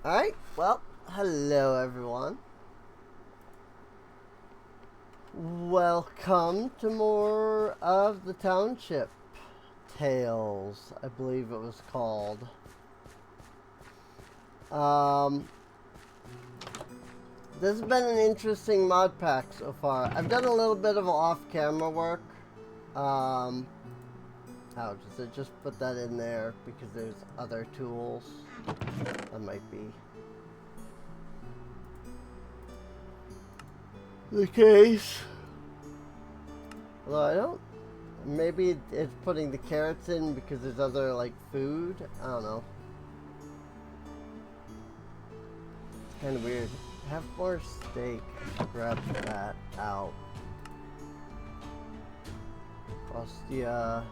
Alright, well, hello everyone. Welcome to more of the Township Tales, I believe it was called. This has been an interesting mod pack so far. I've done a little bit of off-camera work. Ouch, so just put that in there because there's other tools. That might be the case. Although I don't. Maybe it's putting the carrots in because there's other like food. I don't know. It's kind of weird. Have more steak. Grab that out. Frostia.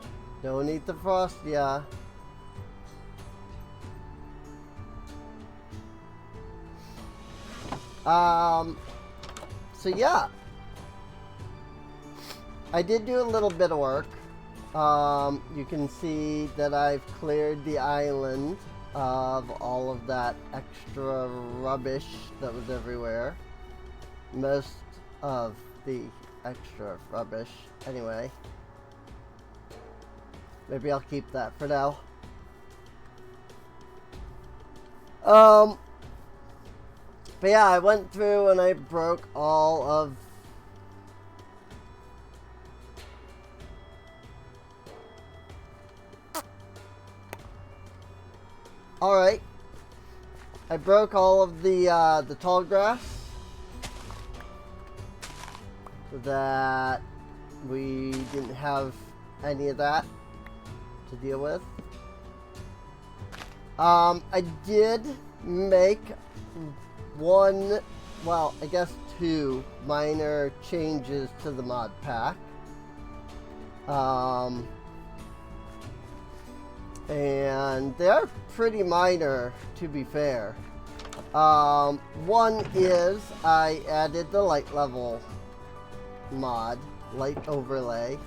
Don't eat the Frostia. So yeah. I did do a little bit of work. You can see that I've cleared the island of all of that extra rubbish that was everywhere. Most of the extra rubbish, anyway. Maybe I'll keep that for now. But yeah, I went through and I broke all of Alright. I broke all of the tall grass so that we didn't have any of that to deal with. I did make one, well, I guess two minor changes to the mod pack. And they're pretty minor, to be fair. One is I added the light level mod, light overlay,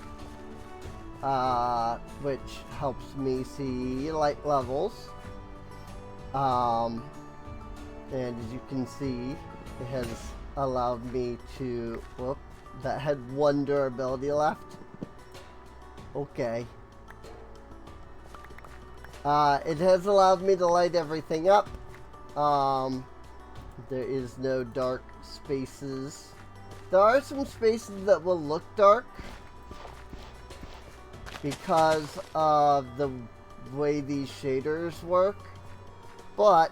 which helps me see light levels. And as you can see, it has allowed me to, whoop, that had one durability left. Okay. It has allowed me to light everything up. There is no dark spaces. There are some spaces that will look dark because of the way these shaders work. But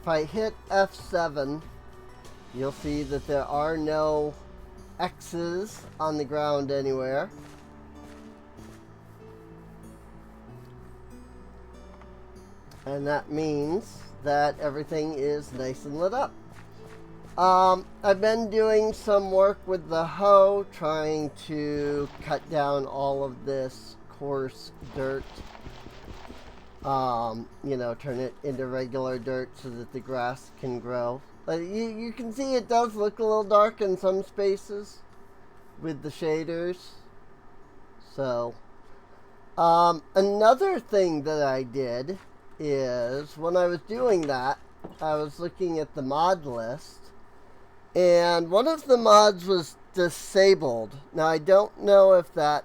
if I hit F7, you'll see that there are no X's on the ground anywhere. And that means that everything is nice and lit up. I've been doing some work with the hoe, trying to cut down all of this coarse dirt. You know, turn it into regular dirt so that the grass can grow. You can see it does look a little dark in some spaces with the shaders. So, another thing that I did is when I was doing that, I was looking at the mod list, and one of the mods was disabled. Now, I don't know if that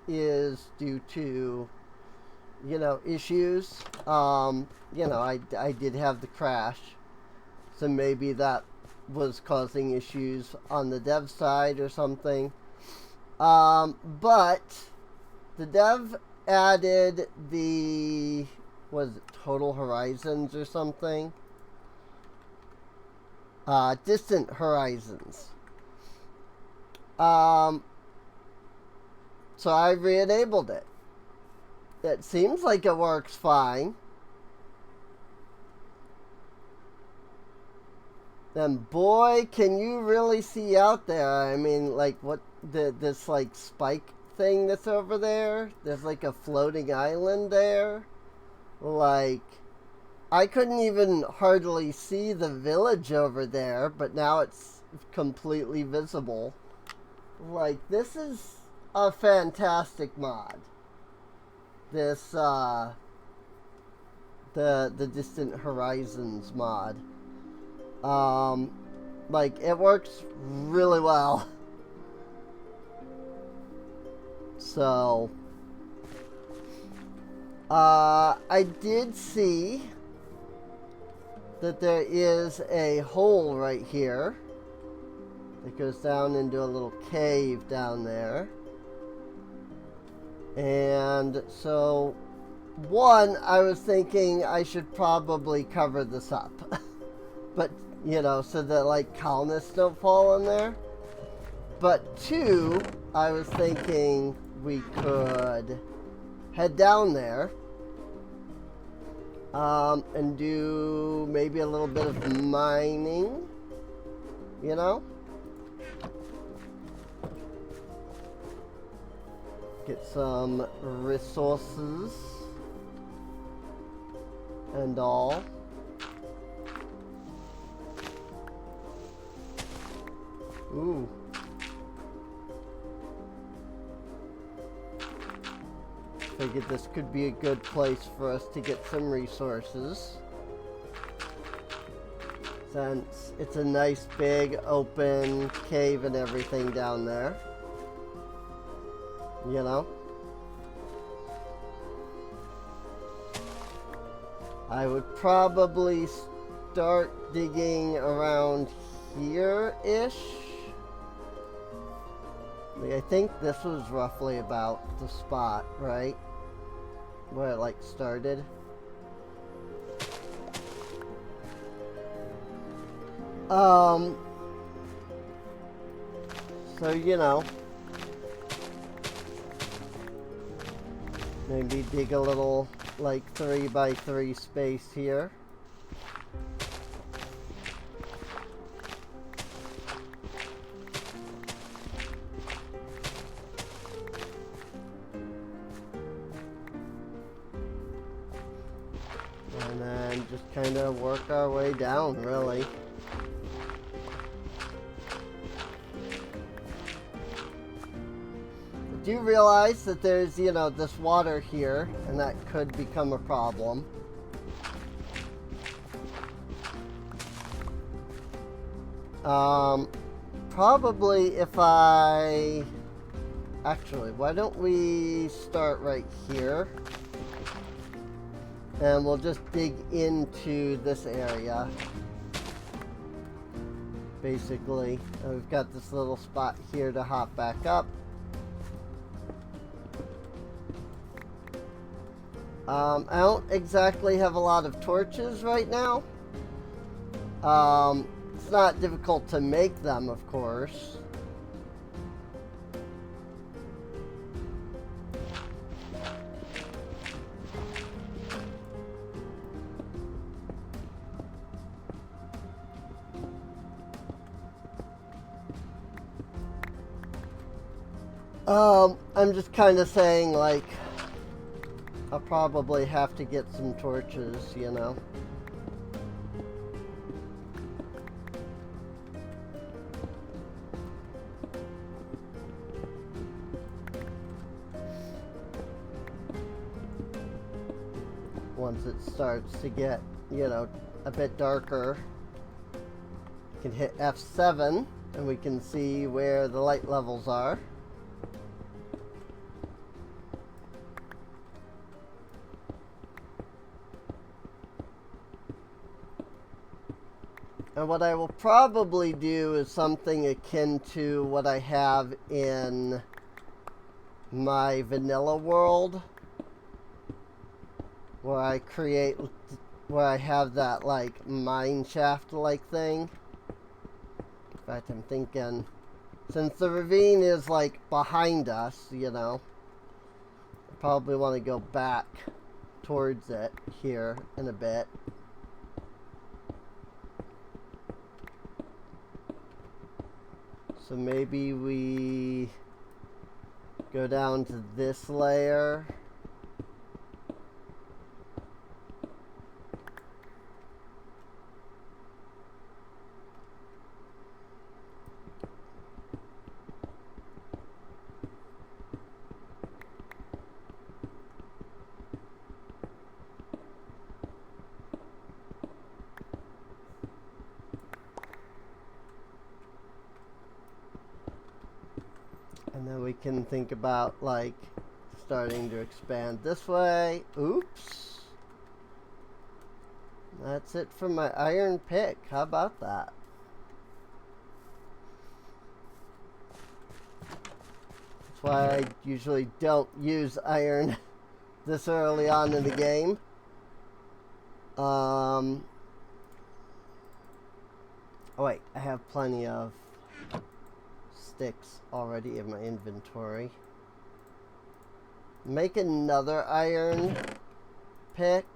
is due to, you know, issues. You know, I did have the crash, so maybe that was causing issues on the dev side or something. But the dev added the, was it Total Horizons or something? Distant Horizons. So I re-enabled it. It seems like it works fine. And boy, can you really see out there. I mean, like, what, this, like, spike thing that's over there? There's, like, a floating island there. Like, I couldn't even hardly see the village over there, but now it's completely visible. Like, this is a fantastic mod. This the Distant Horizons mod. Like, it works really well. So, I did see that there is a hole right here that goes down into a little cave down there. And so, one, I was thinking I should probably cover this up. But, you know, so that, like, colonists don't fall in there. But two, I was thinking we could head down there and do maybe a little bit of mining, you know? Get some resources and all. Ooh. Figured this could be a good place for us to get some resources, since it's a nice big open cave and everything down there, you know. I would probably start digging around here-ish. Like, I think this was roughly about the spot, right? Where it, like, started. So, you know. Maybe dig a little, like, 3x3 space here. And then just kind of work our way down, really. I do realize that there's, you know, this water here, and that could become a problem. Probably if I... Actually, why don't we start right here? And we'll just dig into this area. Basically. And we've got this little spot here to hop back up. I don't exactly have a lot of torches right now. It's not difficult to make them, of course. I'm just kind of saying, like, I'll probably have to get some torches, you know. Once it starts to get, you know, a bit darker, you can hit F7 and we can see where the light levels are. And what I will probably do is something akin to what I have in my vanilla world, where I have that, like, mine shaft like thing. In fact, I'm thinking, since the ravine is, like, behind us, you know, I probably want to go back towards it here in a bit. So maybe we go down to this layer. can think about, like, starting to expand this way. Oops. That's it for my iron pick. How about that? That's why I usually don't use iron this early on in the game. Oh wait, I have plenty of sticks already in my inventory. Make another iron pick,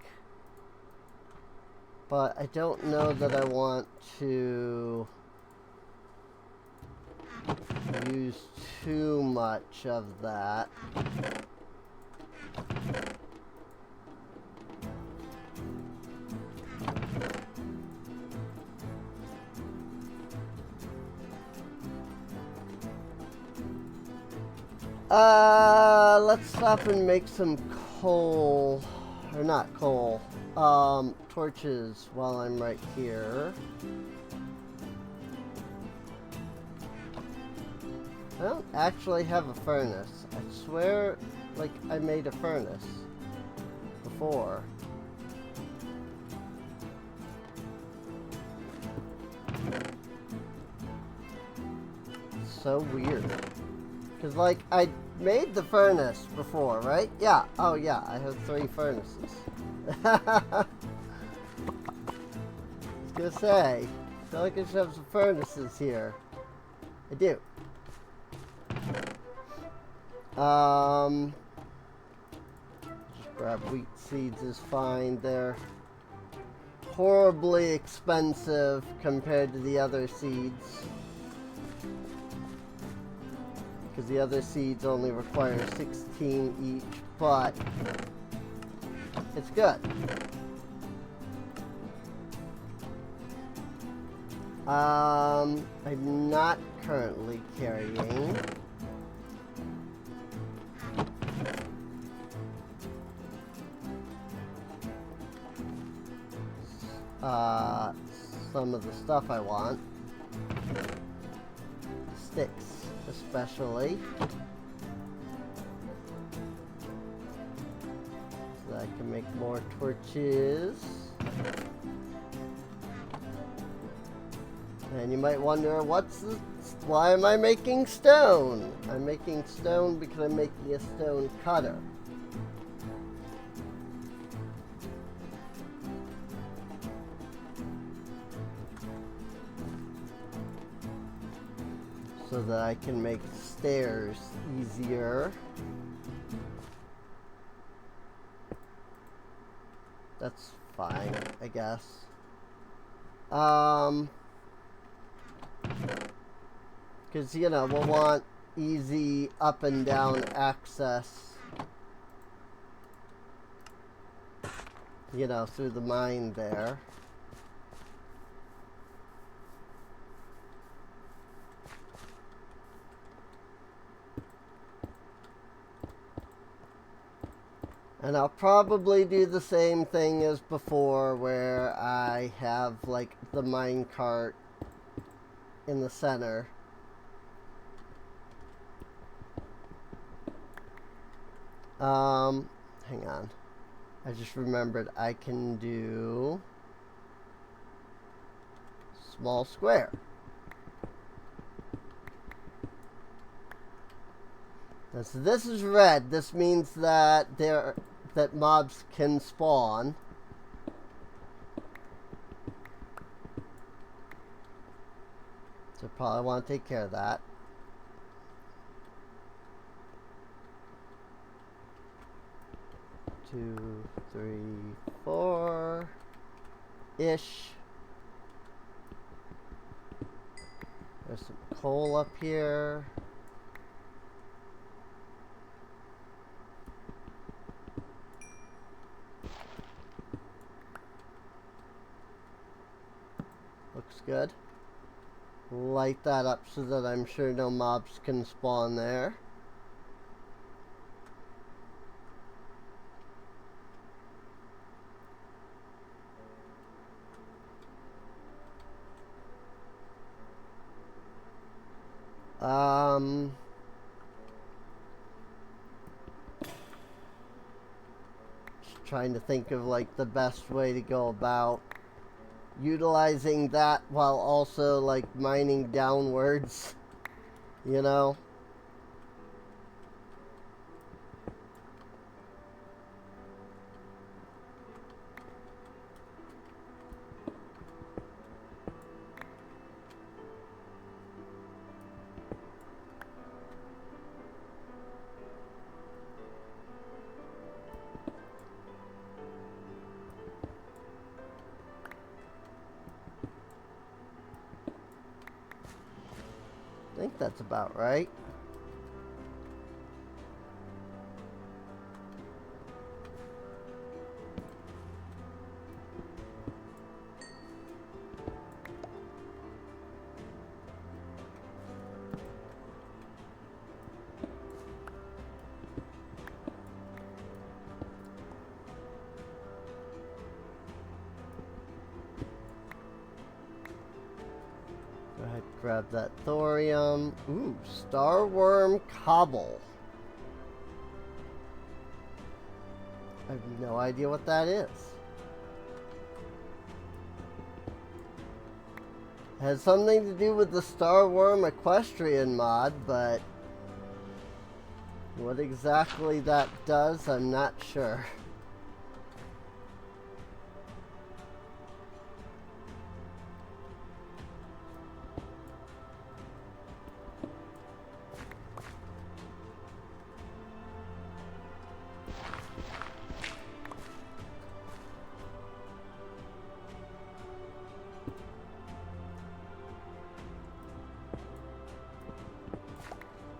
but I don't know that I want to use too much of that. Let's stop and make some coal, or not coal, torches while I'm right here. I don't actually have a furnace. I swear, like, I made a furnace before. It's so weird. Because, like, I made the furnace before, right? Yeah. Oh, yeah. I have 3 furnaces. I was gonna say, I feel like I should have some furnaces here. I do. Just grab wheat seeds is fine. They're horribly expensive compared to the other seeds. Because the other seeds only require 16 each, but it's good. I'm not currently carrying some of the stuff I want. Sticks, especially. So that I can make more torches. And you might wonder, why am I making stone? I'm making stone because I'm making a stone cutter. So that I can make stairs easier. That's fine, I guess. Because, you know, we'll want easy up and down access, you know, through the mine there. And I'll probably do the same thing as before, where I have, like, the mine cart in the center. Hang on. I just remembered I can do small square. Now, so this is red. This means that that mobs can spawn. So probably want to take care of that. Two, three, 4-ish. There's some coal up here. Looks good. Light that up so that I'm sure no mobs can spawn there. trying to think of like the best way to go about utilizing that while also like mining downwards, you know. I think that's about right. Go ahead, grab that thorium. Ooh, starworm cobble. I have no idea what that is. It has something to do with the Starworm Equestrian mod, but what exactly that does, I'm not sure.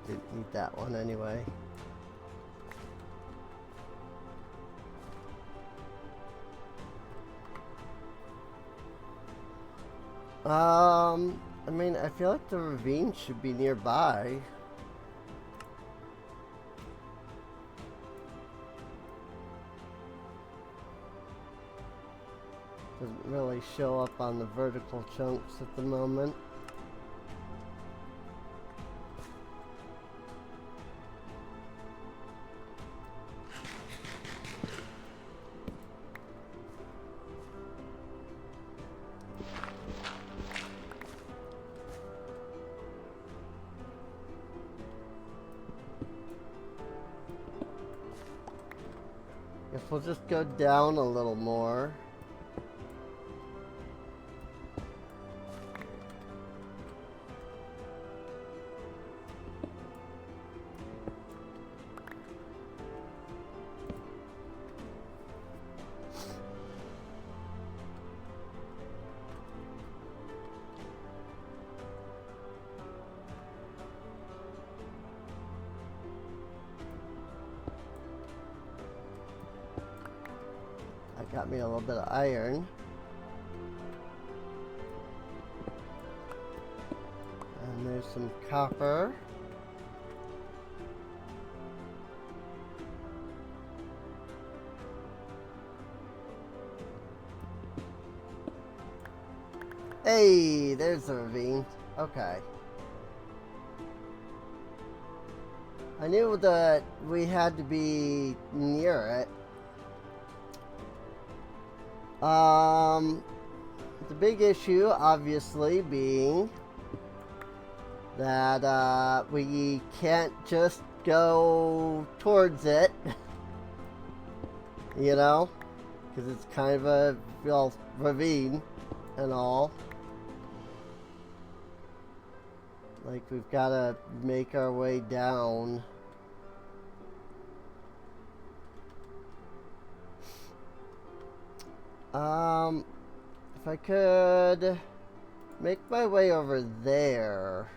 Didn't need that one anyway. I mean, I feel like the ravine should be nearby. Doesn't really show up on the vertical chunks at the moment. Guess we'll just go down a little more. Got me a little bit of iron. And there's some copper. Hey, there's the ravine. Okay. I knew that we had to be near it. The big issue, obviously, being that we can't just go towards it, you know, because it's kind of a real ravine and all. Like, we've got to make our way down. If I could make my way over there.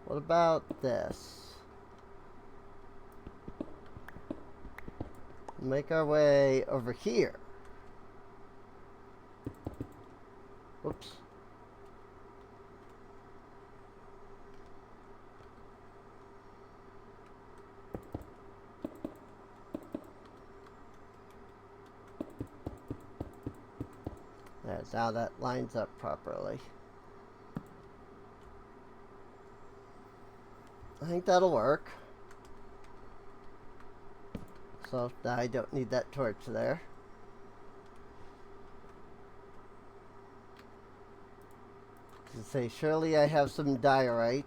What about this? Make our way over here. Whoops. Now that lines up properly. I think that'll work. So now I don't need that torch there. To say, surely I have some diorite.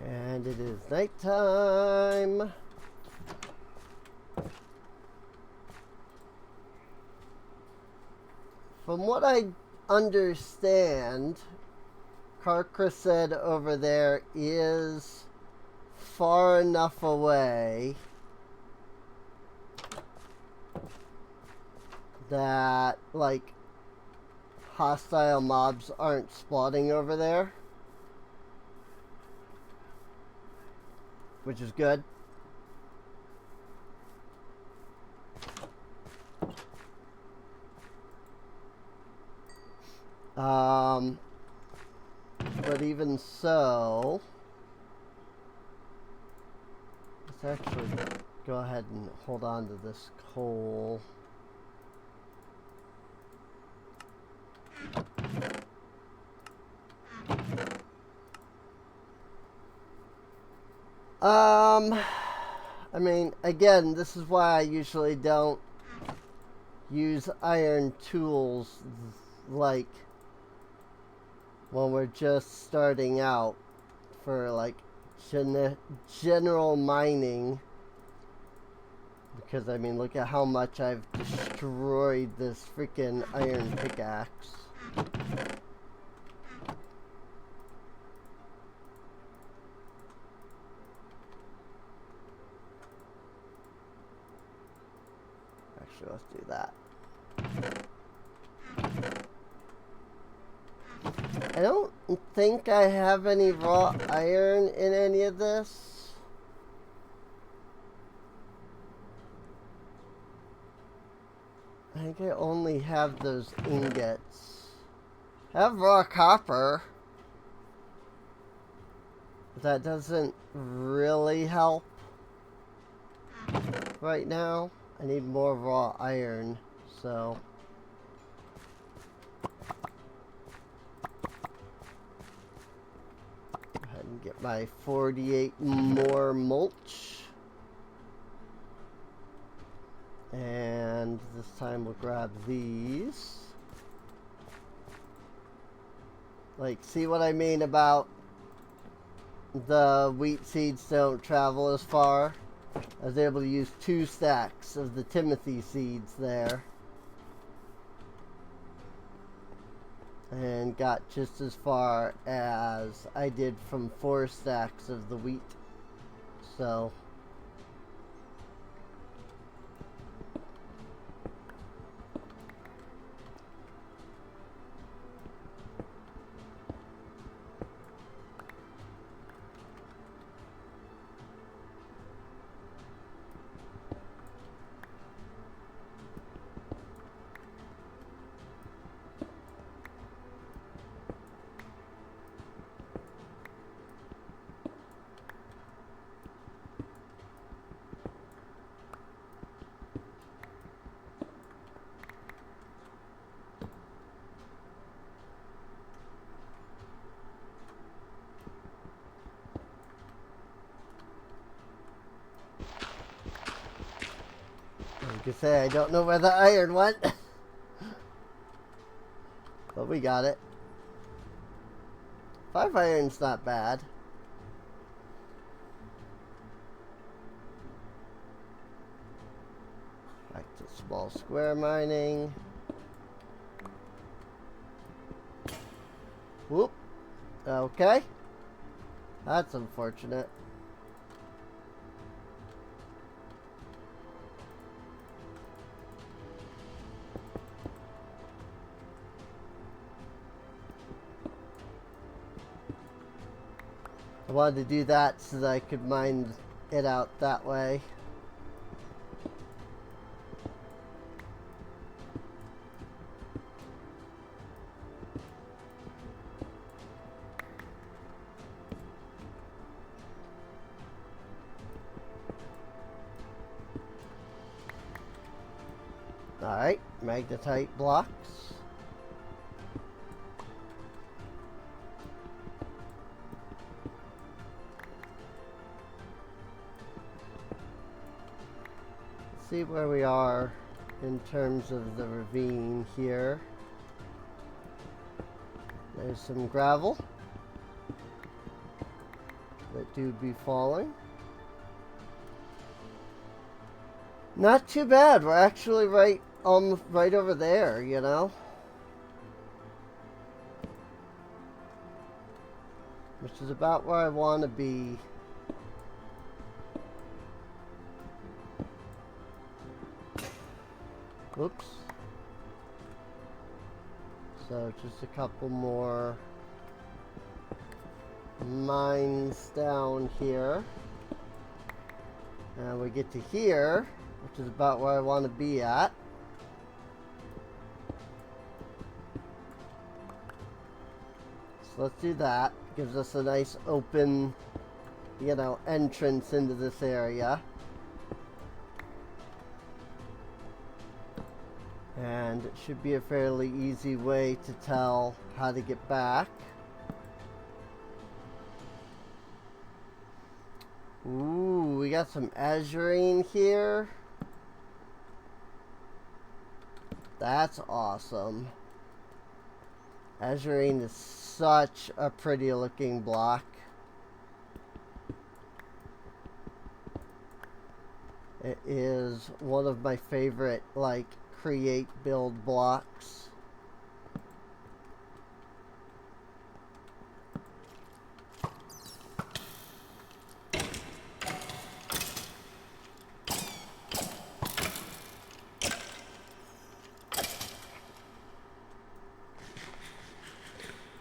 And it is nighttime. From what I understand, Carcrasid over there is far enough away that, like, hostile mobs aren't spawning over there. Which is good. But even so, let's actually go ahead and hold on to this coal. I mean, again, this is why I usually don't use iron tools, like, when we're just starting out for, like, general mining. Because, I mean, look at how much I've destroyed this freaking iron pickaxe. Actually, let's do that. I don't think I have any raw iron in any of this. I think I only have those ingots. I have raw copper. But that doesn't really help right now. I need more raw iron, so... Go ahead and get my 48 more mulch. And this time we'll grab these. Like, see what I mean about the wheat seeds don't travel as far? I was able to use 2 stacks of the Timothy seeds there. And got just as far as I did from 4 stacks of the wheat. So... Like I say, I don't know where the iron went. But we got it. 5 iron's not bad. Back to small square mining. Whoop. Okay. That's unfortunate. I wanted to do that so that I could mine it out that way. magnetite blocks. See where we are in terms of the ravine here. There's some gravel that do be falling. Not too bad. We're actually right over there, you know, which is about where I want to be. Oops. So just a couple more mines down here. And we get to here, which is about where I want to be at. So let's do that. Gives us a nice open, you know, entrance into this area. And it should be a fairly easy way to tell how to get back. Ooh, we got some azurine here. That's awesome. Azurine is such a pretty looking block. It is one of my favorite, like, create build blocks.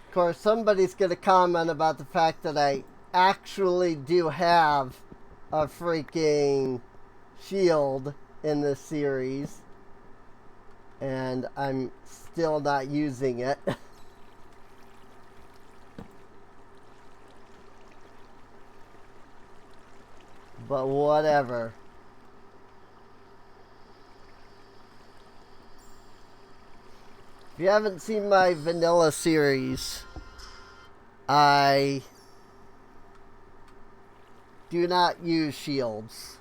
Of course, somebody's going to comment about the fact that I actually do have a freaking shield in this series. And I'm still not using it. But whatever. If you haven't seen my vanilla series, I do not use shields.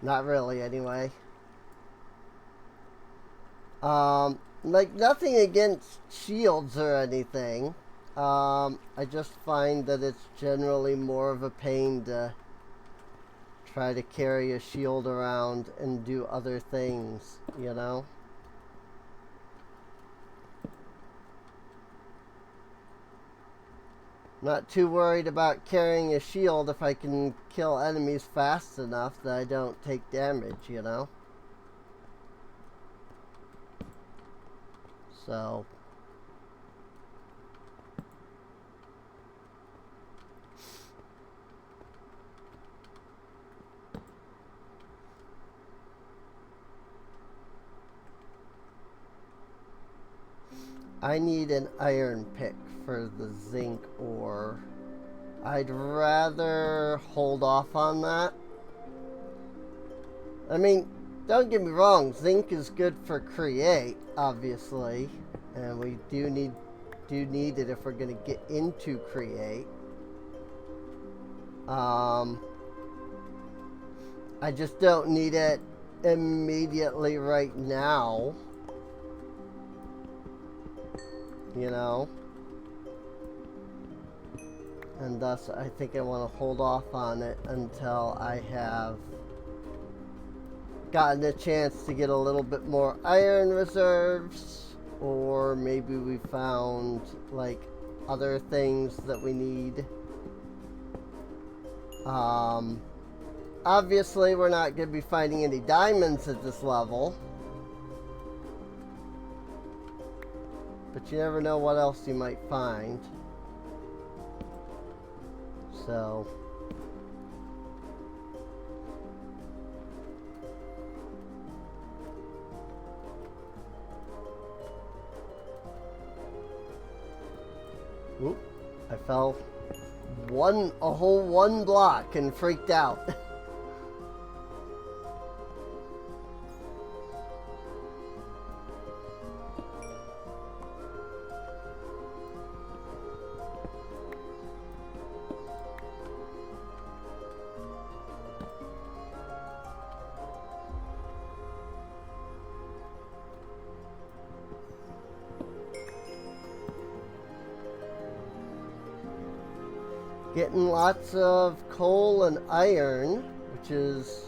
Not really, anyway. Like, nothing against shields or anything. I just find that it's generally more of a pain to try to carry a shield around and do other things, you know? Not too worried about carrying a shield if I can kill enemies fast enough that I don't take damage, you know? So, I need an iron pick for the zinc ore. I'd rather hold off on that. I mean, don't get me wrong, zinc is good for create, obviously, and we do need it if we're going to get into create. I just don't need it immediately right now, you know, and thus I think I want to hold off on it until I have gotten a chance to get a little bit more iron reserves, or maybe we found like other things that we need. Obviously we're not going to be finding any diamonds at this level, but you never know what else you might find. So oop, I fell a whole one block and freaked out. Getting lots of coal and iron, which is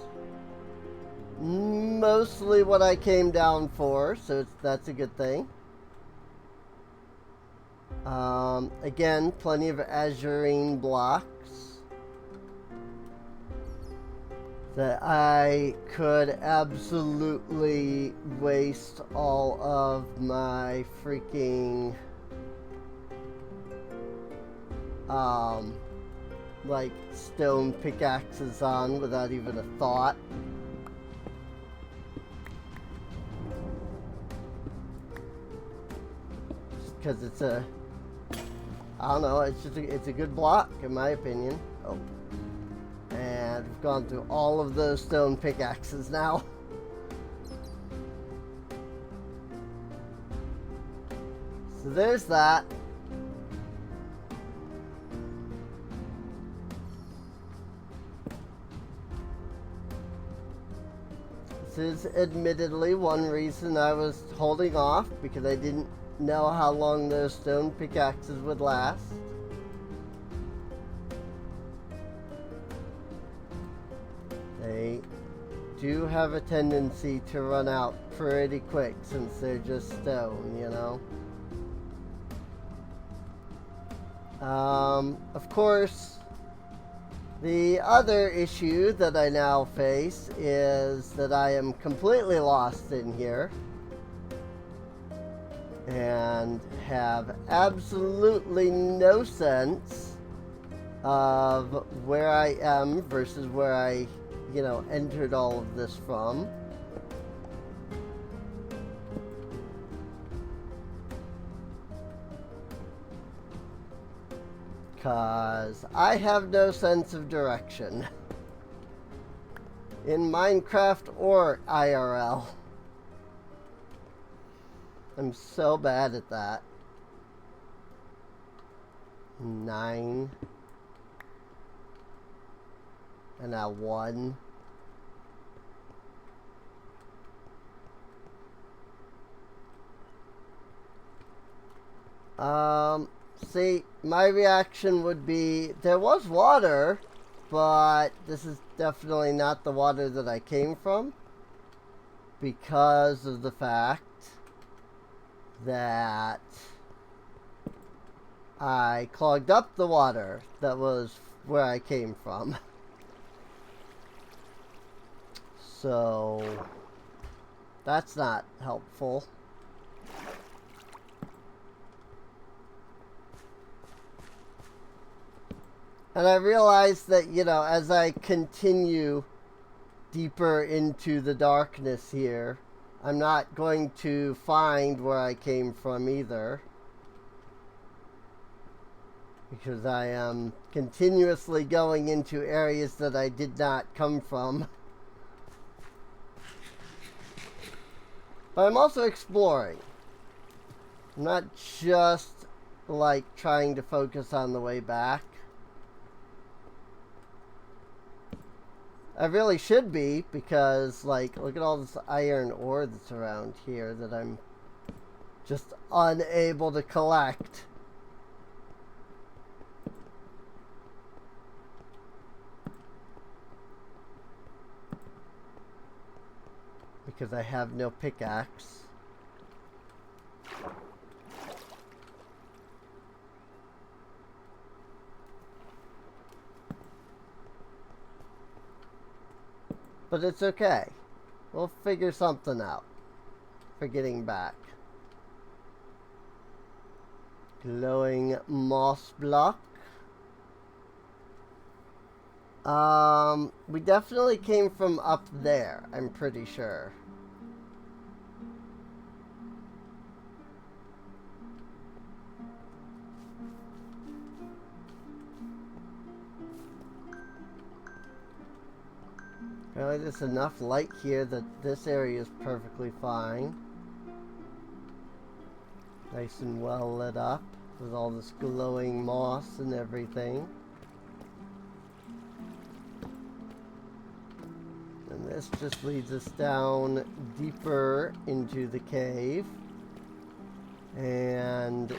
mostly what I came down for, so that's a good thing. Again, plenty of azurine blocks that I could absolutely waste all of my freaking like stone pickaxes on without even a thought. Just because it's a, I don't know, it's a good block in my opinion. Oh. And we've gone through all of those stone pickaxes now. So there's that. This is admittedly one reason I was holding off, because I didn't know how long those stone pickaxes would last. They do have a tendency to run out pretty quick since they're just stone, you know. Of course, the other issue that I now face is that I am completely lost in here and have absolutely no sense of where I am versus where I, you know, entered all of this from. Because I have no sense of direction in Minecraft or IRL. I'm so bad at that. 9. And now 1. See, my reaction would be, there was water, but this is definitely not the water that I came from, because of the fact that I clogged up the water that was where I came from. So that's not helpful. And I realize that, you know, as I continue deeper into the darkness here, I'm not going to find where I came from either, because I am continuously going into areas that I did not come from. But I'm also exploring. I'm not just like trying to focus on the way back. I really should be, because, like, look at all this iron ore that's around here that I'm just unable to collect. Because I have no pickaxe. But it's okay. We'll figure something out for getting back. Glowing moss block. We definitely came from up there, I'm pretty sure. Apparently there's enough light here that this area is perfectly fine. Nice and well lit up with all this glowing moss and everything. And this just leads us down deeper into the cave. And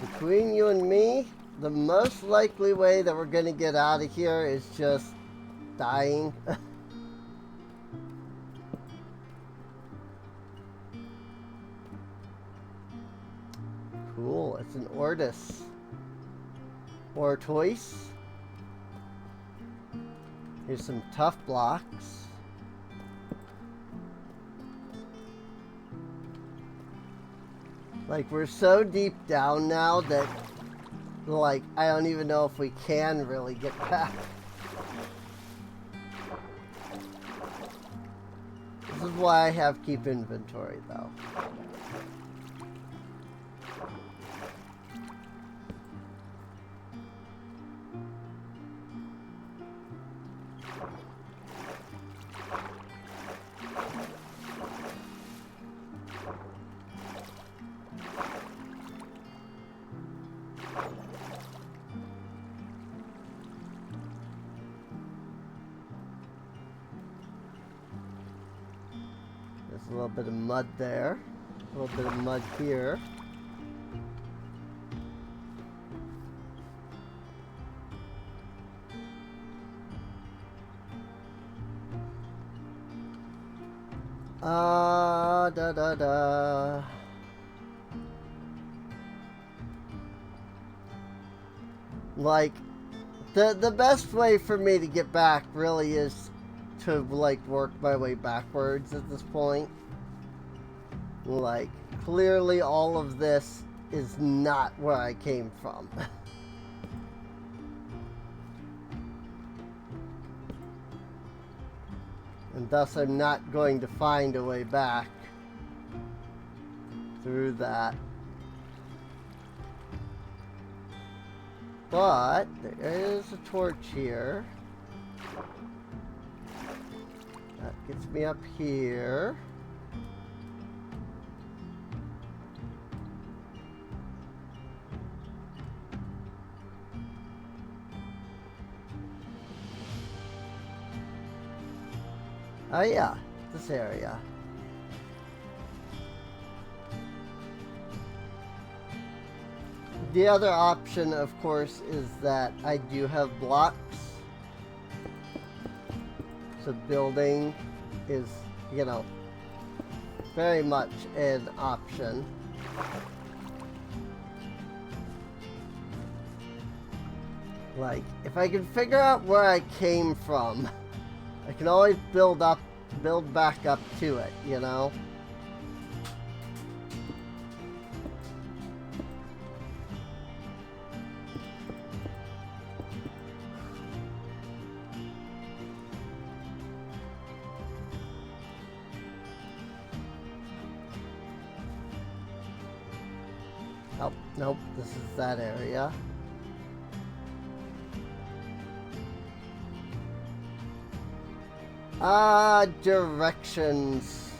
between you and me, the most likely way that we're going to get out of here is just dying. Cool, it's an ortis. Ortoise. Here's some tough blocks. Like, we're so deep down now that, like, I don't even know if we can really get back. This is why I have keep inventory, though. There's a little bit of mud there. A little bit of mud here. Da da da. Like, the best way for me to get back really is to, like, work my way backwards at this point. Like, clearly all of this is not where I came from. And thus I'm not going to find a way back through that. But there is a torch here. That gets me up here. Oh yeah, this area. The other option, of course, is that I do have blocks. So building is, you know, very much an option. Like, if I can figure out where I came from, I can always build back up to it, you know? Oh, nope, this is that area. Directions.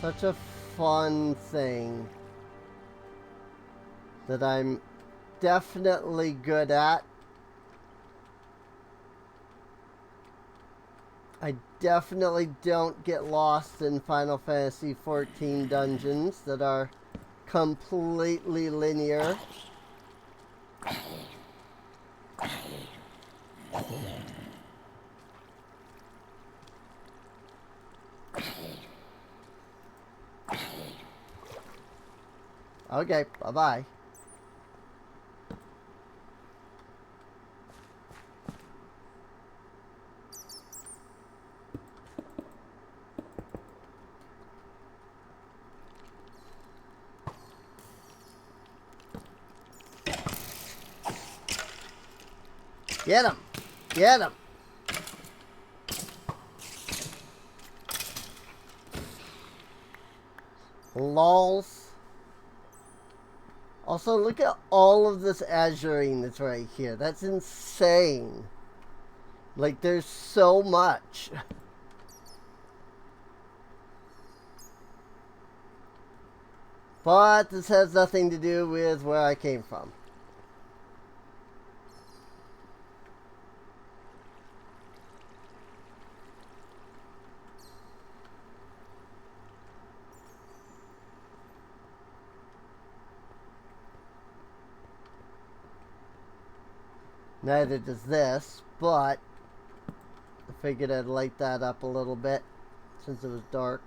Such a fun thing that I'm definitely good at. I definitely don't get lost in Final Fantasy XIV dungeons that are completely linear. Okay, bye-bye. Get him! Get him! Lols. Also, look at all of this azurine that's right here. That's insane. Like, there's so much. But this has nothing to do with where I came from. Neither does this, but I figured I'd light that up a little bit since it was dark.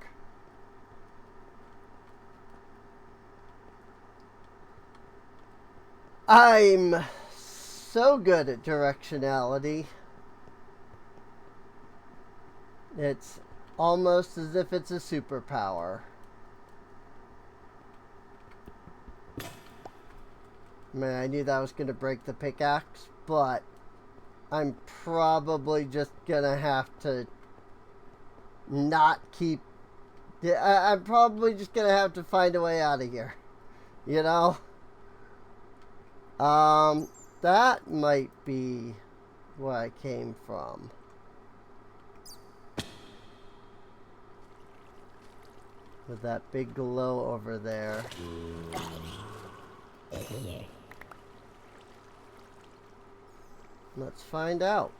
I'm so good at directionality. It's almost as if it's a superpower. Man, I knew that was going to break the pickaxe, but I'm probably just going to have to not keep... I'm probably just going to have to find a way out of here. You know? That might be where I came from. With that big glow over there. Let's find out.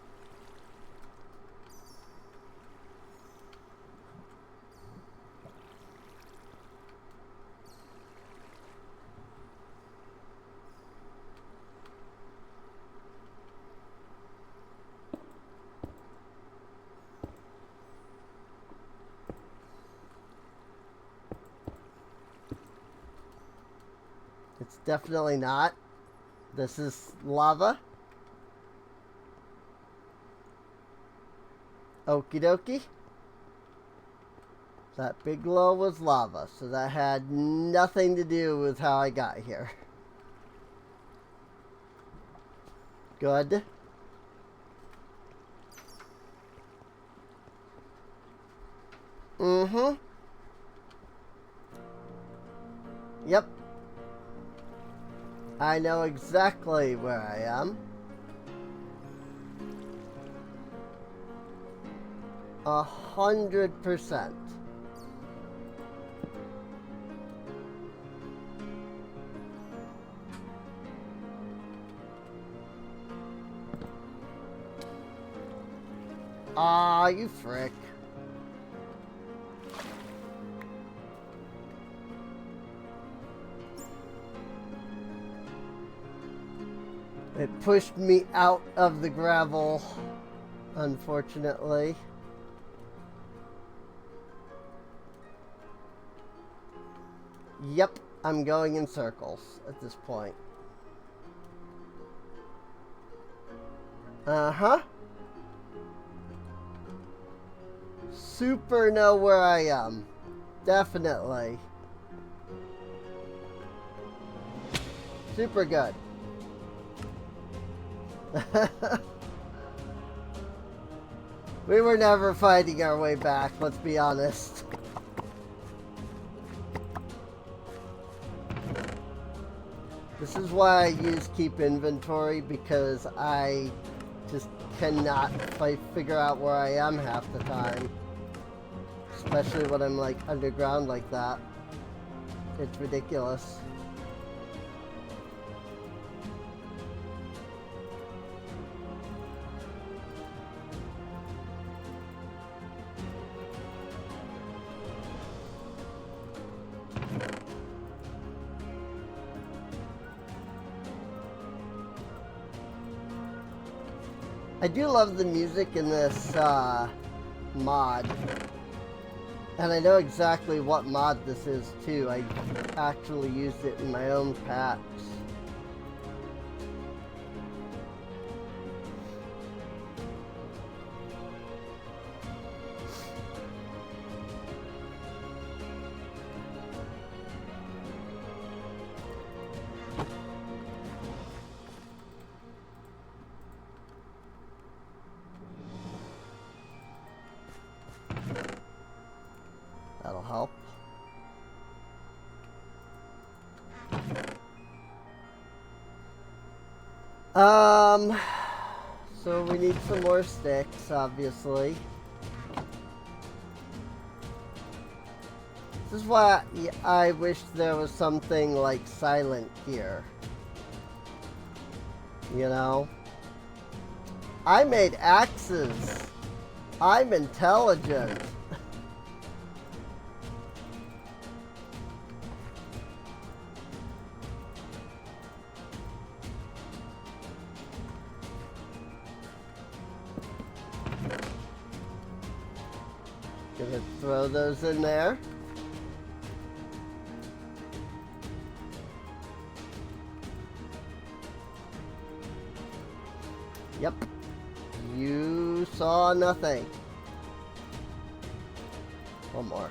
It's definitely not. This is lava. Okie dokie. That big glow was lava, so that had nothing to do with how I got here. Good. Mm-hmm. Yep. I know exactly where I am. 100%. Aw, you frick. It pushed me out of the gravel, unfortunately. Yep, I'm going in circles at this point. Uh-huh. Super know where I am. Definitely. Super good. We were never fighting our way back, let's be honest. This is why I use keep inventory, because I just cannot figure out where I am half the time. Especially when I'm like underground like that. It's ridiculous. I do love the music in this mod. And I know exactly what mod this is too. I actually used it in my own packs. That'll help. So we need some more sticks, obviously. This is why I wish there was something like silent here. You know? I made axes. I'm intelligent. Gonna throw those in there. Yep. You saw nothing. One more.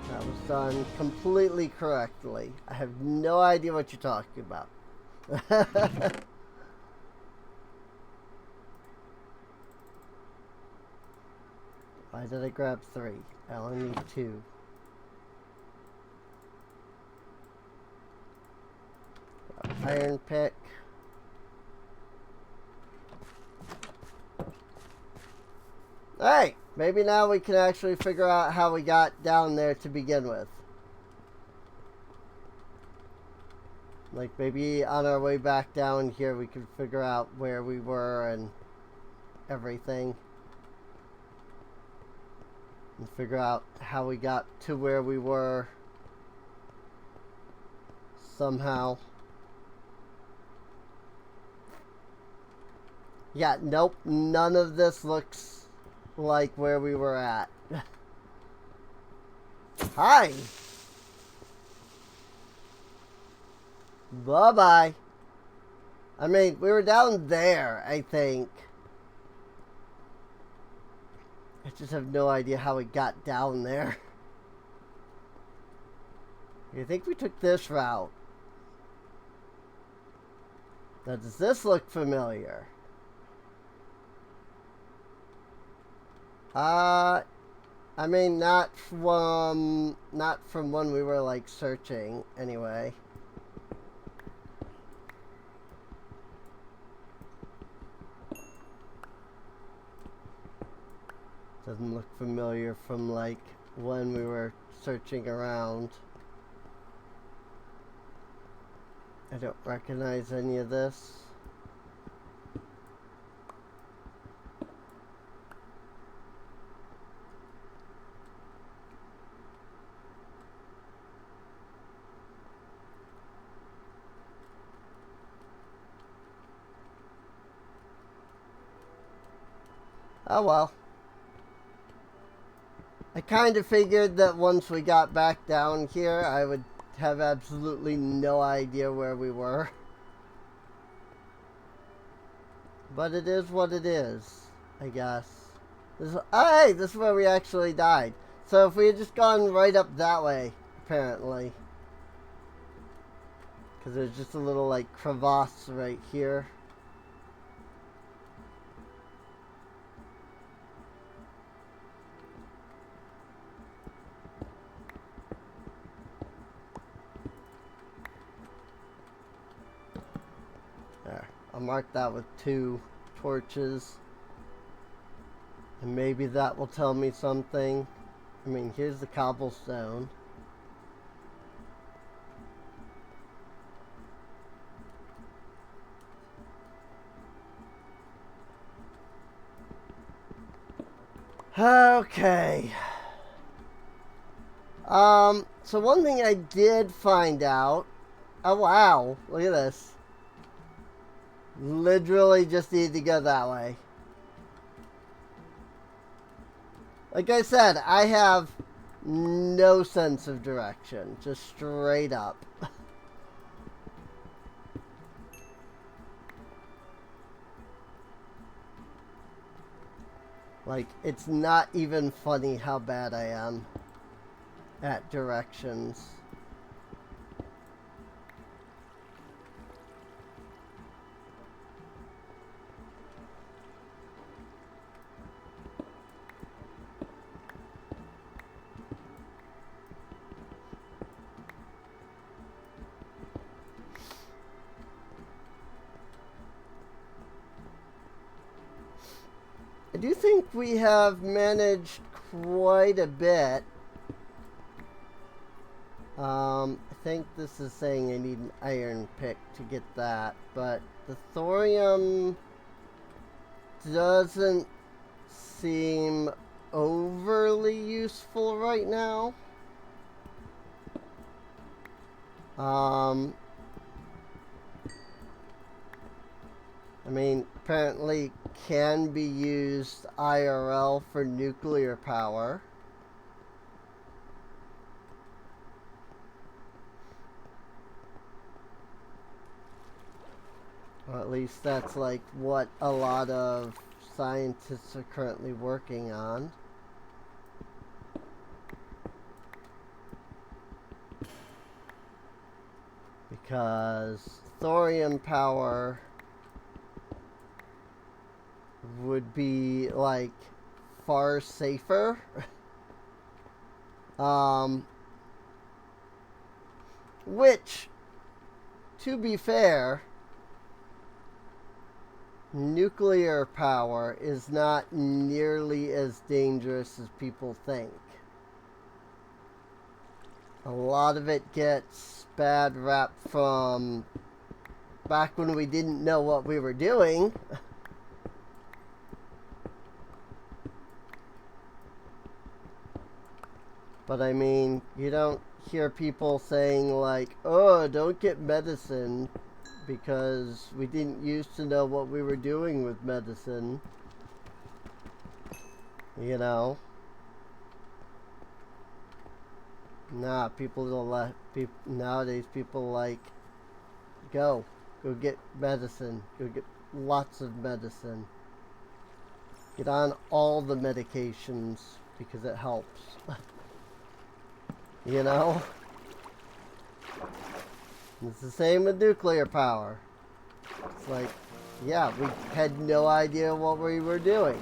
That was done completely correctly. I have no idea what you're talking about. Why did I grab 3? I only need 2. Iron pick. Alright, maybe now we can actually figure out how we got down there to begin with. Like maybe on our way back down here we could figure out where we were and everything. And figure out how we got to where we were somehow. Yeah, nope, none of this looks like where we were at. Hi! Bye-bye. I mean, we were down there, I think. I just have no idea how we got down there. I think we took this route. Now, does this look familiar? I mean, not from when we were like searching, anyway. Doesn't look familiar from like when we were searching around. I don't recognize any of this. Oh well. I kind of figured that once we got back down here, I would have absolutely no idea where we were. But it is what it is, I guess. Oh, hey, this is where we actually died. So if we had just gone right up that way, apparently. Because there's just a little, like, crevasse right here. I'll mark that with 2 torches. And maybe that will tell me something. I mean, here's the cobblestone. Okay. So one thing I did find out. Oh, wow. Look at this. Literally just need to go that way. Like I said, I have no sense of direction. Just straight up. Like, it's not even funny how bad I am at directions. I do think we have managed quite a bit. I think this is saying I need an iron pick to get that, but the thorium doesn't seem overly useful right now. I mean, apparently can be used IRL for nuclear power. Or at least that's like what a lot of scientists are currently working on. Because thorium power would be like far safer. Which, to be fair, nuclear power is not nearly as dangerous as people think. A lot of it gets bad rap from back when we didn't know what we were doing. But I mean, you don't hear people saying like, oh, don't get medicine because we didn't used to know what we were doing with medicine. You know? Nah, people don't let people nowadays. People like go get medicine, go get lots of medicine, get on all the medications because it helps. You know, it's the same with nuclear power. It's like, yeah, we had no idea what we were doing.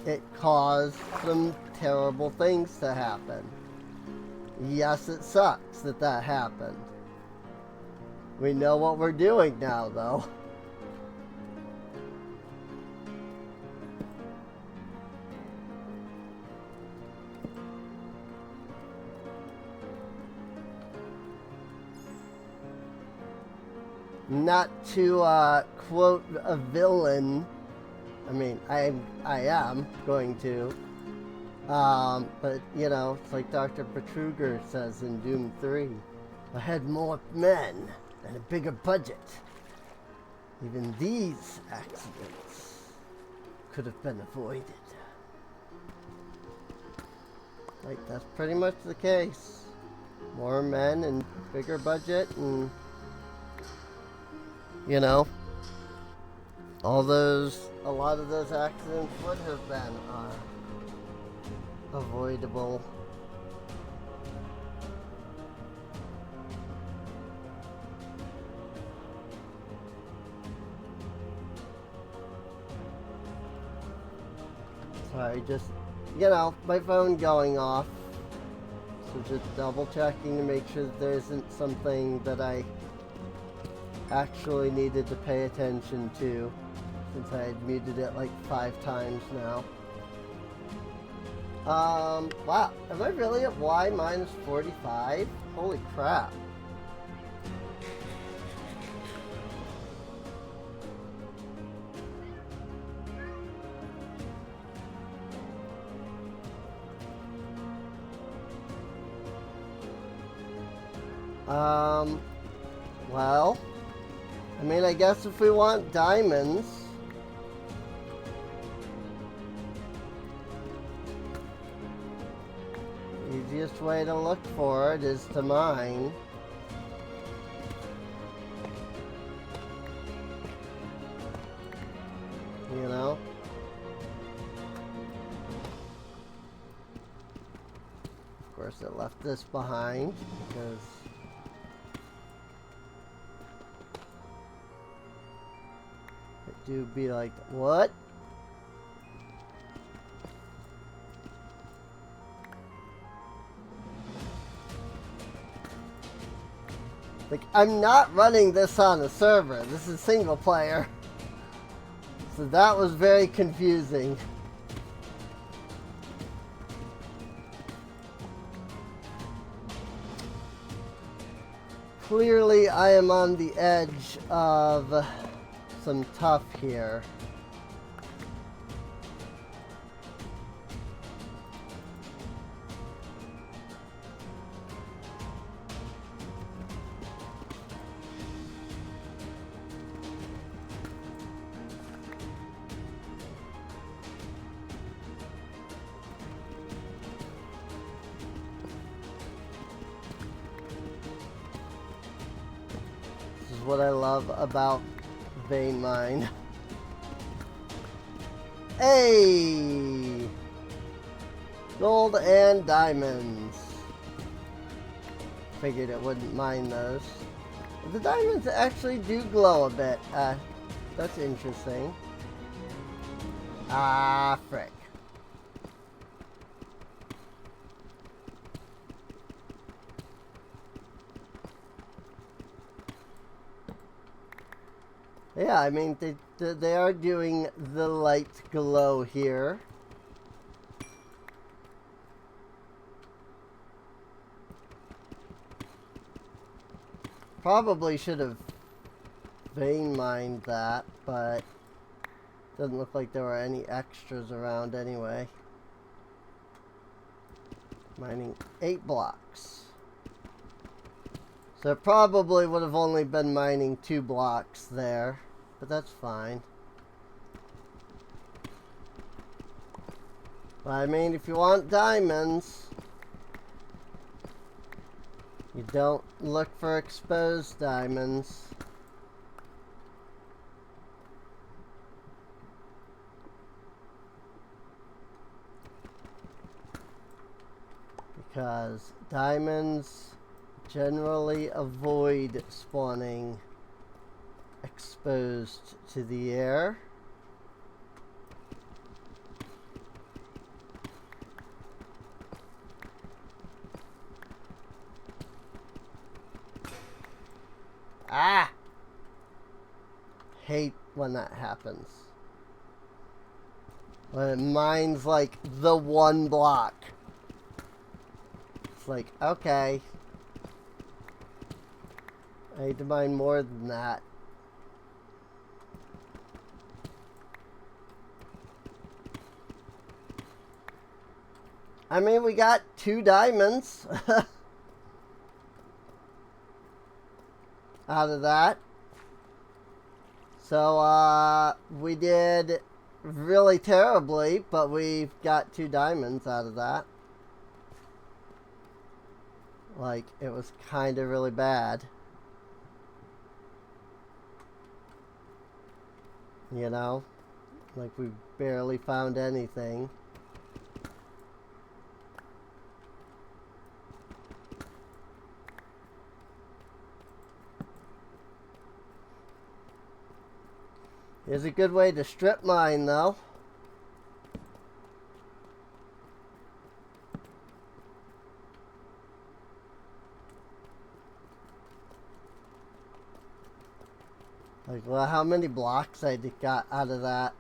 It caused some terrible things to happen. Yes, it sucks that that happened. We know what we're doing now, though. Not to quote a villain. I mean, I am going to. But, you know, it's like Dr. Betruger says in Doom 3. I had more men and a bigger budget. Even these accidents could have been avoided. Like, that's pretty much the case. More men and bigger budget and, you know, a lot of those accidents would have been avoidable. Sorry, just, you know, my phone going off. So just double checking to make sure that there isn't something that I actually needed to pay attention to, since I had muted it like 5 times now. Wow, am I really at Y minus 45? Holy crap. Well, I mean, I guess if we want diamonds, the easiest way to look for it is to mine. You know? Of course, it left this behind because do be like, what? Like, I'm not running this on a server. This is single player. So that was very confusing. Clearly, I am on the edge of some tough here. what I love about vein mine. Hey! Gold and diamonds. Figured it wouldn't mind those. The diamonds actually do glow a bit. That's interesting. Ah, frick. Yeah, I mean, they are doing the light glow here. Probably should have vein mined that, but doesn't look like there were any extras around anyway. Mining 8 blocks. So probably would have only been mining 2 blocks there, but that's fine. But I mean, if you want diamonds, you don't look for exposed diamonds. Because diamonds generally avoid spawning exposed to the air. Ah! Hate when that happens. When it mines like the 1 block. It's like, okay. I need to mine more than that. I mean, we got 2 diamonds out of that. So, we did really terribly, but we've got 2 diamonds out of that. Like, it was kind of really bad. You know? Like, we barely found anything. It's a good way to strip mine, though. Like, well, how many blocks I got out of that?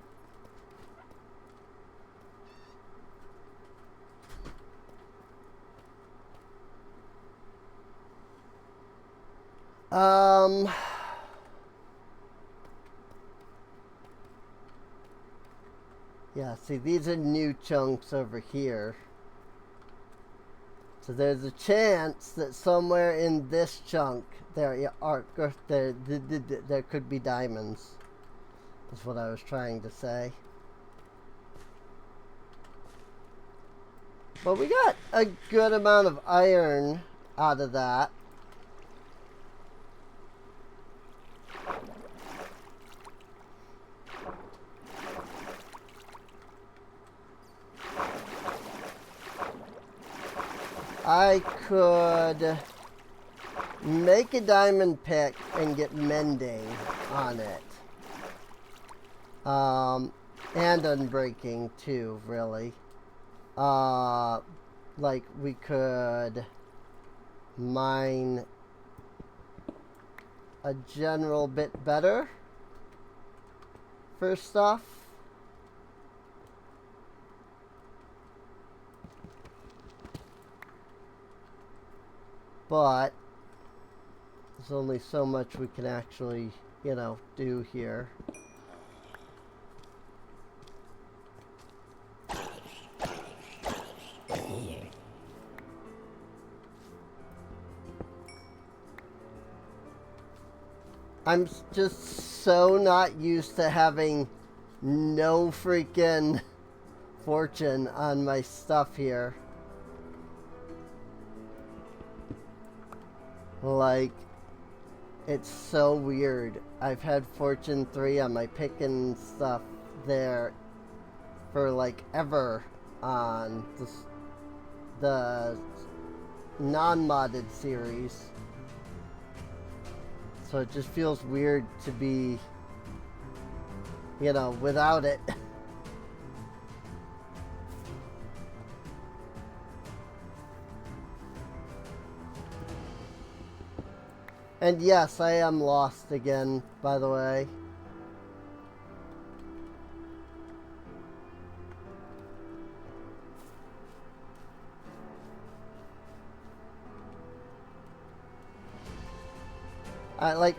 Yeah, see, these are new chunks over here. So there's a chance that somewhere in this chunk there could be diamonds. That's what I was trying to say. But we got a good amount of iron out of that. I could make a diamond pick and get mending on it. And unbreaking too, really. Like we could mine a general bit better for stuff. But there's only so much we can actually, you know, do here. I'm just so not used to having no freaking fortune on my stuff here. Like, It's so weird. I've had Fortune 3 on my pick and stuff there for like ever on the non-modded series. So it just feels weird to be, you know, without it. And yes, I am lost again, by the way.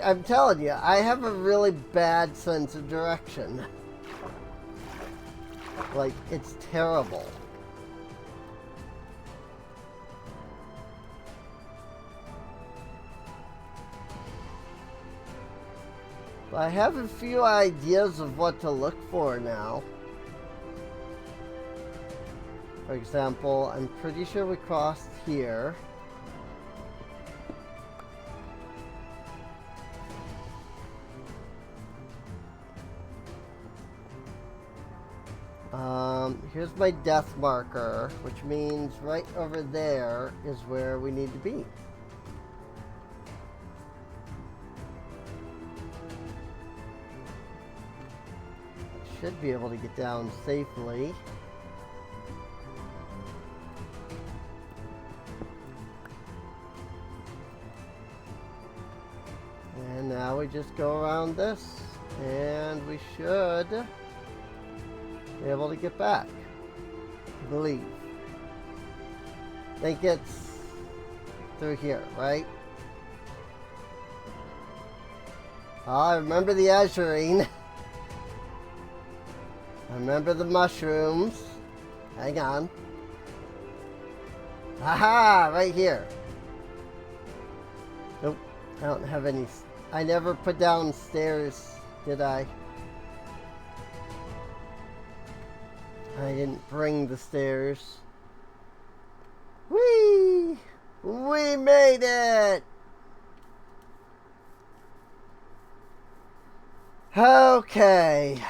I'm telling you, I have a really bad sense of direction. Like, it's terrible. But I have a few ideas of what to look for now. For example, I'm pretty sure we crossed here. Here's my death marker, which means right over there is where we need to be. Should be able to get down safely. And now we just go around this, and we should be able to get back, I believe. I think it's through here, right? Oh, I remember the azurine. I remember the mushrooms. Hang on. Aha! Right here. Nope. I don't have any. I never put down stairs, did I? I didn't bring the stairs. Whee! We made it! Okay.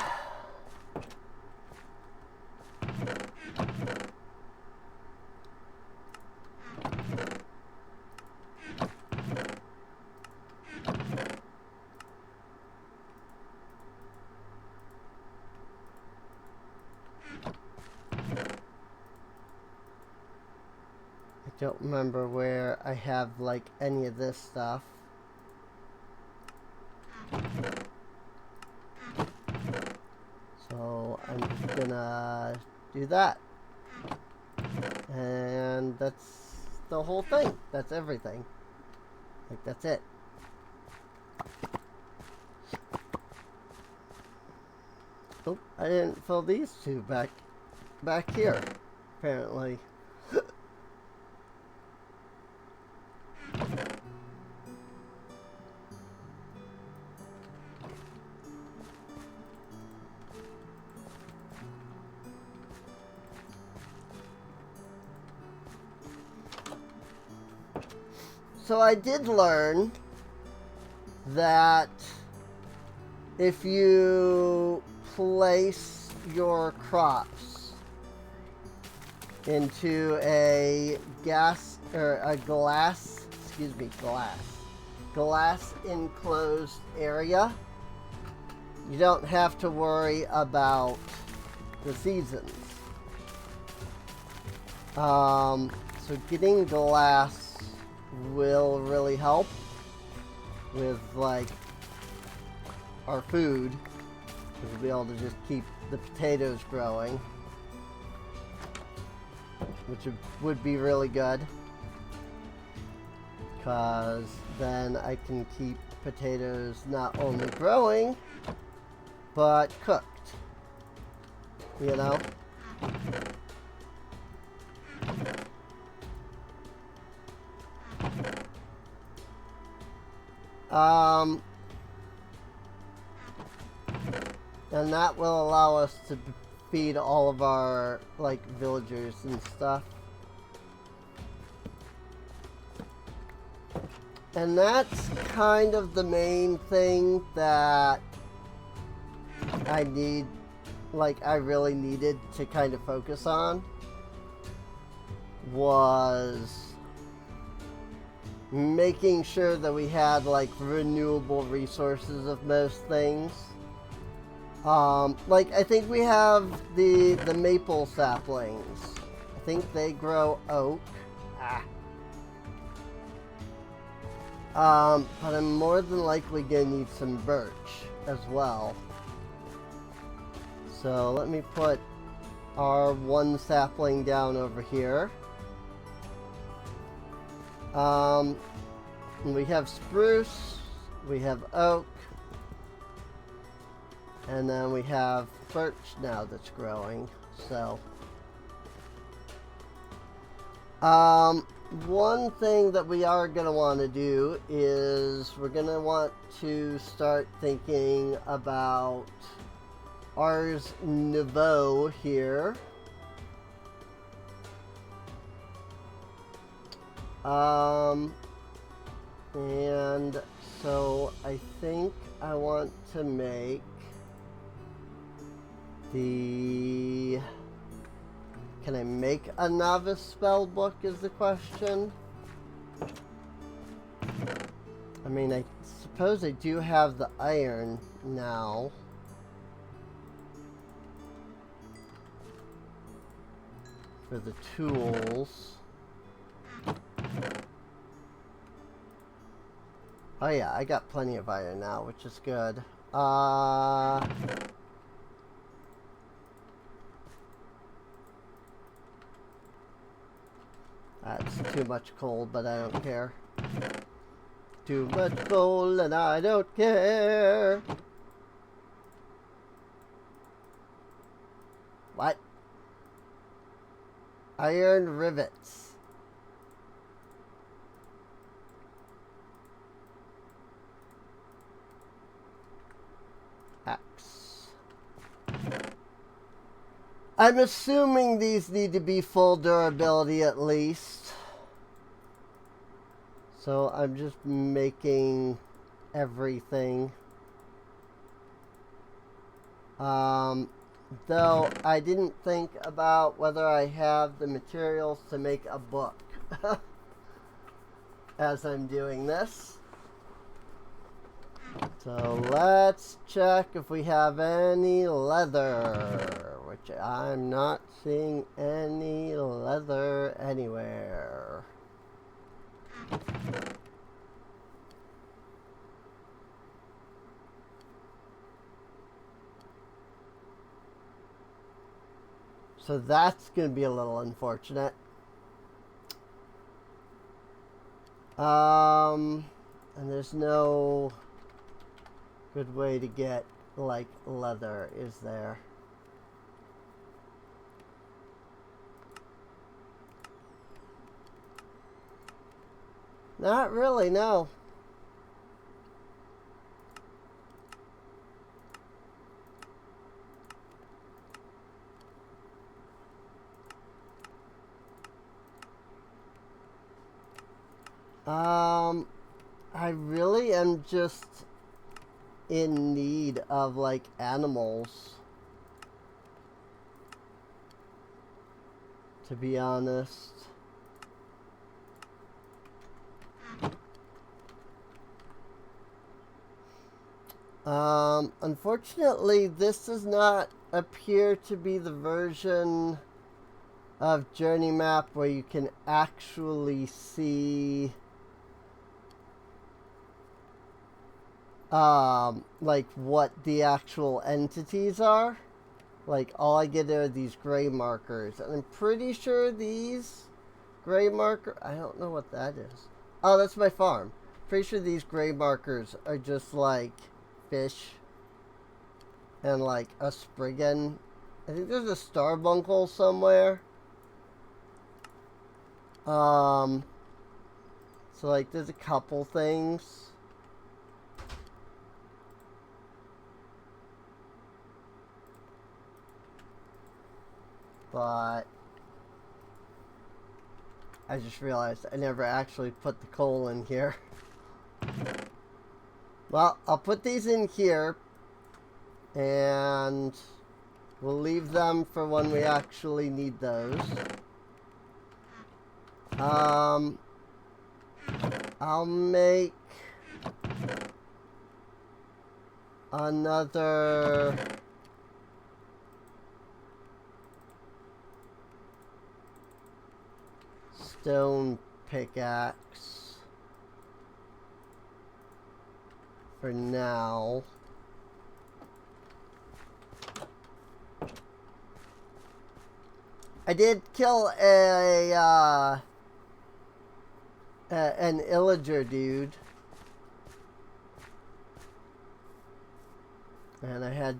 I don't remember where I have like any of this stuff. So I'm just gonna do that. And that's the whole thing. That's everything. Like, that's it. Oh, I didn't fill these two back here, apparently. So I did learn that if you place your crops into a glass enclosed area, you don't have to worry about the seasons. So getting glass will really help with like our food, because we'll be able to just keep the potatoes growing, which would be really good, because then I can keep potatoes not only growing but cooked, you know. And that will allow us to feed all of our, like, villagers and stuff. And that's kind of the main thing that I need, like I really needed to kind of focus on, was making sure that we had like renewable resources of most things. Like I think we have the maple saplings. I think they grow oak. But I'm more than likely gonna need some birch as well. So let me put our one sapling down over here. We have spruce, we have oak, and then we have birch now that's growing. So, one thing that we are going to want to do is we're going to want to start thinking about ours Nouveau here. And so I think I want to make the... Can I make a novice spell book is the question. I mean, I suppose I do have the iron now. For the tools. Oh yeah, I got plenty of iron now, which is good. That's too much coal, but I don't care. Too much coal and I don't care. What? Iron rivets. Axe. I'm assuming these need to be full durability at least. So I'm just making everything. Though I didn't think about whether I have the materials to make a book as I'm doing this. So let's check if we have any leather, which I'm not seeing any leather anywhere. So that's going to be a little unfortunate. And there's no good way to get, like, leather, is there? Not really, no. I really am just in need of, like, animals, to be honest. Unfortunately, this does not appear to be the version of Journey Map where you can actually see like what the actual entities are. Like, all I get are these gray markers, and I'm pretty sure these gray marker, I don't know what that is. Oh, that's my farm. Pretty sure these gray markers are just like fish and like a spriggan. I think there's a starbuncle somewhere. So like there's a couple things. But I just realized I never actually put the coal in here. Well, I'll put these in here, and we'll leave them for when we actually need those. I'll make another stone pickaxe for now. I did kill an illager dude, and I had,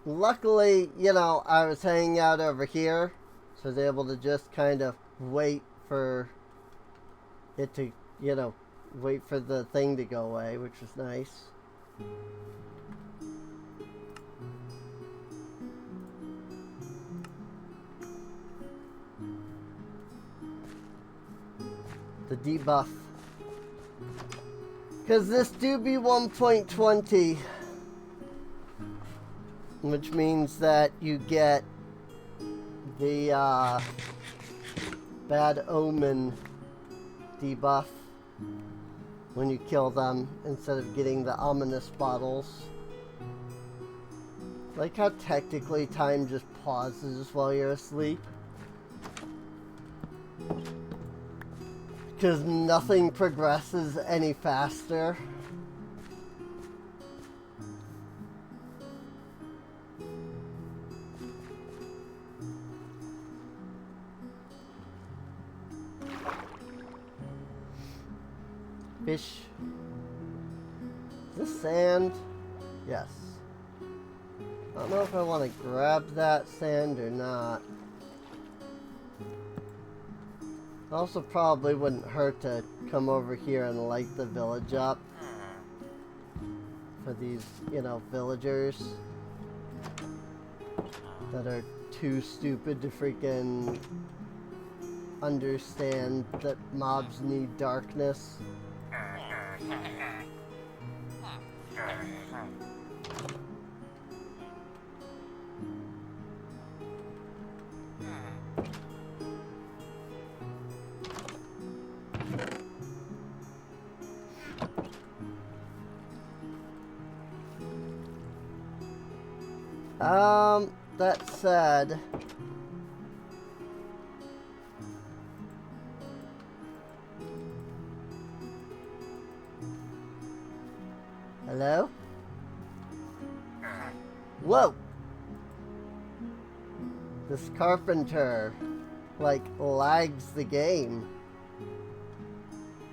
luckily, you know, I was hanging out over here, so I was able to just kind of wait for it to, you know, wait for the thing to go away, which was nice. The debuff. Because this do be 1.20, which means that you get the bad omen debuff when you kill them instead of getting the ominous bottles. Like how technically time just pauses while you're asleep. Because nothing progresses any faster. Fish. Is this sand? Yes. I don't know if I want to grab that sand or not. Also probably wouldn't hurt to come over here and light the village up for these, you know, villagers that are too stupid to freaking understand that mobs need darkness. That said, hello? Whoa! This carpenter, like, lags the game.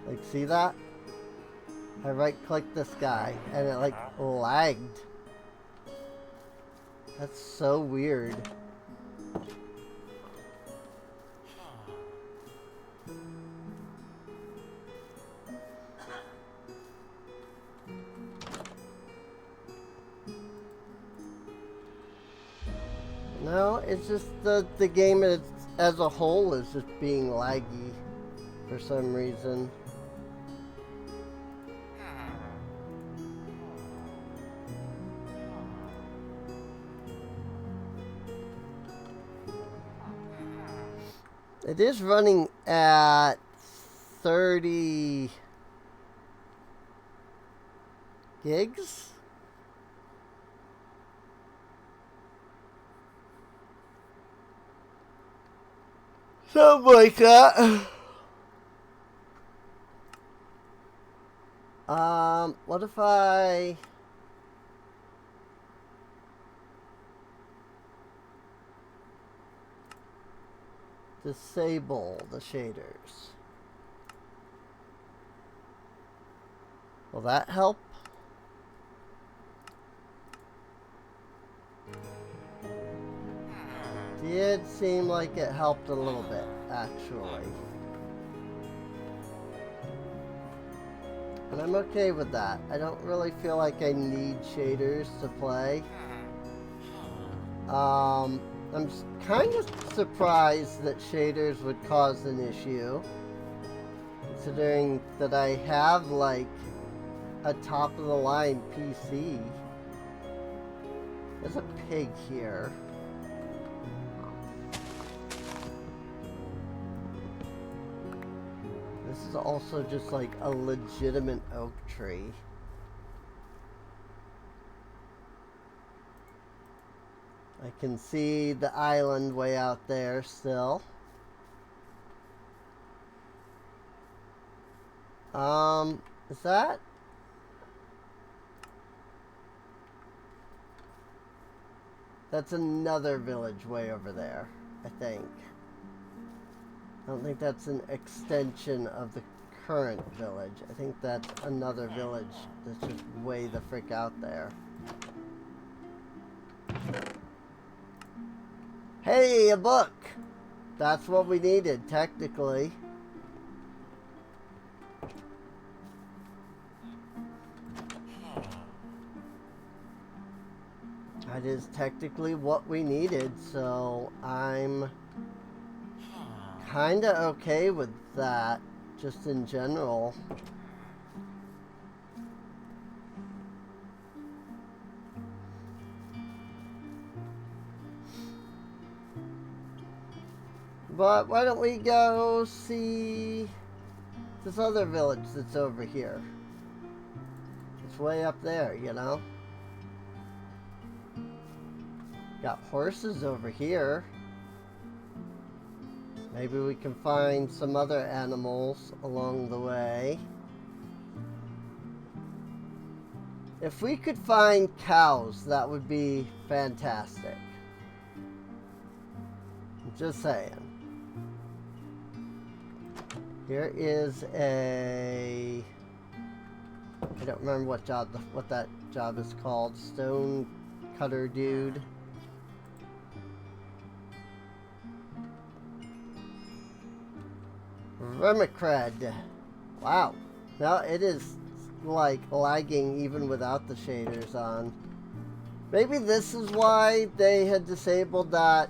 Like, see that? I right-clicked this guy, and it, like, lagged. That's so weird. No, it's just the game as a whole is just being laggy for some reason. It is running at 30 gigs. Something like that. What if I disable the shaders? Will that help? Did seem like it helped a little bit, actually. And I'm okay with that. I don't really feel like I need shaders to play. I'm kind of surprised that shaders would cause an issue, considering that I have, like, a top of the line PC. There's a pig here. This is also just like a legitimate oak tree. I can see the island way out there still. Is that? That's another village way over there, I think. I don't think that's an extension of the current village. I think that's another village that's just way the frick out there. Hey, a book! That's what we needed, technically. That is technically what we needed, so I'm kinda okay with that, just in general. But why don't we go see this other village that's over here? It's way up there, you know? Got horses over here. Maybe we can find some other animals along the way. If we could find cows, that would be fantastic. I'm just saying. Here is a... I don't remember what that job is called. Stone cutter dude. Vermicred. Wow. Now it is like lagging even without the shaders on. Maybe this is why they had disabled that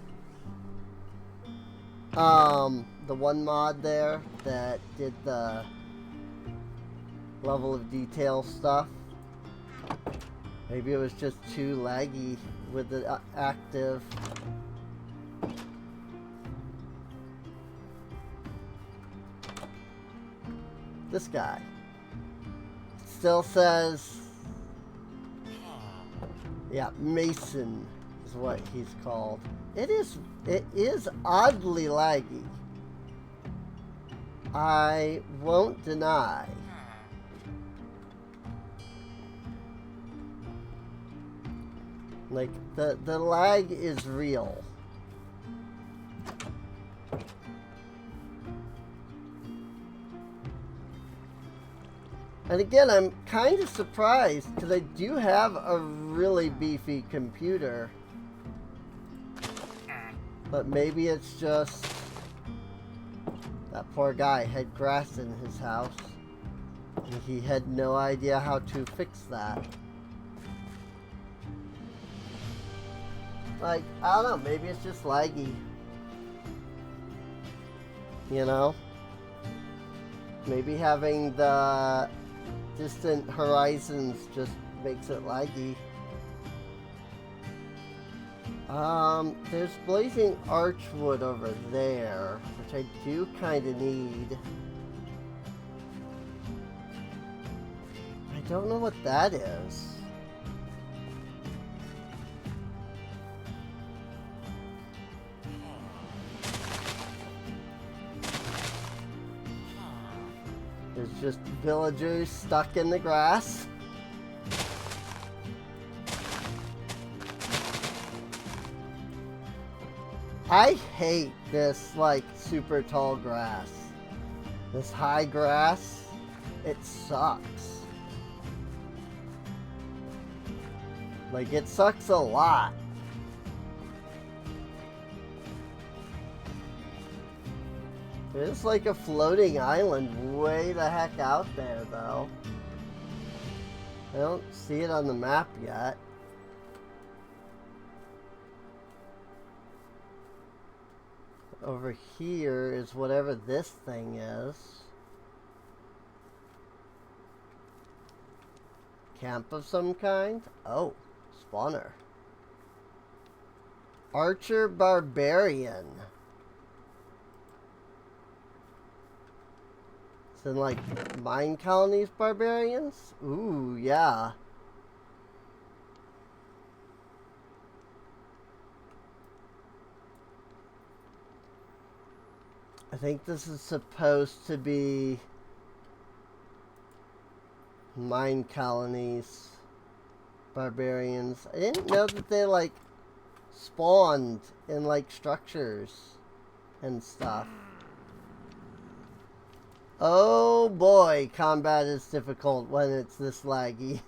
the one mod there that did the level of detail stuff. Maybe it was just too laggy with the active. This guy still says, yeah, Mason is what he's called. It is oddly laggy. I won't deny. Like the lag is real. And again, I'm kind of surprised because I do have a really beefy computer. But maybe it's just that poor guy had grass in his house and he had no idea how to fix that. Like, I don't know, maybe it's just laggy. You know? Maybe having the distant horizons just makes it laggy. There's blazing archwood over there, which I do kind of need. I don't know what that is. There's just villagers stuck in the grass. I hate this, like, super tall grass. This high grass, it sucks. Like, it sucks a lot. There's like a floating island way the heck out there, though. I don't see it on the map yet. Over here is whatever this thing is. Camp of some kind? Oh, spawner. Archer Barbarian. So like mine colonies barbarians? Ooh, yeah. I think this is supposed to be mine colonies barbarians. I didn't know that they like spawned in like structures and stuff. Oh boy, combat is difficult when it's this laggy.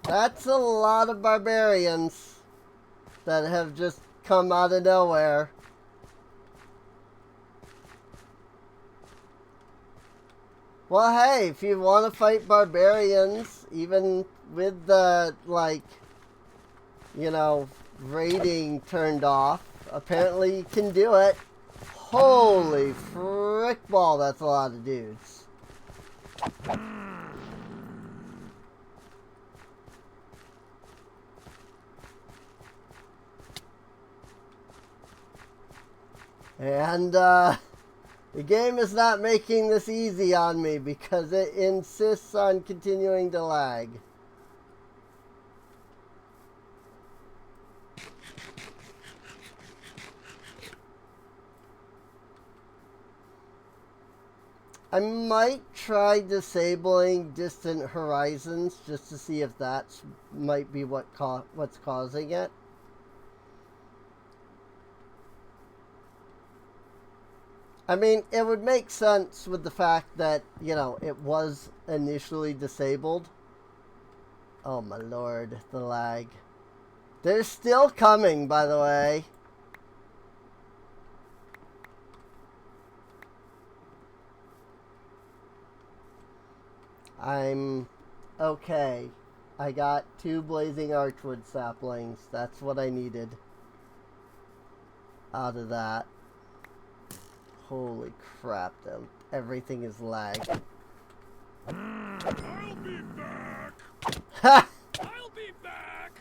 That's a lot of barbarians that have just come out of nowhere. Well, hey, if you want to fight barbarians, even with the, like, you know, raiding turned off, apparently you can do it. Holy frick ball, that's a lot of dudes. And, the game is not making this easy on me because it insists on continuing to lag. I might try disabling distant horizons just to see if that might be what's causing it. I mean, it would make sense with the fact that, you know, it was initially disabled. Oh my lord, the lag. They're still coming, by the way. I'm okay. I got 2 blazing archwood saplings. That's what I needed out of that. Holy crap, though. Everything is lag. I'll be back. Ha! I'll be back.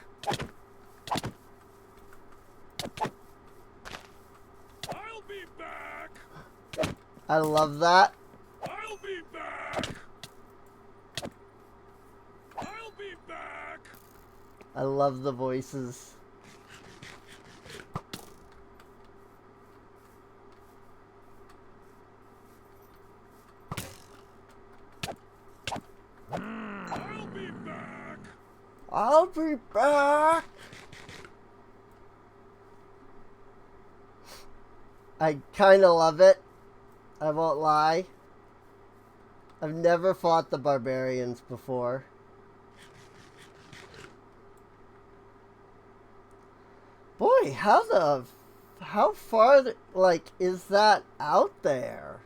I'll be back. I love that. I'll be back. I'll be back. I love the voices. I'll be back. I'll be back. I kind of love it. I won't lie. I've never fought the barbarians before. Boy, how far, like, is that out there?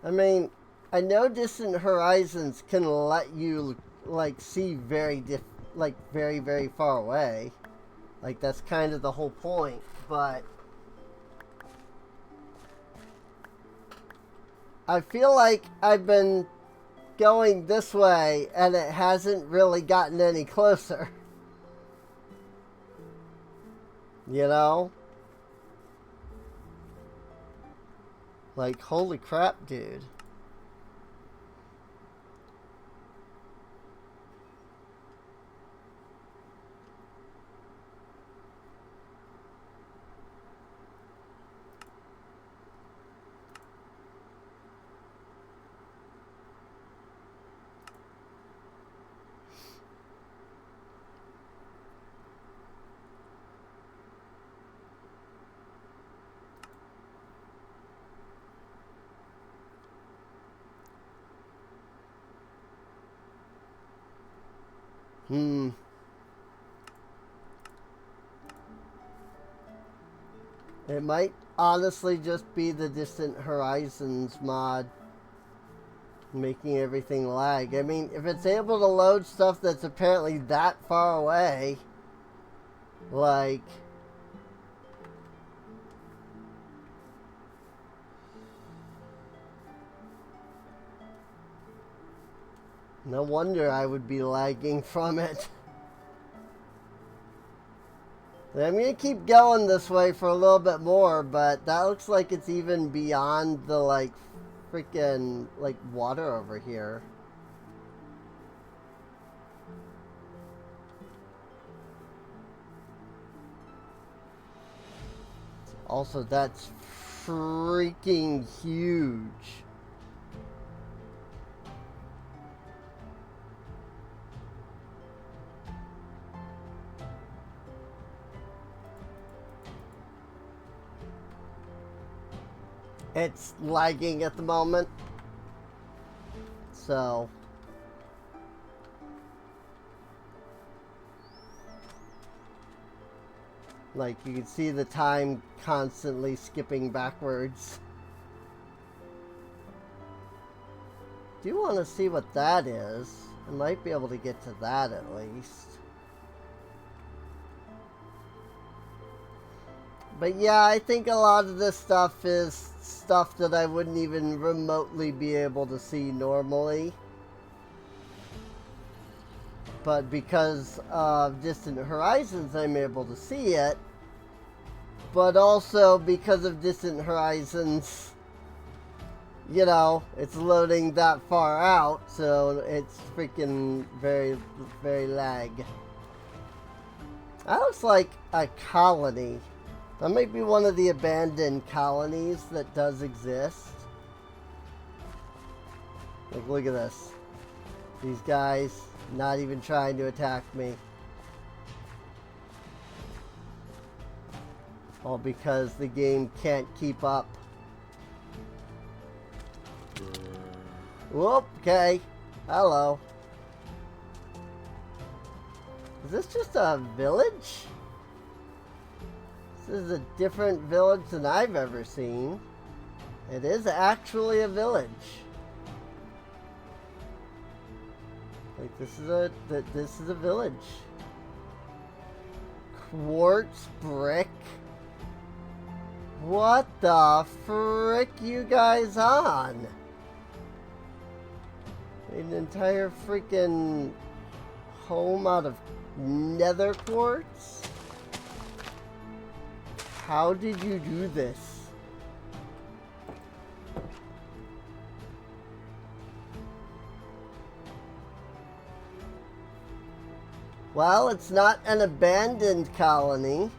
I mean, I know distant horizons can let you, like, see very very far away. Like, that's kind of the whole point, but I feel like I've been going this way and it hasn't really gotten any closer. You know? Like, holy crap, dude. It might honestly just be the Distant Horizons mod making everything lag. I mean, if it's able to load stuff that's apparently that far away, like... no wonder I would be lagging from it. I'm going to keep going this way for a little bit more, but that looks like it's even beyond the, like, freaking, like, water over here. Also, that's freaking huge. It's lagging at the moment. So... like, you can see the time constantly skipping backwards. Do want to see what that is. I might be able to get to that at least. But yeah, I think a lot of this stuff is stuff that I wouldn't even remotely be able to see normally. But because of Distant Horizons, I'm able to see it. But also because of Distant Horizons, you know, it's loading that far out, so it's freaking very, very lag. That looks like a colony. That might be one of the abandoned colonies that does exist. Like, look at this. These guys not even trying to attack me. All because the game can't keep up. Whoop, okay. Hello. Is this just a village? This is a different village than I've ever seen. It is actually a village. Like, this is a village. Quartz brick. What the frick you guys on? An entire freaking home out of nether quartz? How did you do this? Well, it's not an abandoned colony.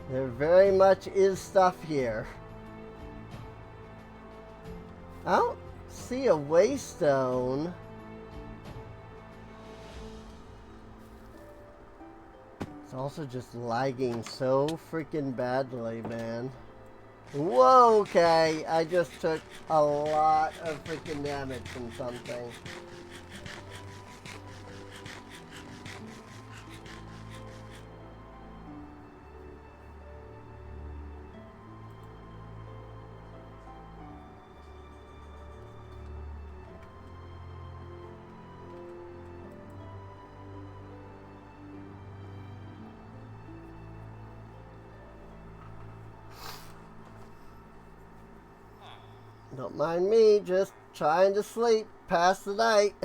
There very much is stuff here. I don't see a waystone. It's also just lagging so freaking badly, man. Whoa, okay. I just took a lot of freaking damage from something. Don't mind me, just trying to sleep past the night.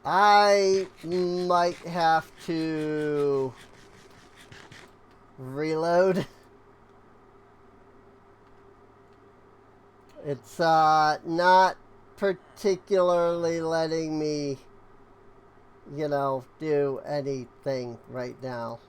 I might have to reload. It's not particularly letting me, you know, do anything right now.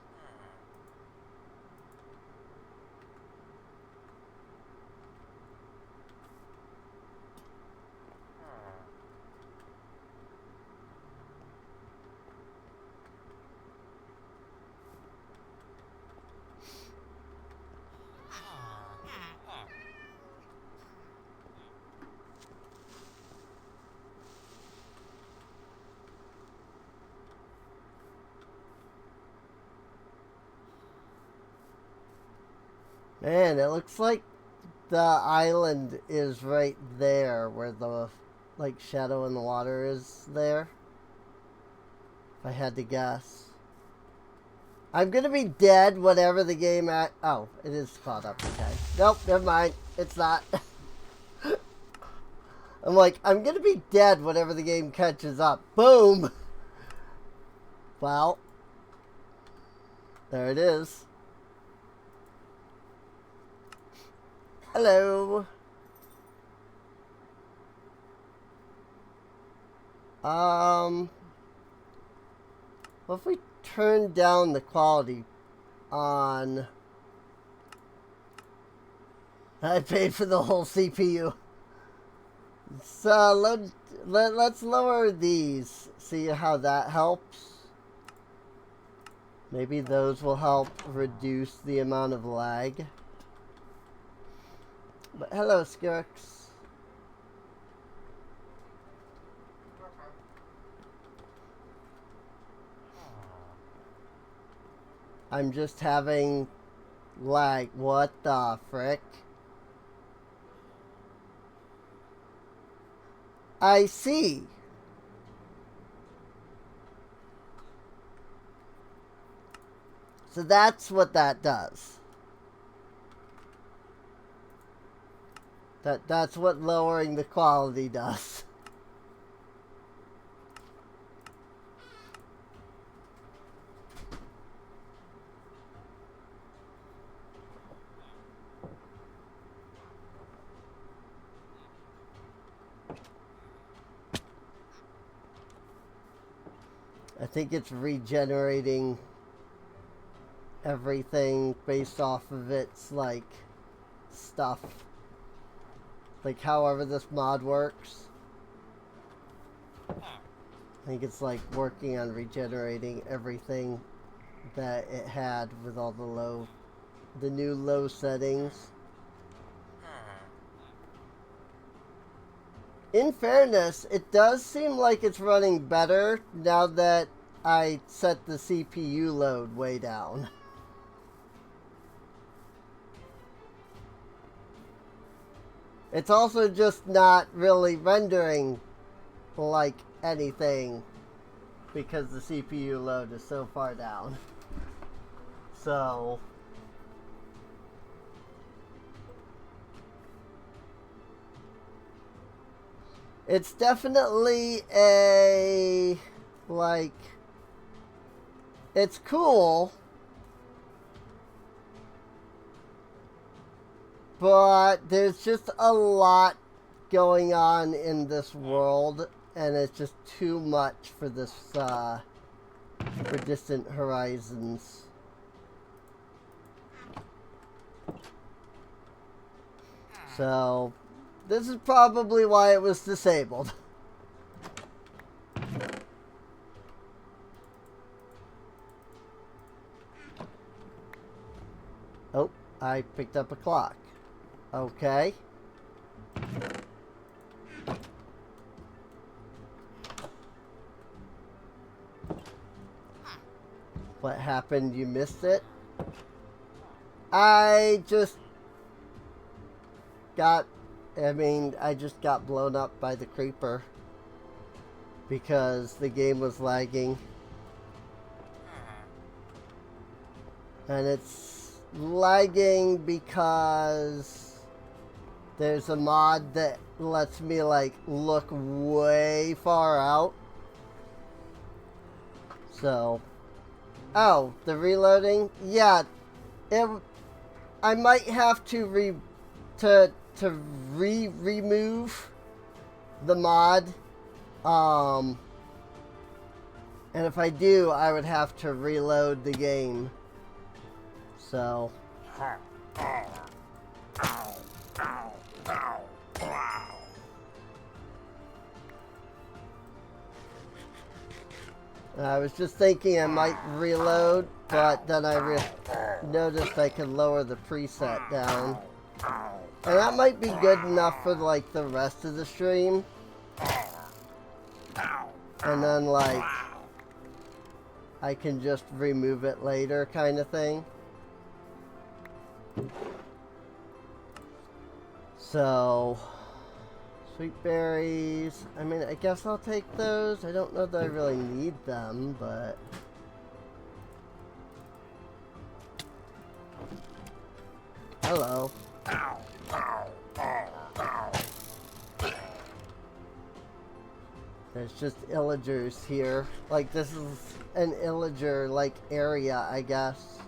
Man, it looks like the island is right there where the like shadow in the water is there. If I had to guess. I'm gonna be dead whatever the game at. Oh, it is caught up. Okay. Nope, never mind. It's not. I'm like, I'm gonna be dead whatever the game catches up. Boom! Well, there it is. Hello. What if we turn down the quality on... I paid for the whole CPU. So let's lower these. See how that helps. Maybe those will help reduce the amount of lag. But hello, Skirx. I'm just having lag. What the frick? I see. So that's what that does. That's what lowering the quality does. I think it's regenerating everything based off of its, like, stuff. Like, however this mod works. I think it's, like, working on regenerating everything that it had with all the new low settings. In fairness, it does seem like it's running better now that I set the CPU load way down. It's also just not really rendering like anything because the CPU load is so far down. So... it's definitely a, like, it's cool, but there's just a lot going on in this world, and it's just too much for this, for Distant Horizons. So... this is probably why it was disabled. Oh, I picked up a clock. Okay. What happened? You missed it? I just got blown up by the creeper because the game was lagging. And it's lagging because there's a mod that lets me, like, look way far out. So, oh, the reloading? Yeah, I might have to remove the mod, and if I do, I would have to reload the game. So I was just thinking I might reload, but then I noticed I could lower the preset down. And that might be good enough for, like, the rest of the stream. And then, like, I can just remove it later kind of thing. So, sweet berries. I mean, I guess I'll take those. I don't know that I really need them, but... Hello. Ow, ow, ow, ow. There's just illagers here. Like, this is an illager, like, area, I guess.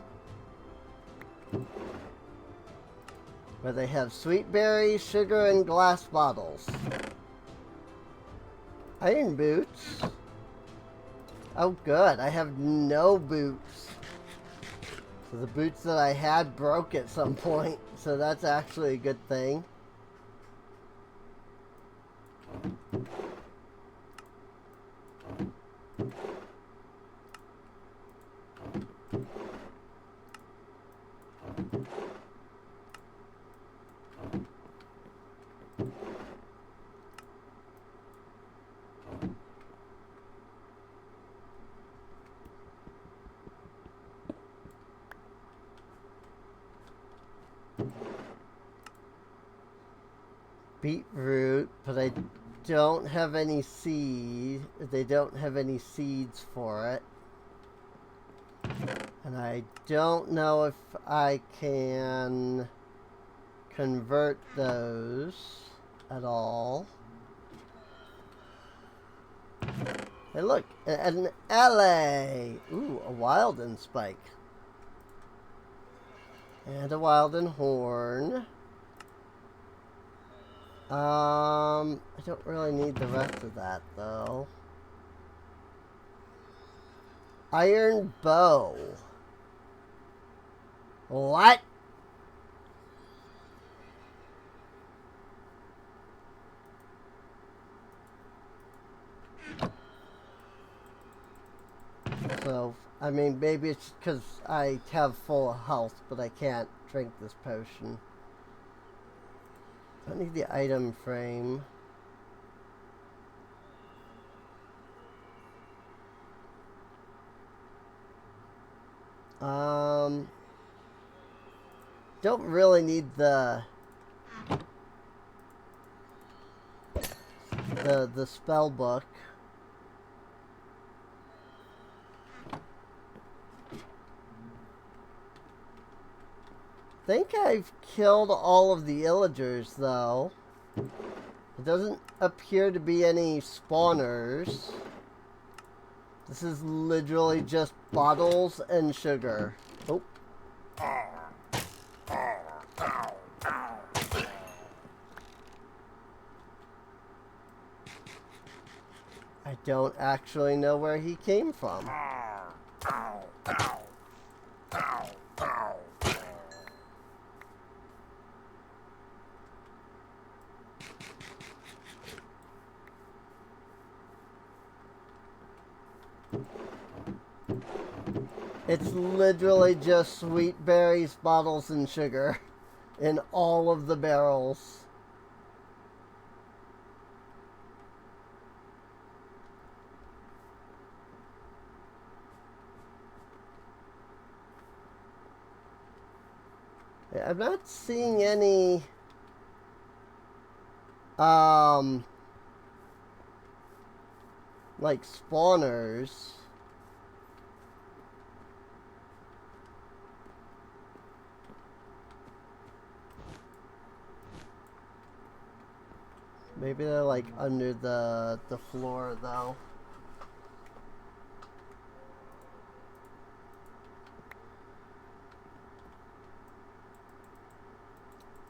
Where they have sweet berries, sugar, and glass bottles. Iron boots. Oh, good. I have no boots. So the boots that I had broke at some point. So that's actually a good thing. Beetroot, but I don't have any seed. They don't have any seeds for it. And I don't know if I can convert those at all. Hey, look, an LA. Ooh, a Wilden spike. And a Wilden horn. I don't really need the rest of that, though. Iron bow. What? So, I mean, maybe it's because I have full health, but I can't drink this potion. I need the item frame. Don't really need the spell book. I think I've killed all of the illagers, though. It doesn't appear to be any spawners. This is literally just bottles and sugar. Oh. I don't actually know where he came from. It's literally just sweet berries, bottles, and sugar in all of the barrels. I'm not seeing any like spawners. Maybe they're like under the floor though.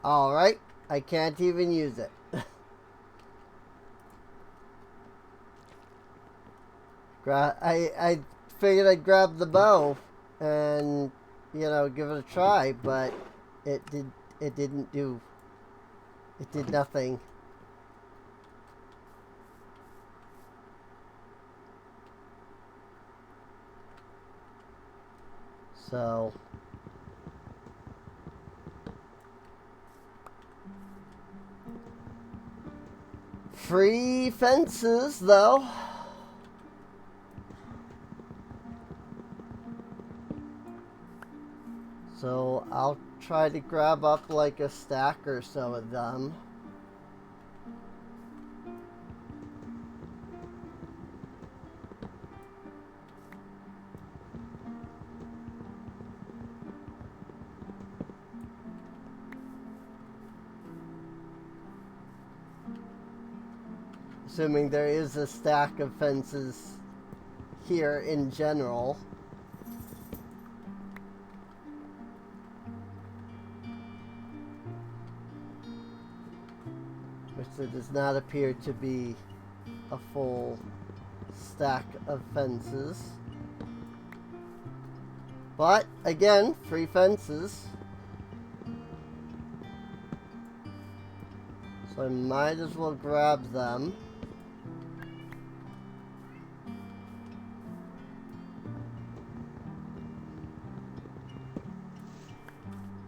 Alright, I can't even use it. I figured I'd grab the bow and, you know, give it a try, but it did nothing. So free fences though. So I'll try to grab up like a stack or so of them. Assuming there is a stack of fences here in general. Which there does not appear to be a full stack of fences. But, again, free fences. So I might as well grab them.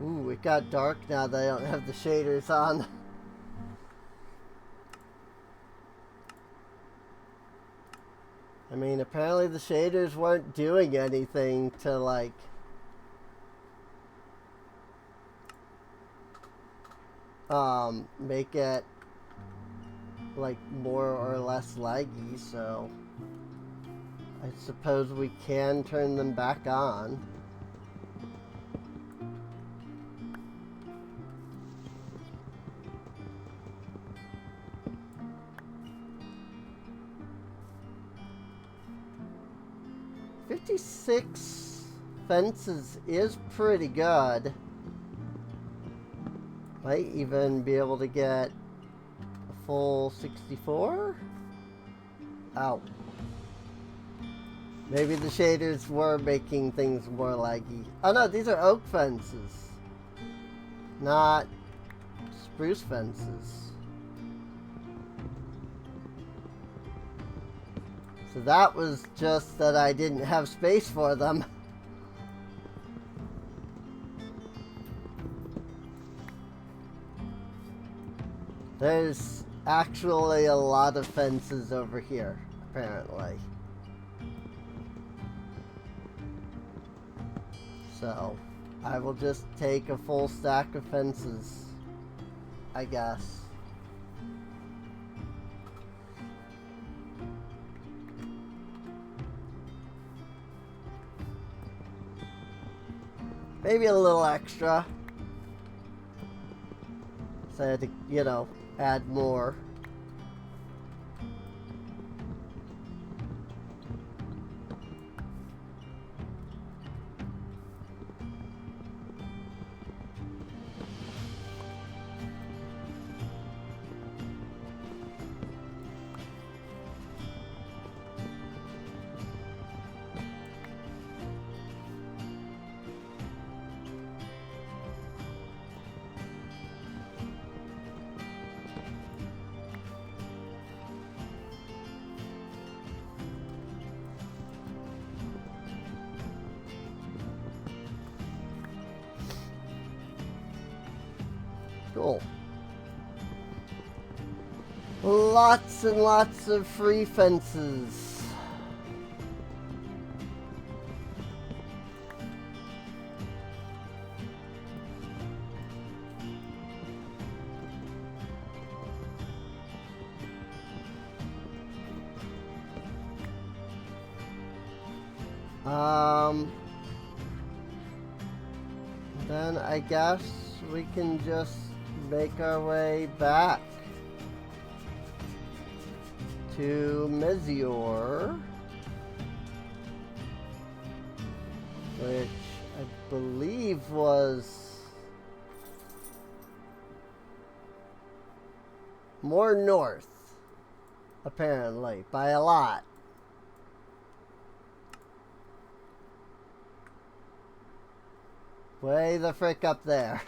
Ooh, it got dark now that I don't have the shaders on. I mean, apparently the shaders weren't doing anything to, like, make it, like, more or less laggy, so I suppose we can turn them back on. $56 fences is pretty good. Might even be able to get a full 64? Ow. Maybe the shaders were making things more laggy. Oh no, these are oak fences, not spruce fences. So that was just that I didn't have space for them. There's actually a lot of fences over here, apparently. So, I will just take a full stack of fences, I guess. Maybe a little extra. So I had to, you know, add more. Cool. Lots and lots of free fences. Then I guess we can just make our way back to Mezior, which I believe was more north, apparently, by a lot. Way the frick up there.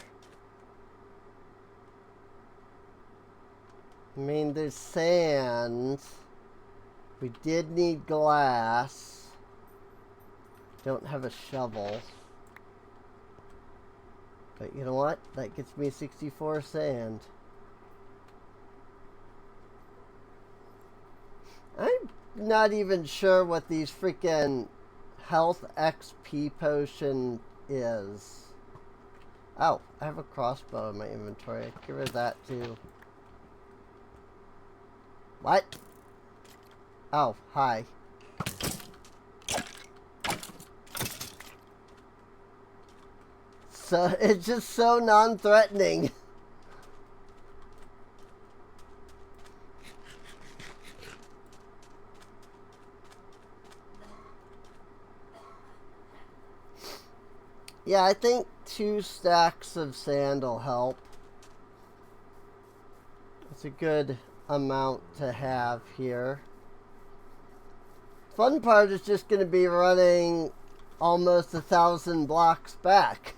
I mean, there's sand. We did need glass. Don't have a shovel. But you know what? That gets me 64 sand. I'm not even sure what these freaking health XP potion is. Oh, I have a crossbow in my inventory. I can give her that too. What? Oh, hi. So, it's just so non-threatening. Yeah, I think 2 stacks of sand will help. It's a good amount to have here. Fun part is just going to be running almost 1,000 blocks back.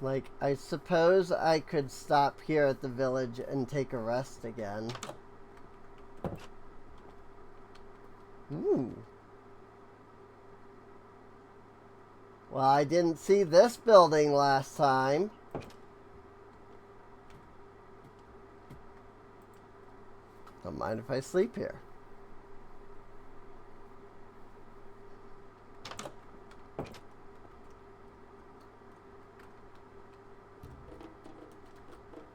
Like, I suppose I could stop here at the village and take a rest again. Ooh. Well, I didn't see this building last time. Don't mind if I sleep here.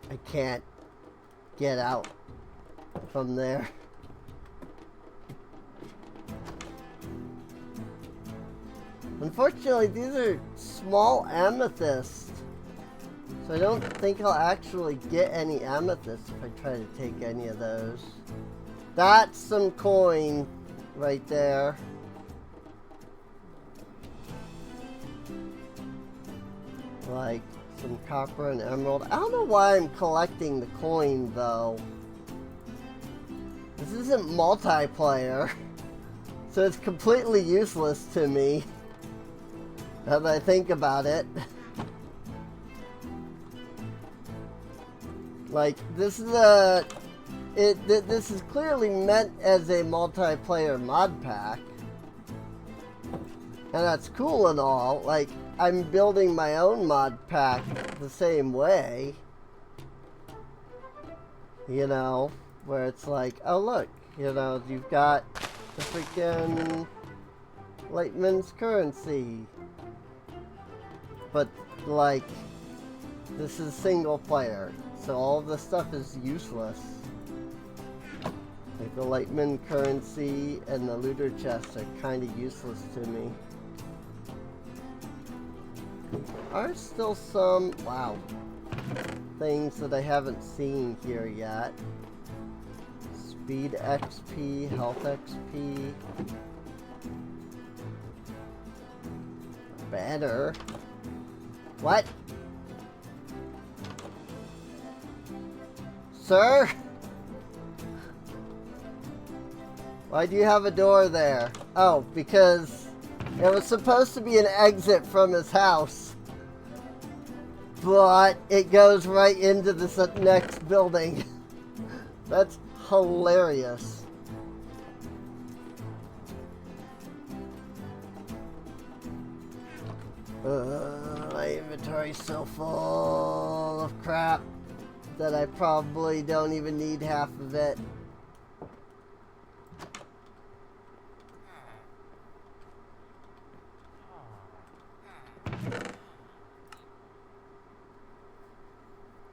I can't get out from there. Unfortunately, these are small amethysts, so I don't think I'll actually get any amethysts if I try to take any of those. That's some coin right there. Like some copper and emerald. I don't know why I'm collecting the coin though. This isn't multiplayer, so it's completely useless to me. Now that I think about it. Like, this is this is clearly meant as a multiplayer mod pack. And that's cool and all. Like, I'm building my own mod pack the same way. You know, where it's like, oh look, you know, you've got the freaking Lightman's currency. But, like, this is single player, so all of this stuff is useless. Like the Lightman currency and the looter chests are kind of useless to me. There are still some, wow, things that I haven't seen here yet. Speed XP, health XP. Better. What? Sir? Why do you have a door there? Oh, because it was supposed to be an exit from his house. But it goes right into this next building. That's hilarious. My inventory's so full of crap that I probably don't even need half of it.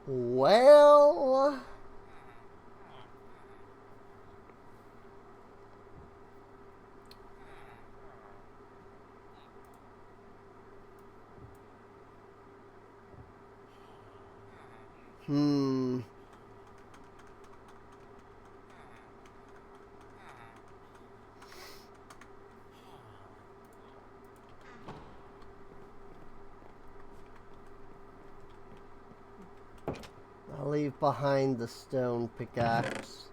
Well, I'll leave behind the stone pickaxe.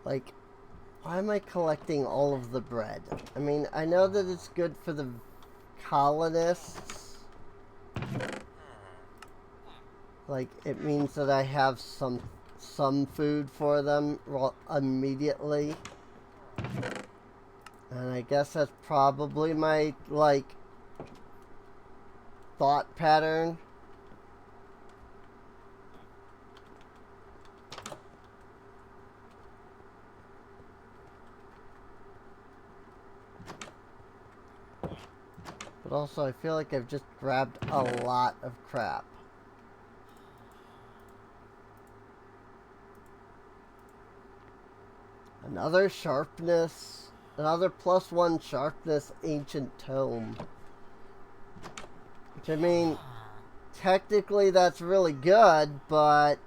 Like, why am I collecting all of the bread? I mean, I know that it's good for the colonists. Like, it means that I have some food for them immediately. And I guess that's probably my, like, thought pattern. But also, I feel like I've just grabbed a lot of crap. Another sharpness. Another +1 sharpness ancient tome. Which, I mean, technically that's really good, but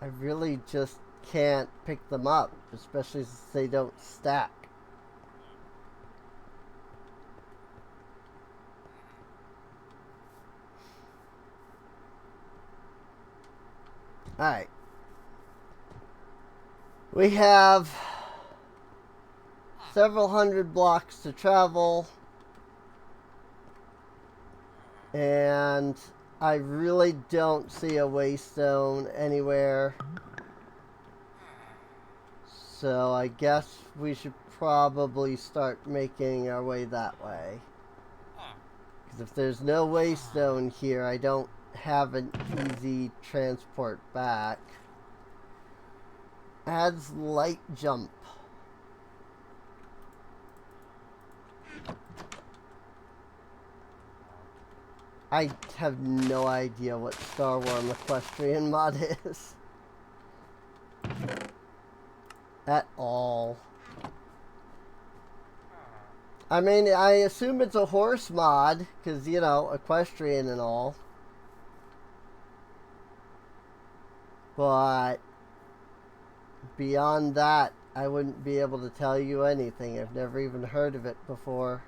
I really just can't pick them up, especially since they don't stack. Alright. We have several hundred blocks to travel. And I really don't see a waystone anywhere. So I guess we should probably start making our way that way. Because if there's no waystone here, I don't have an easy transport back. Adds light jump. I have no idea what Star Wars Equestrian mod is. At all. I mean, I assume it's a horse mod, because, you know, equestrian and all. But beyond that, I wouldn't be able to tell you anything. I've never even heard of it before.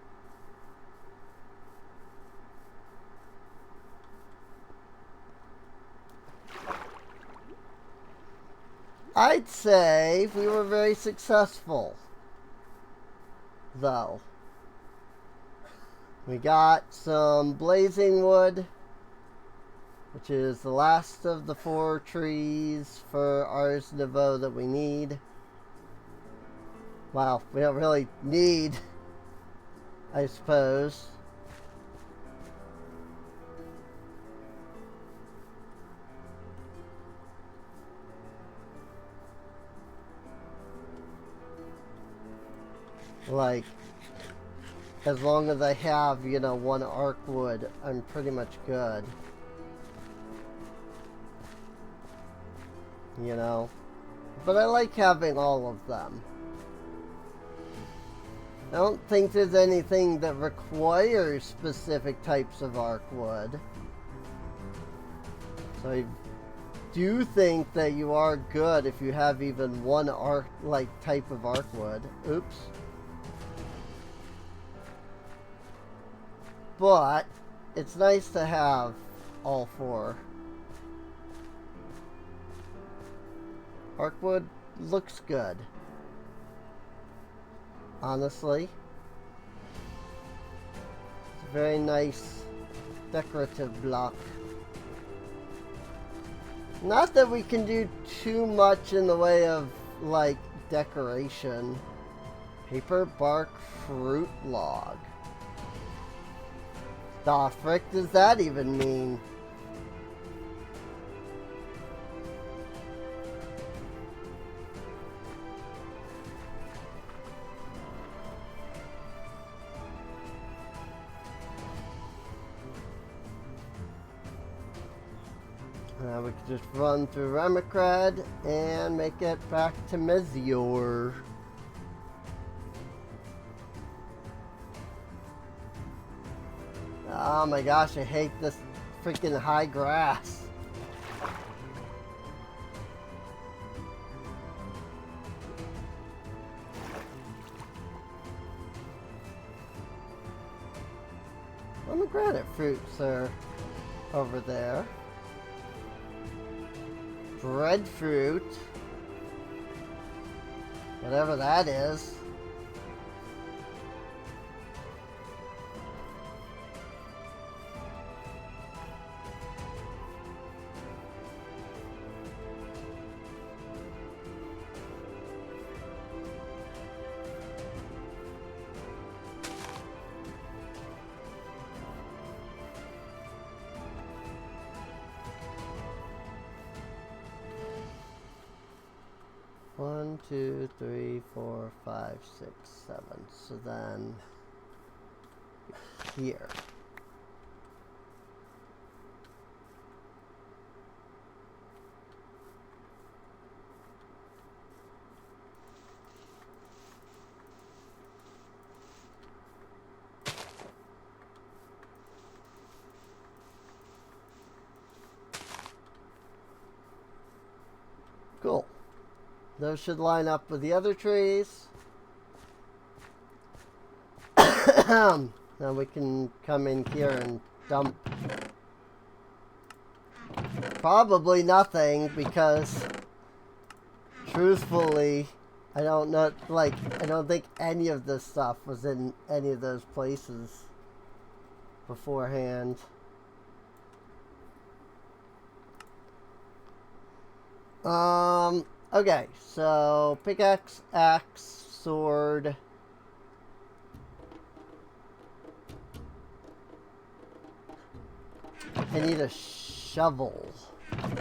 I'd say we were very successful, though. We got some blazing wood, which is the last of the 4 trees for Ars Nouveau that we need. Well, we don't really need, I suppose. Like, as long as I have, you know, 1 arc wood, I'm pretty much good. You know? But I like having all of them. I don't think there's anything that requires specific types of arc wood. So I do think that you are good if you have even 1 arc, like, type of arc wood. Oops. But it's nice to have all 4. Arcwood looks good. Honestly. It's a very nice decorative block. Not that we can do too much in the way of, like, decoration. Paper, bark, fruit log. The frick does that even mean? We could just run through Ramacrad and make it back to Mezior. Oh my gosh, I hate this freaking high grass. Pomegranate fruits are over there. Breadfruit. Whatever that is. One, 2, 3, 4, 5, 6, 7. So then here. Cool. Those should line up with the other trees. Now we can come in here and dump probably nothing, because truthfully, I don't know, like, I don't think any of this stuff was in any of those places beforehand. Okay, so pickaxe, axe, sword. I need a shovel. I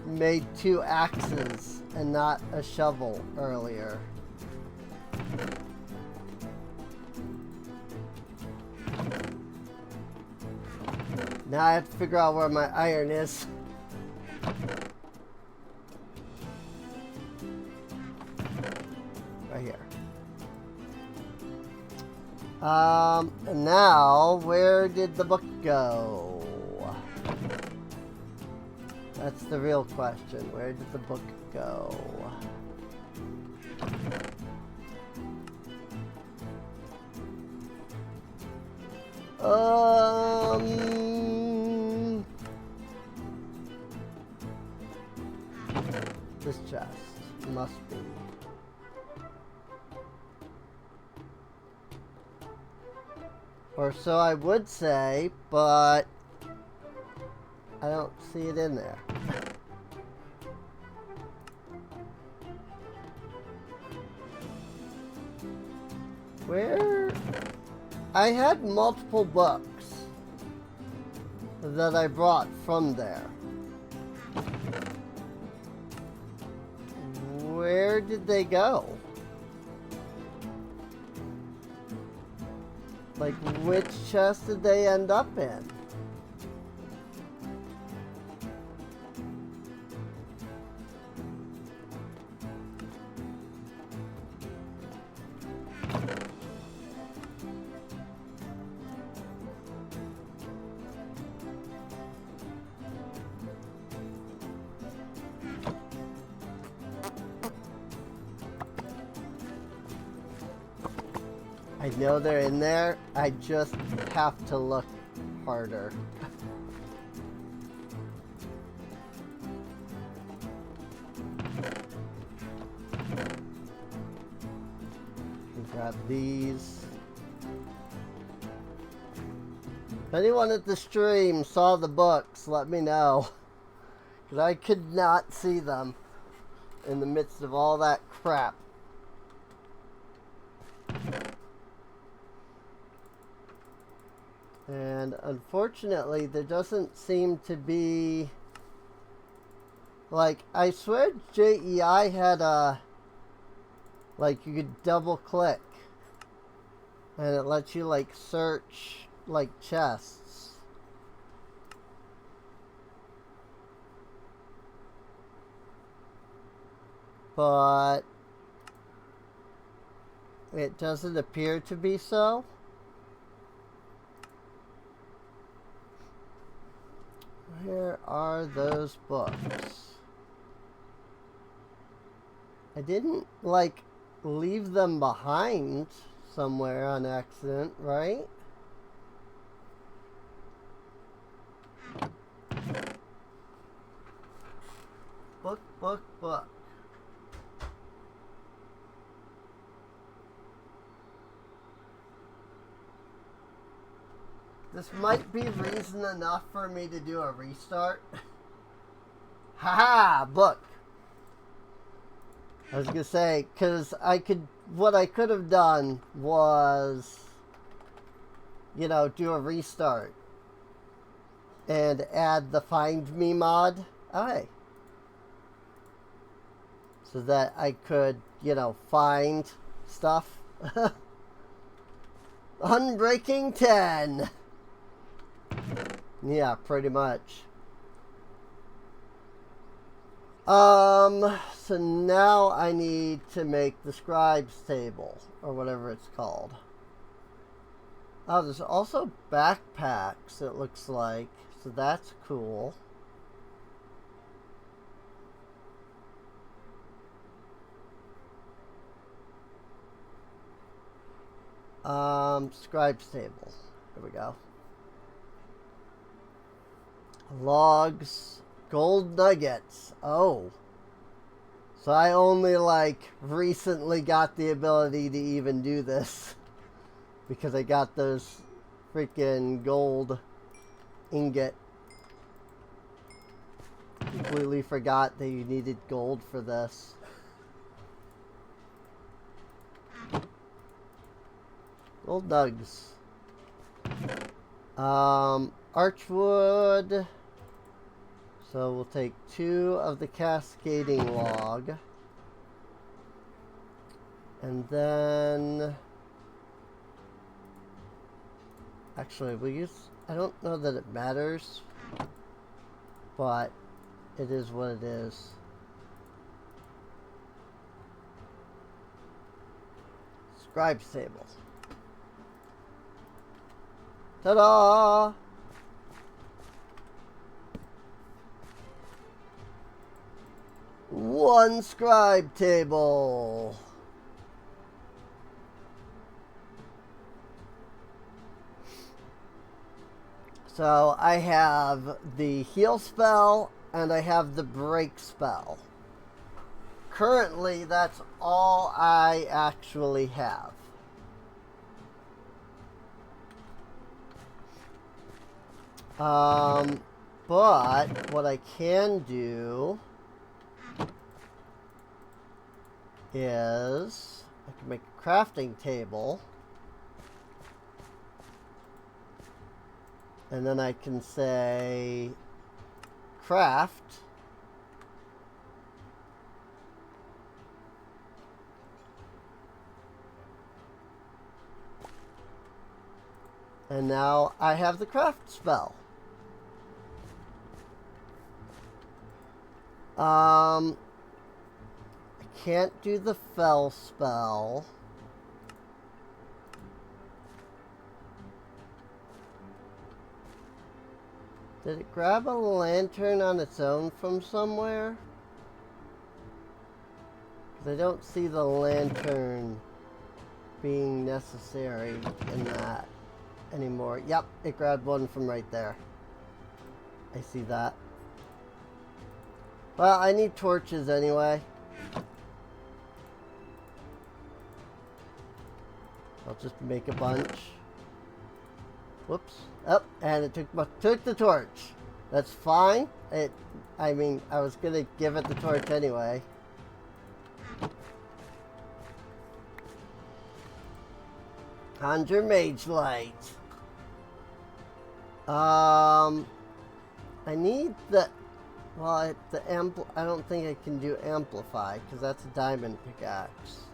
made 2 axes and not a shovel earlier. Now I have to figure out where my iron is. Right here. And now, where did the book go? That's the real question. Where did the book go? This chest must be. Or so I would say, but I don't see it in there. Where? I had multiple books that I brought from there. Where did they go? Like, which chest did they end up in? I know they're in there. I just have to look harder. Grab these. If anyone at the stream saw the books, let me know. Because I could not see them in the midst of all that crap. And unfortunately, there doesn't seem to be, like, I swear JEI had a, like, you could double click and it lets you, like, search, like, chests. But it doesn't appear to be so. Where are those books? I didn't, like, leave them behind somewhere on accident, right? Book, book, book. This might be reason enough for me to do a restart. Haha, book. I was gonna say, because what I could have done was, you know, do a restart and add the Find Me mod. Oh, hey. so that I could, you know, find stuff. Unbreaking 10. Yeah, pretty much. So now I need to make the scribes table, or whatever it's called. Oh, there's also backpacks, it looks like. So that's cool. Scribes table. There we go. Logs. Gold nuggets. Oh. So I only, like, recently got the ability to even do this. Because I got those freaking gold ingot. Completely forgot that you needed gold for this. Gold nugs. Archwood. So we'll take 2 of the cascading log. And then... Actually, we'll use... I don't know that it matters. But it is what it is. Scribes table. Ta-da! One scribe table. So I have the heal spell and I have the break spell. Currently, that's all I actually have. But what I can do is I can make a crafting table, and then I can say craft, and now I have the craft spell. I can't do the fell spell. Did it grab a lantern on its own from somewhere? Because I don't see the lantern being necessary in that anymore. Yep, it grabbed one from right there. I see that. Well, I need torches anyway. I'll just make a bunch. Whoops. Oh, and it took the torch. That's fine. I mean, I was gonna give it the torch anyway. Conjure Mage Light. I need the... Well, I don't think I can do Amplify, because that's a diamond pickaxe.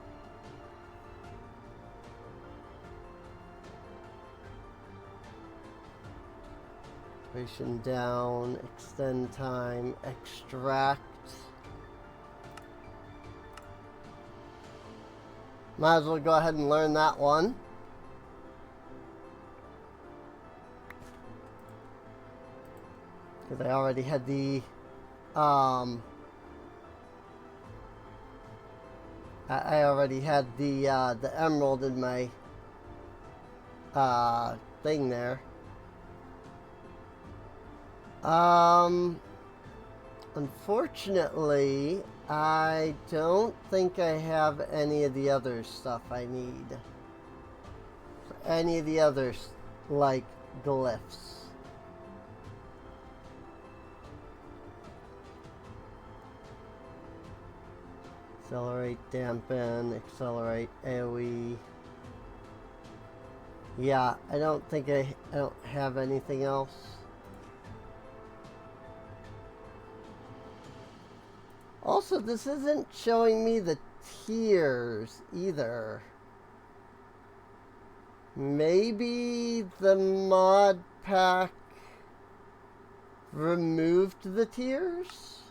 Duration down, extend time, extract. Might as well go ahead and learn that one. Because I already had the I already had the emerald in my thing there. Unfortunately, I don't think I have any of the other stuff I need. Any of the others, like glyphs. Accelerate, dampen, accelerate, AoE. Yeah, I don't think I don't have anything else. Also, Also, this isn't showing me the tiers either. Maybe the mod pack removed the tiers?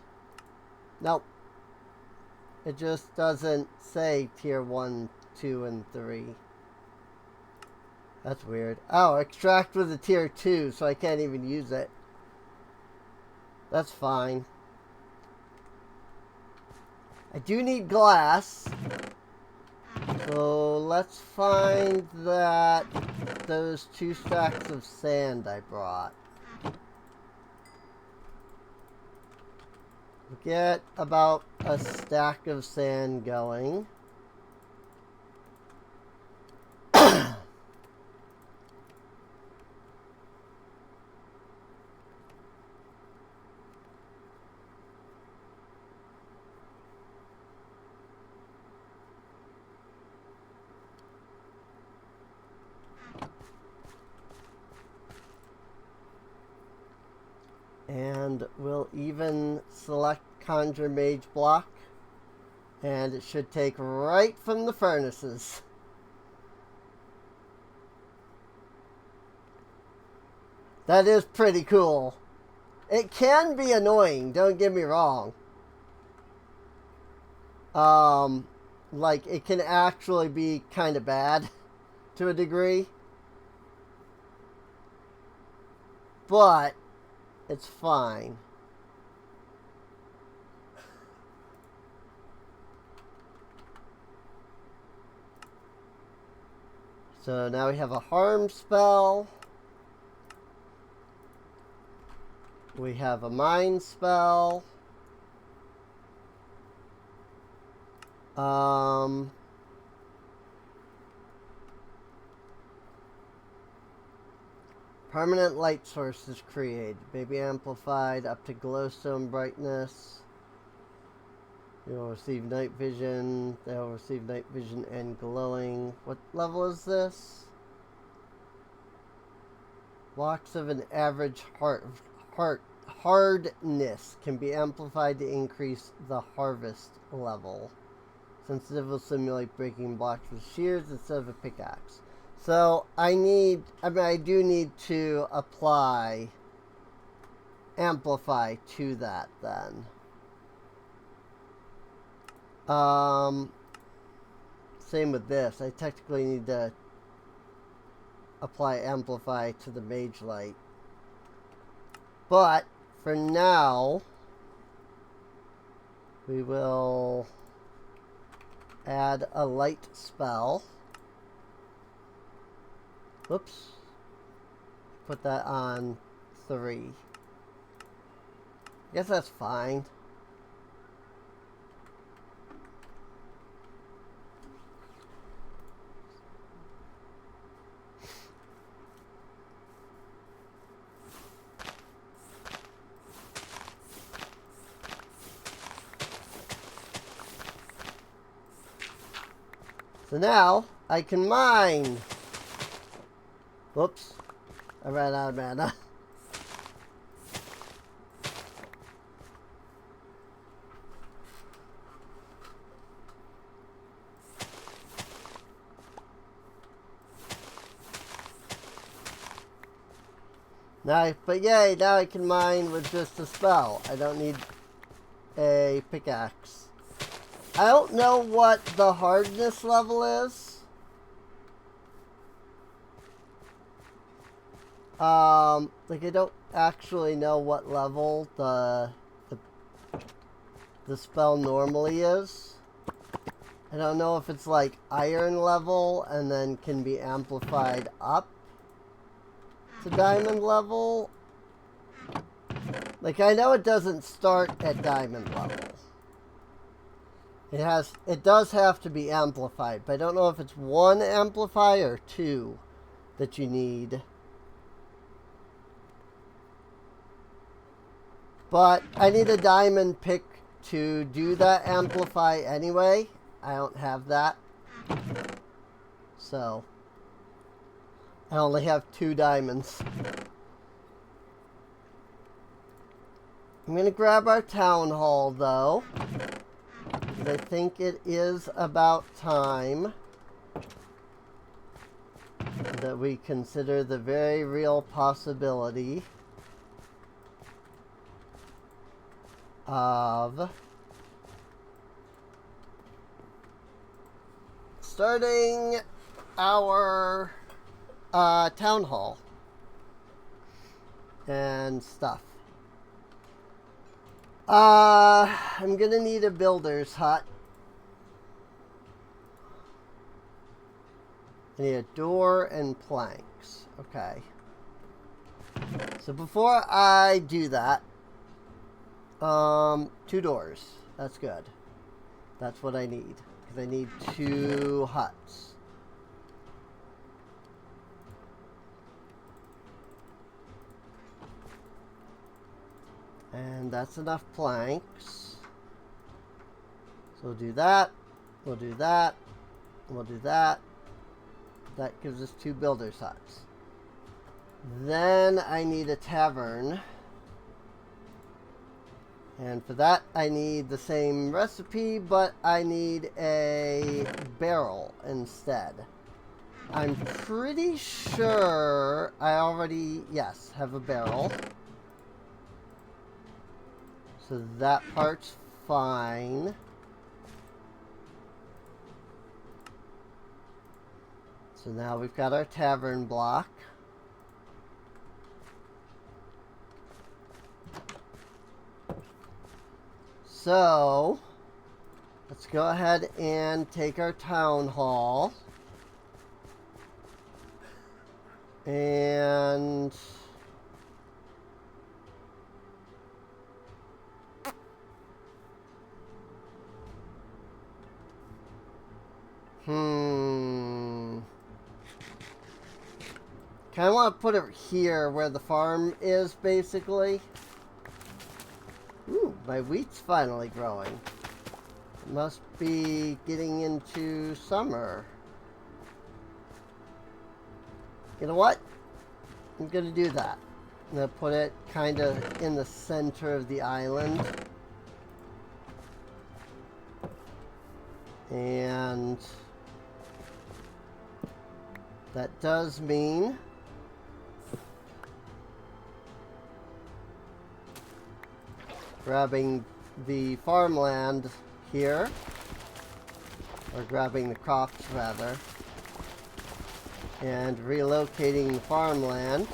Nope. It just doesn't say tier 1, 2, and 3. That's weird. Oh, extract with a tier 2, so I can't even use it. That's fine. I do need glass. So let's find those 2 stacks of sand I brought. Get about a stack of sand going. And we'll even select Conjure Mage block. And it should take right from the furnaces. That is pretty cool. It can be annoying, don't get me wrong. Like, it can actually be kind of bad to a degree. But it's fine. So now we have a harm spell. We have a mind spell. Permanent light source is created. Baby amplified up to glowstone brightness. You will receive night vision. They will receive night vision and glowing. What level is this? Blocks of an average hardness can be amplified to increase the harvest level. Sensitive will simulate breaking blocks with shears instead of a pickaxe. So I do need to apply amplify to that then. Same with this. I technically need to apply amplify to the mage light. But for now, we will add a light spell. Whoops. Put that on 3. I guess that's fine. So now I can mine. Whoops. I ran out of mana. But yay, now I can mine with just a spell. I don't need a pickaxe. I don't know what the hardness level is. Like I don't actually know what level the spell normally is. I don't know if it's like iron level and then can be amplified up to diamond level. Like I know it doesn't start at diamond level. It does have to be amplified, but I don't know if it's 1 amplify or 2 that you need. But I need a diamond pick to do that amplify anyway. I don't have that. So I only have 2 diamonds. I'm going to grab our town hall though. I think it is about time that we consider the very real possibility of starting our town hall and stuff. I'm gonna need a builder's hut. I need a door and planks. Okay. So before I do that, 2 doors. That's good. That's what I need. Because I need 2 huts. And that's enough planks. So we'll do that. We'll do that. We'll do that. That gives us 2 builder's huts. Then I need a tavern. And for that, I need the same recipe, but I need a barrel instead. I'm pretty sure I already, yes, have a barrel. So that part's fine. So now we've got our tavern block. So let's go ahead and take our town hall. And kind of want to put it here where the farm is, basically. Ooh, my wheat's finally growing. It must be getting into summer. You know what? I'm going to do that. I'm going to put it kind of in the center of the island. And that does mean grabbing the farmland here, or grabbing the crops rather, and relocating the farmland,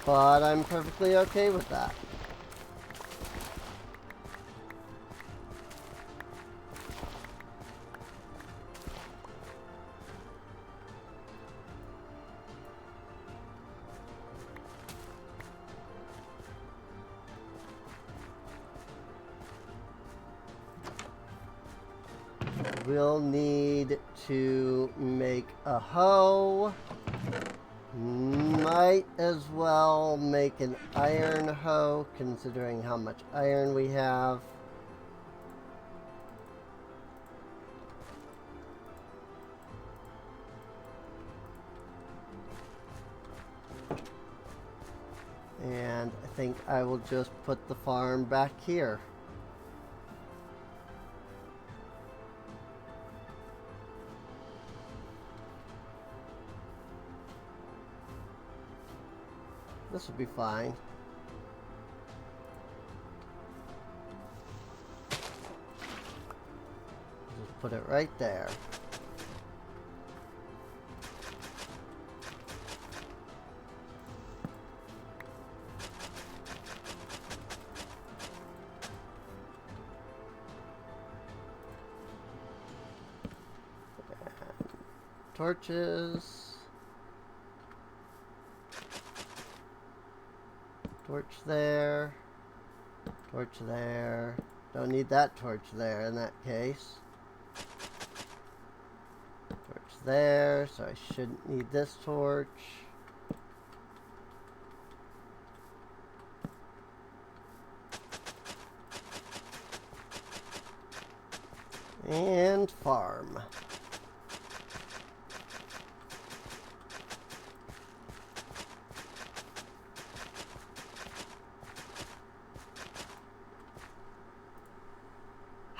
but I'm perfectly okay with that. We'll need to make a hoe. Might as well make an iron hoe, considering how much iron we have. And I think I will just put the farm back here. This will be fine. Just put it right there. And torches. Torch there. Torch there. Don't need that torch there in that case. Torch there, so I shouldn't need this torch. And farm.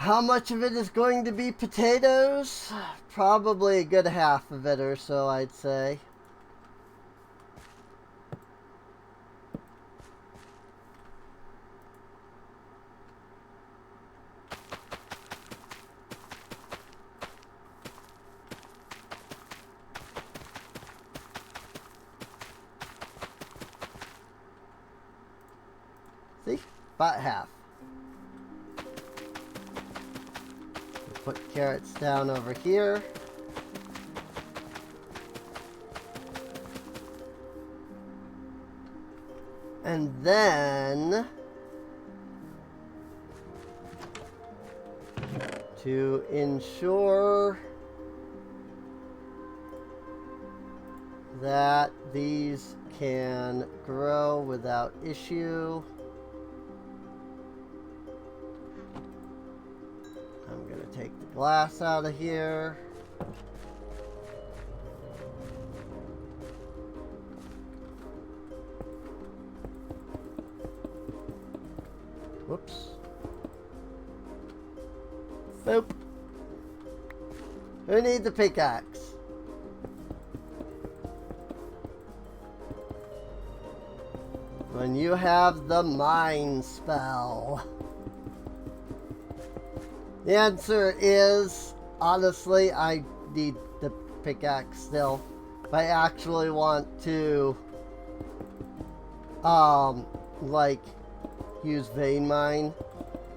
How much of it is going to be potatoes? Probably a good half of it or so, I'd say. See? About half. Put carrots down over here. And then to ensure that these can grow without issue, I'm going to take the glass out of here. Whoops. Boop. Who needs a pickaxe? When you have the mine spell. The answer is, honestly, I need the pickaxe still. If I actually want to, like, use vein mine,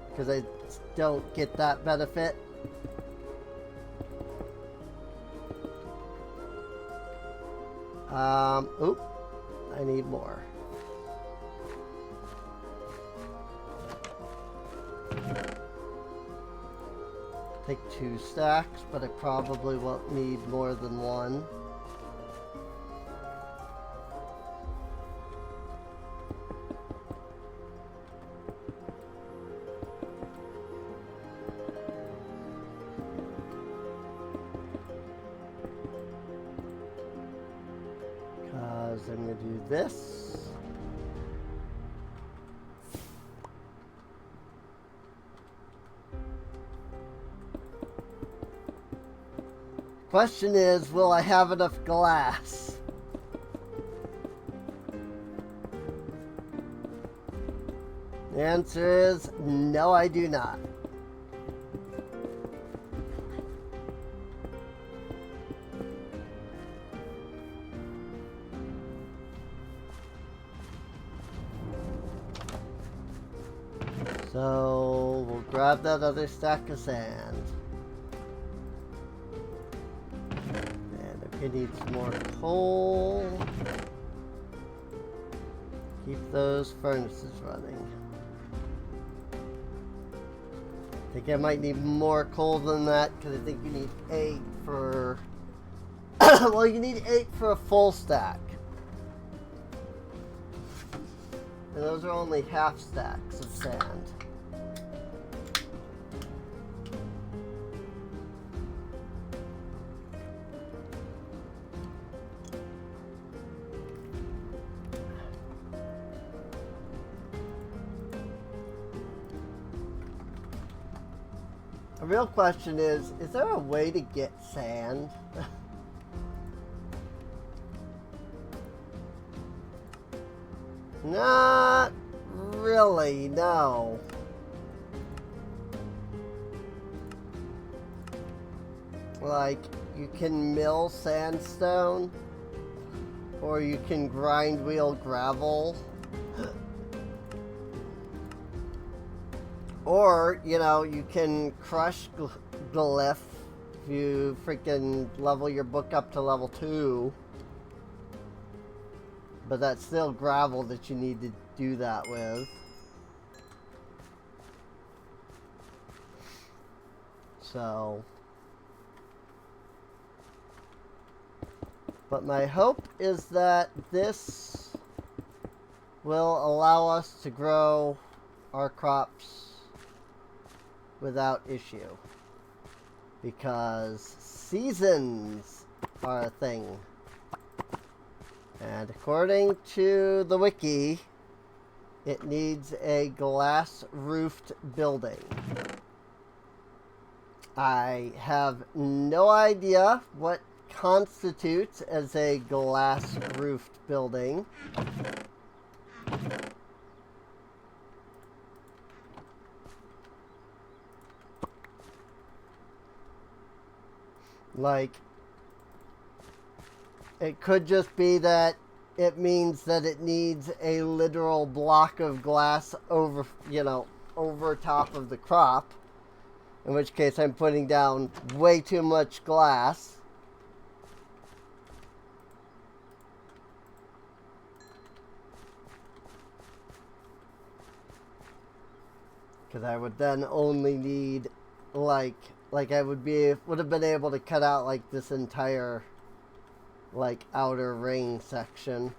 because I don't get that benefit. Oop, I need more. Take 2 stacks, but I probably won't need more than 1. Because I'm going to do this. Question is, will I have enough glass? The answer is, no, I do not. So, we'll grab that other stack of sand. It needs more coal. Keep those furnaces running. I think I might need more coal than that, because I think you need 8 for... well, you need 8 for a full stack. And those are only half stacks of sand. The real question is there a way to get sand? Not really, no. Like, you can mill sandstone, or you can grind wheel gravel. Or, you know, you can crush glyph if you freaking level your book up to level 2. But that's still gravel that you need to do that with. So. But my hope is that this will allow us to grow our crops without issue, because seasons are a thing, and according to the wiki, it needs a glass roofed building. I have no idea what constitutes as a glass roofed building. Like, it could just be that it means that it needs a literal block of glass over, over top of the crop. In which case I'm putting down way too much glass. Because I would then only need like I would have been able to cut out like this entire like outer ring section.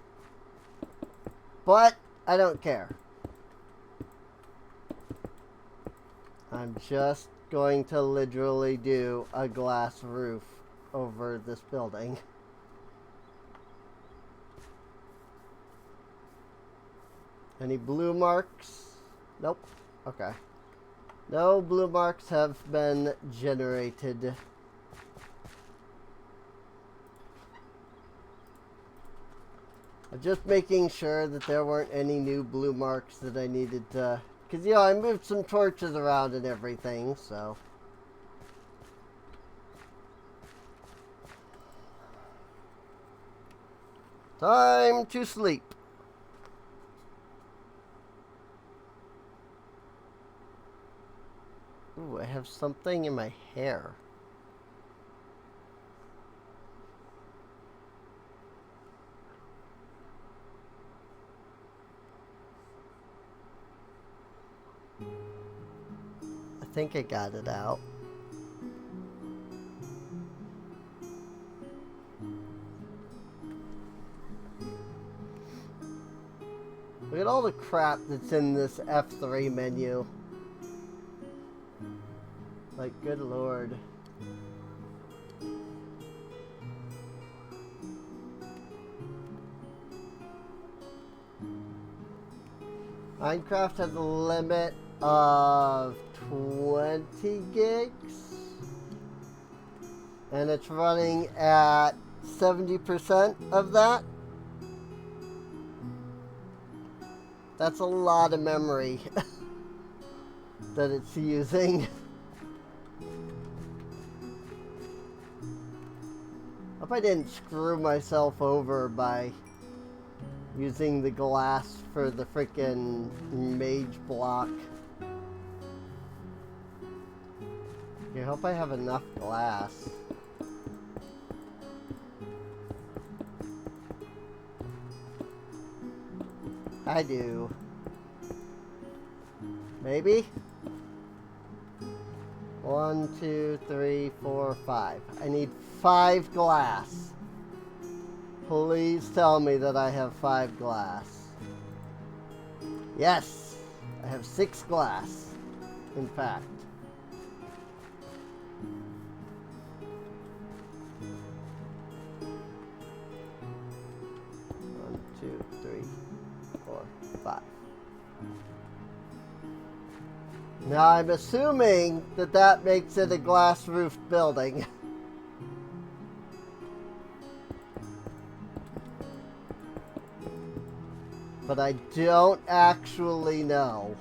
But I don't care. I'm just going to literally do a glass roof over this building. Any blue marks? Nope. Okay. No blue marks have been generated. I'm just making sure that there weren't any new blue marks that I needed to... Because, I moved some torches around and everything, so... Time to sleep. Ooh, I have something in my hair. I think I got it out. Look at all the crap that's in this F3 menu. Like, good lord. Minecraft has a limit of 20 gigs. And it's running at 70% of that. That's a lot of memory that it's using. Hope I didn't screw myself over by using the glass for the frickin' mage block. I hope I have enough glass. I do. Maybe? 1, 2, 3, 4, 5. I need 5 glass. Please tell me that I have 5 glass. Yes! I have 6 glass. In fact. 1, 2, 3, 4, 5. Now I'm assuming that that makes it a glass roofed building. But I don't actually know.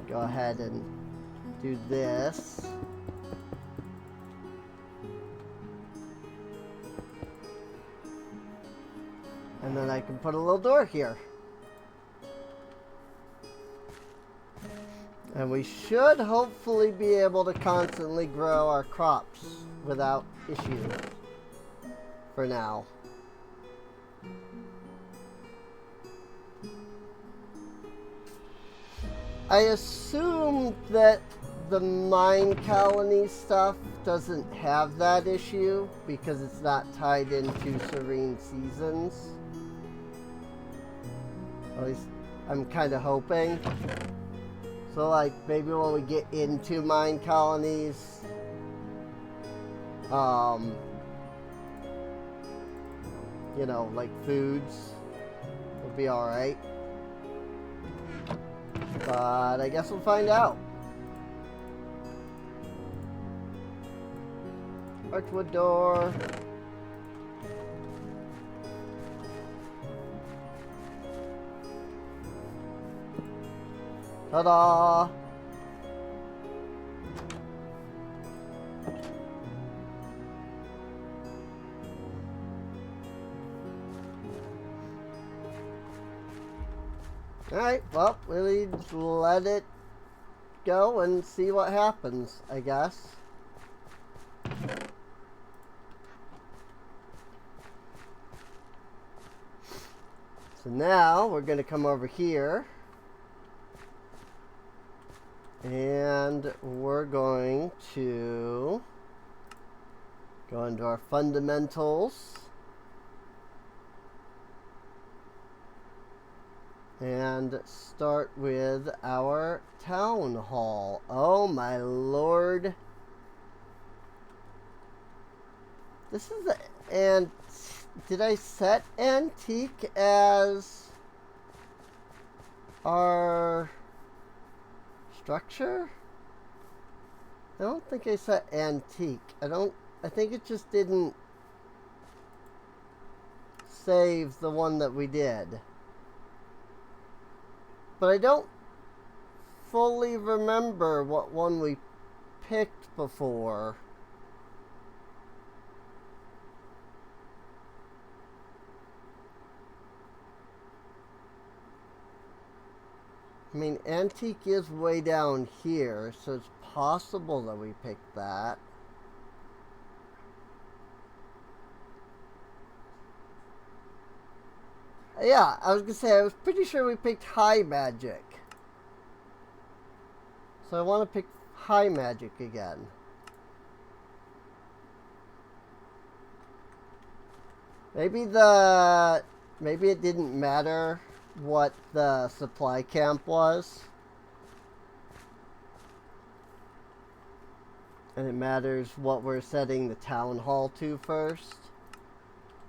Go ahead and do this. And then I can put a little door here. And we should hopefully be able to constantly grow our crops without issue. For now. I assume that the mine colony stuff doesn't have that issue because it's not tied into serene seasons. At least I'm kind of hoping. So like maybe when we get into mine colonies, you know, like foods will be alright. But I guess we'll find out. Archwood door. Ta-da! Alright, well, we'll let it go and see what happens, I guess. So now we're going to come over here and we're going to go into our fundamentals and start with our town hall. Oh my lord. This is and did I set antique as our structure? I don't think I set antique. I think it just didn't save the one that we did. But I don't fully remember what one we picked before. I mean, antique is way down here, so it's possible that we picked that. Yeah, I was gonna say, I was pretty sure we picked high magic. So I want to pick high magic again. Maybe it didn't matter what the supply camp was. And it matters what we're setting the town hall to first.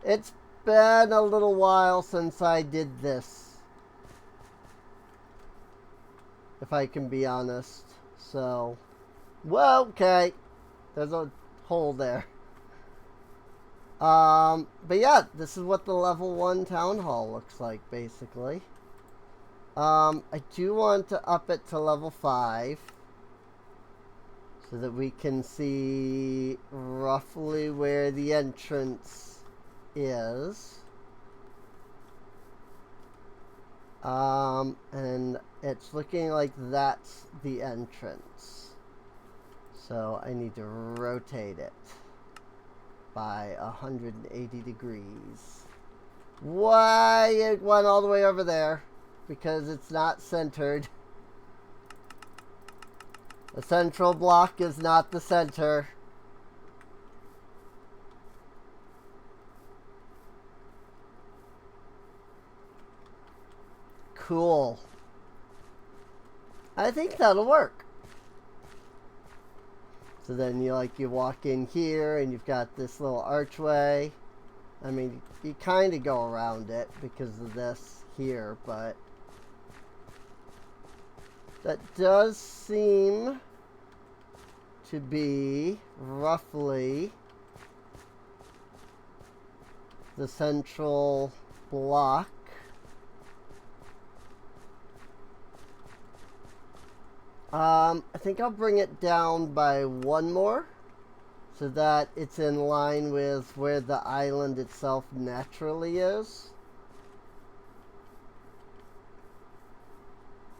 It's been a little while since I did this, if I can be honest. So, well, okay, there's a hole there. But yeah, this is what the level 1 town hall looks like, basically. I do want to up it to level 5 so that we can see roughly where the entrance is. And it's looking like that's the entrance. So I need to rotate it by 180 degrees. Why it went all the way over there? Because it's not centered. The central block is not the center. Cool. I think that'll work. So then you walk in here and you've got this little archway. I mean, you kind of go around it because of this here, but that does seem to be roughly the central block. I think I'll bring it down by one more so that it's in line with where the island itself naturally is.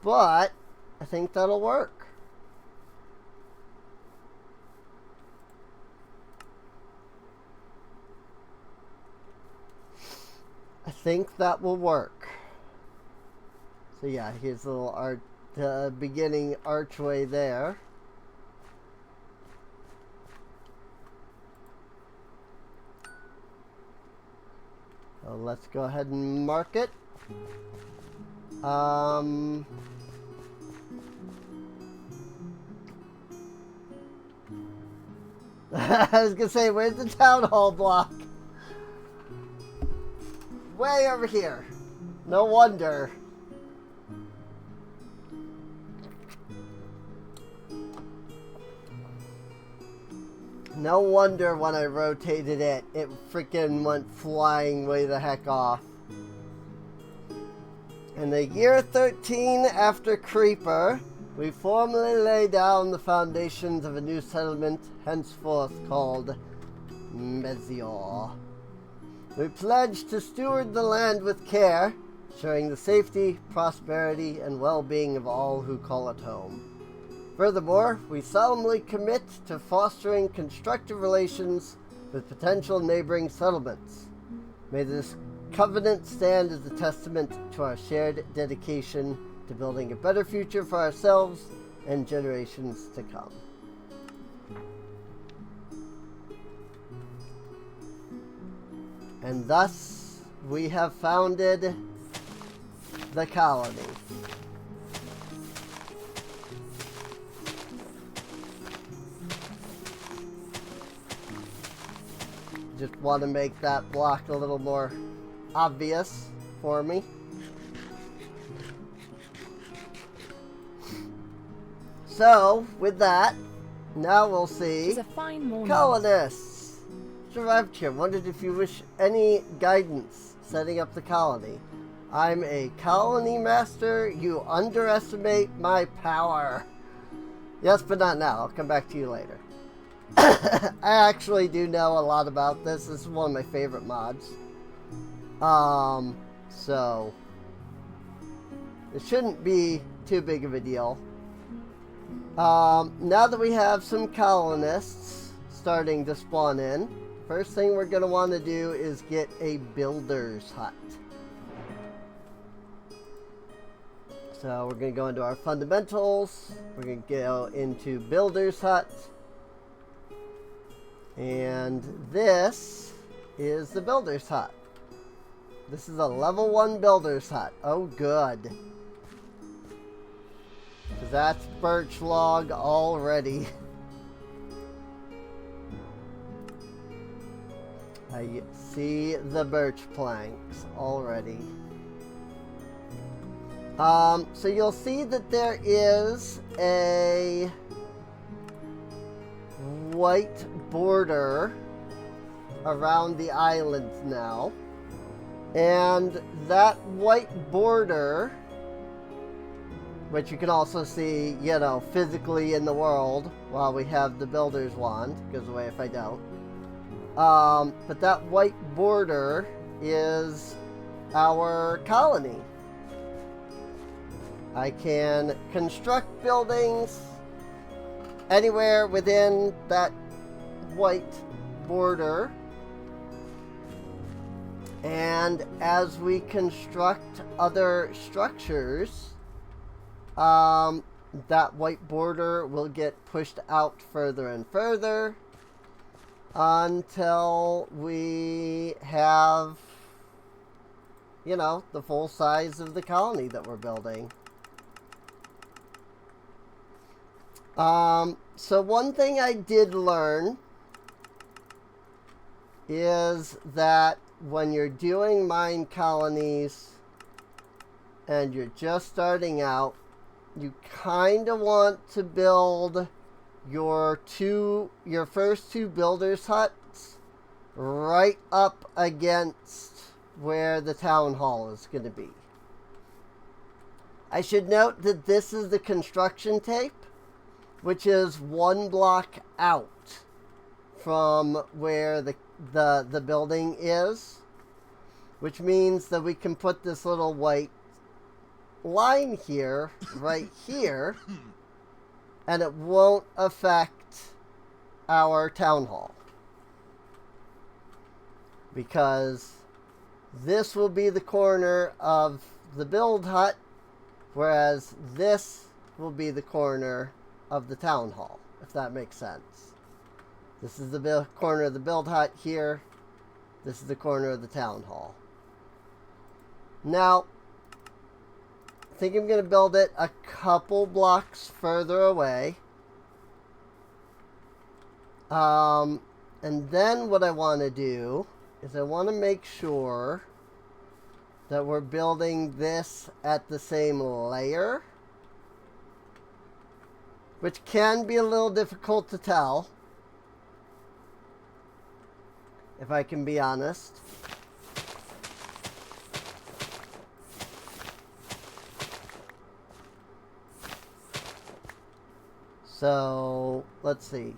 But I think that'll work. I think that will work. So yeah, here's a little beginning archway there. So let's go ahead and mark it. I was gonna say, where's the town hall block? Way over here. No wonder. No wonder when I rotated it, it freaking went flying way the heck off. In the year 13 after Creeper, we formally lay down the foundations of a new settlement, henceforth called Mezior. We pledge to steward the land with care, ensuring the safety, prosperity, and well-being of all who call it home. Furthermore, we solemnly commit to fostering constructive relations with potential neighboring settlements. May this covenant stand as a testament to our shared dedication to building a better future for ourselves and generations to come. And thus, we have founded the colony. Just want to make that block a little more obvious for me. So, with that, now we'll see It's a fine morning. colonists. Survived here. Wondered if you wish any guidance setting up the colony. I'm a colony master. You underestimate my power. Yes, but not now. I'll come back to you later. I actually do know a lot about this. This is one of my favorite mods. So it shouldn't be too big of a deal. Now that we have some colonists starting to spawn in, first thing we're going to want to do is get a builder's hut. So we're going to go into our fundamentals. We're going to go into builder's hut. And this is the builder's hut. This is a level 1 builder's hut. Oh, good. Because that's birch log already. I see the birch planks already. So you'll see that there is a white border around the island now, and that white border, which you can also see, you know, physically in the world while we have the builder's wand, goes away if I don't, but that white border is our colony. I can construct buildings anywhere within that white border, and as we construct other structures, that white border will get pushed out further and further until we have, you know, the full size of the colony that we're building. So one thing I did learn is that when you're doing mine colonies and you're just starting out, you kind of want to build your first two builders huts right up against where the town hall is going to be. I should note that this is the construction tape, which is 1 block out from where the building is, which means that we can put this little white line here, right here, and it won't affect our town hall, because this will be the corner of the build hut, whereas this will be the corner of the town hall, if that makes sense. This is the corner of the build hut here. This is the corner of the town hall. Now, I think I'm going to build it a couple blocks further away. And then what I want to do is I want to make sure that we're building this at the same layer, which can be a little difficult to tell. if I can be honest. So, let's see.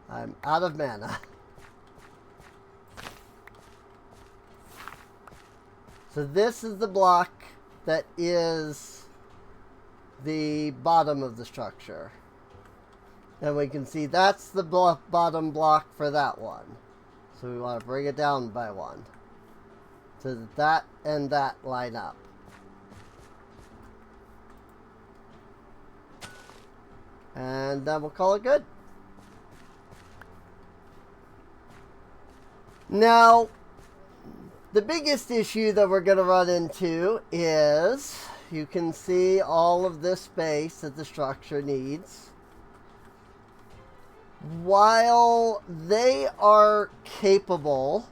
I'm out of mana. So this is the block that is the bottom of the structure. And we can see that's the bottom block for that one. So we want to bring it down by one. So that and that line up. And then we'll call it good. Now, the biggest issue that we're going to run into is you can see all of this space that the structure needs. While they are capable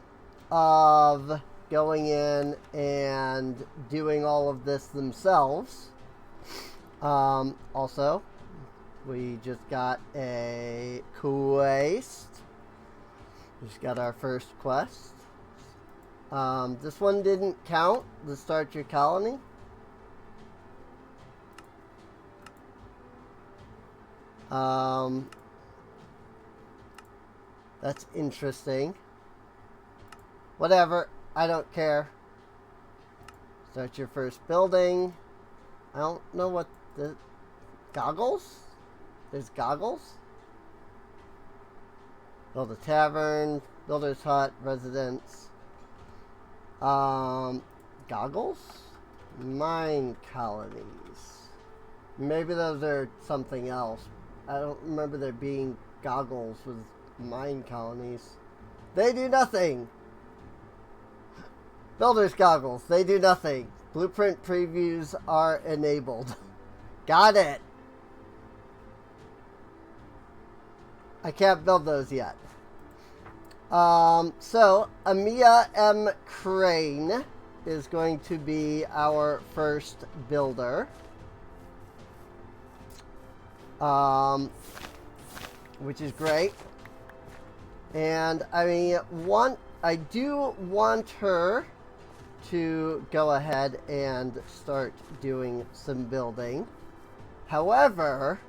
of going in and doing all of this themselves, also, we just got a quest. We just got our first quest. This one didn't count, the start your colony. That's interesting. Whatever, I don't care. Start your first building. I don't know what the... Goggles? There's goggles? Build a tavern, builder's hut, residence. Goggles? Mine colonies. Maybe those are something else. I don't remember there being goggles with mine colonies. They do nothing. Builder's goggles. They do nothing. Blueprint previews are enabled. Got it. I can't build those yet. So, Amia M. Crane is going to be our first builder. Which is great. And I do want her to go ahead and start doing some building. However,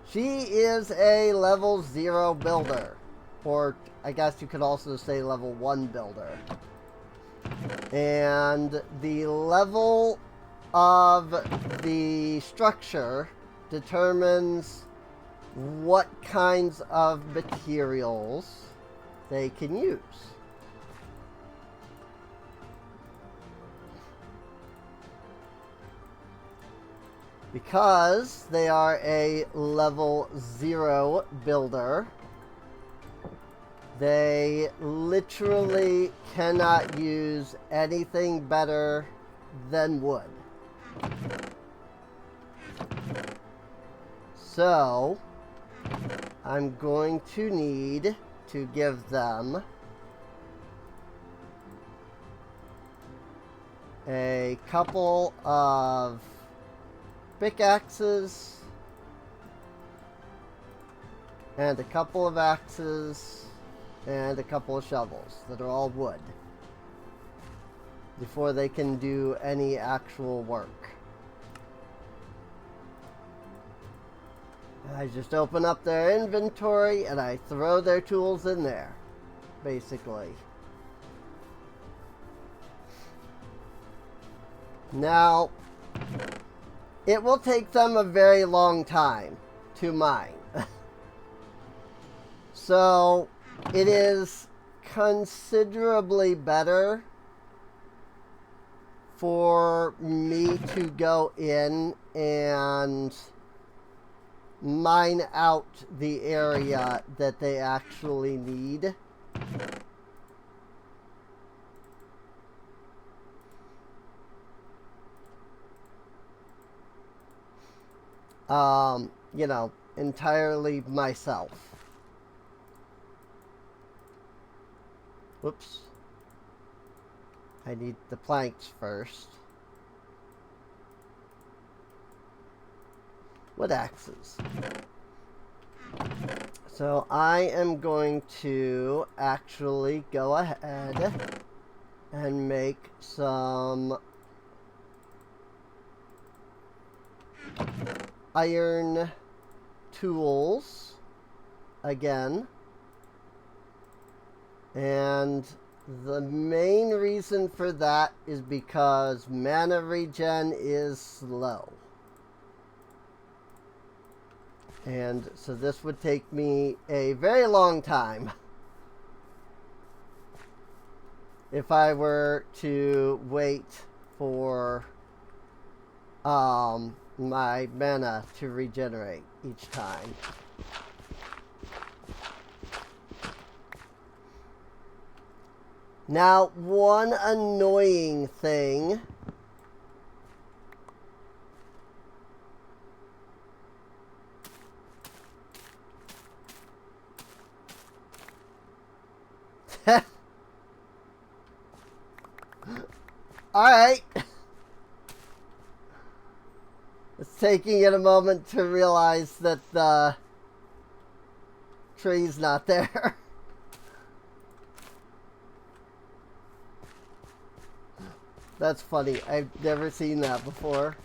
she is a level 0 builder. Or I guess you could also say level 1 builder. And the level of the structure determines what kinds of materials they can use. Because they are a level 0 builder, they literally cannot use anything better than wood. So, I'm going to need to give them a couple of pickaxes and a couple of axes and a couple of shovels that are all wood before they can do any actual work. I just open up their inventory and I throw their tools in there, basically. Now, it will take them a very long time to mine. So, it is considerably better for me to go in and mine out the area that they actually need. You know, entirely myself. Whoops. I need the planks first. wood axes. So I am going to actually go ahead and make some iron tools again. And the main reason for that is because mana regen is slow. And so this would take me a very long time if I were to wait for my mana to regenerate each time. Now, one annoying thing Alright. It's taking it a moment to realize that the tree's not there. That's funny. I've never seen that before.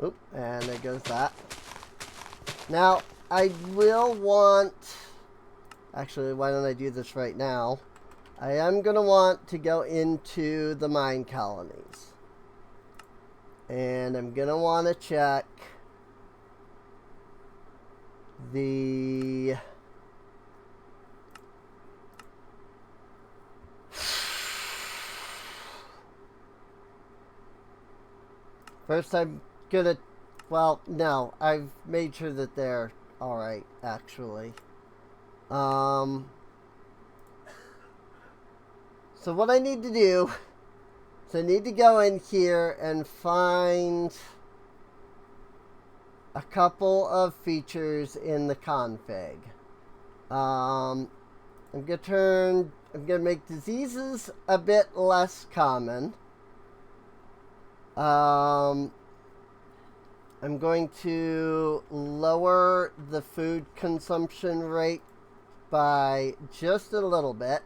Oop, and there goes that. Now, I will want... Actually, why don't I do this right now? I am going to want to go into the mine colonies. And I'm going to want to check the... First, I'm going to... Well, no, I've made sure that they're alright, actually. So what I need to do is I need to go in here and find a couple of features in the config. I'm gonna make diseases a bit less common. I'm going to lower the food consumption rate by just a little bit.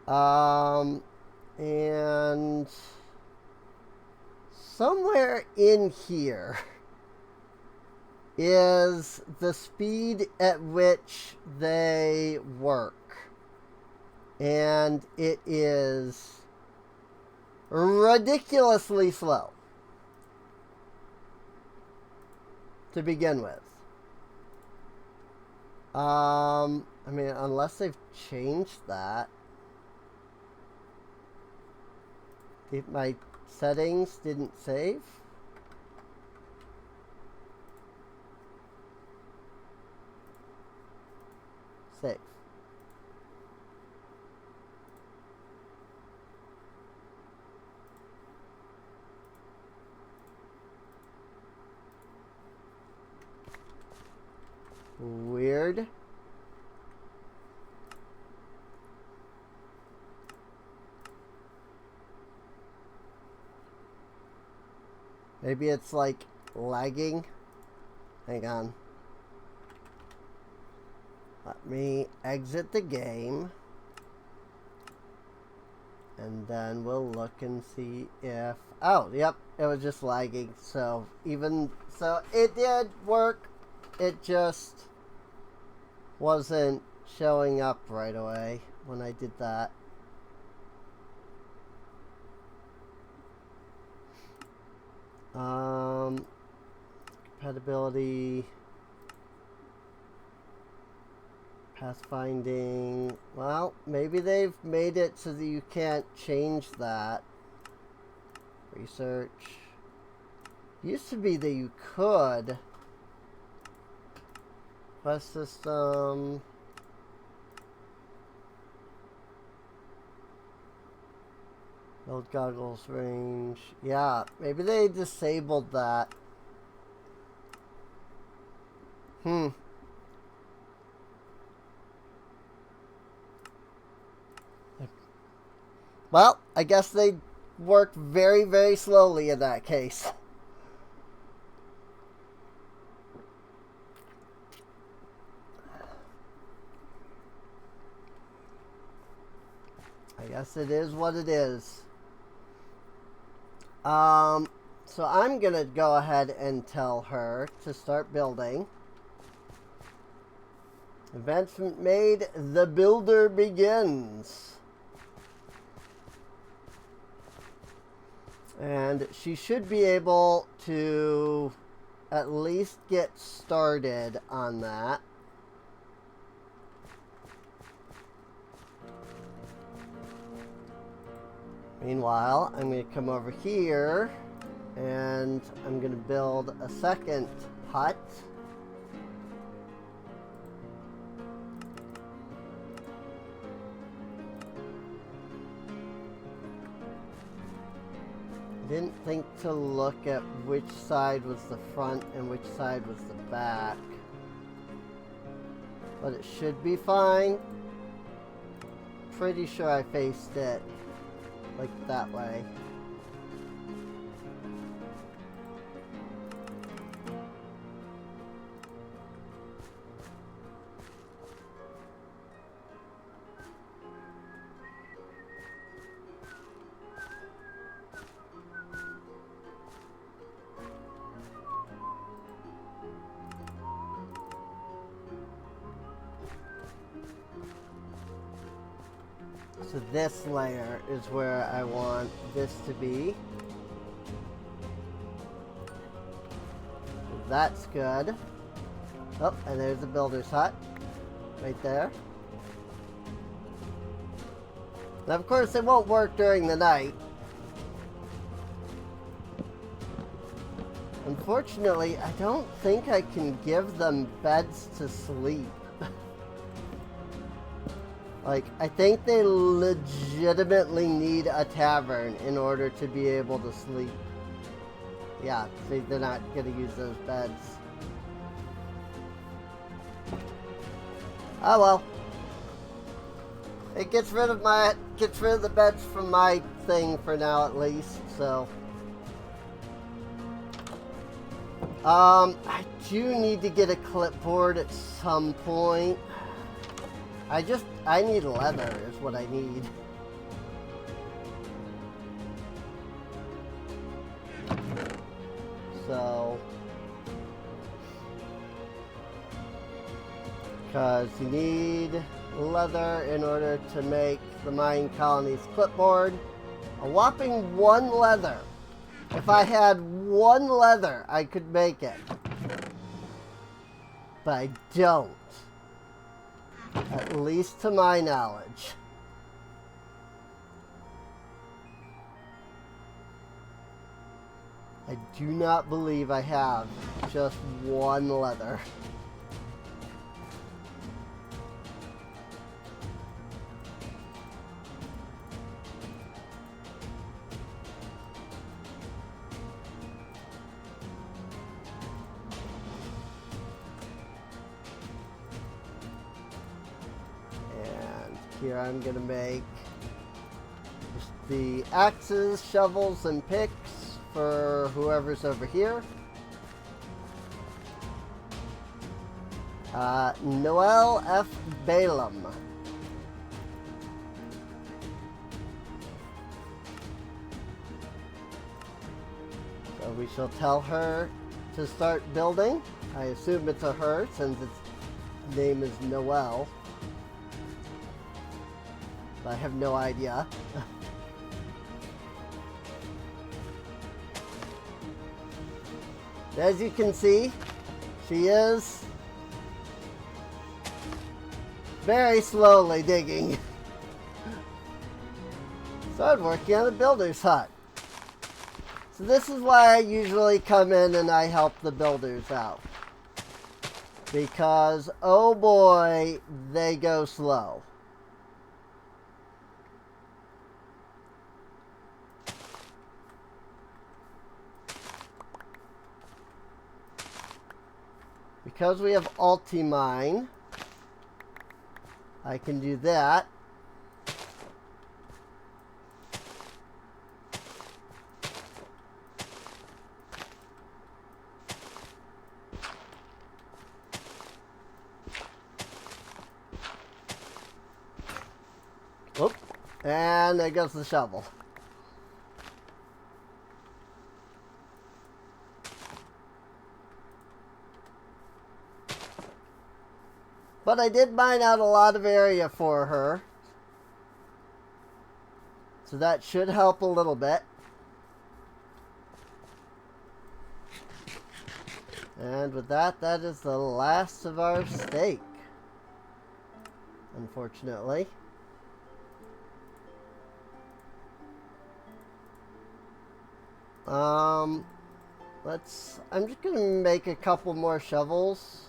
And somewhere in here is the speed at which they work. And it is ridiculously slow to begin with. I mean, unless they've changed that. If my settings didn't save. Save. Weird. Maybe it's like lagging. Hang on. Let me exit the game. And then we'll look and see if... Oh, yep. It was just lagging. So it did work. It just wasn't showing up right away when I did that. Compatibility, pathfinding. Well, maybe they've made it so that you can't change that. Research. Used to be that you could. Quest system. Build goggles range. Yeah, maybe they disabled that. Well, I guess they work very, very slowly in that case. I guess it is what it is. So I'm going to go ahead and tell her to start building. Advancement made. The builder begins. And she should be able to at least get started on that. Meanwhile, I'm going to come over here and I'm going to build a second hut. I didn't think to look at which side was the front and which side was the back. But it should be fine. Pretty sure I faced it like that way. So this layer is where I want this to be. That's good. Oh, and there's the builder's hut. Right there. Now, of course, it won't work during the night. Unfortunately, I don't think I can give them beds to sleep. Like, I think they legitimately need a tavern in order to be able to sleep. Yeah, see, they're not going to use those beds. Oh well. It gets rid of the beds from my thing for now at least, so. I do need to get a clipboard at some point. I need leather is what I need. So, because you need leather in order to make the mine colony's clipboard. A whopping 1 leather. If I had 1 leather, I could make it. But I don't. At least to my knowledge. I do not believe I have just 1 leather. Here I'm going to make just the axes, shovels, and picks for whoever's over here. Noel F. Balaam. So we shall tell her to start building. I assume it's a her since its name is Noel. I have no idea. As you can see, she is very slowly digging. Started working on the builder's hut. So this is why I usually come in and I help the builders out. Because, oh boy, they go slow. Because we have Ultimine, I can do that. And there goes the shovel. But I did mine out a lot of area for her. So that should help a little bit. And with that, that is the last of our steak. Unfortunately. I'm just gonna make a couple more shovels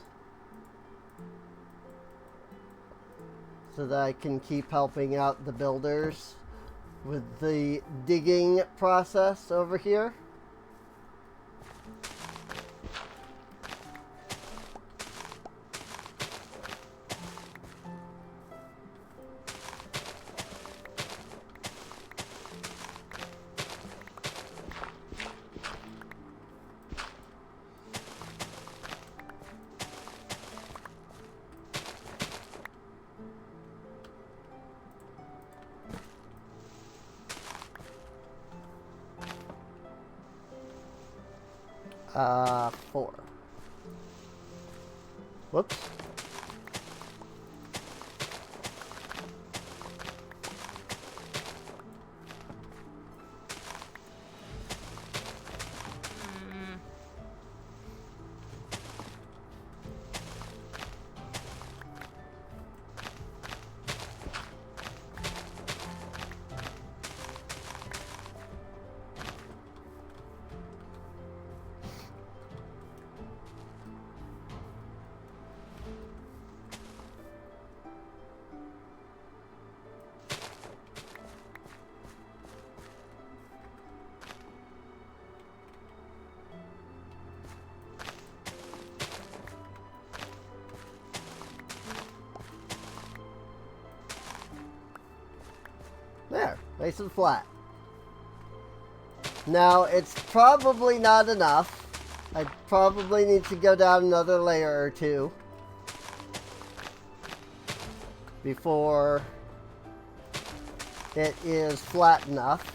so that I can keep helping out the builders with the digging process over here. Four. Whoops. There, nice and flat. Now, it's probably not enough. I probably need to go down another layer or two before it is flat enough.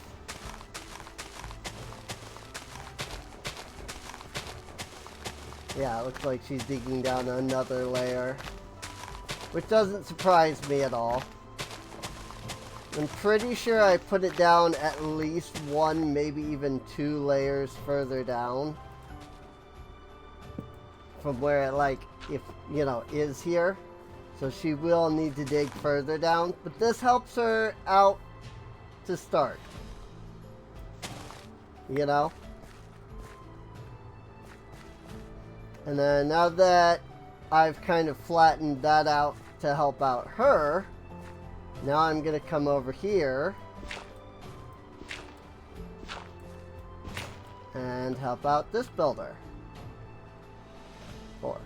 Yeah, it looks like she's digging down another layer, which doesn't surprise me at all. I'm pretty sure I put it down at least one, maybe even two layers further down from where it, like, if, you know, is here. So she will need to dig further down, but this helps her out to start. You know? And then now that I've kind of flattened that out to help out her, now I'm going to come over here and help out this builder. 4.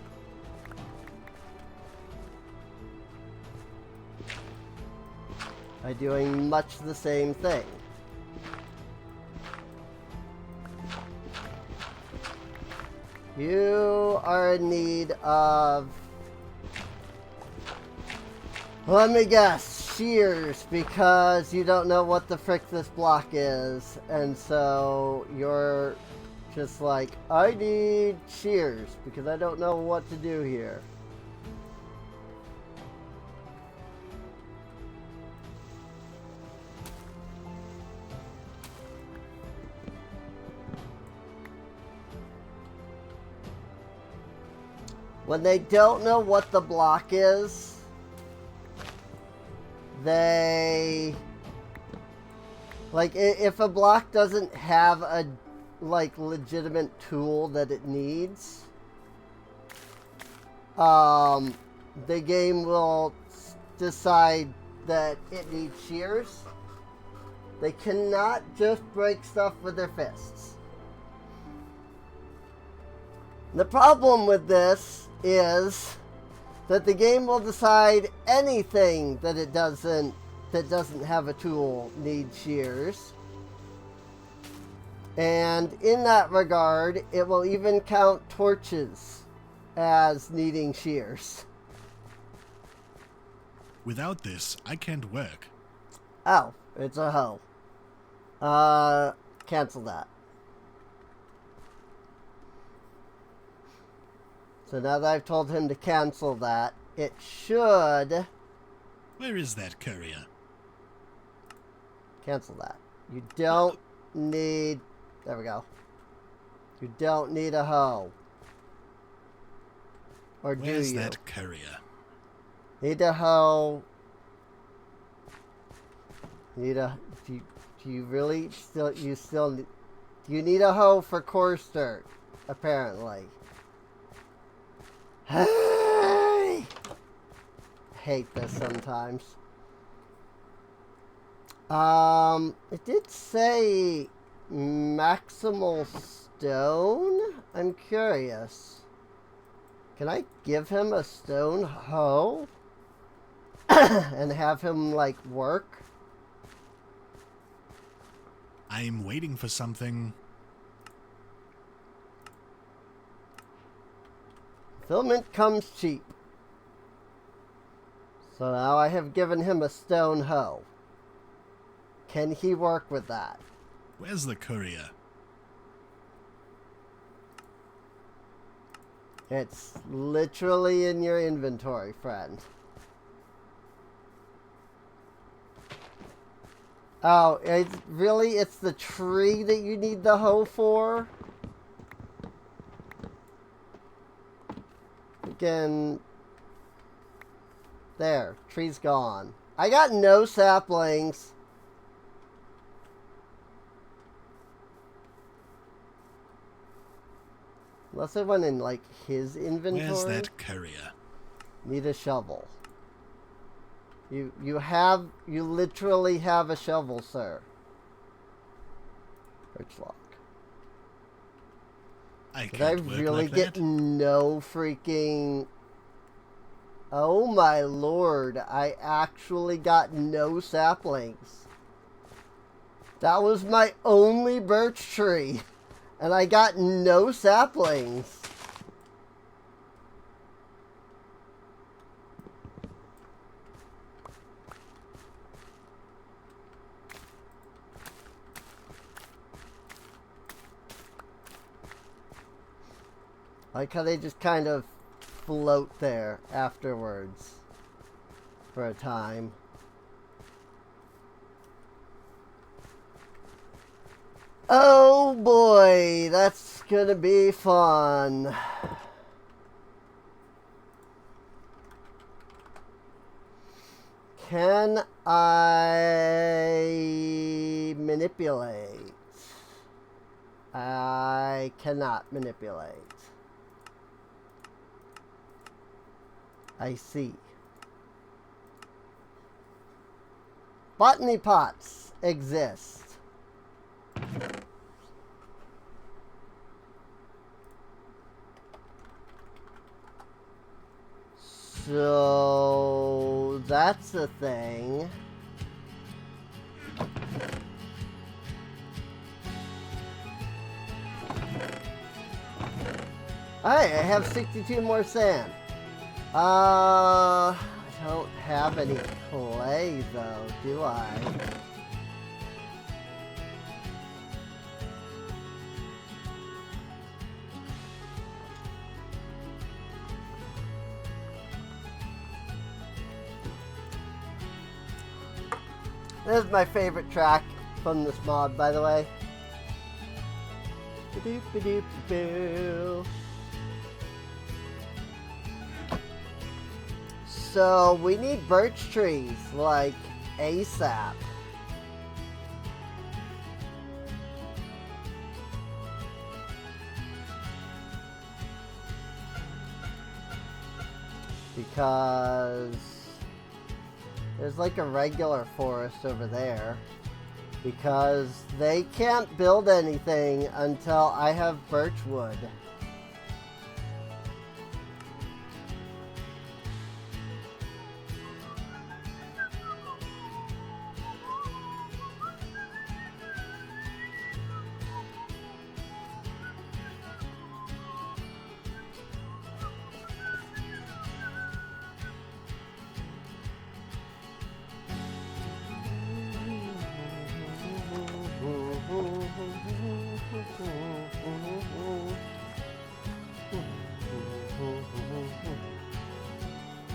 By doing much the same thing. You are in need of, let me guess, shears, because you don't know what the frick this block is, and so you're just like, I need shears because I don't know what to do here. When they don't know what the block is, they, like, if a block doesn't have a, like, legitimate tool that it needs, the game will decide that it needs shears. They cannot just break stuff with their fists. The problem with this is that the game will decide anything that it doesn't have a tool needs shears. And in that regard, it will even count torches as needing shears. Without this, I can't work. Oh, It's a hoe. Cancel that. So now that I've told him to cancel that, it should Where is that courier? cancel that. You don't need... There we go. You don't need a hoe. Or do you? Where's that courier? Need a hoe. Need a... Do you really still... You still... Do you need a hoe for course dirt? Apparently. Hey! I hate this sometimes. It did say maximal stone? I'm curious. Can I give him a stone hoe? And have him, like, work? I'm waiting for something. Fulfillment comes cheap. So now I have given him a stone hoe. Can he work with that? Where's the courier? It's literally in your inventory, friend. Oh, it's the tree that you need the hoe for? Again, there, tree's gone. I got no saplings. Unless I went in, like, his inventory. Where's that courier? Need a shovel. You literally have a shovel, sir. Birch log. Did I really get no freaking... Oh my lord, I actually got no saplings. That was my only birch tree. And I got no saplings. I like how they just kind of float there afterwards for a time. Oh boy, that's gonna be fun. Can I manipulate? I cannot manipulate. I see. Botany pots exist. So that's a thing. Alright, I have 62 more sand. I don't have any clay though, do I? This is my favorite track from this mod, by the way. Ba-doop-ba-doop-boo. So we need birch trees, like ASAP. Because there's like a regular forest over there. Because they can't build anything until I have birch wood.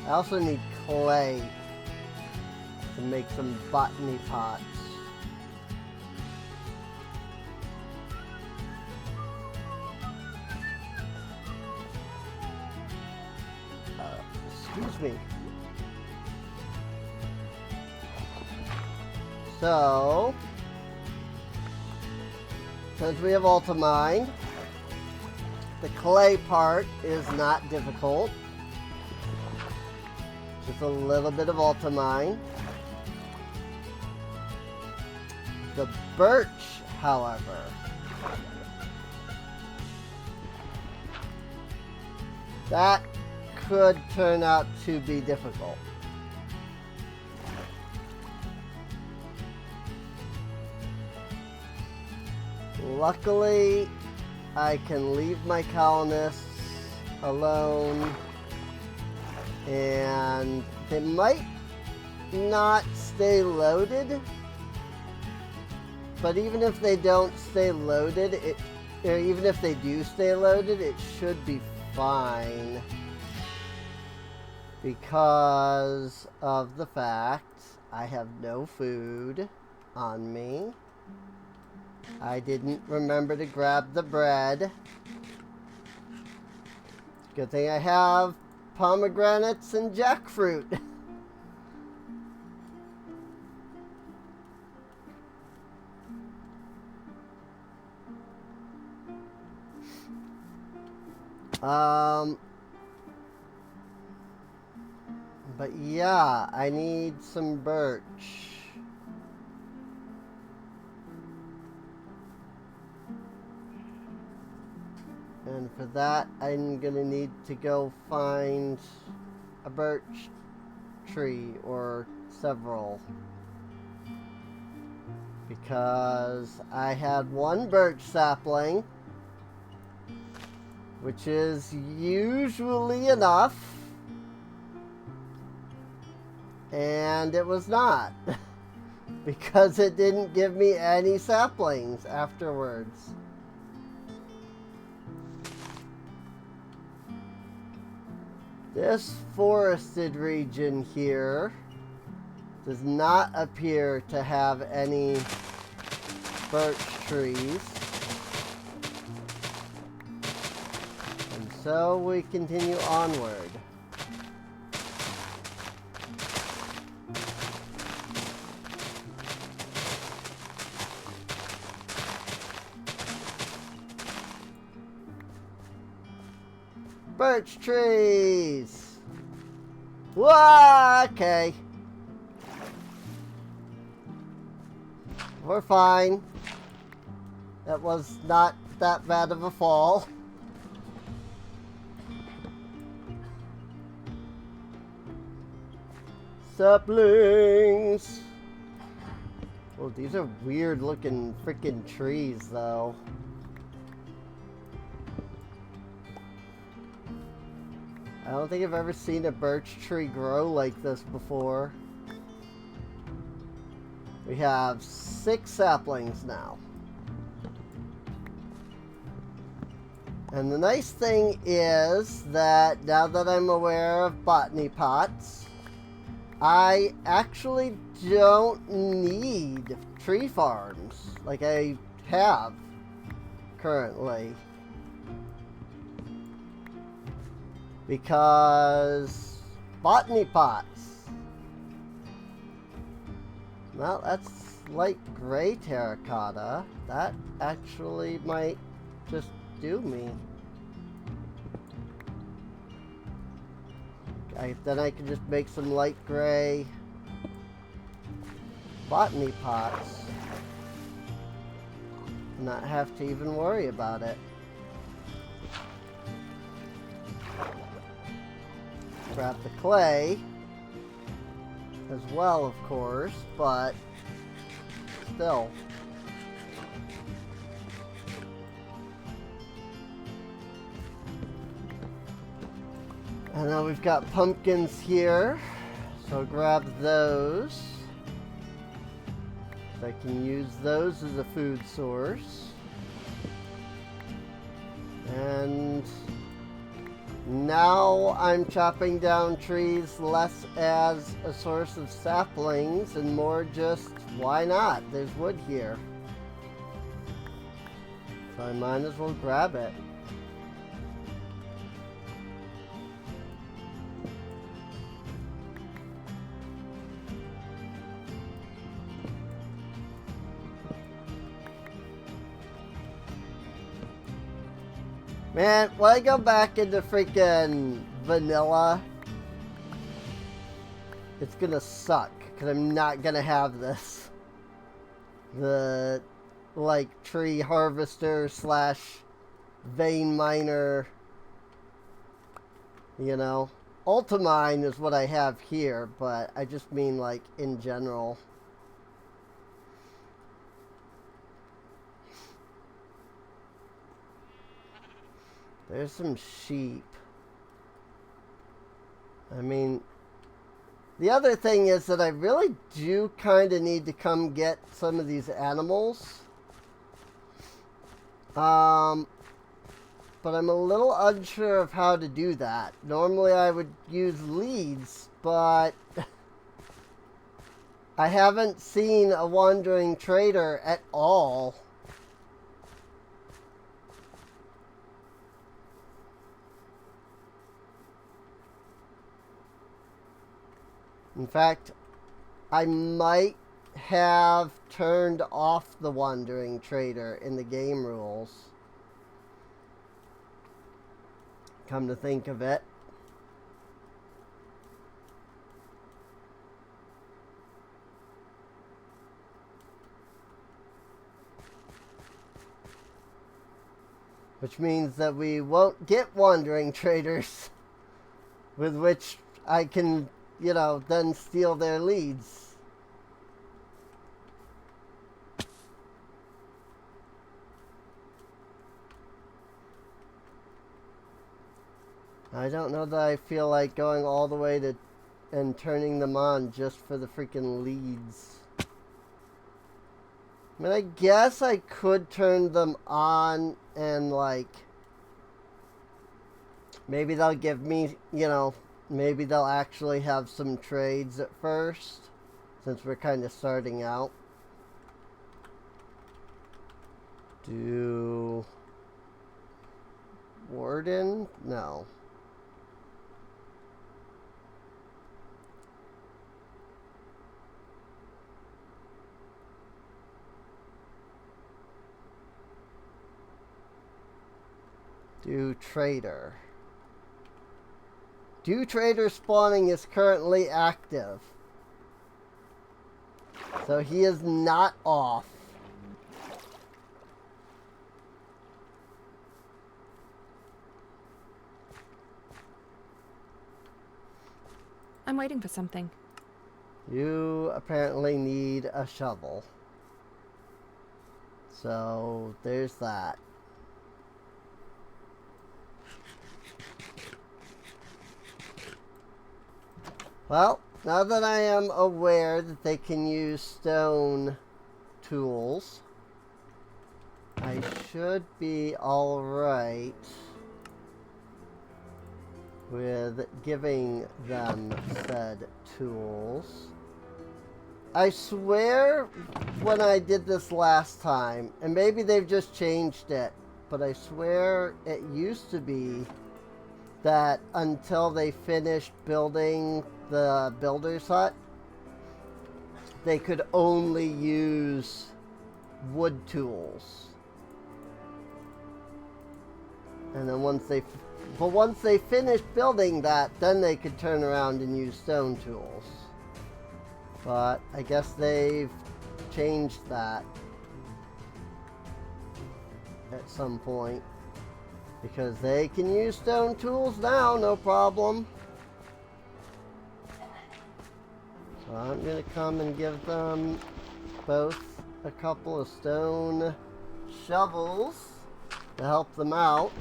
I also need clay to make some botany pots. Excuse me. So, since we have Ultimine, the clay part is not difficult. Just a little bit of Ultimine. The birch, however, that could turn out to be difficult. Luckily, I can leave my colonists alone, and they might not stay loaded, but even if they don't stay loaded, or even if they do stay loaded, it should be fine because of the fact I have no food on me. I didn't remember to grab the bread. Good thing I have pomegranates and jackfruit. But yeah, I need some birch. And for that, I'm gonna need to go find a birch tree or several. Because I had one birch sapling, which is usually enough, and it was not. Because it didn't give me any saplings afterwards. This forested region here does not appear to have any birch trees. And so we continue onward. Birch trees! Whoa, okay. We're fine. That was not that bad of a fall. Saplings! Well, these are weird looking freaking trees though. I don't think I've ever seen a birch tree grow like this before. We have 6 saplings now. And the nice thing is that now that I'm aware of botany pots, I actually don't need tree farms like I have currently. Because botany pots. Well, that's light gray terracotta. That actually might just do me. Then I can just make some light gray botany pots. Not have to even worry about it. Grab the clay as well, of course, but still. And now we've got pumpkins here, so grab those. I can use those as a food source. And now I'm chopping down trees less as a source of saplings and more just, why not? There's wood here. So I might as well grab it. Man, when I go back into freaking vanilla, it's gonna suck, because I'm not gonna have this. The, like, tree harvester slash vein miner, you know. Ultimine is what I have here, but I just mean, like, in general. There's some sheep. I mean, the other thing is that I really do kind of need to come get some of these animals. But I'm a little unsure of how to do that. Normally I would use leads, but I haven't seen a wandering trader at all. In fact, I might have turned off the wandering trader in the game rules. Come to think of it. Which means that we won't get wandering traders with which I can, you know, then steal their leads. I don't know that I feel like going all the way to and turning them on just for the freaking leads. I mean, I guess I could turn them on and, like, maybe they'll give me, you know, maybe they'll actually have some trades at first, since we're kind of starting out. Do Warden? No. Do Trader. Do Trader spawning is currently active. So he is not off. I'm waiting for something. You apparently need a shovel. So there's that. Well, now that I am aware that they can use stone tools, I should be alright with giving them said tools. I swear when I did this last time, and maybe they've just changed it, but I swear it used to be that until they finished building the builder's hut, they could only use wood tools. And then once they finished building that, then they could turn around and use stone tools. But I guess they've changed that at some point, because they can use stone tools now, no problem. So I'm going to come and give them both a couple of stone shovels to help them out.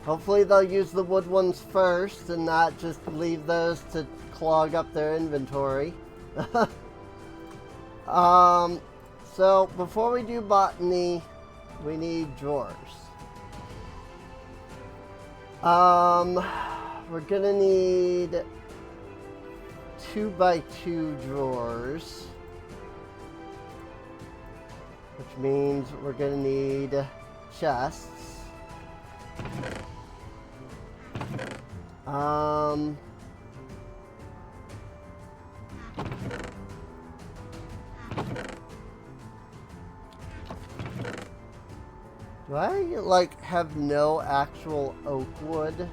Hopefully they'll use the wood ones first and not just leave those to clog up their inventory. So before we do botany, we need drawers. We're gonna need 2x2 drawers, which means we're gonna need chests. Do I, like, have no actual oak wood?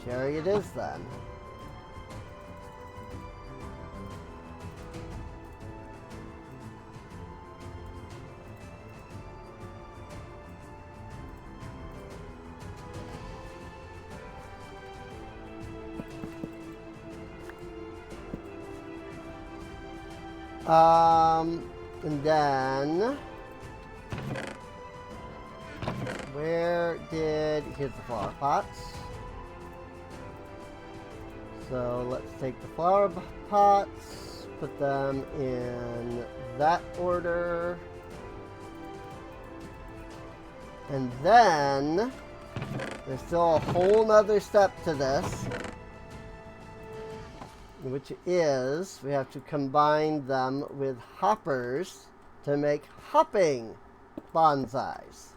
Cherry it is, then. And then... here's the flower pots. So let's take the flower pots, put them in that order. And then, there's still a whole nother step to this, which is we have to combine them with hoppers to make hopping bonsais.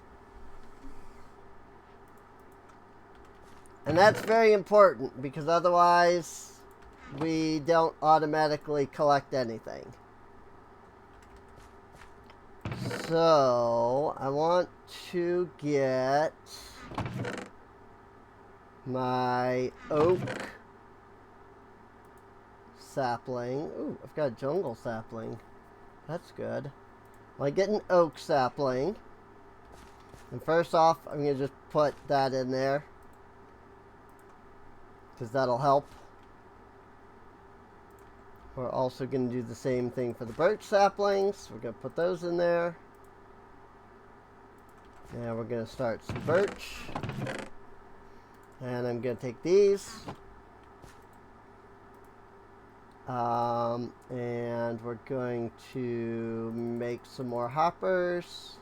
And that's very important because otherwise we don't automatically collect anything. So I want to get my oak sapling. Ooh, I've got a jungle sapling. That's good. Well, I get an oak sapling. And first off, I'm going to just put that in there, because that'll help. We're also going to do the same thing for the birch saplings. We're going to put those in there. And we're going to start some birch. And I'm going to take these. And we're going to make some more hoppers.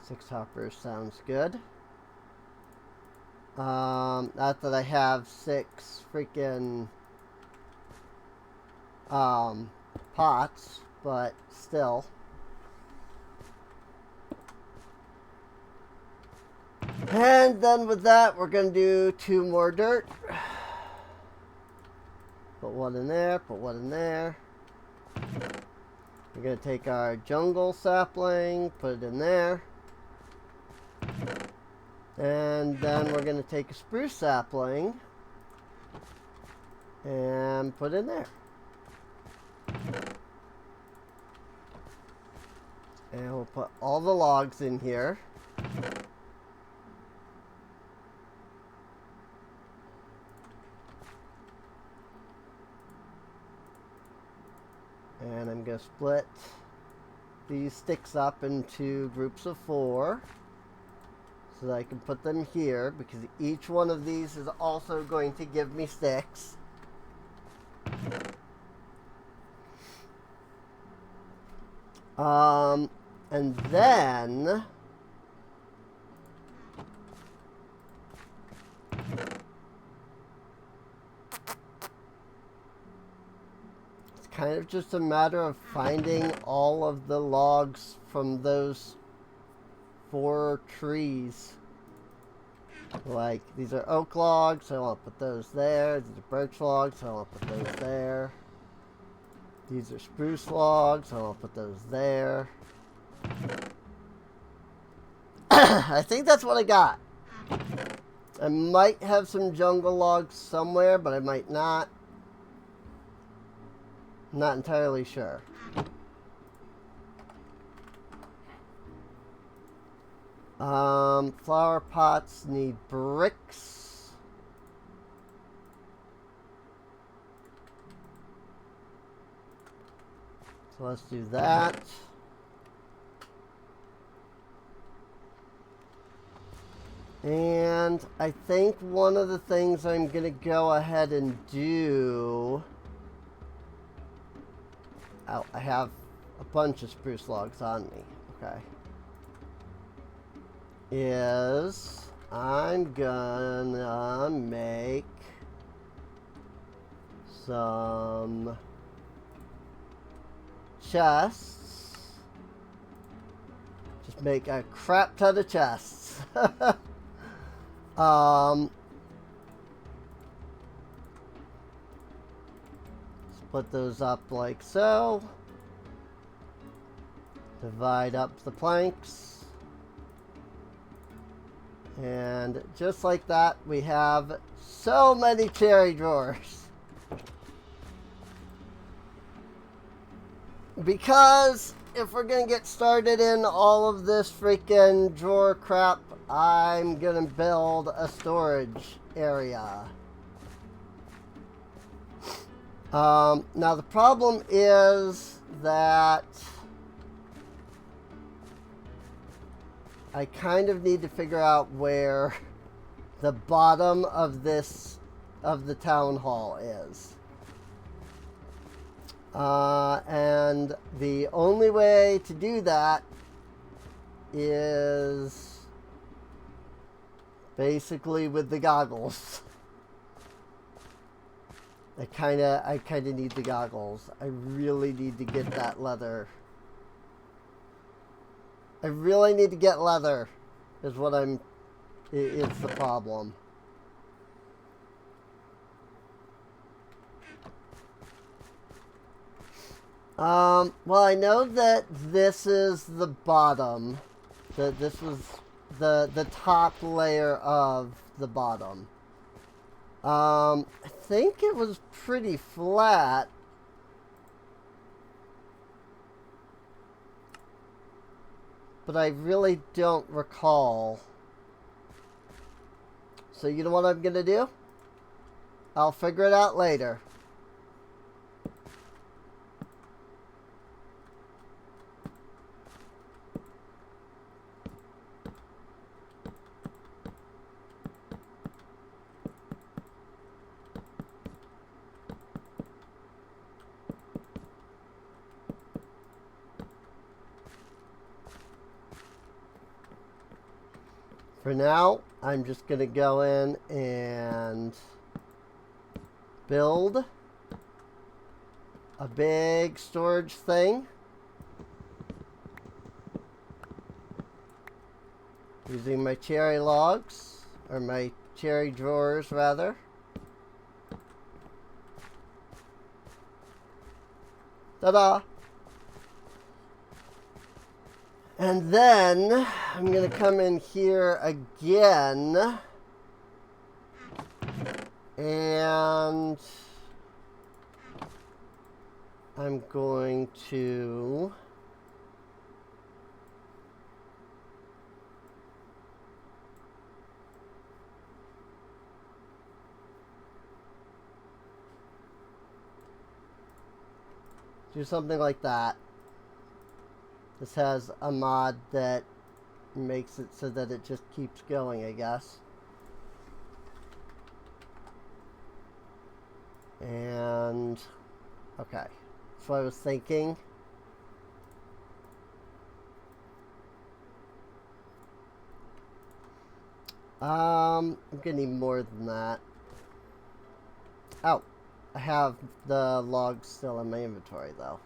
Six hoppers sounds good. Not that I have 6 freaking pots, but still. And then with that, we're going to do 2 more dirt. Put one in there, put one in there. We're going to take our jungle sapling, put it in there. And then we're going to take a spruce sapling and put it in there. And we'll put all the logs in here. And I'm going to split these sticks up into groups of 4. So that I can put them here, because each one of these is also going to give me sticks. And then it's kind of just a matter of finding all of the logs from those 4 trees. Like, these are oak logs, so I want to put those there. These are birch logs, so I want to put those there. These are spruce logs, so I want to put those there. I think that's what I got. I might have some jungle logs somewhere, but I might not. Not entirely sure. Flower pots need bricks. So let's do that. And I think one of the things I'm going to go ahead and do... Oh, I have a bunch of spruce logs on me. Okay. Is I'm gonna make some chests. Just make a crap ton of chests. Split those up like so. Divide up the planks. And just like that, we have so many cherry drawers. Because if we're going to get started in all of this freaking drawer crap, I'm going to build a storage area. Now the problem is that I kind of need to figure out where the bottom of the town hall is. And the only way to do that is basically with the goggles. I kind of need the goggles. I really need to get that leather. I really need to get leather, is what it's the problem. Well, I know that this is the bottom. That this was the top layer of the bottom. I think it was pretty flat. But I really don't recall. So you know what I'm gonna do? I'll figure it out later. For now, I'm just going to go in and build a big storage thing. Using my cherry logs, or my cherry drawers rather. Ta-da! And then I'm going to come in here again and I'm going to do something like that. This has a mod that makes it so that it just keeps going, I guess. And, okay. So I was thinking. I'm gonna need more than that. Oh, I have the logs still in my inventory though.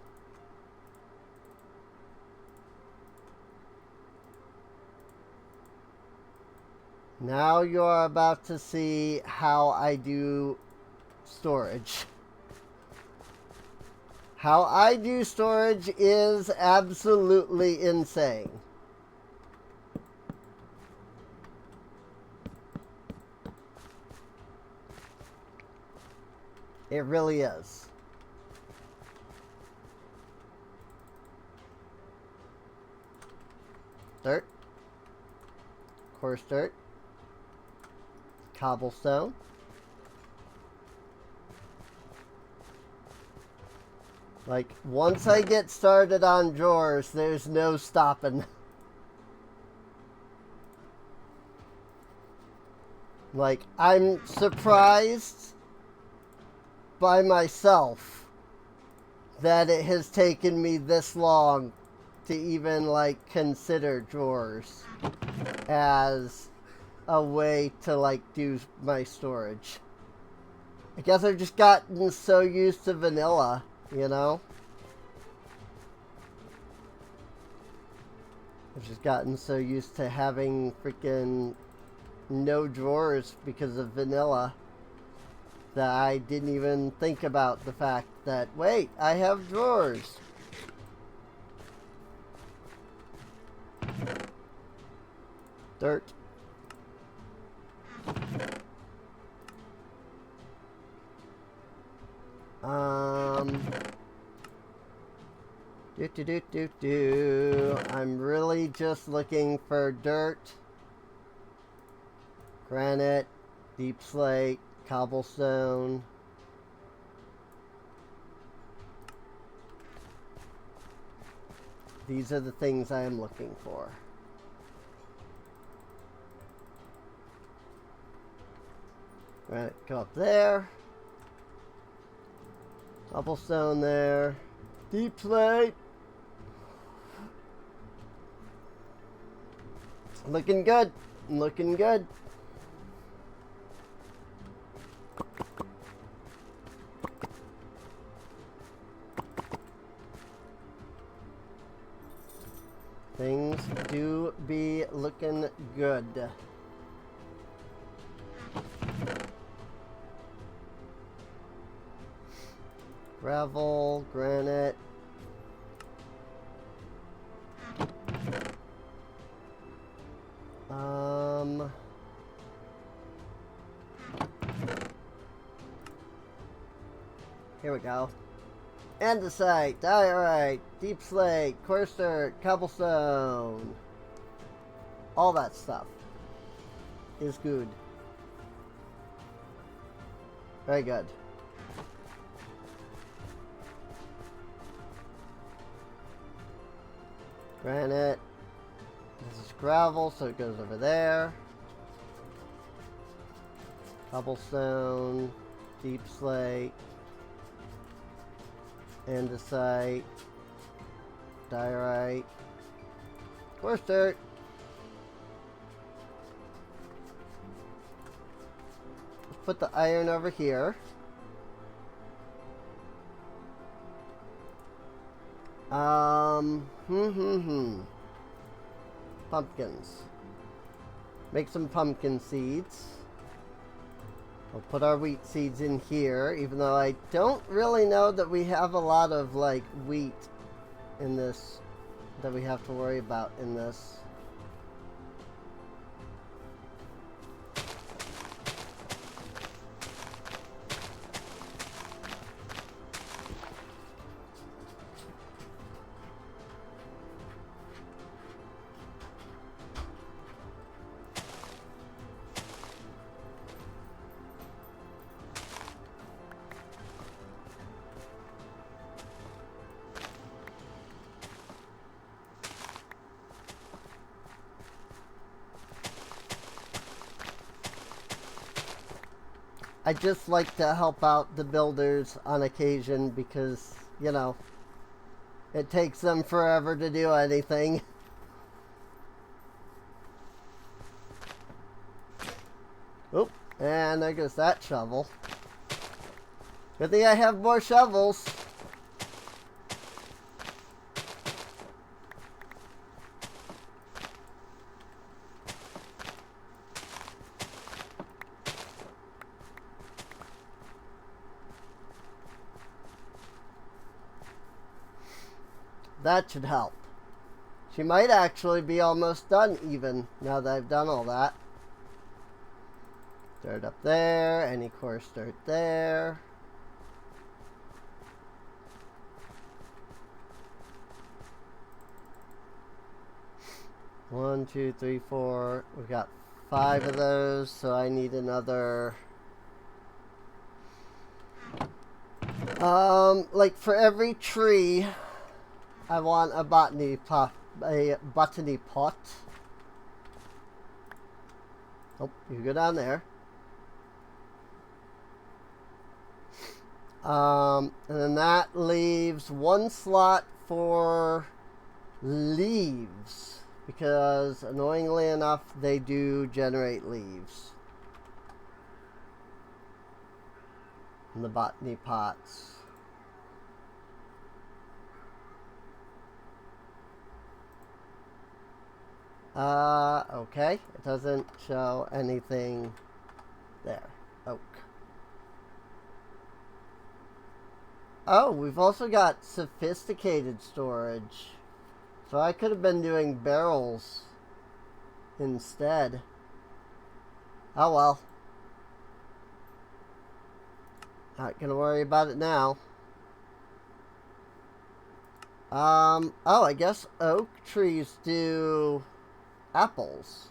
Now you're about to see how I do storage. How I do storage is absolutely insane. It really is. Dirt. Coarse dirt. Cobblestone. Like, once I get started on drawers, there's no stopping. Like, I'm surprised by myself that it has taken me this long to even, like, consider drawers as a way to, like, do my storage. I guess I've just gotten so used to vanilla, you know? I've just gotten so used to having freaking no drawers because of vanilla that I didn't even think about the fact that, wait, I have drawers. Dirt. I'm really just looking for dirt, granite, deep slate, cobblestone. These are the things I am looking for. Granite, go up there. Cobblestone there. Deep slate. Looking good. Looking good. Things do be looking good. Gravel, granite. Here we go. Andesite, diorite, deep slate, coarse dirt, cobblestone. All that stuff is good. Very good. Granite. This is gravel, so it goes over there. Cobblestone, deep slate, andesite, diorite, coarse dirt. Let's put the iron over here. Pumpkins. Make some pumpkin seeds. We'll put our wheat seeds in here, even though I don't really know that we have a lot of, like, wheat in this that we have to worry about in this. I just like to help out the builders on occasion because, you know, it takes them forever to do anything. Oop, and there goes that shovel. Good thing I have more shovels. That should help. She might actually be almost done even, now that I've done all that. Dirt up there, any coarse dirt there. One, two, three, four. We've got 5 of those, so I need another. Like for every tree, I want a botany pot. Oh, you go down there. And then that leaves one slot for leaves, because annoyingly enough, they do generate leaves in the botany pots. Okay, it doesn't show anything there. Oak. Oh, we've also got sophisticated storage. So I could have been doing barrels instead. Oh well. Not gonna worry about it now. Oh, I guess oak trees do apples.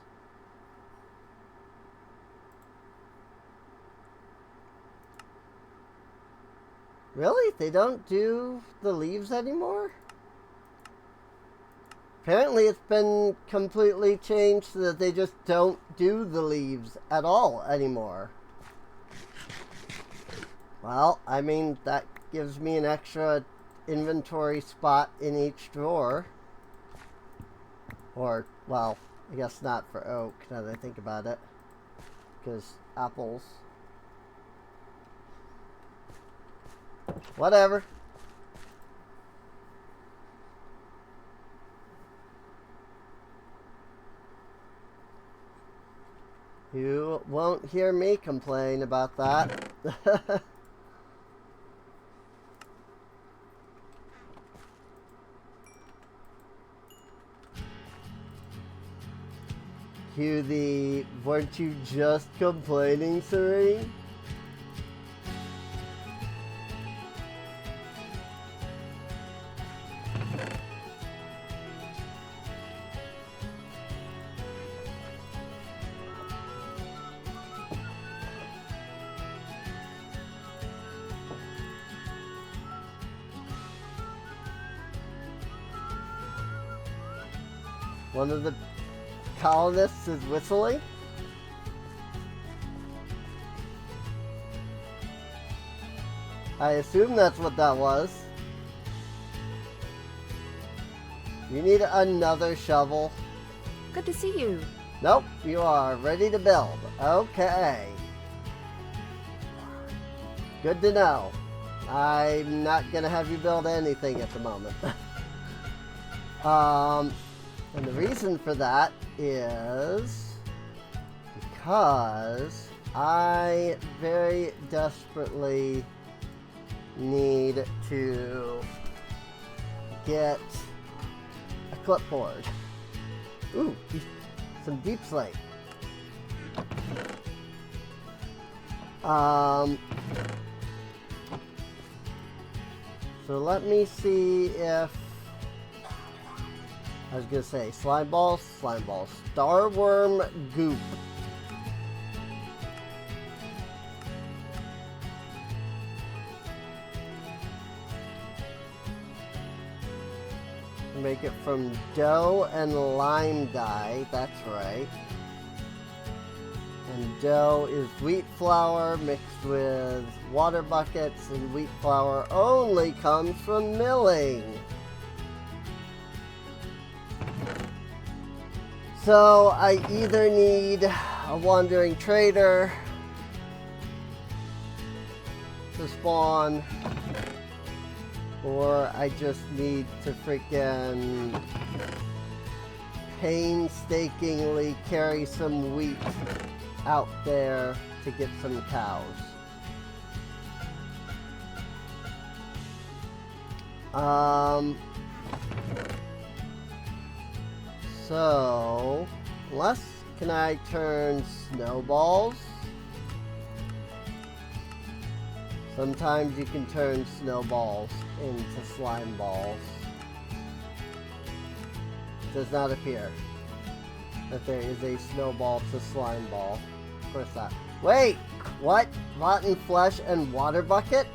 Really? They don't do the leaves anymore? Apparently it's been completely changed so that they just don't do the leaves at all anymore. Well, I mean, that gives me an extra inventory spot in each drawer. Or, well, I guess not for oak, now that I think about it. Because apples. Whatever. You won't hear me complain about that. Cue the, weren't you just complaining, Serene? One of the colonists is whistling. I assume that's what that was. You need another shovel. Good to see you. Nope, you are ready to build. Okay. Good to know. I'm not gonna have you build anything at the moment. And the reason for that is because I very desperately need to get a clipboard. Ooh, some deep slate. So let me see if I was gonna say slime balls, starworm goop. Make it from dough and lime dye, that's right. And dough is wheat flour mixed with water buckets, and wheat flour only comes from milling. So I either need a wandering trader to spawn, or I just need to freaking painstakingly carry some wheat out there to get some cows. So, unless, can I turn snowballs? Sometimes you can turn snowballs into slime balls. It does not appear that there is a snowball to slime ball. Of course not. Wait! What? Rotten flesh and water bucket?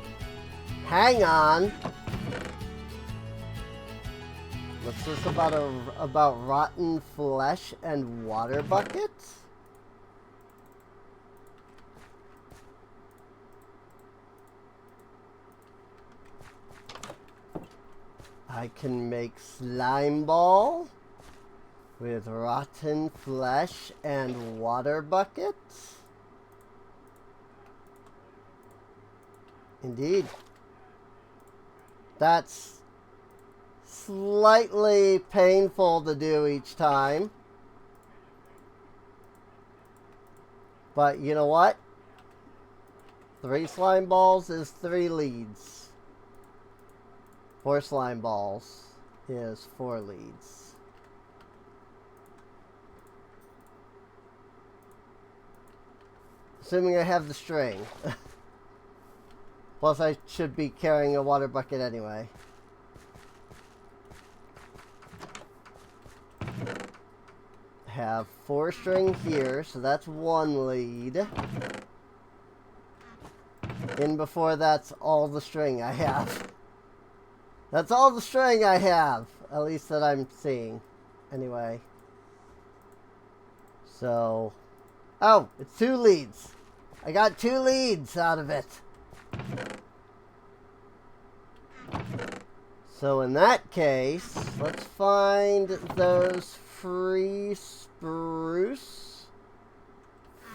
Hang on! What's this about rotten flesh and water buckets? I can make slime ball with rotten flesh and water buckets. Indeed. That's slightly painful to do each time. But you know what? 3 slime balls is 3 leads. 4 slime balls is 4 leads. Assuming I have the string. Plus I should be carrying a water bucket anyway. Have 4 string here, so that's 1 lead. And before that's all the string I have. That's all the string I have, at least that I'm seeing. Anyway. So, oh, it's 2 leads. I got 2 leads out of it. So in that case, let's find those free spruce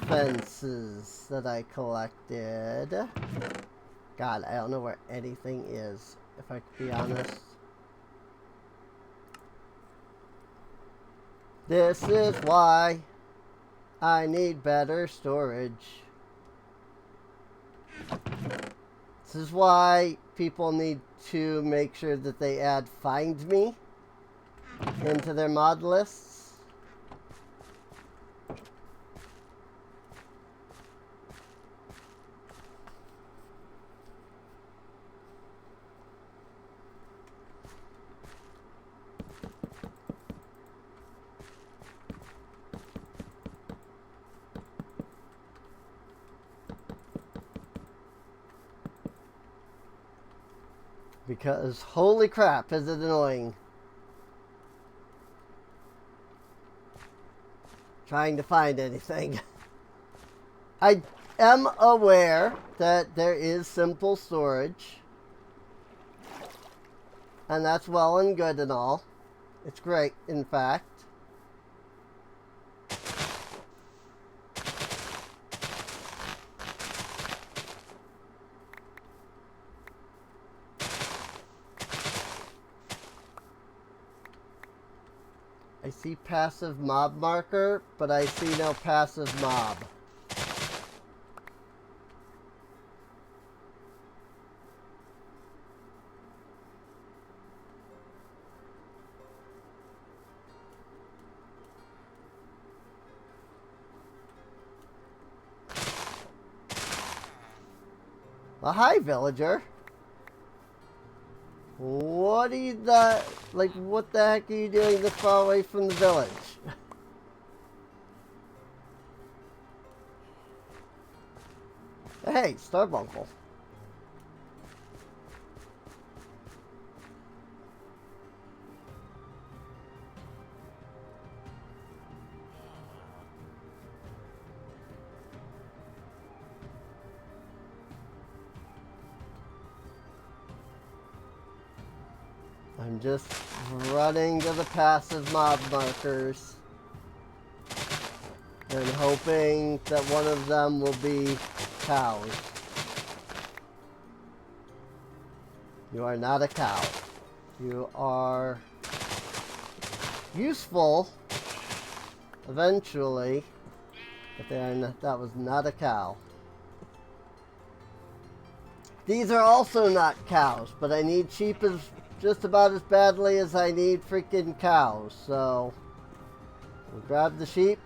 fences that I collected. God, I don't know where anything is, if I can be honest. This is why I need better storage. This is why people need to make sure that they add Find Me into their mod lists. Because holy crap, is it annoying. Trying to find anything. I am aware that there is simple storage. And that's well and good and all. It's great, in fact. I see passive mob marker, but I see no passive mob. Well, hi, villager. What are you what the heck are you doing this far away from the village? Hey, Starbuncle. I'm just running to the passive mob markers and hoping that one of them will be cows. You are not a cow. You are useful eventually, but they are not, that was not a cow. These are also not cows, but I need sheep as just about as badly as I need freaking cows. So we'll grab the sheep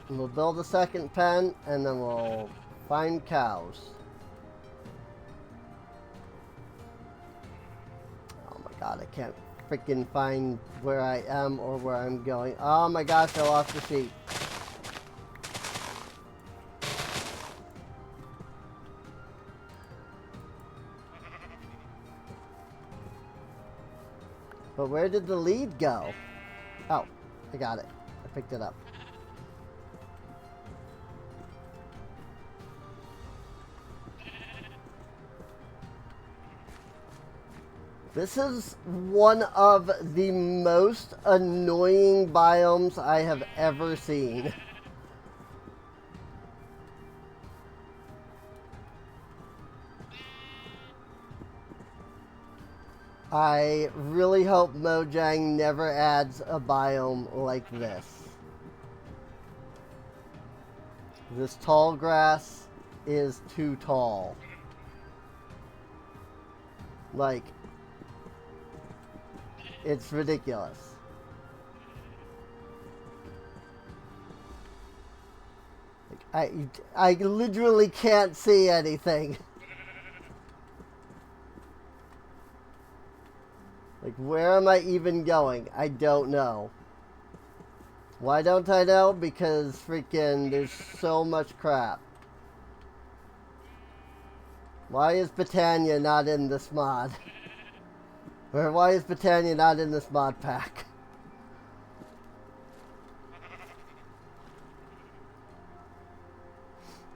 and we'll build a second pen and then we'll find cows. Oh my god, I can't freaking find where I am or where I'm going. Oh my gosh, I lost the sheep. But where did the lead go? Oh, I got it. I picked it up. This is one of the most annoying biomes I have ever seen. I really hope Mojang never adds a biome like this. This tall grass is too tall. Like, it's ridiculous. Like, I literally can't see anything. Like, where am I even going? I don't know. Why don't I know? Because freaking there's so much crap. Why is Britannia not in this mod? Or why is Britannia not in this mod pack?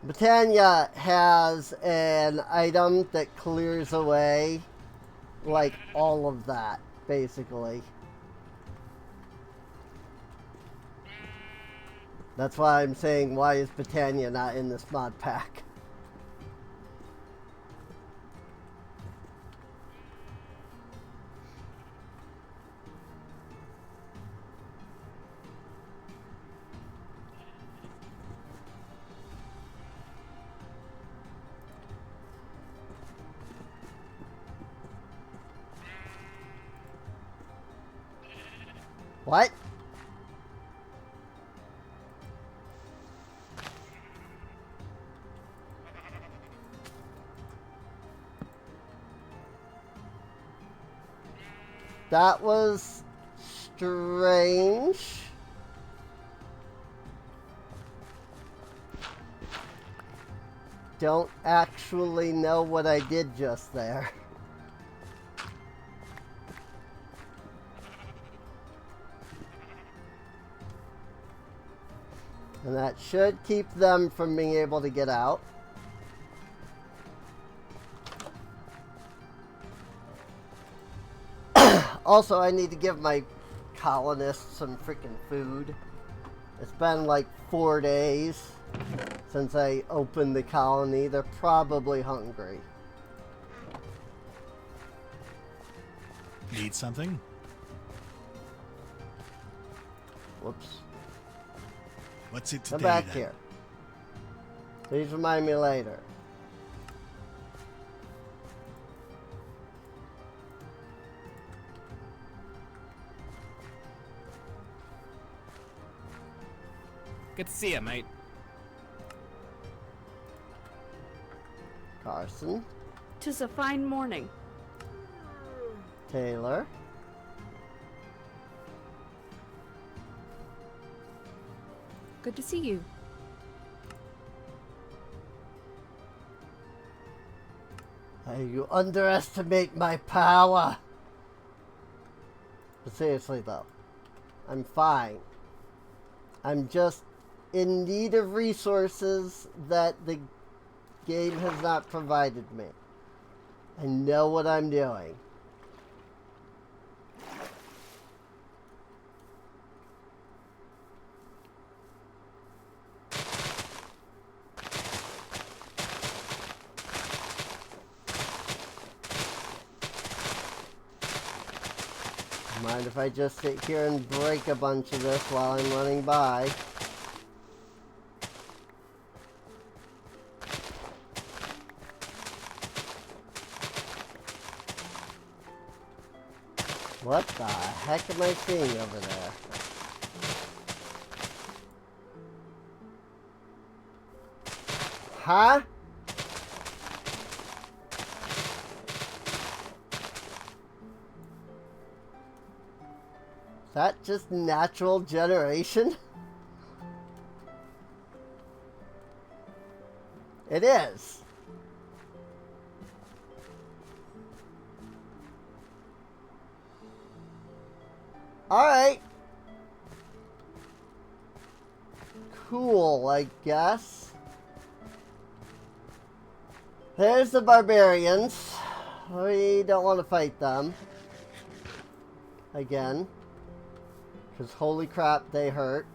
Britannia has an item that clears away like all of that, basically. That's why I'm saying, why is Britannia not in this mod pack? What? That was strange. Don't actually know what I did just there. And that should keep them from being able to get out. Also, I need to give my colonists some freaking food. It's been like 4 days since I opened the colony. They're probably hungry. Need something? Whoops. What's it Come today, back then? here. Please remind me later. Good to see you, mate. Carson. 'Tis a fine morning. Taylor. Good to see you. You underestimate my power. But seriously though, I'm fine. I'm just in need of resources that the game has not provided me. I know what I'm doing. Mind if I just sit here and break a bunch of this while I'm running by? What the heck am I seeing over there? Huh? Is that just natural generation? It is. Alright. Cool, I guess. There's the barbarians. We don't want to fight them. again. Because holy crap, they hurt.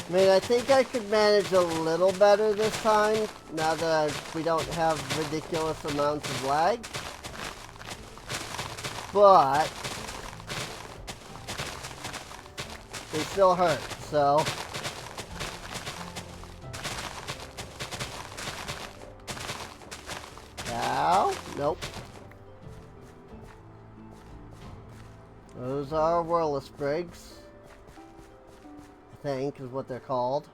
I mean, I think I could manage a little better this time, now that we don't have ridiculous amounts of lag. But they still hurt, so. Ow, nope. Those are Whirl Sprigs, I think is what they're called.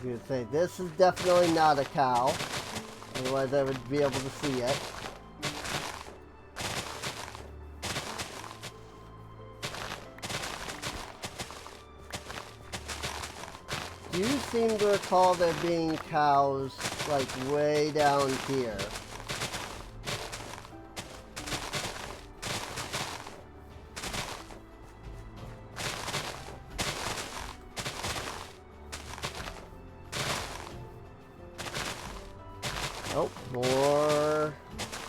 I was gonna say, this is definitely not a cow, otherwise I would be able to see it. Do you seem to recall there being cows, like, way down here? Oh, more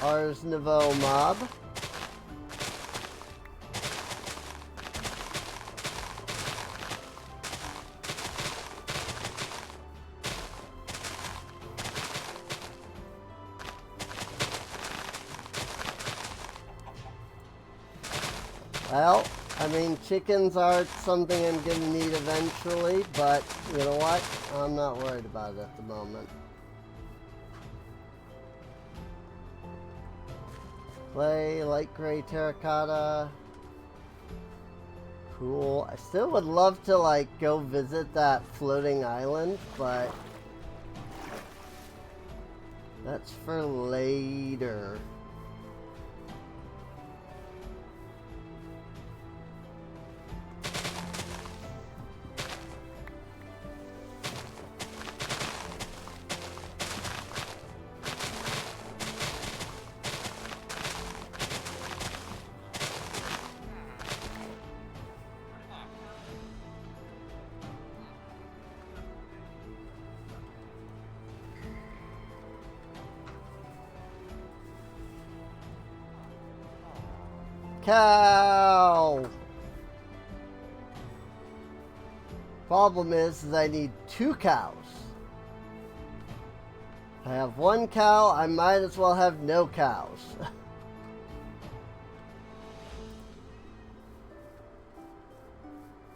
Ars Nouveau mob. Well, I mean, chickens are something I'm going to need eventually, but you know what? I'm not worried about it at the moment. Clay, light gray terracotta. Cool. I still would love to, like, go visit that floating island, but that's for later. Cow! Problem is I need 2 cows. If I have 1 cow, I might as well have no cows.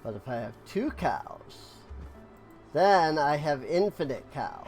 But if I have 2 cows, then I have infinite cows.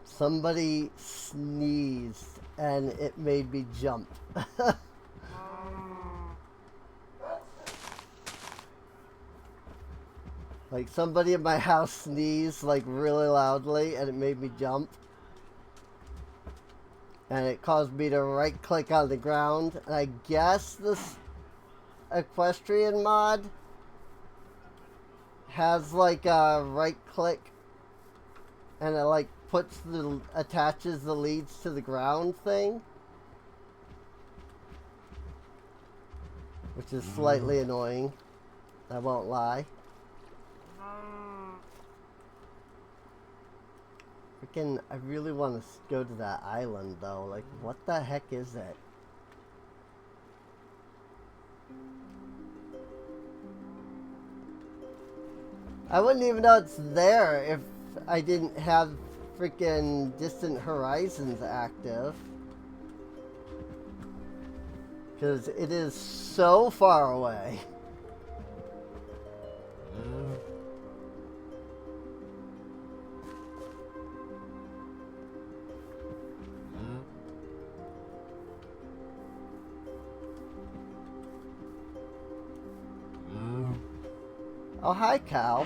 Somebody sneezed and it made me jump. Like somebody in my house sneezed like really loudly and it made me jump. And it caused me to right click on the ground. And I guess this equestrian mod has like a right click and it like attaches the leads to the ground thing, which is slightly annoying, I won't lie. Freaking, I really want to go to that island though. Like, what the heck is it? I wouldn't even know it's there if I didn't have freaking Distant Horizons active. Because it is so far away. Oh, hi, cow.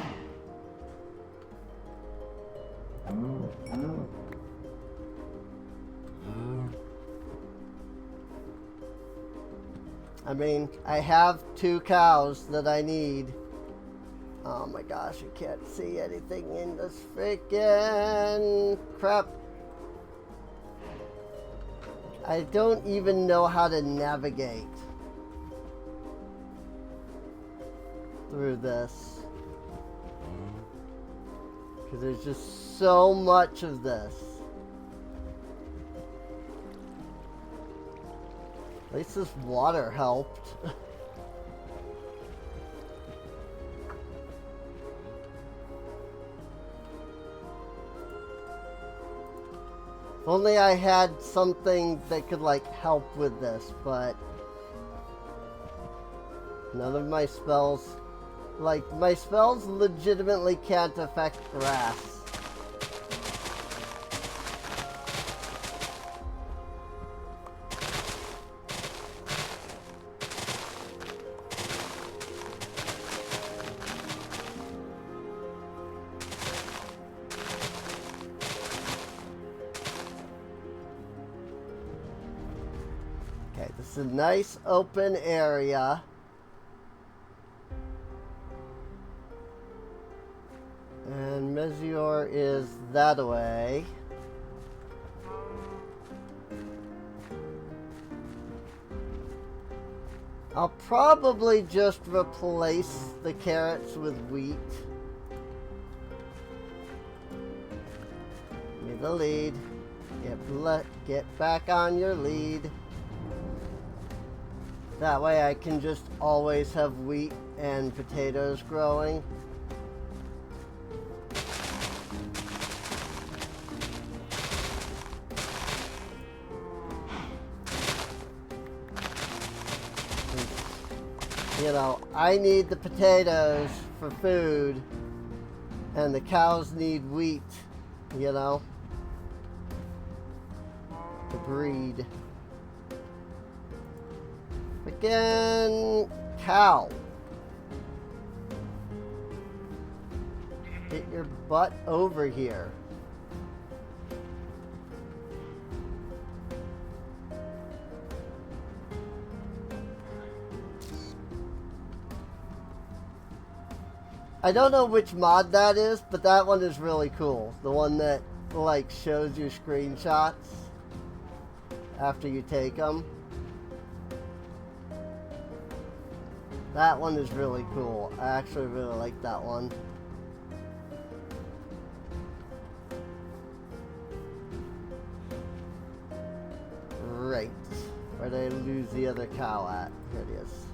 I mean, I have 2 cows that I need. Oh my gosh, I can't see anything in this freaking crap. I don't even know how to navigate through this. Because there's just so much of this. At least this water helped. If only I had something that could like help with this, but none of my spells, like my spells legitimately can't affect grass. It's a nice open area. And Mezior is that way. I'll probably just replace the carrots with wheat. Give me the lead. Get back on your lead. That way I can just always have wheat and potatoes growing. You know, I need the potatoes for food, and the cows need wheat, you know, to breed. Freaking cow. Get your butt over here. I don't know which mod that is, but that one is really cool. The one that like shows you screenshots after you take them. That one is really cool. I actually really like that one. Right. Where did I lose the other cow at? Here it is.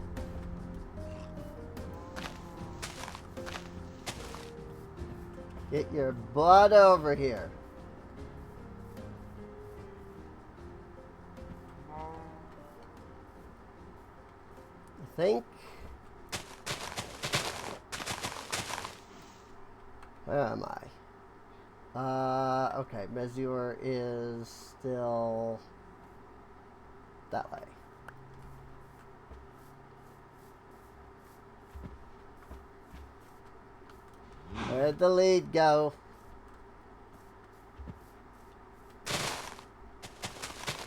Get your butt over here. I think. Where am I? Okay, Mezior is still that way. Where'd the lead go?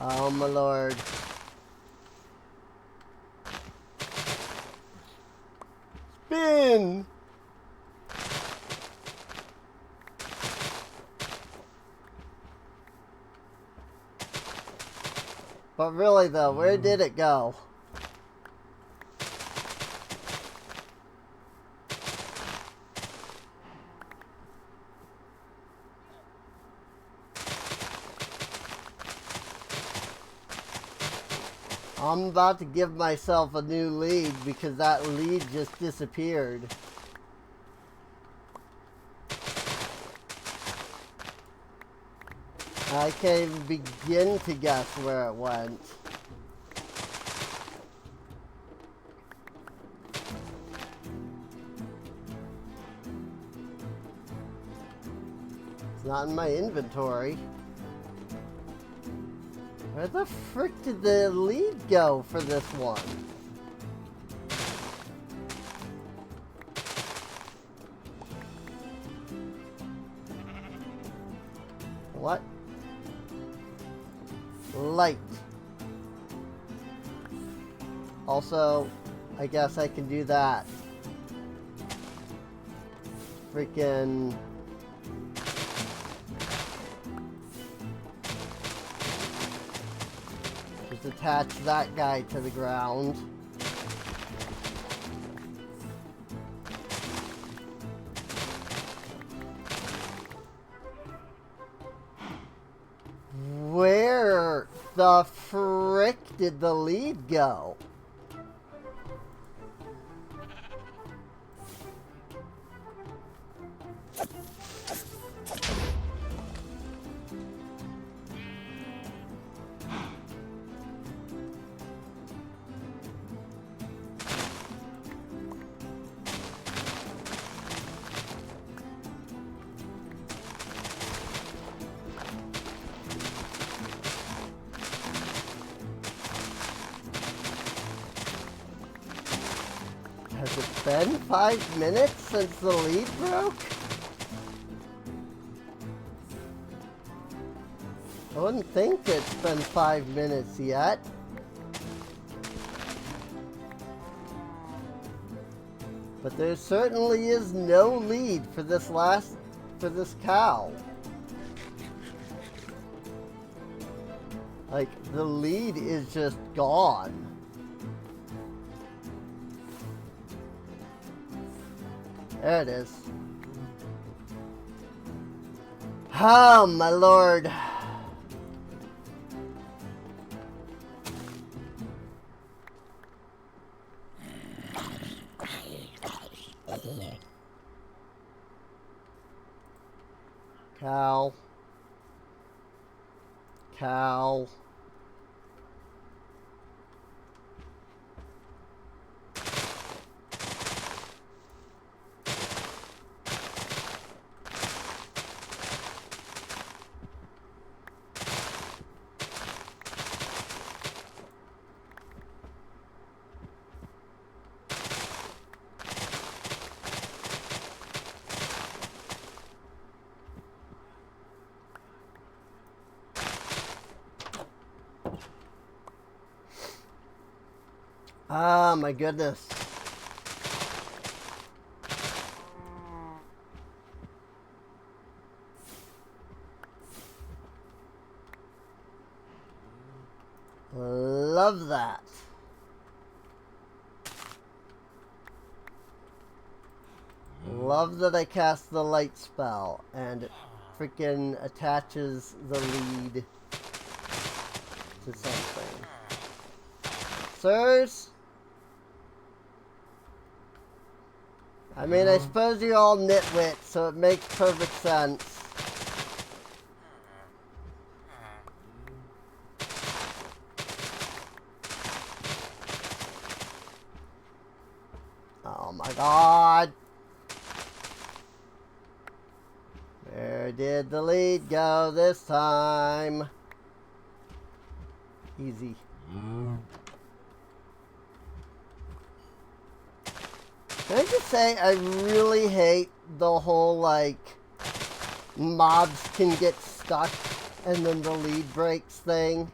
Oh my lord. Spin! But really though, where did it go? I'm about to give myself a new lead because that lead just disappeared. I can't even begin to guess where it went. It's not in my inventory. Where the frick did the lead go for this one? light. Also, I guess I can do that. Freaking... just attach that guy to the ground. Where the frick did the lead go? Has it been 5 minutes since the lead broke? I wouldn't think it's been 5 minutes yet. But there certainly is no lead for this cow. Like, the lead is just gone. There it is. Oh, my lord. Cow. Cow. Ah, my goodness. Love that. Love that I cast the light spell and it freaking attaches the lead to something. Sirs? I mean, I suppose you're all nitwits, so it makes perfect sense. Oh my god. Where did the lead go this time? Easy. Can I just say, I really hate the whole, like, mobs can get stuck and then the lead breaks thing.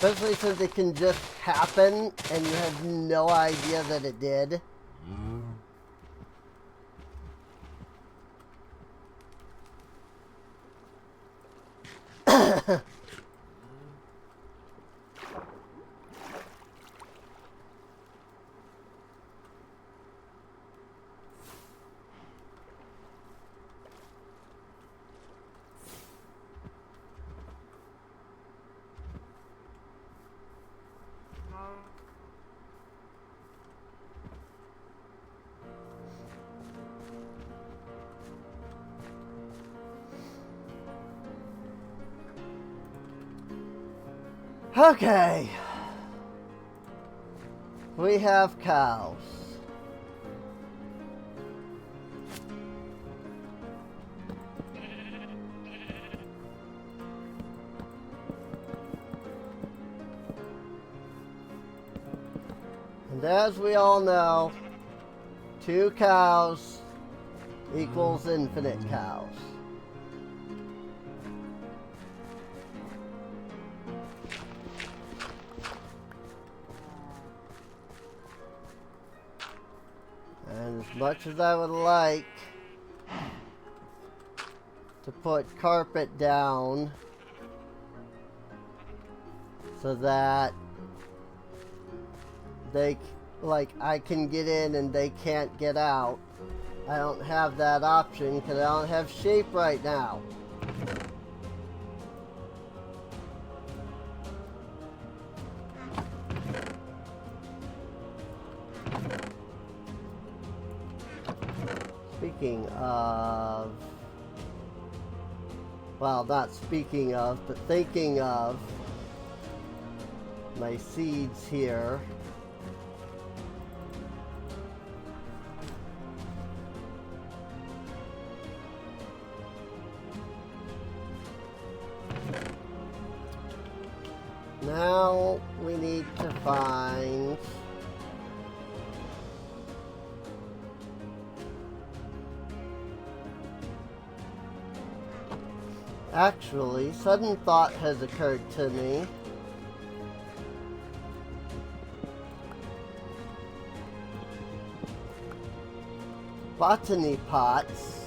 Especially since it can just happen and you have no idea that it did. Okay. We have cows. And as we all know, 2 cows equals infinite cows. And as much as I would like to put carpet down so that I can get in and they can't get out, I don't have that option because I don't have sheep right now. Speaking of, well, not speaking of, but thinking of my seeds here. Now we need to find actually, sudden thought has occurred to me. Botany pots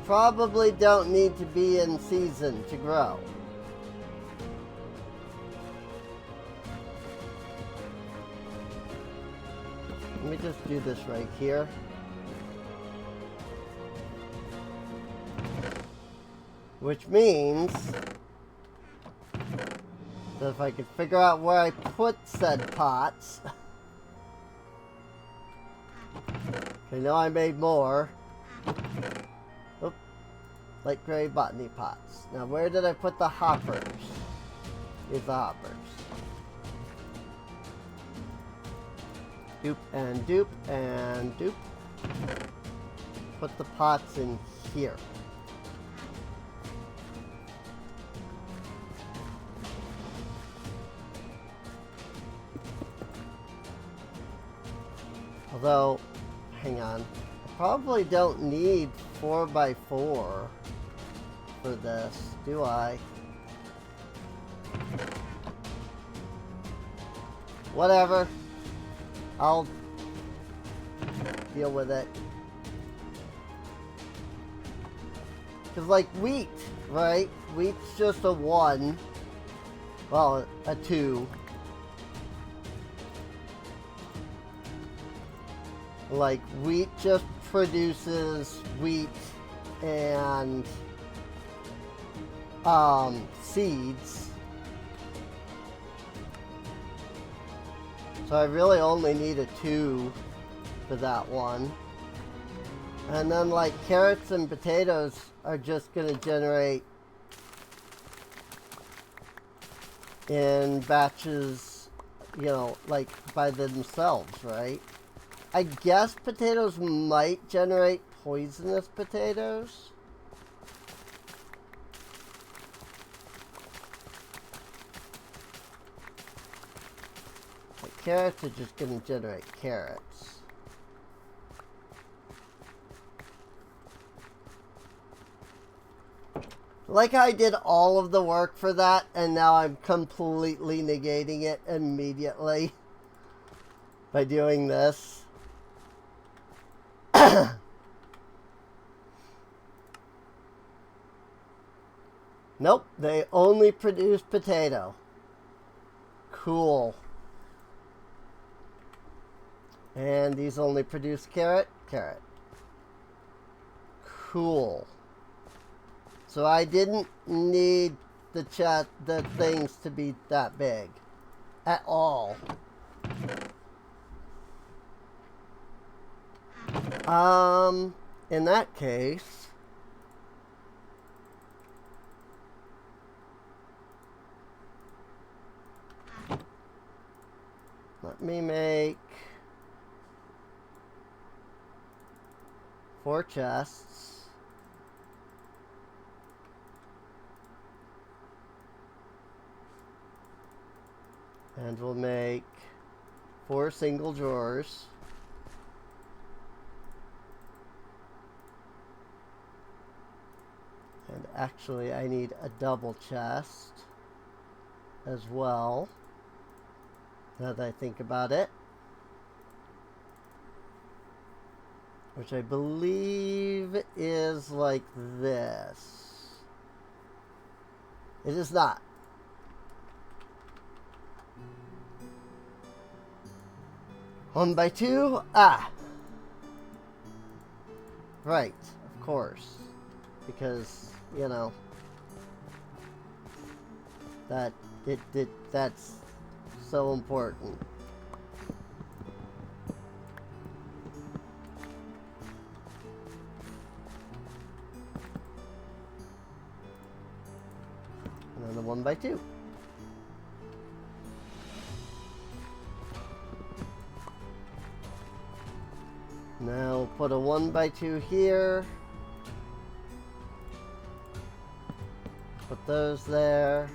probably don't need to be in season to grow. Let me just do this right here. Which means that if I could figure out where I put said pots. I know I made more. Oop. Light gray botany pots. Now where did I put the hoppers? Here's the hoppers. Doop and doop and doop. Put the pots in here. Although, hang on, I probably don't need 4x4 for this, do I? Whatever. I'll deal with it. Because like wheat, right? Wheat's just a 1. Well, a 2. Like wheat just produces wheat and seeds. So I really only need a 2 for that one. And then like carrots and potatoes are just going to generate in batches, you know, like by themselves, right? I guess potatoes might generate poisonous potatoes. But carrots are just going to generate carrots. Like I did all of the work for that and now I'm completely negating it immediately by doing this. Nope, they only produce potato. Cool. And these only produce carrot, carrot. Cool. So I didn't need the things to be that big at all. In that case, Let me make 4 chests. And we'll make 4 single drawers. And actually, I need a double chest as well, now that I think about it. Which I believe is like this. It is not. One by 2? Ah! Right, of course. Because, you know, that's so important. And then the 1 by 2. Now put a 1 by 2 here. Put those there.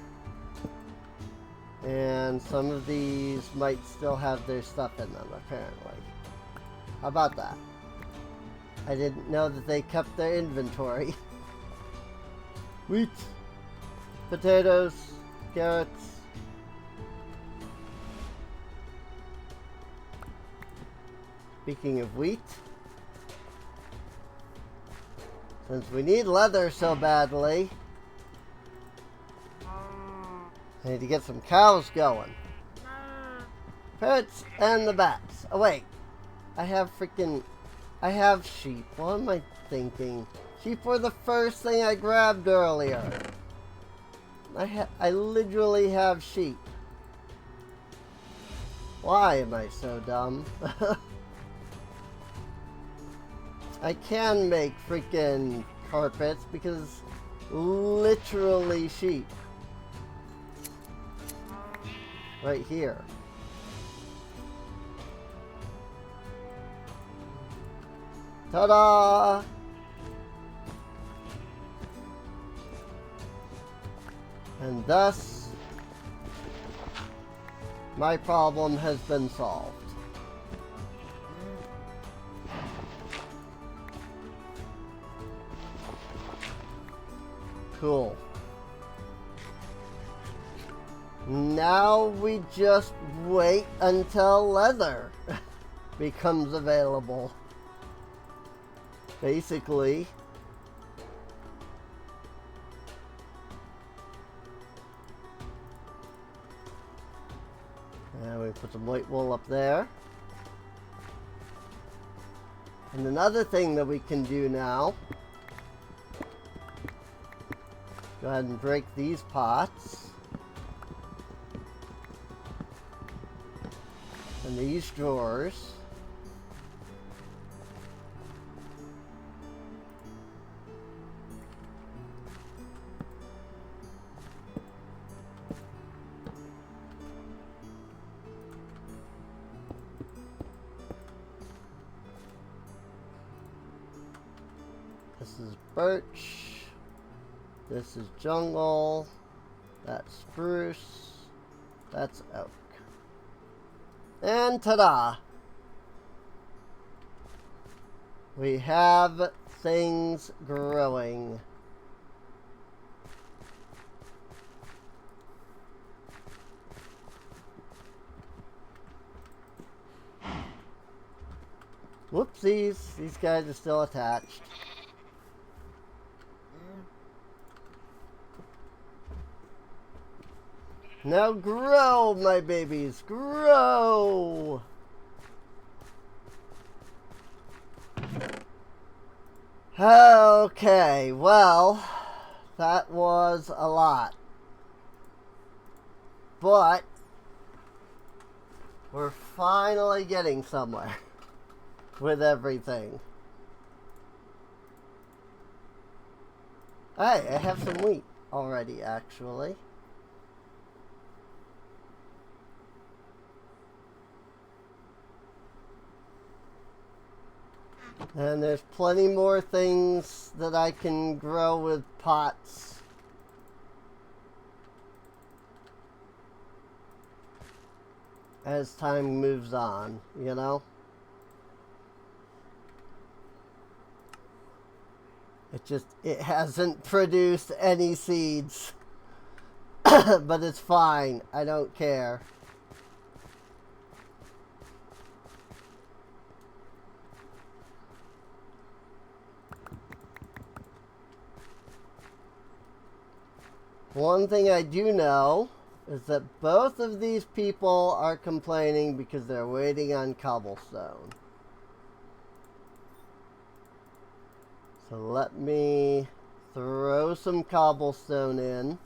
And some of these might still have their stuff in them, apparently. How about that? I didn't know that they kept their inventory. Wheat, potatoes, carrots. Speaking of wheat, since we need leather so badly, I need to get some cows going. Parrots and the bats. Oh wait, I have sheep. What am I thinking? Sheep were the first thing I grabbed earlier. I literally have sheep. Why am I so dumb? I can make freaking carpets because literally sheep. Right here. Ta-da! And thus, my problem has been solved. Cool. Now we just wait until leather becomes available. Basically. And we put some white wool up there. And another thing that we can do now, go ahead and break these pots. And these drawers. This is birch. This is jungle. That's spruce. That's oak. And ta-da! We have things growing. Whoopsies, these guys are still attached. Now grow, my babies, grow! Okay, well, that was a lot. But we're finally getting somewhere with everything. Hey, I have some wheat already, actually. And there's plenty more things that I can grow with pots. As time moves on, you know? It hasn't produced any seeds. But it's fine. I don't care. One thing I do know is that both of these people are complaining because they're waiting on cobblestone. So let me throw some cobblestone in.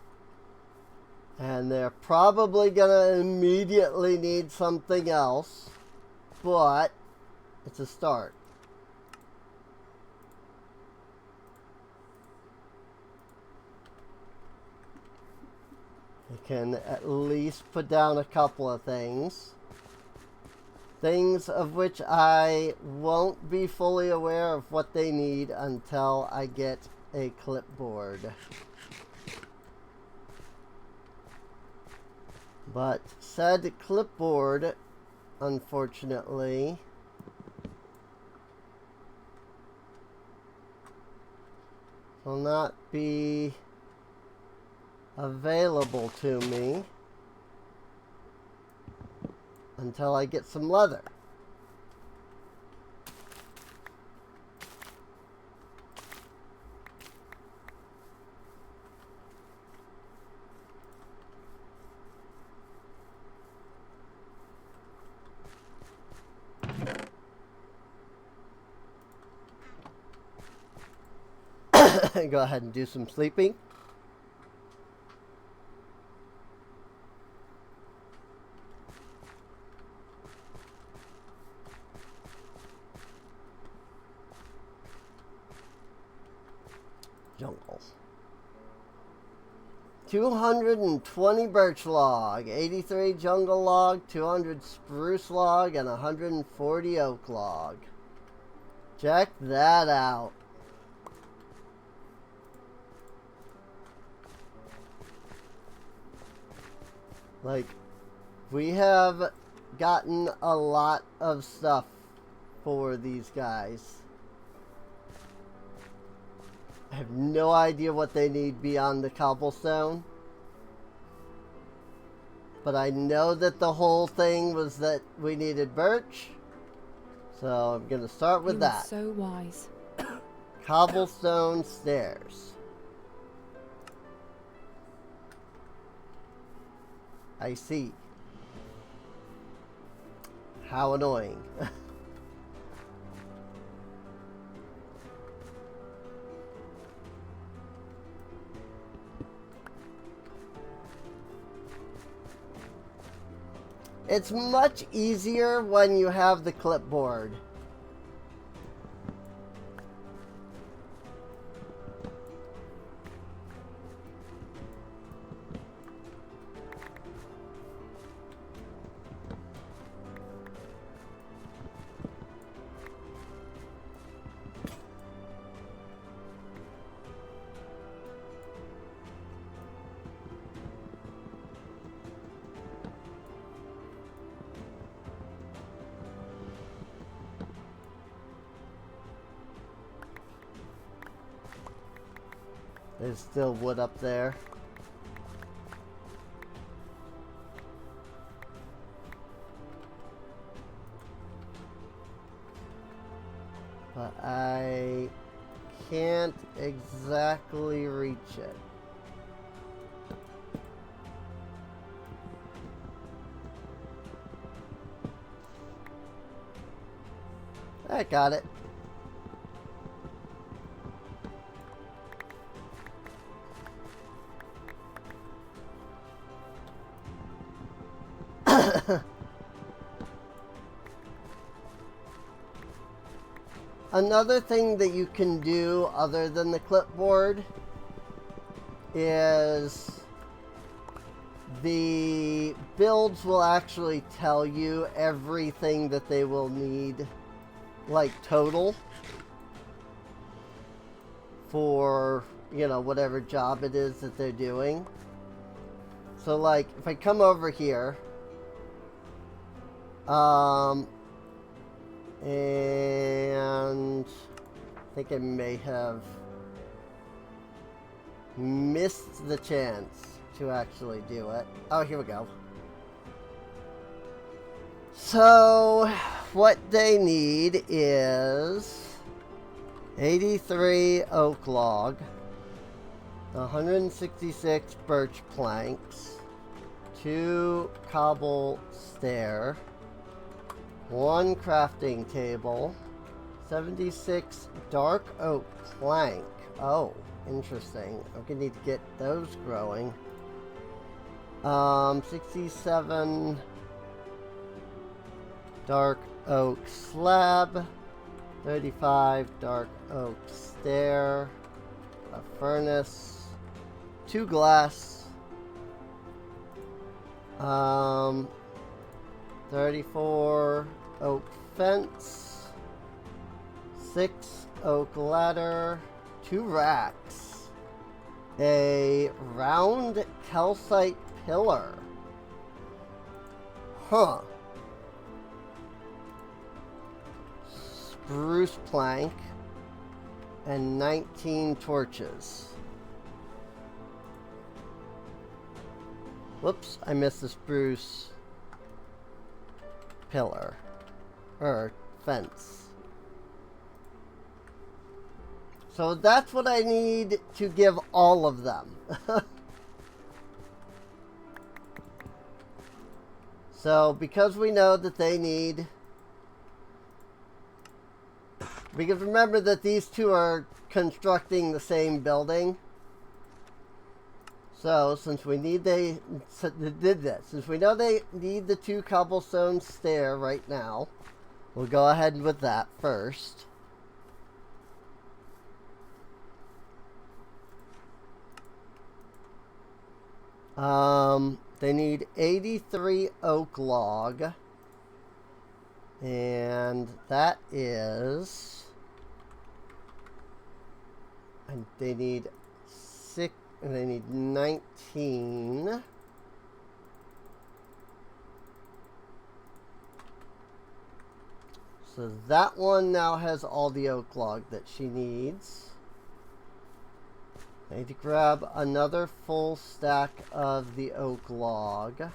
And they're probably gonna immediately need something else. But it's a start. I can at least put down a couple of things. Things of which I won't be fully aware of what they need until I get a clipboard. But said clipboard, unfortunately, will not be available to me until I get some leather. Go ahead and do some sleeping. Jungle. 220 birch log, 83 jungle log, 200 spruce log, and 140 oak log. Check that out. Like, we have gotten a lot of stuff for these guys. I have no idea what they need beyond the cobblestone. But I know that the whole thing was that we needed birch. So I'm going to start with that. You are so wise. Cobblestone stairs. I see. How annoying. It's much easier when you have the clipboard. There's still wood up there. But I can't exactly reach it. I got it. Another thing that you can do other than the clipboard is the builds will actually tell you everything that they will need like, total for, you know, whatever job it is that they're doing. So, like, if I come over here, and I think I may have missed the chance to actually do it. Oh, here we go. So, what they need is 83 oak log, 166 birch planks, 2 cobble stair, 1 crafting table, 76 dark oak plank. Oh, interesting. I'm gonna need to get those growing. 67 dark oak slab, 35 dark oak stair, a furnace, 2 glass, 34 oak fence, 6 oak ladder, 2 racks, a round calcite pillar. Huh. Spruce plank, and 19 torches. Whoops, I missed the spruce pillar. Or fence. So that's what I need to give all of them. So because we know that they need... Because remember that these two are constructing the same building. So since we need since we know they need the 2 cobblestone stair right now, we'll go ahead with that first. They need 83 oak log. And that is... And they need 6... And they need 19. So that one now has all the oak log that she needs. I need to grab another full stack of the oak log.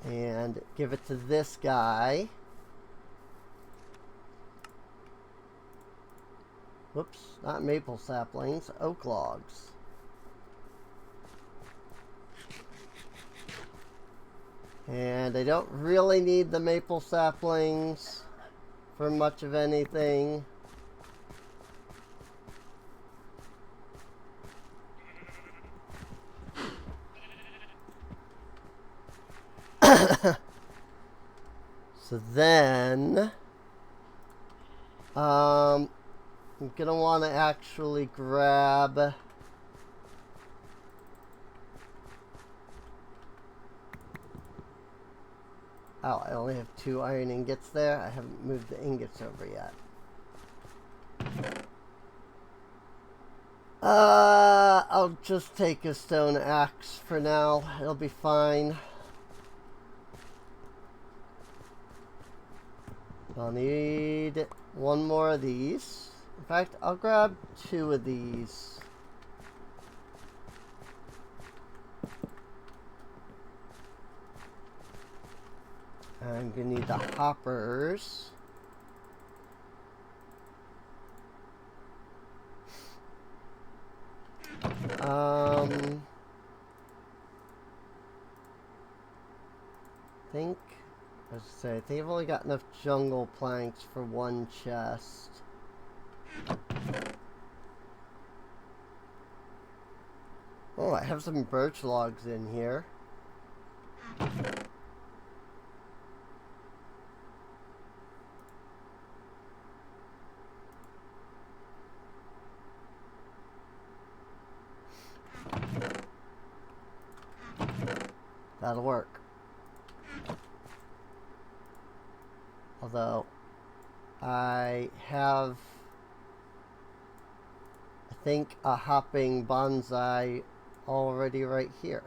And give it to this guy. Whoops, not maple saplings, oak logs. And I don't really need the maple saplings for much of anything. So then, I'm gonna want to actually grab oh, I only have 2 iron ingots there. I haven't moved the ingots over yet. I'll just take a stone axe for now. It'll be fine. I'll need 1 more of these. In fact, I'll grab 2 of these. I'm gonna need the hoppers. I think I've only got enough jungle planks for 1 chest. Oh, I have some birch logs in here. That'll work. Although, I have, I think, a hopping bonsai already right here.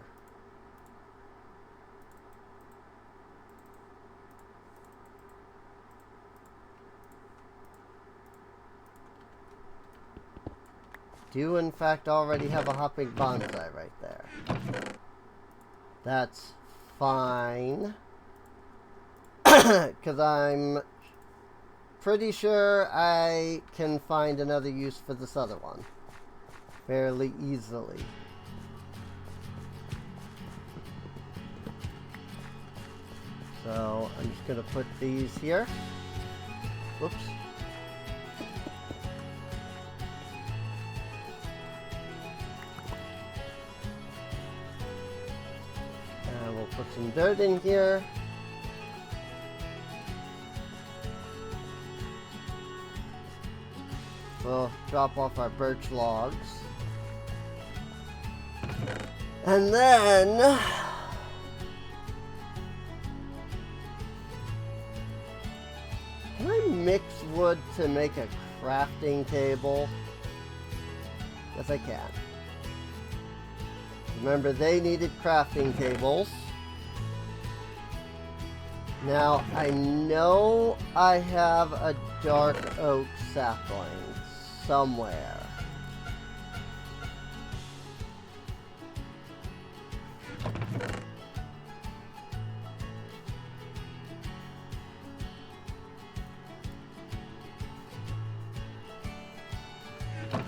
Do in fact already have a hopping bonsai right there. That's fine. Because I'm pretty sure I can find another use for this other one fairly easily. So I'm just going to put these here. Whoops. And we'll put some dirt in here. We'll drop off our birch logs. And then can I mix wood to make a crafting table? Yes, I can. Remember, they needed crafting tables. Now, I know I have a dark oak sapling somewhere.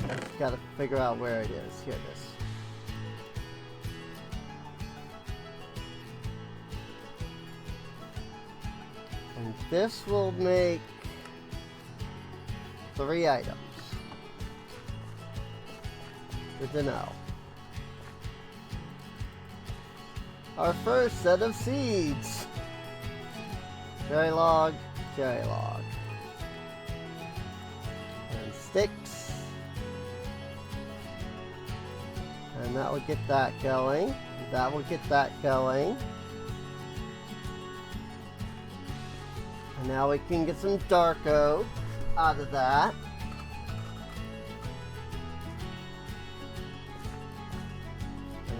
Just gotta figure out where it is. Here it is. And this will make 3 items. Good to know. Our first set of seeds. Cherry log, cherry log. And sticks. And that will get that going. That will get that going. And now we can get some dark oak out of that.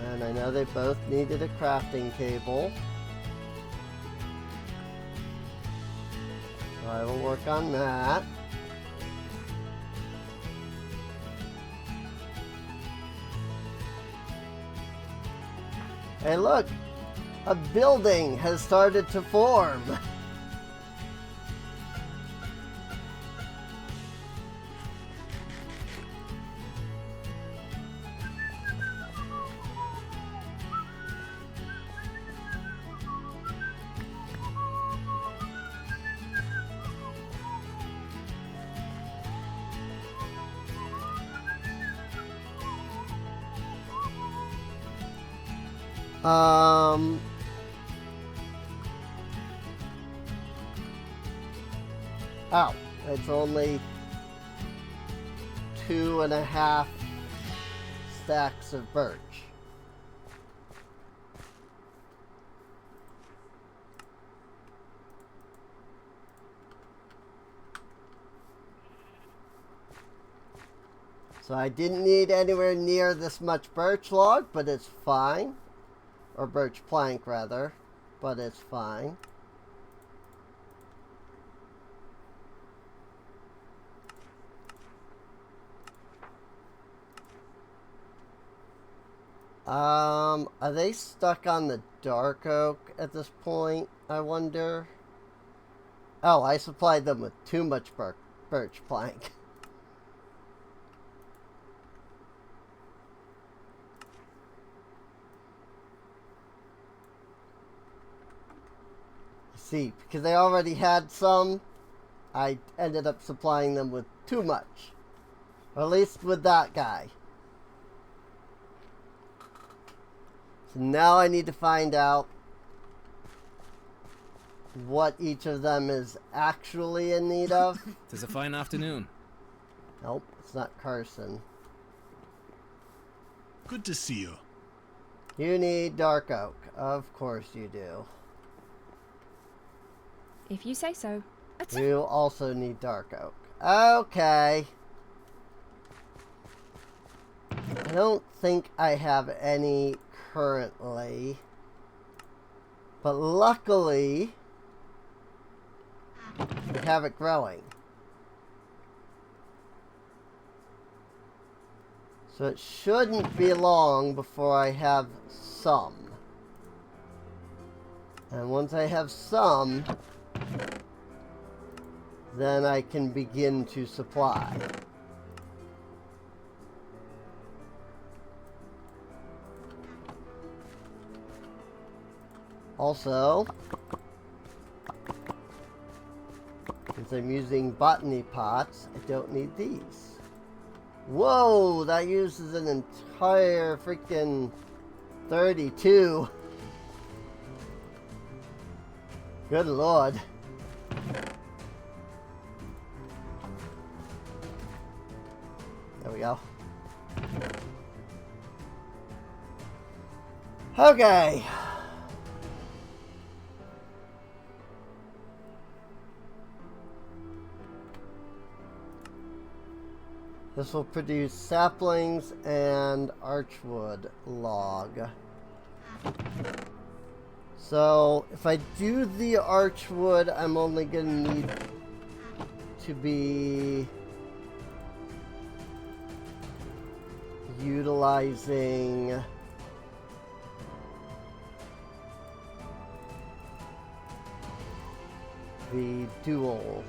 And I know they both needed a crafting table. So I will work on that. Hey look! A building has started to form! Oh, it's only 2.5 stacks of birch. So I didn't need anywhere near this much birch log, but it's fine. Or birch plank, rather. But it's fine. Are they stuck on the dark oak at this point, I wonder? Oh, I supplied them with too much birch plank. See, because they already had some, I ended up supplying them with too much. Or at least with that guy. So now I need to find out what each of them is actually in need of. 'Tis a fine afternoon. Nope, it's not Carson. Good to see you. You need dark oak. Of course you do. If you say so. You also need dark oak. Okay. I don't think I have any currently. But luckily, we have it growing. So it shouldn't be long before I have some. And once I have some, then I can begin to supply. Also, since I'm using botany pots, I don't need these. Whoa, that uses an entire freaking 32. Good lord. There we go. Okay. This will produce saplings and archwood log. So, if I do the archwood, I'm only going to need to be utilizing the dual.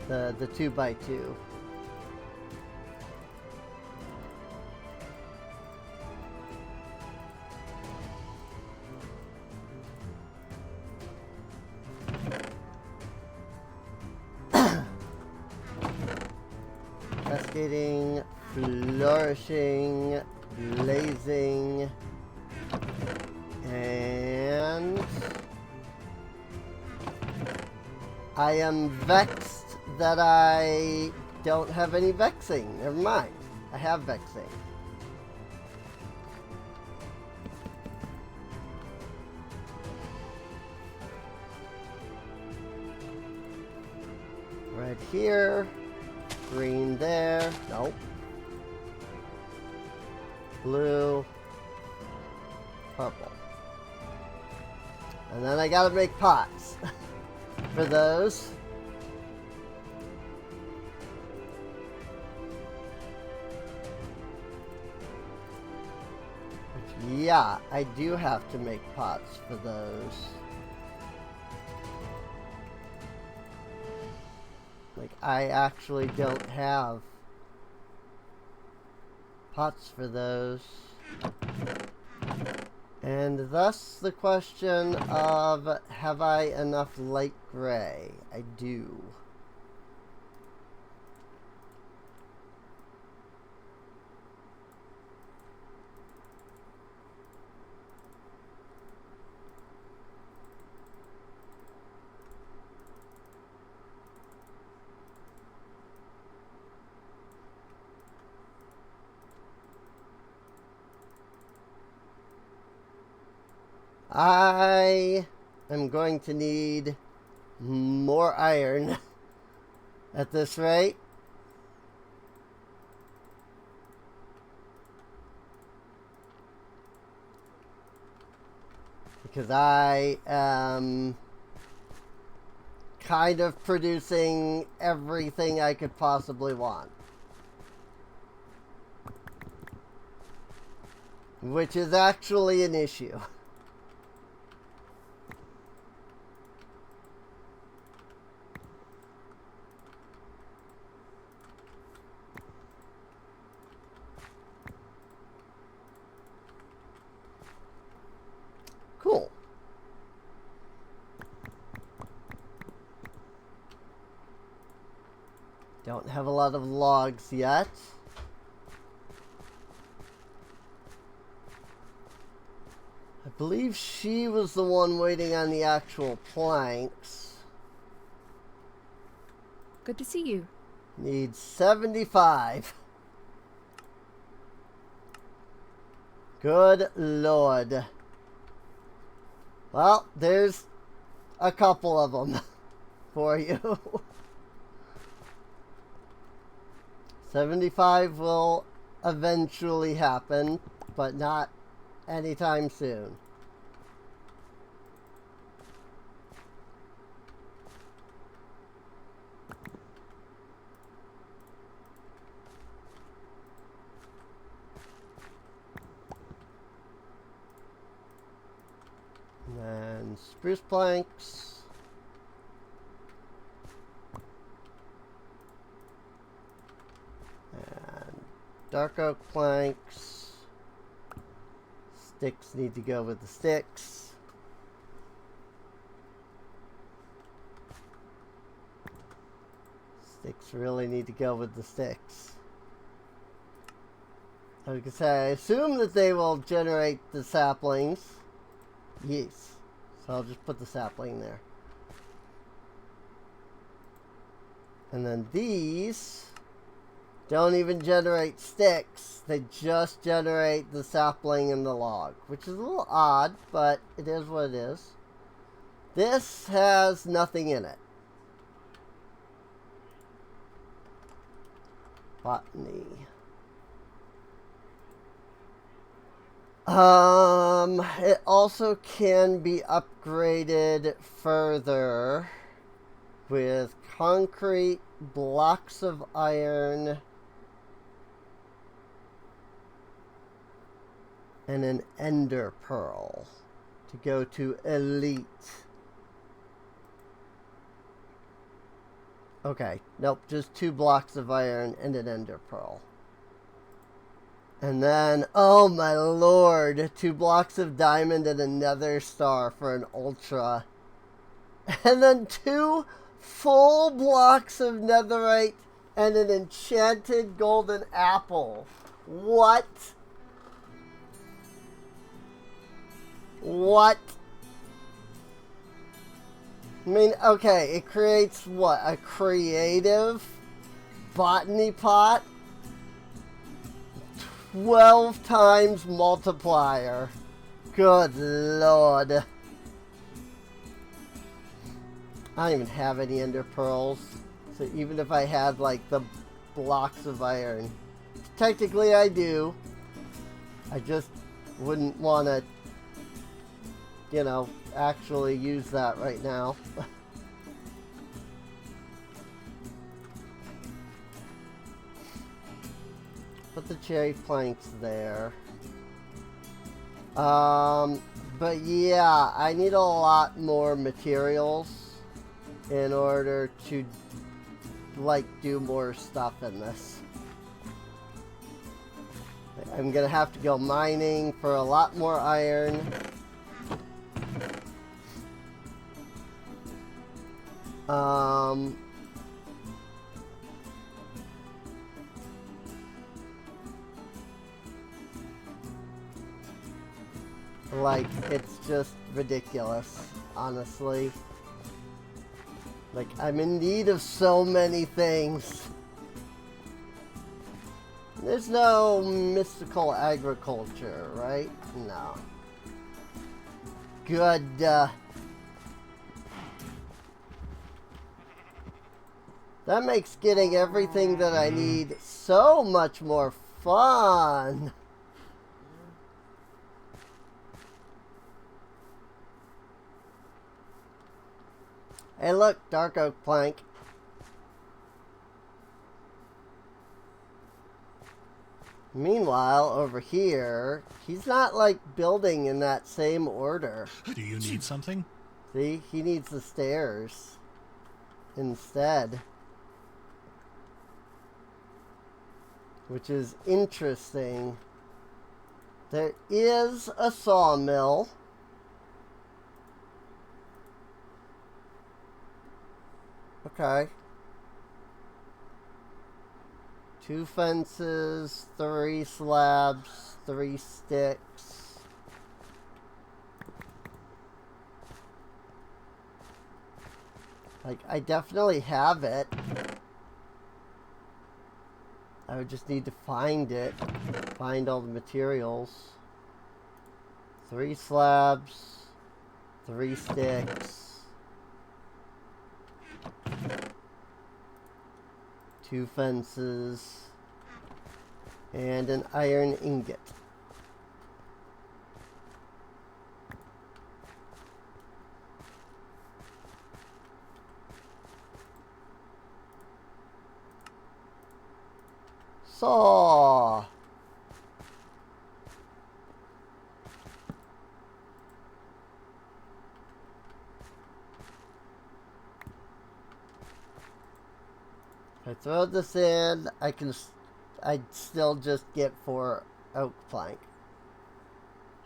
The 2x2. Cascading, flourishing, blazing, and I am vexed that I don't have any vexing. Never mind. I have vexing. Red here. Green there. Nope. Blue. Purple. And then I gotta make pots for those. Yeah, I do have to make pots for those. Like, I actually don't have pots for those. And thus the question of, have I enough light gray? I do. I am going to need more iron at this rate. Because I am kind of producing everything I could possibly want. Which is actually an issue. Cool. Don't have a lot of logs yet. I believe she was the one waiting on the actual planks. Good to see you. Need 75. Good Lord. Well, there's a couple of them for you. 75 will eventually happen, but not anytime soon. And spruce planks. And dark oak planks. Sticks need to go with the sticks. Sticks really need to go with the sticks. Like I say, I assume that they will generate the saplings. Yes. So I'll just put the sapling there. And then these don't even generate sticks. They just generate the sapling and the log, which is a little odd, but it is what it is. This has nothing in it. Botany. It also can be upgraded further with concrete, blocks of iron, and an ender pearl to go to elite. Okay, nope, just 2 blocks of iron and an ender pearl. And then, oh my lord, 2 blocks of diamond and another star for an ultra. And then 2 full blocks of netherite and an enchanted golden apple. What? What? I mean, okay, it creates what? A creative botany pot? 12 times multiplier. Good Lord. I don't even have any ender pearls. So even if I had like the blocks of iron. Technically I do. I just wouldn't want to, you know, actually use that right now. Put the cherry planks there. But yeah, I need a lot more materials in order to like do more stuff in this. I'm gonna have to go mining for a lot more iron. Like, it's just ridiculous, honestly. Like, I'm in need of so many things. There's no mystical agriculture, right? No. Good, that makes getting everything that I need so much more fun. Hey look, dark oak plank. Meanwhile, over here, he's not like building in that same order. Do you need something? See, he needs the stairs instead. Which is interesting. There is a sawmill. Okay. 2 fences, 3 slabs, 3 sticks. Like, I definitely have it. I would just need to find it. Find all the materials. 3 slabs. 3 sticks. 2 fences. And an iron ingot. Saw. If I throw this in, I'd still just get 4 oak plank.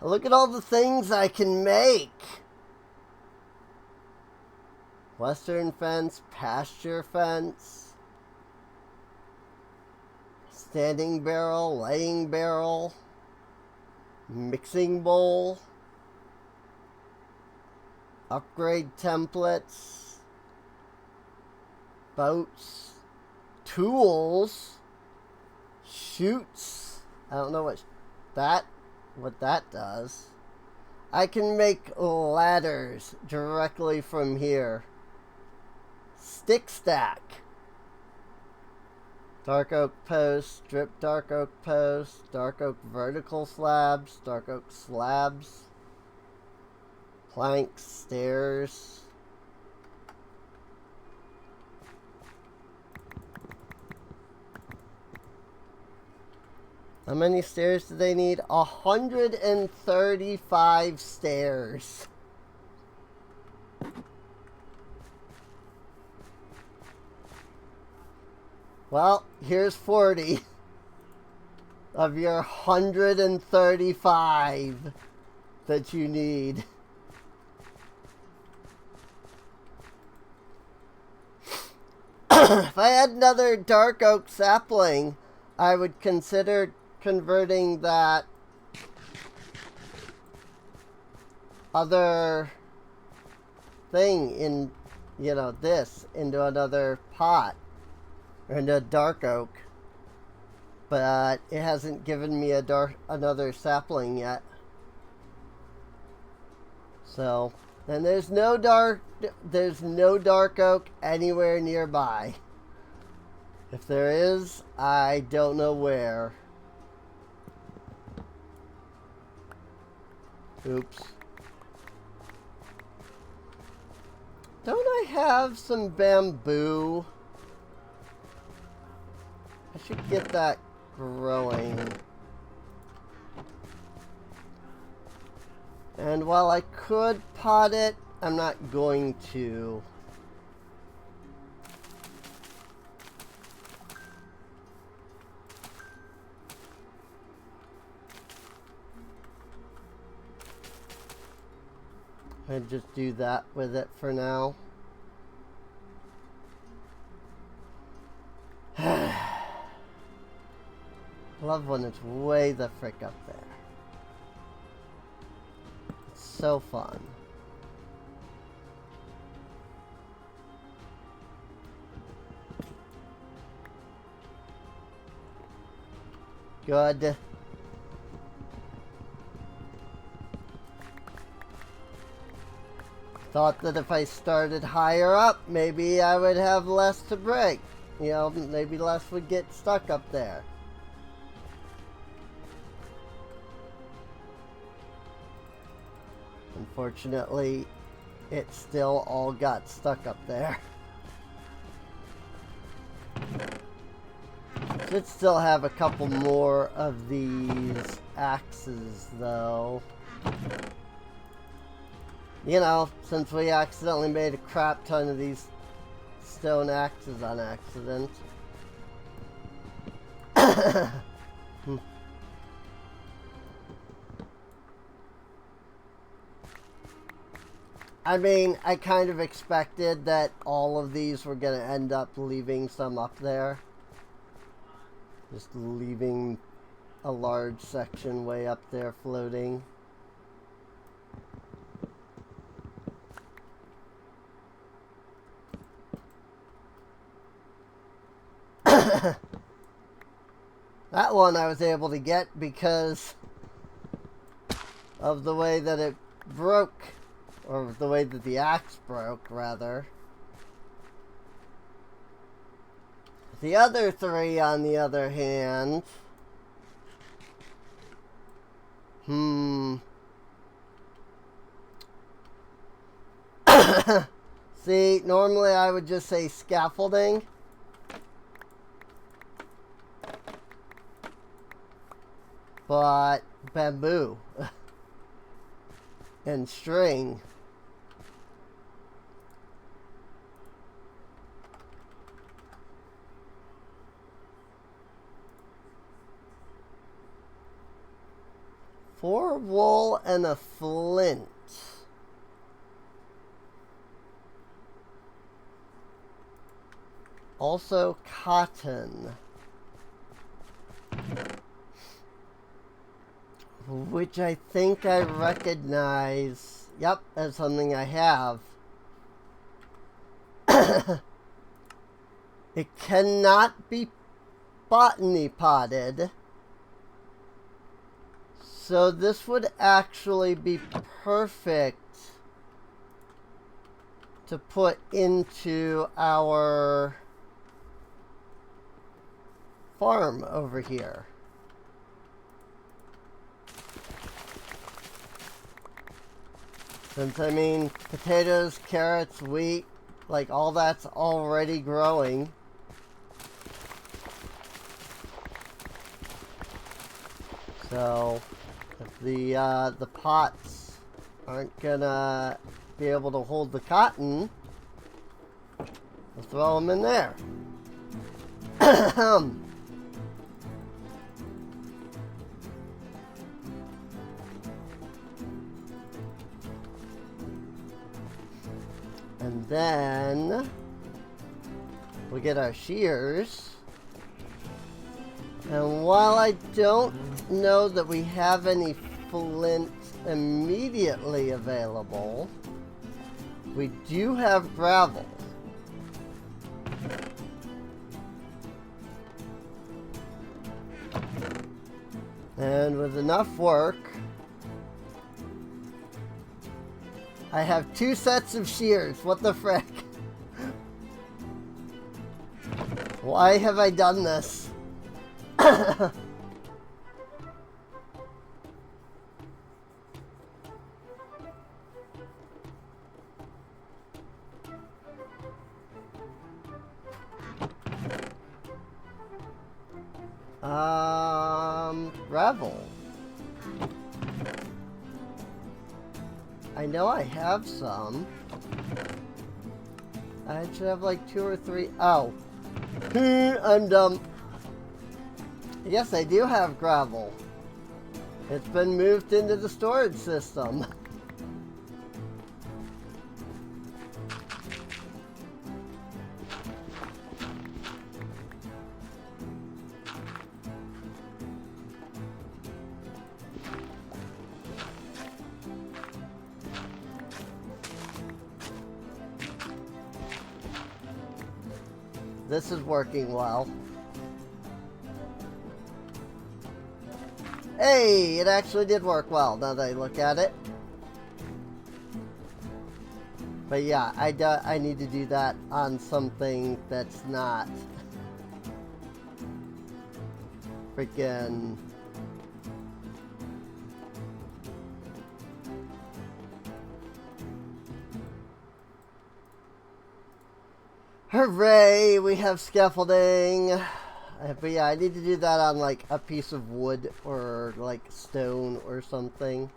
Look at all the things I can make. Western fence, pasture fence. Standing barrel, laying barrel, mixing bowl, upgrade templates, boats, tools, chutes. I don't know what that does. I can make ladders directly from here. Stick stack. Dark oak posts, strip dark oak posts, dark oak vertical slabs, dark oak slabs, planks, stairs. How many stairs do they need? 135 stairs. Well, here's 40 of your 135 that you need. If I had another dark oak sapling, I would consider converting that other thing in, this into another pot. Or into a dark oak, but it hasn't given me another sapling yet. So, and there's no dark oak anywhere nearby. If there is, I don't know where. Oops. Don't I have some bamboo? I should get that growing. And while I could pot it, I'm not going to. I'll just do that with it for now. Love when it's way the frick up there. It's so fun. Good. Thought that if I started higher up, maybe I would have less to break. Maybe less would get stuck up there. Unfortunately, it still all got stuck up there. Should still have a couple more of these axes, though. Since we accidentally made a crap ton of these stone axes on accident. I mean, I kind of expected that all of these were going to end up leaving some up there. Just leaving a large section way up there floating. That one I was able to get because of the way that it broke. Or the way that the axe broke, rather. The other three, on the other hand... See, normally I would just say scaffolding. But bamboo and string. For wool and a flint. Also cotton. Which I think I recognize. Yep, that's something I have. It cannot be botany potted. So this would actually be perfect to put into our farm over here. Since, I mean, potatoes, carrots, wheat, like all that's already growing. So, if the pots aren't gonna be able to hold the cotton, we'll throw them in there. And then we'll get our shears. And while I don't know that we have any flint immediately available, we do have gravel. And with enough work, I have 2 sets of shears. What the frick? Why have I done this? Gravel. I know I have some. I should have like 2 or 3. Oh. I'm dumb. Yes, I do have gravel. It's been moved into the storage system. This is working well. Hey, it actually did work well now that I look at it. But yeah, I need to do that on something that's not freaking hooray, we have scaffolding. But yeah, I need to do that on like a piece of wood or like stone or something.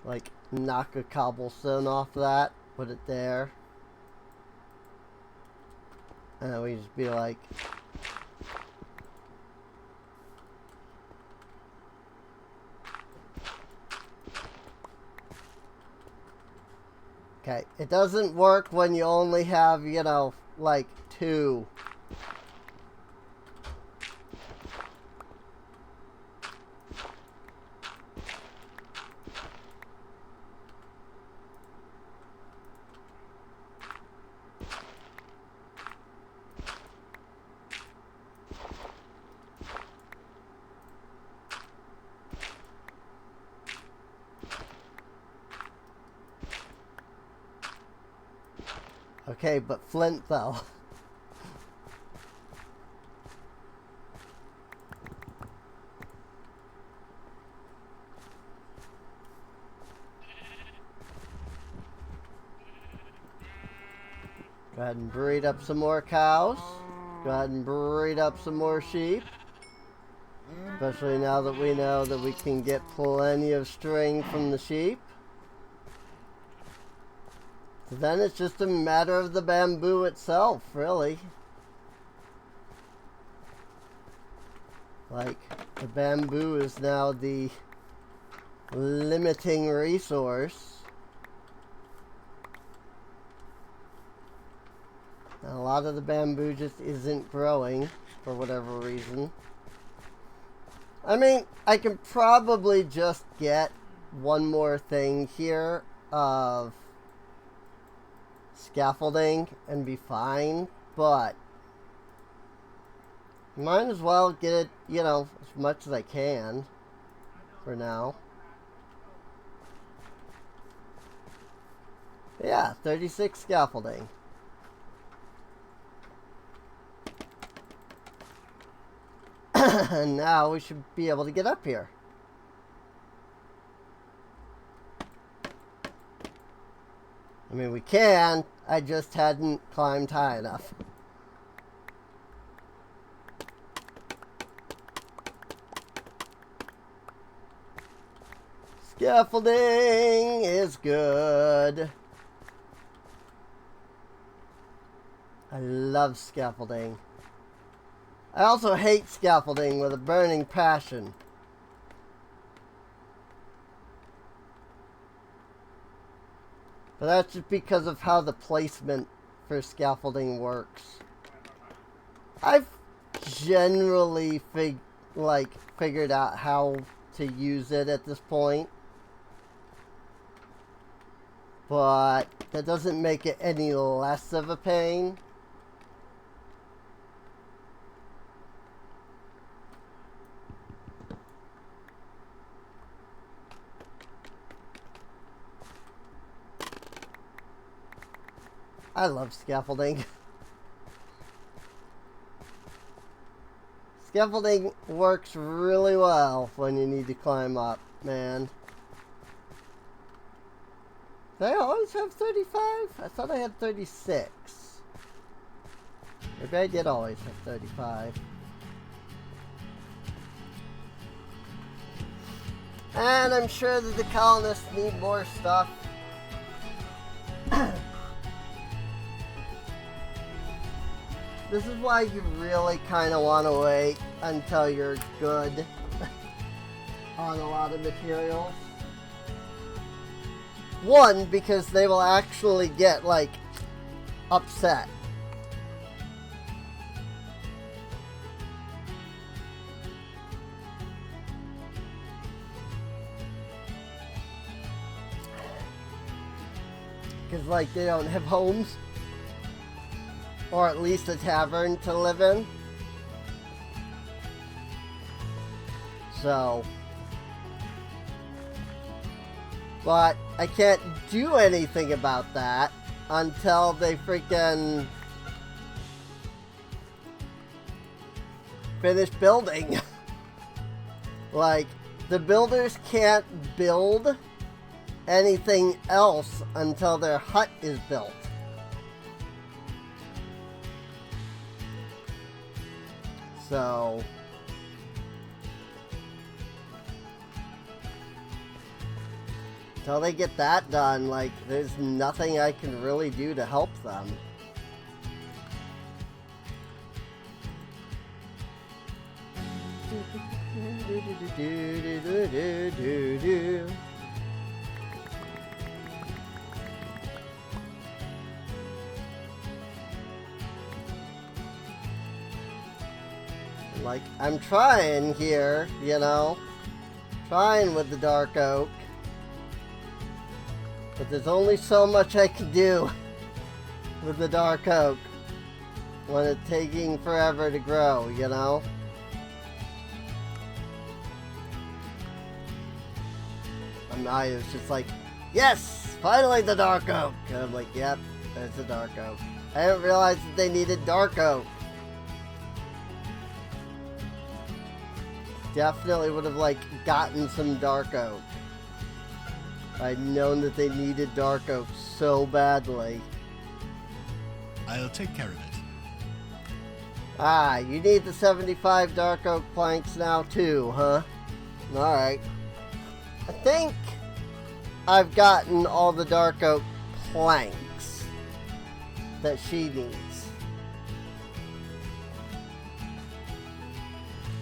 Like knock a cobblestone off that, put it there. And we just be like, okay, it doesn't work when you only have, you know, like 2. Okay, but flint though. Go ahead and breed up some more cows. Go ahead and breed up some more sheep. Especially now that we know that we can get plenty of string from the sheep. So then it's just a matter of the bamboo itself, really. Like, the bamboo is now the limiting resource. And a lot of the bamboo just isn't growing for whatever reason. I mean, I can probably just get one more thing here of scaffolding and be fine, but might as well get it, you know, as much as I can for now. Yeah, 36 scaffolding. And now we should be able to get up here. I mean, we can. I just hadn't climbed high enough. Scaffolding is good. I love scaffolding. I also hate scaffolding with a burning passion. But that's just because of how the placement for scaffolding works. I've generally figured out how to use it at this point. But that doesn't make it any less of a pain. I love scaffolding. Scaffolding works really well when you need to climb up, man. Did I always have 35? I thought I had 36. Maybe I did always have 35. And I'm sure that the colonists need more stuff. This is why you really kind of want to wait until you're good on a lot of materials. One, because they will actually get, like, upset. Because, like, they don't have homes. Or at least a tavern to live in. So. But I can't do anything about that until they freaking finish building. Like, the builders can't build anything else until their hut is built. So, until they get that done, like, there's nothing I can really do to help them. Like, I'm trying here, you know, trying with the dark oak, but there's only so much I can do with the dark oak when it's taking forever to grow, you know. And I was just like, yes, finally the dark oak. And I'm like, yep, It's a dark oak. I didn't realize that they needed dark oak. Definitely would have, like, gotten some dark oak. I'd known that they needed dark oak so badly. I'll take care of it. Ah, you need the 75 dark oak planks now too, huh? Alright. I think I've gotten all the dark oak planks that she needs.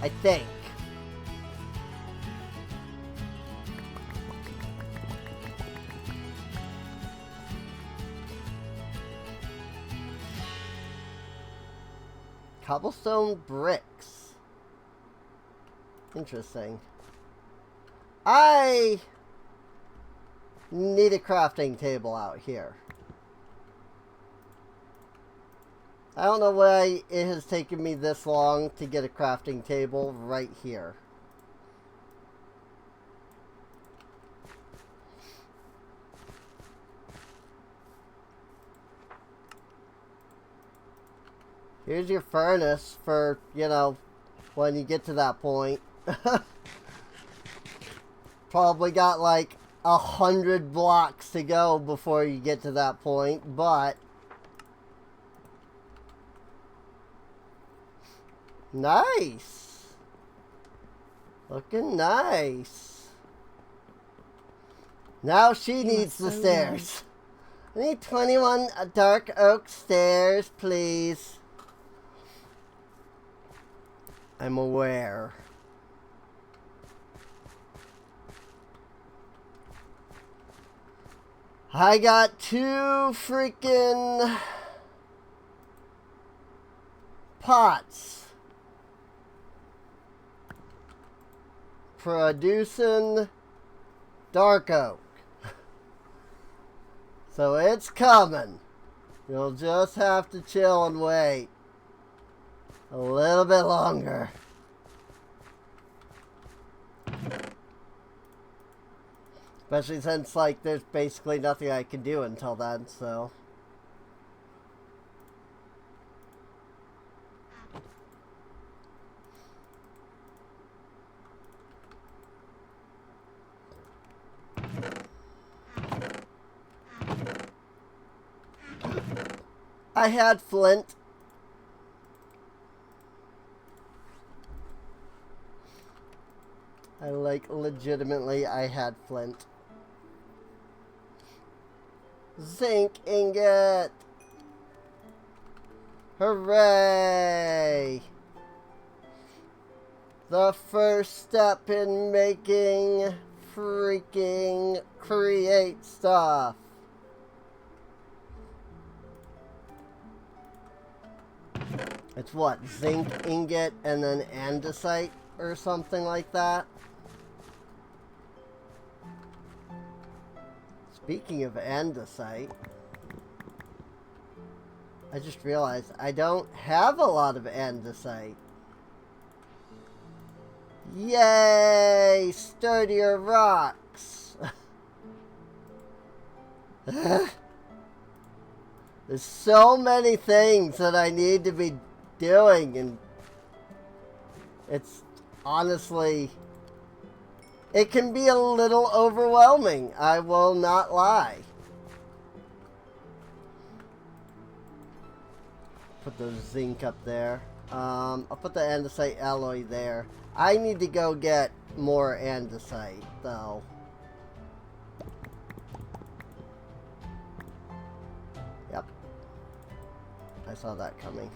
I think. Cobblestone bricks. Interesting. I need a crafting table out here. I don't know why it has taken me this long to get a crafting table right here. Here's your furnace for, you know, when you get to that point. Probably got like 100 blocks to go before you get to that point, but nice. Looking nice. Now she needs the stairs. I need 21 dark oak stairs, please. I'm aware. I got 2 freaking pots producing dark oak. So it's coming. You'll just have to chill and wait a little bit longer. Especially since, like, there's basically nothing I can do until then, so. I had flint. I, like, legitimately, I had flint. Zinc ingot! Hooray! The first step in making freaking create stuff. It's what? Zinc ingot and then andesite or something like that? Speaking of andesite, I just realized I don't have a lot of andesite. Yay! Sturdier rocks! There's so many things that I need to be doing, and it's honestly, it can be a little overwhelming, I will not lie. Put the zinc up there. I'll put the andesite alloy there. I need to go get more andesite, though. Yep. I saw that coming.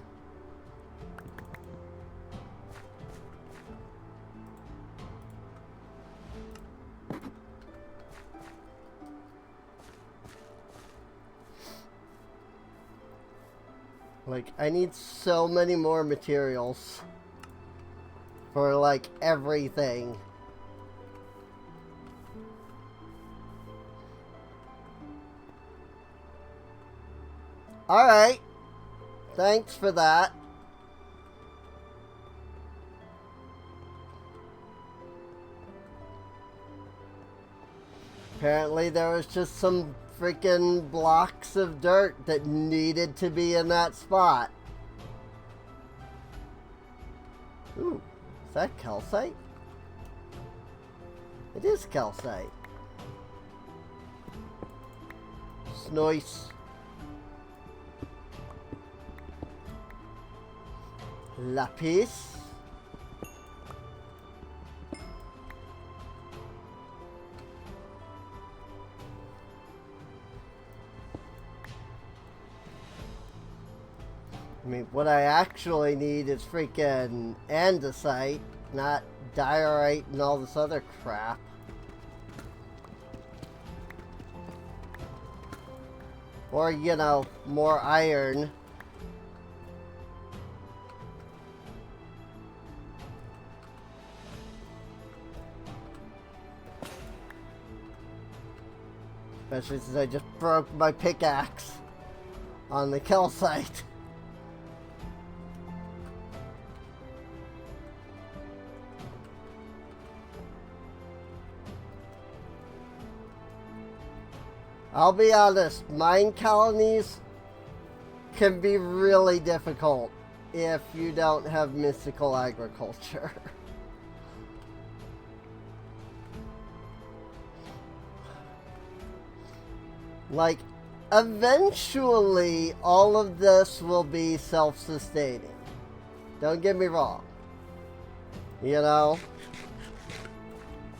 Like, I need so many more materials for, like, everything. Alright. Thanks for that. Apparently there was just some freaking blocks of dirt that needed to be in that spot. Ooh, is that calcite? It is calcite. Nice. Lapis. I mean, what I actually need is freaking andesite, not diorite and all this other crap. Or, you know, more iron. Especially since I just broke my pickaxe on the calcite. I'll be honest, mine colonies can be really difficult if you don't have mystical agriculture. Like, eventually, all of this will be self-sustaining. Don't get me wrong. You know?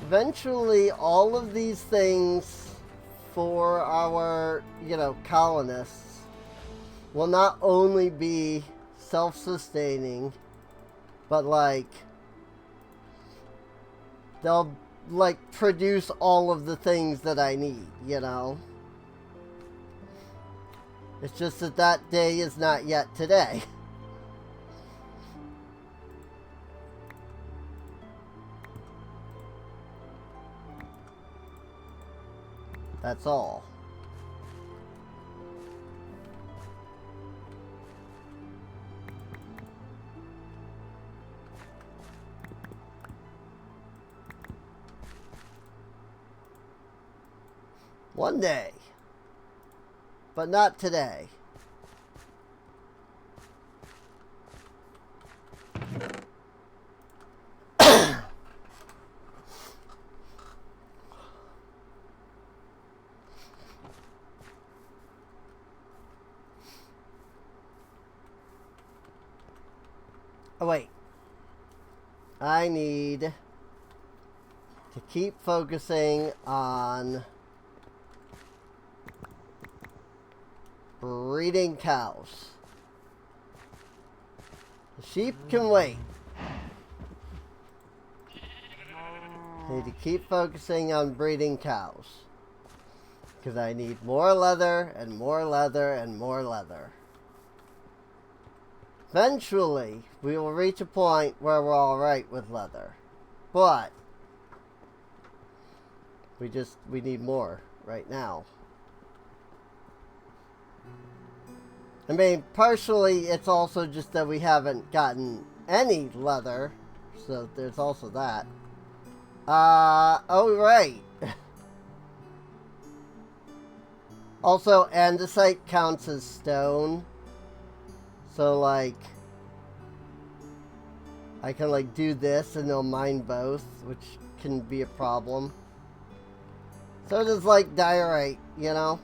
Eventually, all of these things for our, you know, colonists will not only be self-sustaining, but like they'll like produce all of the things that I need, you know. It's just that that day is not yet today. That's all. One day. But not today. Oh, wait. I need to keep focusing on breeding cows. The sheep can wait. I need to keep focusing on breeding cows. Because I need more leather and more leather and more leather. Eventually, we will reach a point where we're alright with leather. But we need more right now. I mean, partially it's also just that we haven't gotten any leather. So there's also that. Oh right. Also, andesite counts as stone. So, like, I can, like, do this and they'll mine both, which can be a problem. So does, like, diorite, you know?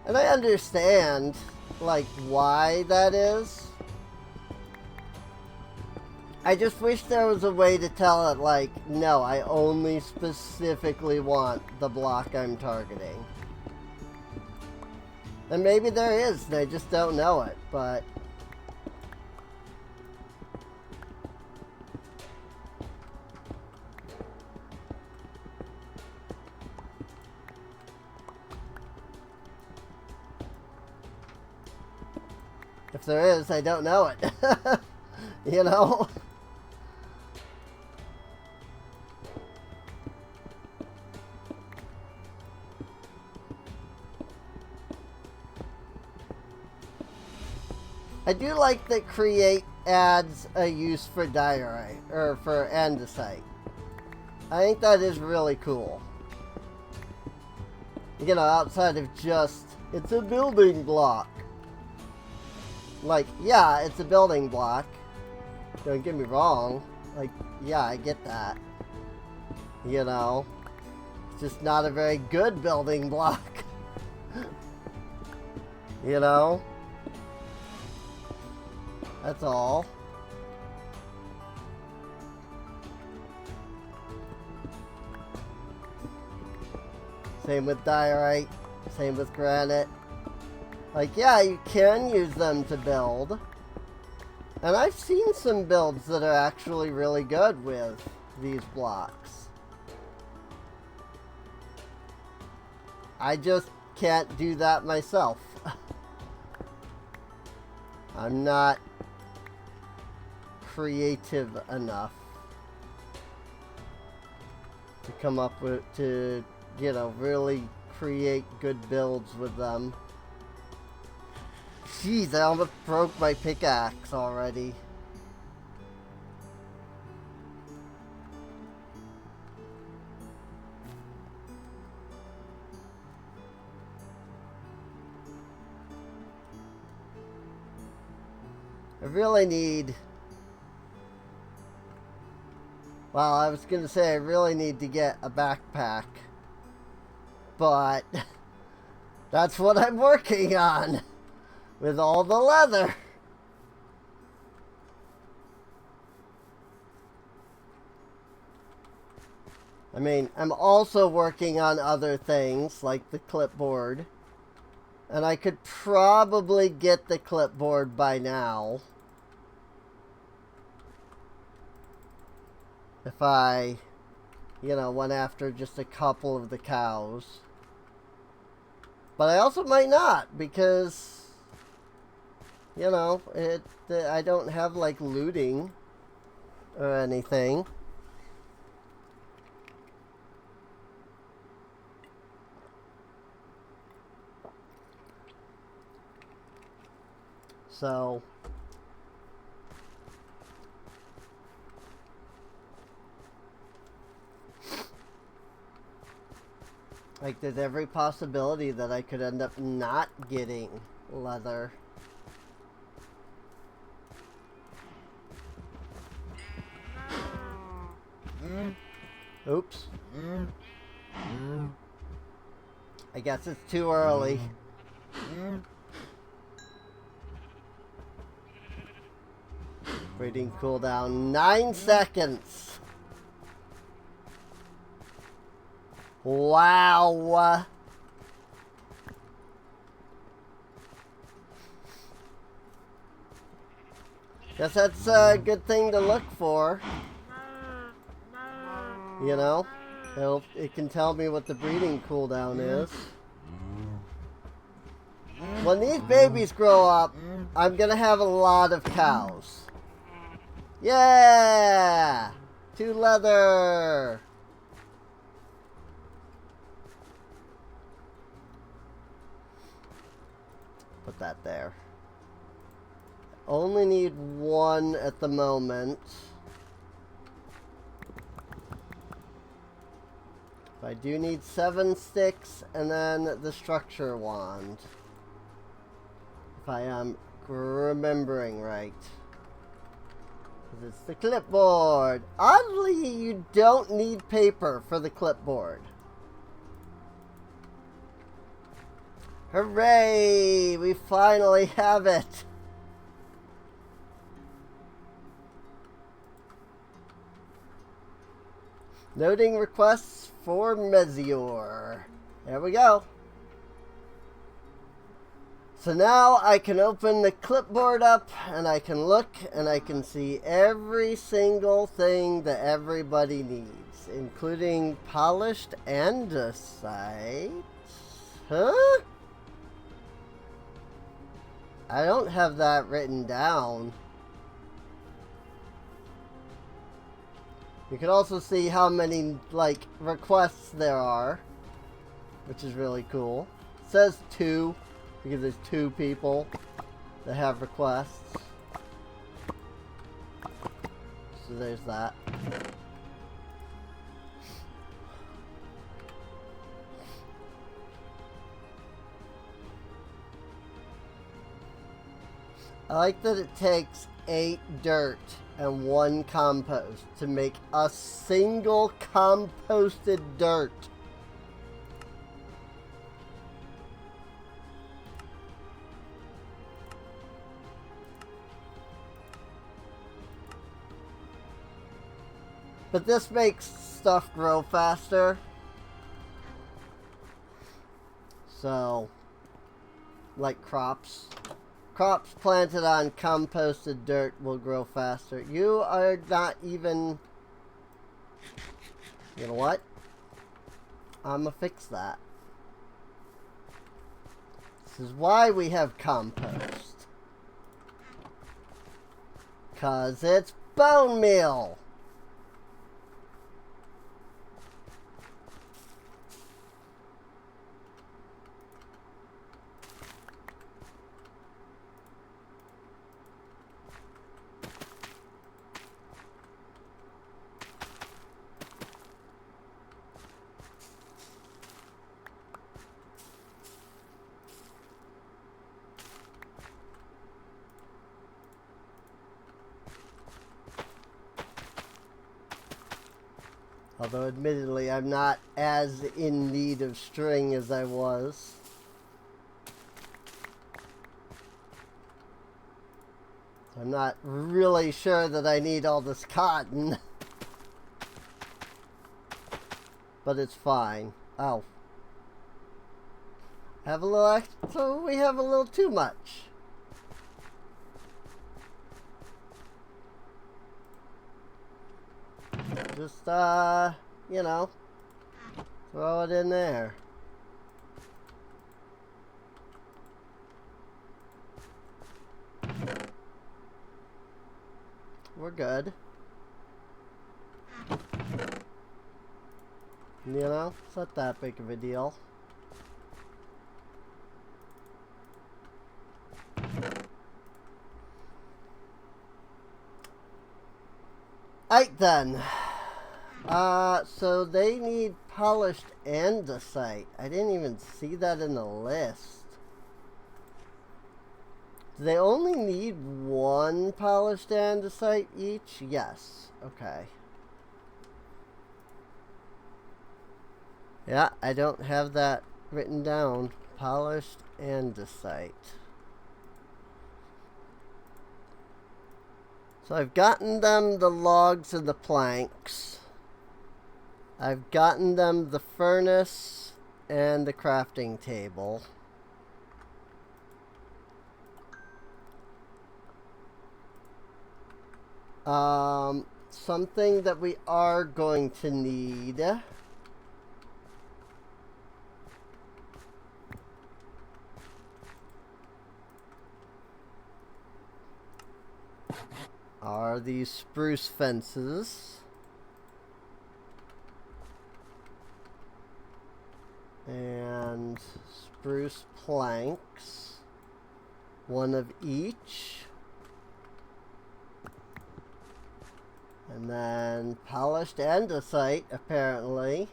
And I understand, like, why that is. I just wish there was a way to tell it, like, no, I only specifically want the block I'm targeting. And maybe there is, and I just don't know it, but... if there is, I don't know it. You know? I do like that create adds a use for diorite, or for andesite. I think that is really cool. You know, outside of just, it's a building block. Like, yeah, it's a building block. Don't get me wrong. Like, yeah, I get that. You know, it's just not a very good building block. You know? That's all. Same with diorite. Same with granite. Like, yeah, you can use them to build. And I've seen some builds that are actually really good with these blocks. I just can't do that myself. I'm not creative enough to come up with, to, you know, really create good builds with them. Jeez, I almost broke my pickaxe already. I really need... Well, I was going to say I really need to get a backpack. But that's what I'm working on. With all the leather. I mean, I'm also working on other things, like the clipboard. And I could probably get the clipboard by now. If I, you know, went after just a couple of the cows. But I also might not, because... You know, I don't have, like, looting or anything. So... Like, there's every possibility that I could end up not getting leather. Oops. I guess it's too early. Breeding cooldown 9 seconds. Wow. Guess that's a good thing to look for. You know, it can tell me what the breeding cooldown is. When these babies grow up, I'm gonna have a lot of cows. Yeah! 2 leather! Put that there. Only need 1 at the moment. I do need 7 sticks and then the structure wand. If I am remembering right. It's the clipboard. Oddly, you don't need paper for the clipboard. Hooray! We finally have it! Noting requests for Mezior. There we go. So now I can open the clipboard up and I can look and I can see every single thing that everybody needs, including polished andesite. Huh? I don't have that written down. You can also see how many, like, requests there are, which is really cool. It says 2, because there's 2 people. that have requests. So there's that. I like that it takes 8 dirt and 1 compost to make a single composted dirt. But this makes stuff grow faster. So, like crops. Crops planted on composted dirt will grow faster. You are not even... You know what? I'm gonna fix that. This is why we have compost. 'Cause it's bone meal. Although admittedly I'm not as in need of string as I was. I'm not really sure that I need all this cotton. But it's fine. Oh. Have a little extra, so we have a little too much. Just, you know, throw it in there. We're good. You know, it's not that big of a deal. Alright then. So they need polished andesite. I didn't even see that in the list. Do they only need 1 polished andesite each? Yes. Okay. Yeah, I don't have that written down. Polished andesite. So I've gotten them the logs and the planks. I've gotten them the furnace and the crafting table. Something that we are going to need are these spruce fences. And spruce planks. 1 of each. And then polished andesite, apparently.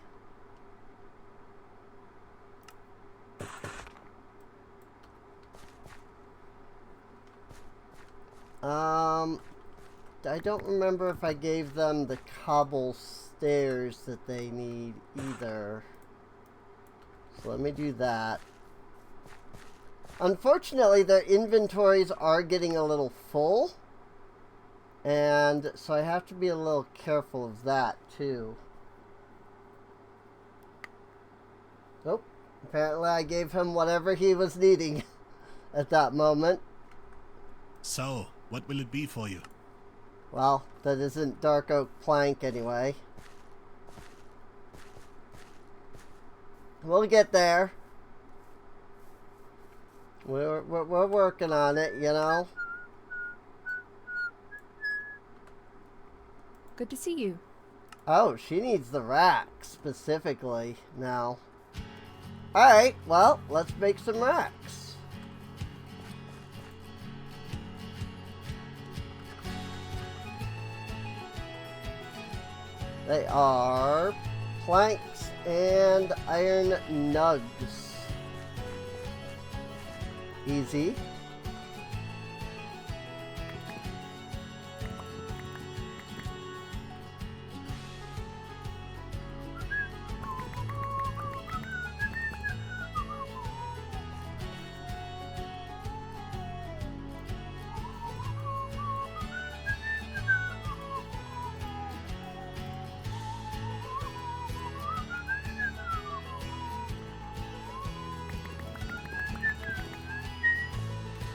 I don't remember if I gave them the cobble stairs that they need either. So let me do that. Unfortunately, their inventories are getting a little full. And so I have to be a little careful of that, too. Nope. Apparently I gave him whatever he was needing at that moment. So, what will it be for you? Well, that isn't dark oak plank anyway. We'll get there. We're working on it, you know. Good to see you. Oh, she needs the rack specifically now. Alright, well, let's make some racks. They are planks and iron nugs. Easy.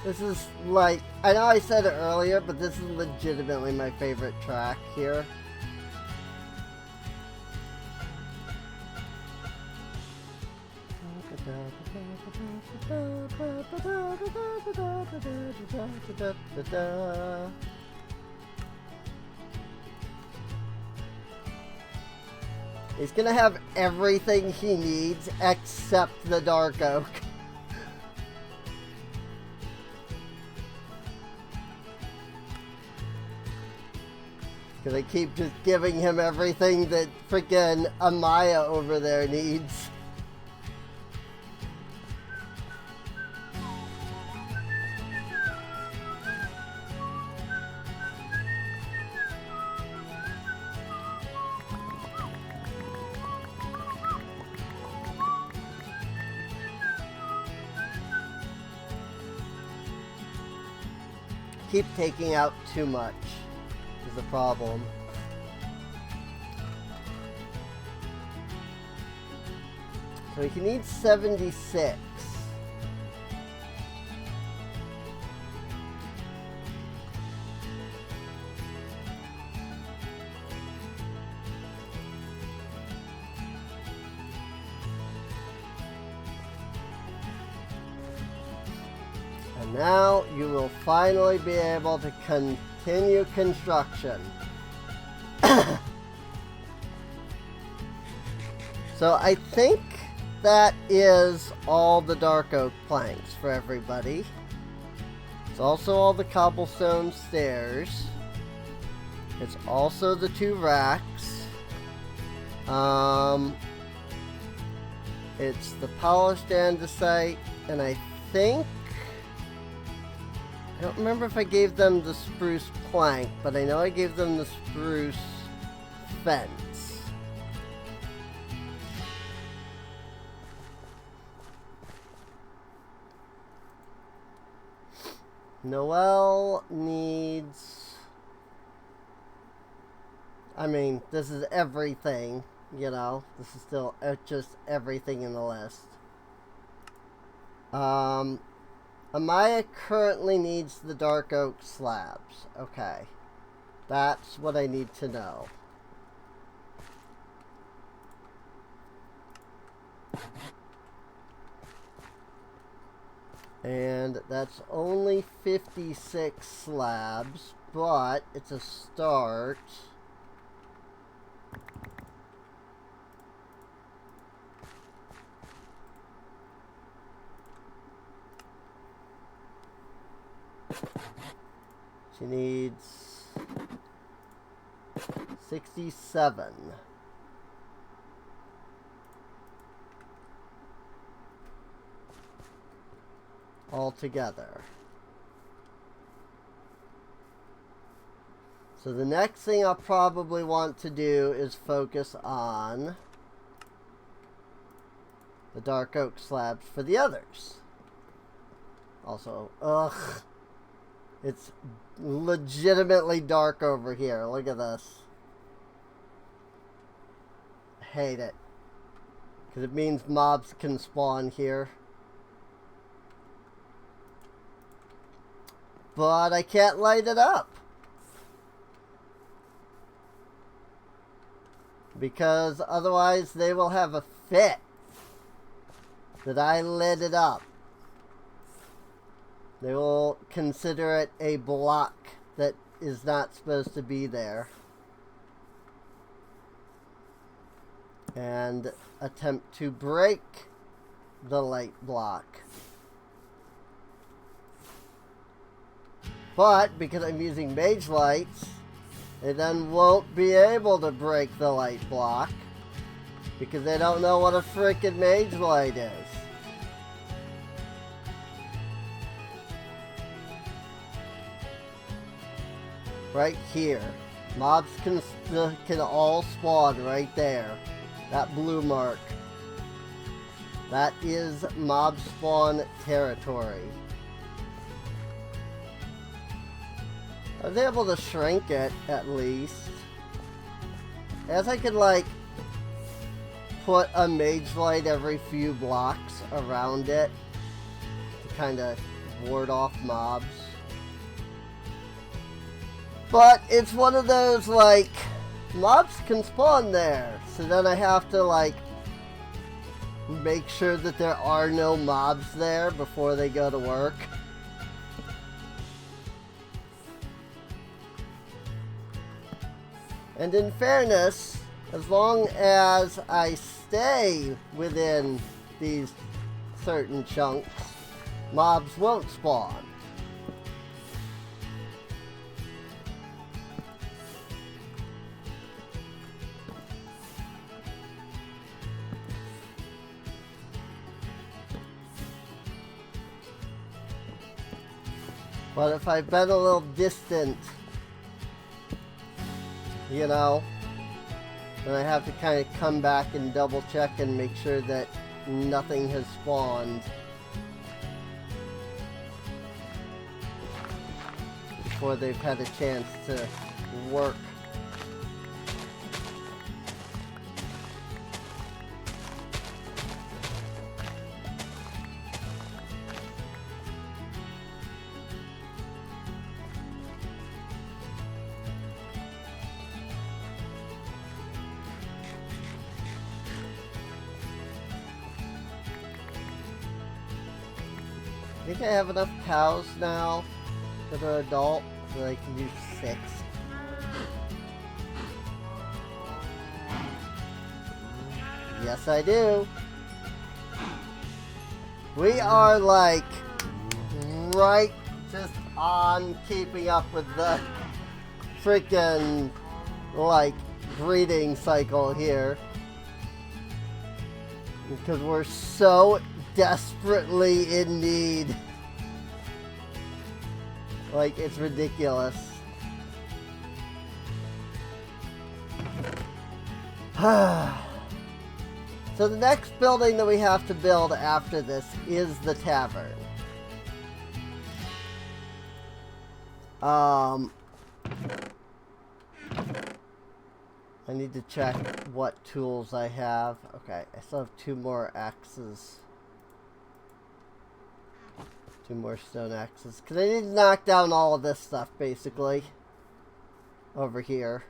This is like, I know I said it earlier, but this is legitimately my favorite track here. He's gonna have everything he needs except the dark oak. Because I keep just giving him everything that freaking Amaya over there needs. Keep taking out too much. The problem. So he needs 76. And now you will finally be able to continue construction. So I think that is all the dark oak planks for everybody. It's also all the cobblestone stairs. It's also the 2 racks. It's the polished andesite, and I think, I don't remember if I gave them the spruce plank, but I know I gave them the spruce fence. Noelle needs, I mean, this is everything, you know, this is still just everything in the list. Amaya currently needs the dark oak slabs. Okay. That's what I need to know. And that's only 56 slabs, but it's a start. She needs 67. Altogether. So the next thing I'll probably want to do is focus on the dark oak slabs for the others. Also, it's legitimately dark over here. Look at this. I hate it. Because it means mobs can spawn here. But I can't light it up. Because otherwise they will have a fit that I lit it up. They will consider it a block that is not supposed to be there. And attempt to break the light block. But because I'm using mage lights, they then won't be able to break the light block because they don't know what a frickin' mage light is. Right here. Mobs can all spawn right there. That blue mark. That is mob spawn territory. I was able to shrink it, at least. As I could, like, put a mage light every few blocks around it to kind of ward off mobs. But it's one of those, like, mobs can spawn there. So then I have to, like, make sure that there are no mobs there before they go to work. And in fairness, as long as I stay within these certain chunks, mobs won't spawn. But if I've been a little distant, you know, then I have to kind of come back and double check and make sure that nothing has spawned before they've had a chance to work. I think I have enough cows now that are adult that I can use 6. Yes, I do. We are like right just on keeping up with the freaking like breeding cycle here. Because we're so desperately in need. Like, it's ridiculous. So the next building that we have to build after this is the tavern. I need to check what tools I have. Okay, I still have 2 more axes. 2 more stone axes. Because I need to knock down all of this stuff, basically. Over here.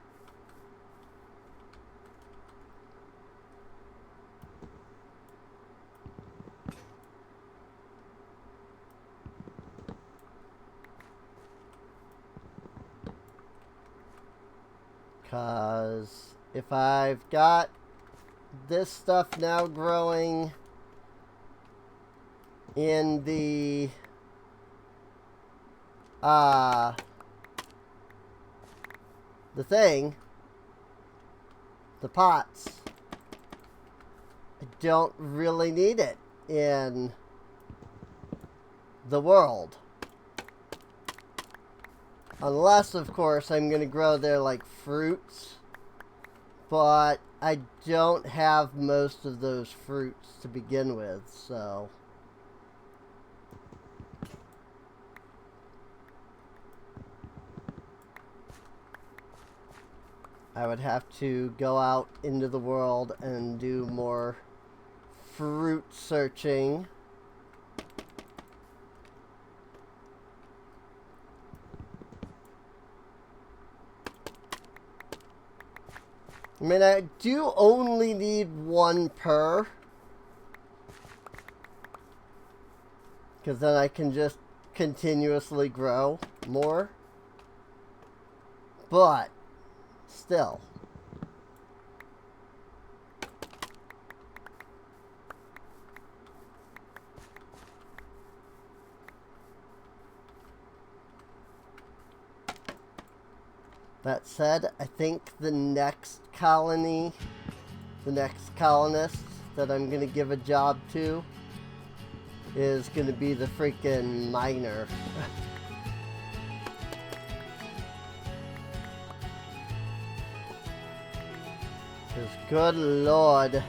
Because if I've got this stuff now growing in the thing, the pots, I don't really need it in the world. Unless, of course, I'm going to grow there like fruits. But I don't have most of those fruits to begin with, so I would have to go out into the world and do more fruit searching. I mean, I do only need 1 per. Because then I can just continuously grow more. But, still. That said, I think the next colony, the next colonist that I'm going to give a job to is going to be the freaking miner. Because good lord,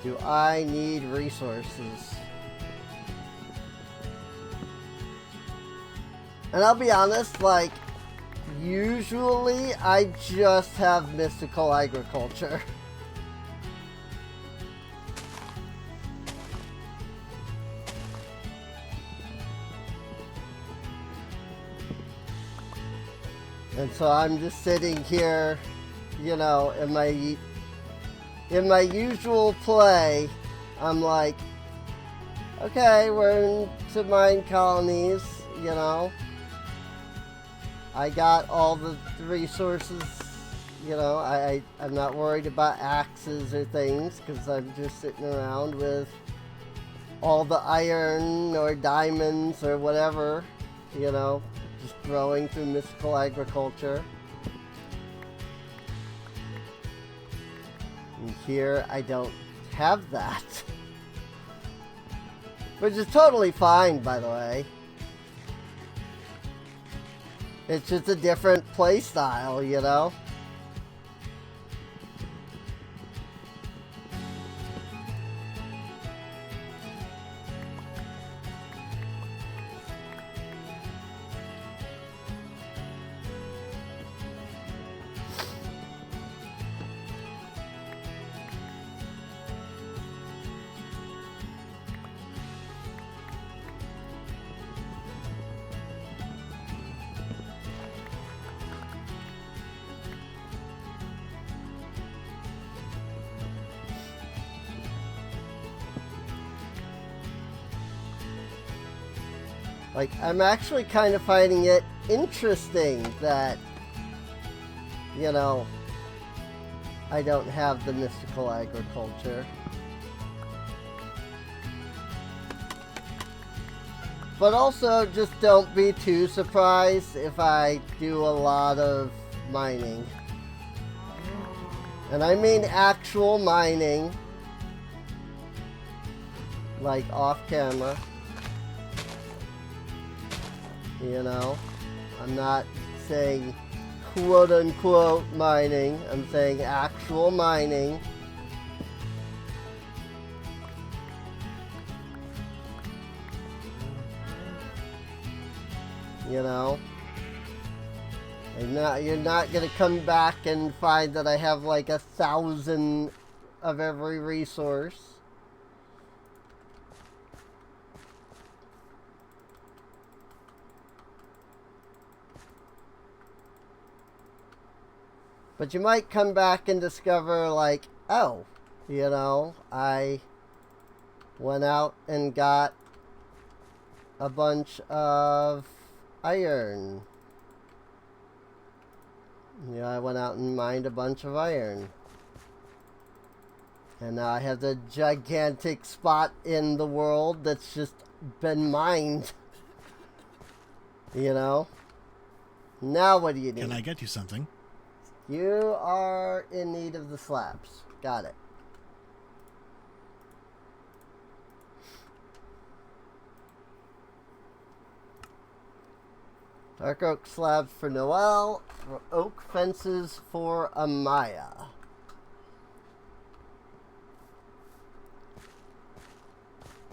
do I need resources. And I'll be honest, like, usually I just have mystical agriculture. And so I'm just sitting here, you know, in my usual play, I'm like, okay, we're into mine colonies, you know. I got all the resources, you know, I'm not worried about axes or things, because I'm just sitting around with all the iron or diamonds or whatever, you know, just growing through mystical agriculture. And here I don't have that. Which is totally fine, by the way. It's just a different play style, you know? Like, I'm actually kind of finding it interesting that, you know, I don't have the mystical agriculture. But also, just don't be too surprised if I do a lot of mining. And I mean actual mining. Like, off camera. You know, I'm not saying quote-unquote mining. I'm saying actual mining. You know, and you're not gonna come back and find that I have like 1,000 of every resource. But you might come back and discover, like, oh, you know, I went out and got a bunch of iron. You know, I went out and mined a bunch of iron. And now I have the gigantic spot in the world that's just been mined. You know? Now what do you need? Can I get you something? You are in need of the slabs. Got it. Dark oak slabs for Noel. Oak fences for Amaya.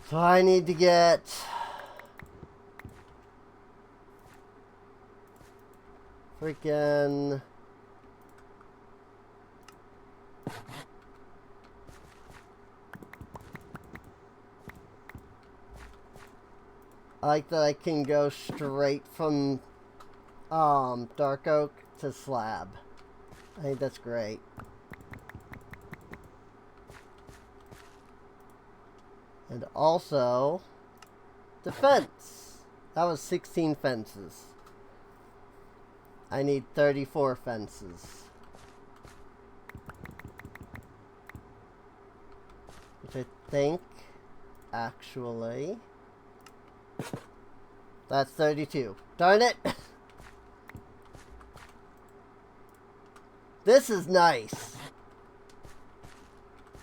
So I need to get freaking I like that I can go straight from dark oak to slab. I think that's great. And also the fence. That was 16 fences. I need 34 fences. Which I think actually that's 32. Darn it! This is nice.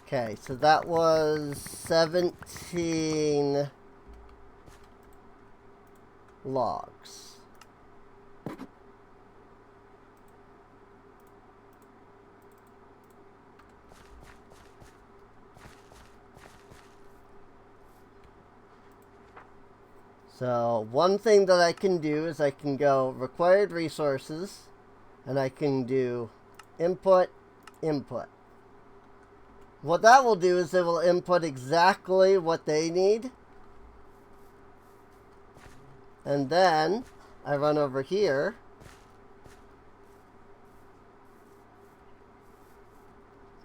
Okay, so that was 17 logs. So one thing that I can do is I can go required resources, and I can do input, input. What that will do is it will input exactly what they need. And then I run over here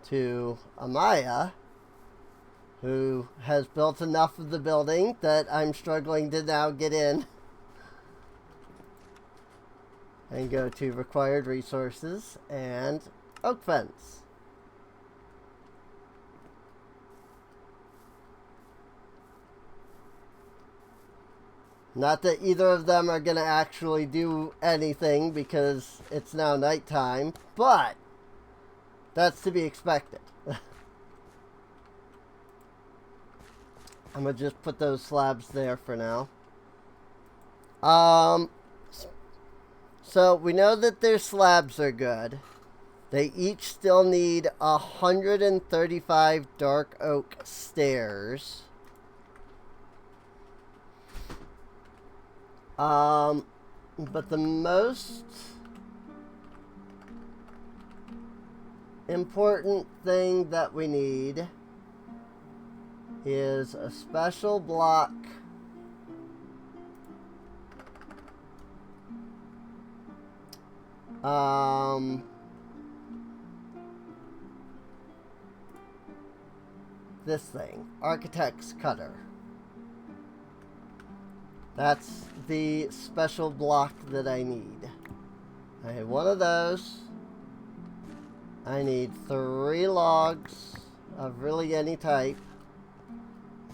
to Amaya, who has built enough of the building that I'm struggling to now get in. And go to required resources and oak fence. Not that either of them are going to actually do anything because it's now nighttime, but that's to be expected. I'm going to just put those slabs there for now. So we know that their slabs are good. They each still need 135 dark oak stairs. But the most important thing that we need is a special block this thing, architect's cutter. That's the special block that I need. I have one of those. I need 3 logs of really any type.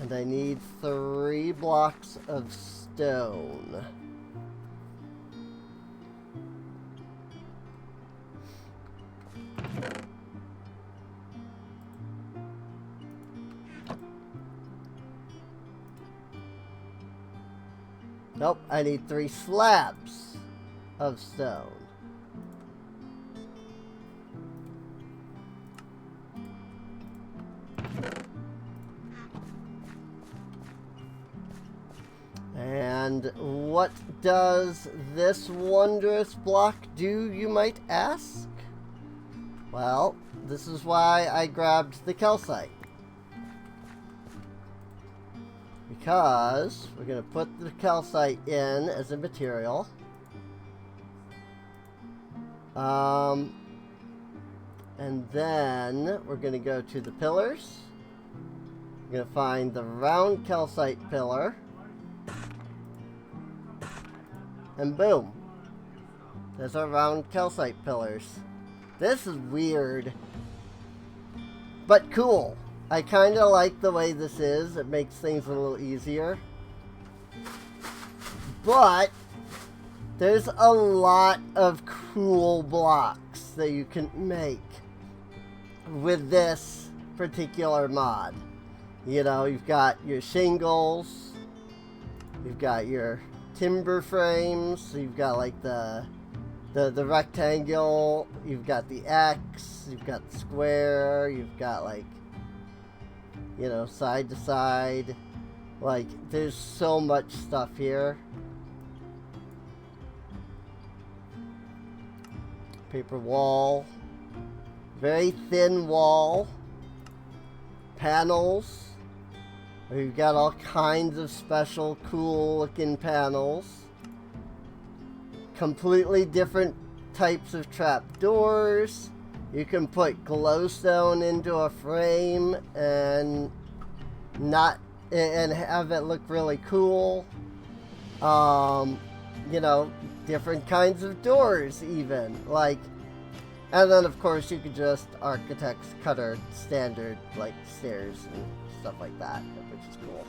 And I need 3 blocks of stone. Nope, I need 3 slabs of stone. And what does this wondrous block do, you might ask? Well, this is why I grabbed the calcite. Because we're going to put the calcite in as a material. And then we're going to go to the pillars. We're going to find the round calcite pillar. And boom. There's our round calcite pillars. This is weird. But cool. I kind of like the way this is. It makes things a little easier. But there's a lot of cool blocks that you can make with this particular mod. You know, you've got your shingles. You've got your timber frames. So you've got like the rectangle. You've got the X. You've got the square. You've got like, you know, side to side. Like, there's so much stuff here. Paper wall. Very thin wall. Panels. We've got all kinds of special, cool looking panels. Completely different types of trapdoors. You can put glowstone into a frame and have it look really cool. You know, different kinds of doors even. Like, and then of course you could just architect's cutter standard like stairs and stuff like that, which is cool.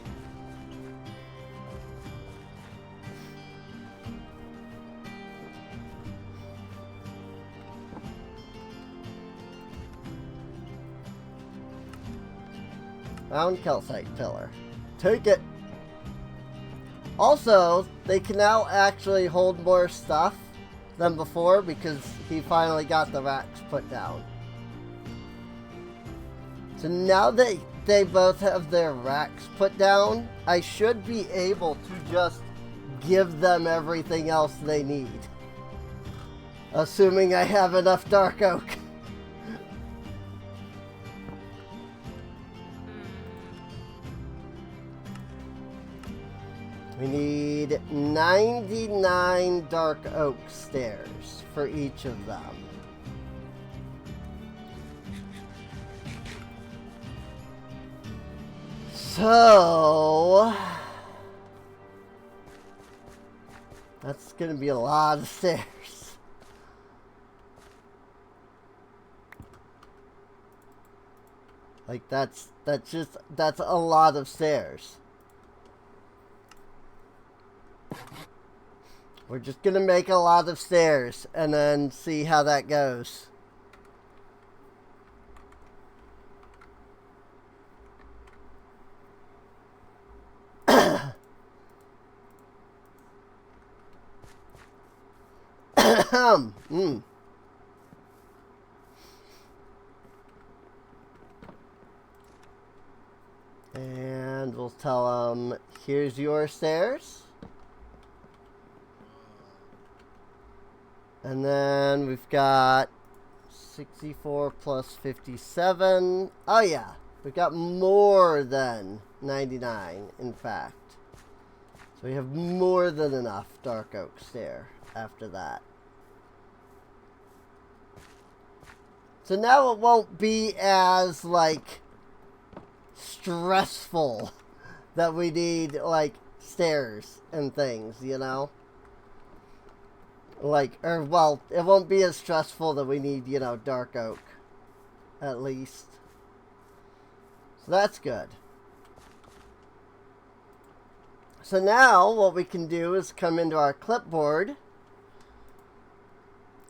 Round calcite pillar. Take it. Also, they can now actually hold more stuff than before because he finally got the racks put down. So now that they both have their racks put down, I should be able to just give them everything else they need. Assuming I have enough dark oak. We need 99 dark oak stairs for each of them. So that's gonna be a lot of stairs. Like that's a lot of stairs. We're just gonna make a lot of stairs and then see how that goes. And we'll tell them, here's your stairs. And then we've got 64 plus 57. Oh yeah, we've got more than 99, in fact. So we have more than enough dark oak stair after that. So now it won't be as, like, stressful that we need, like, stairs and things, you know? Like, or, well, it won't be as stressful that we need, you know, dark oak. At least. So that's good. So now, what we can do is come into our clipboard.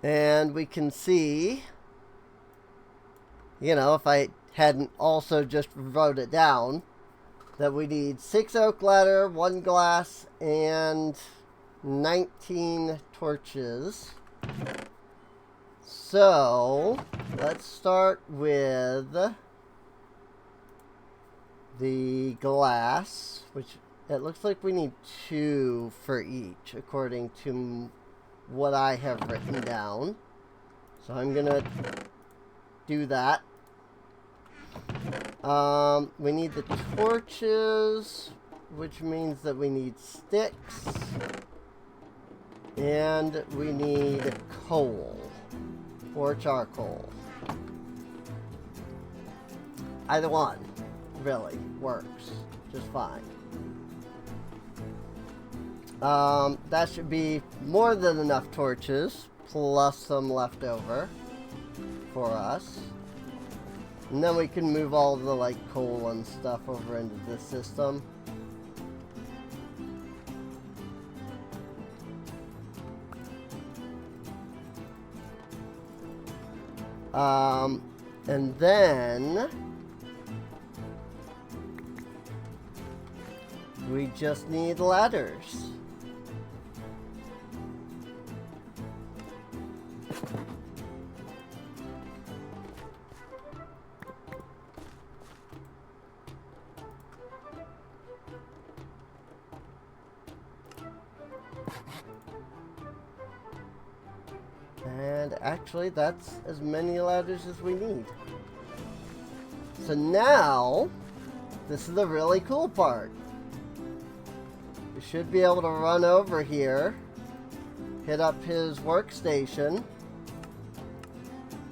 And we can see, you know, if I hadn't also just wrote it down, that we need 6 oak ladder, 1 glass, and 19 torches. So let's start with the glass, which it looks like we need 2 for each according to what I have written down. So I'm gonna do that. We need the torches, which means that we need sticks. And we need coal or charcoal. Either one really works just fine. That should be more than enough torches, plus some left over for us. And then we can move all the, like, coal and stuff over into this system. And then we just need ladders. And actually, that's as many ladders as we need. So now, this is the really cool part. We should be able to run over here, hit up his workstation,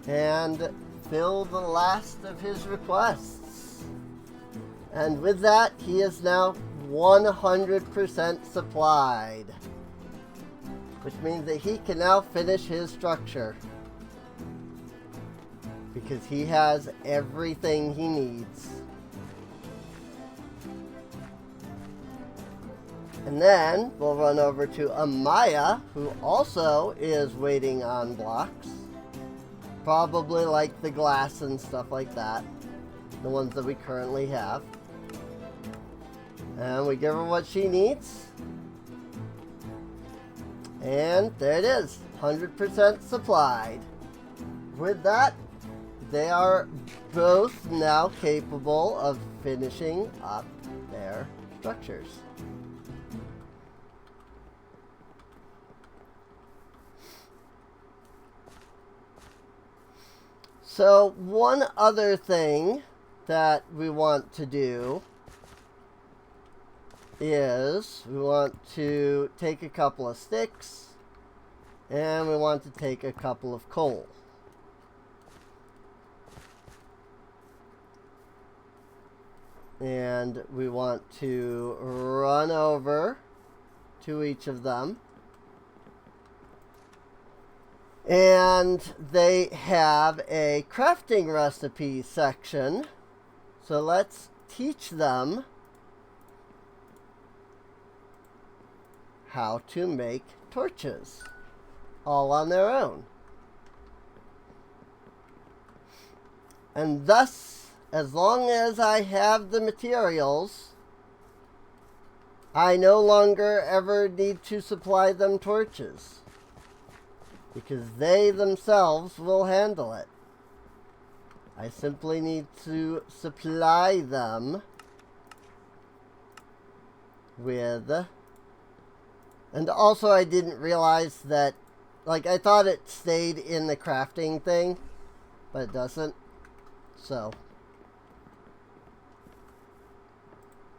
and fill the last of his requests. And with that, he is now 100% supplied. Which means that he can now finish his structure. Because he has everything he needs. And then we'll run over to Amaya, who also is waiting on blocks. Probably like the glass and stuff like that. the ones that we currently have. And we give her what she needs. And there it is, 100% supplied. With that, they are both now capable of finishing up their structures. So one other thing that we want to do is we want to take a couple of sticks and we want to take a couple of coal. And we want to run over to each of them. And they have a crafting recipe section. So let's teach them how to make torches all on their own. And thus, as long as I have the materials, I no longer ever need to supply them torches, because they themselves will handle it. I simply need to supply them with... And also I didn't realize that, like, I thought it stayed in the crafting thing, but it doesn't. So.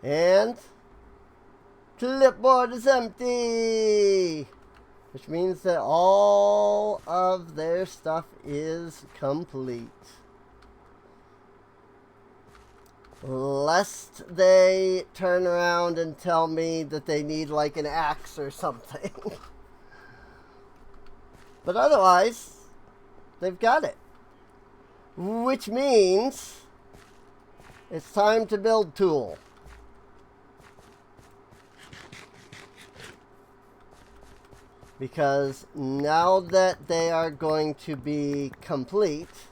And clipboard is empty, which means that all of their stuff is complete. Lest they turn around and tell me that they need like an axe or something. But otherwise, they've got it. Which means it's time to build tool. Because now that they are going to be complete,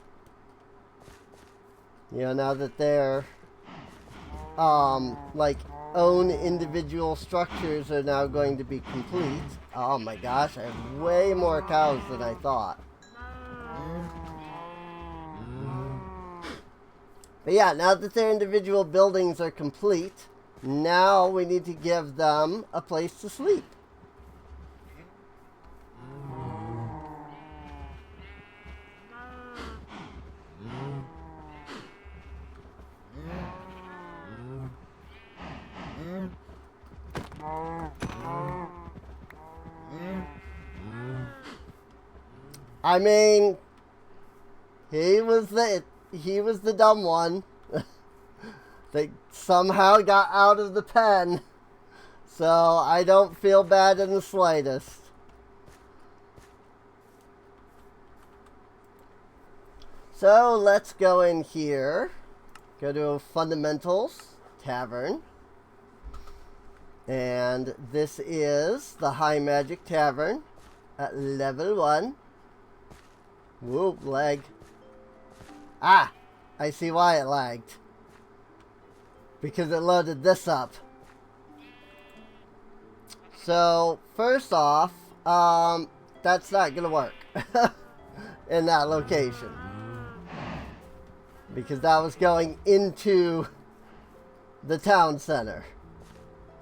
you know, now that they're like own individual structures are now going to be complete. Oh my gosh, I have way more cows than I thought. But yeah, now that their individual buildings are complete, now we need to give them a place to sleep. I mean, he was the dumb one. They somehow got out of the pen. So I don't feel bad in the slightest. So let's go in here. Go to Fundamentals, Tavern. And this is the High Magic Tavern at level 1. Whoop, lag. Ah, I see why it lagged. Because it loaded this up. So, first off, that's not gonna work in that location. Because that was going into the town center.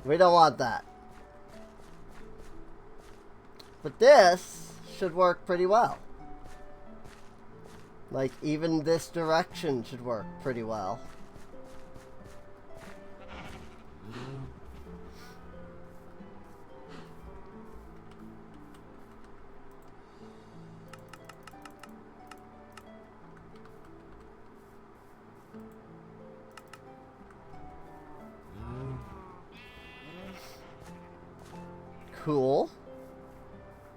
We don't want that. But this should work pretty well. Like, even this direction should work pretty well. Cool.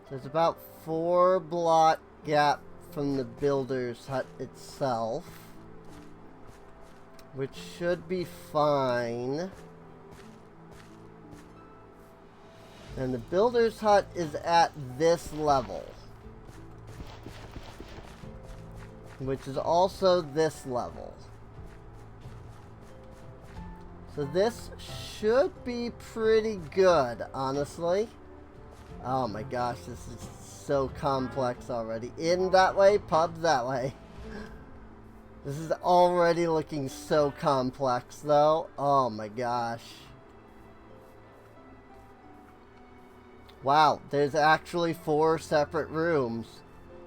There's about 4 block gap from the builder's hut itself, which should be fine. And the builder's hut is at this level, which is also this level. So this should be pretty good, honestly. Oh my gosh, this is so complex already. In that way, pub that way. This is already looking so complex, though. Oh my gosh. Wow, there's actually 4 separate rooms.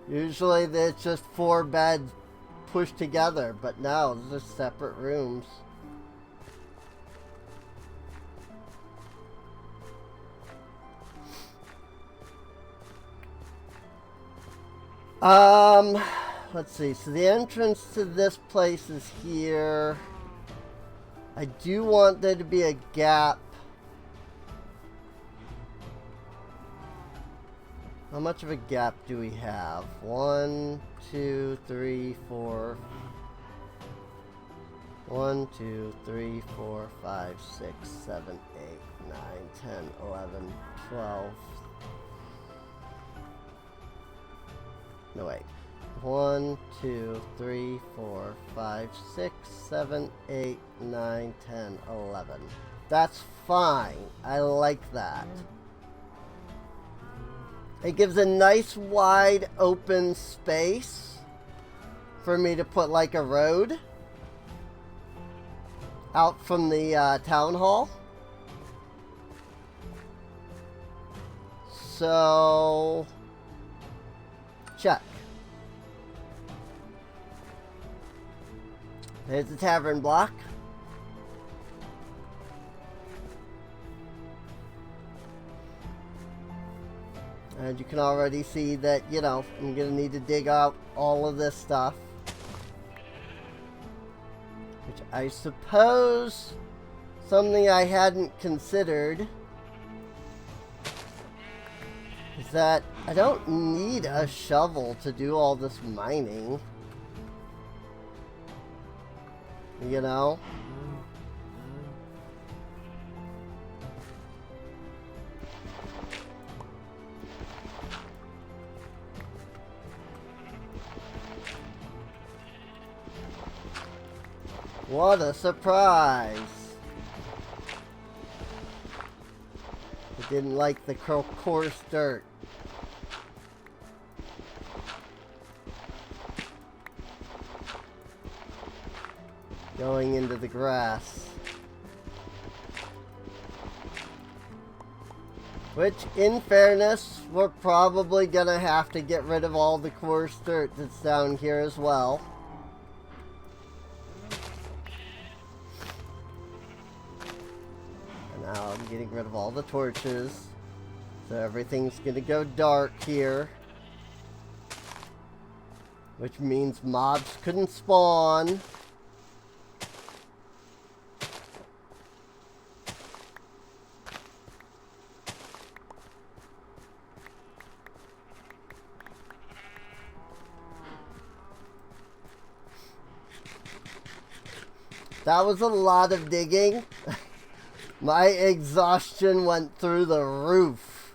Usually there's just 4 beds pushed together, but no, there's just separate rooms. Let's see. So the entrance to this place is here. I do want there to be a gap. How much of a gap do we have? 1, 2, 3, 4. 1, 2, 3, 4, 5, 6, 7, 8, 9, 10, 11, 12. No, wait. 1, 2, 3, 4, 5, 6, 7, 8, 9, 10, 11. That's fine. I like that. It gives a nice wide open space for me to put like a road out from the town hall. So, check. There's the tavern block. And you can already see that, you know, I'm going to need to dig out all of this stuff. Which I suppose something I hadn't considered is that I don't need a shovel to do all this mining. You know? What a surprise! I didn't like the coarse dirt. Going into the grass. Which, in fairness, we're probably gonna have to get rid of all the coarse dirt that's down here as well. And now I'm getting rid of all the torches. So everything's gonna go dark here. Which means mobs couldn't spawn. That was a lot of digging. My exhaustion went through the roof.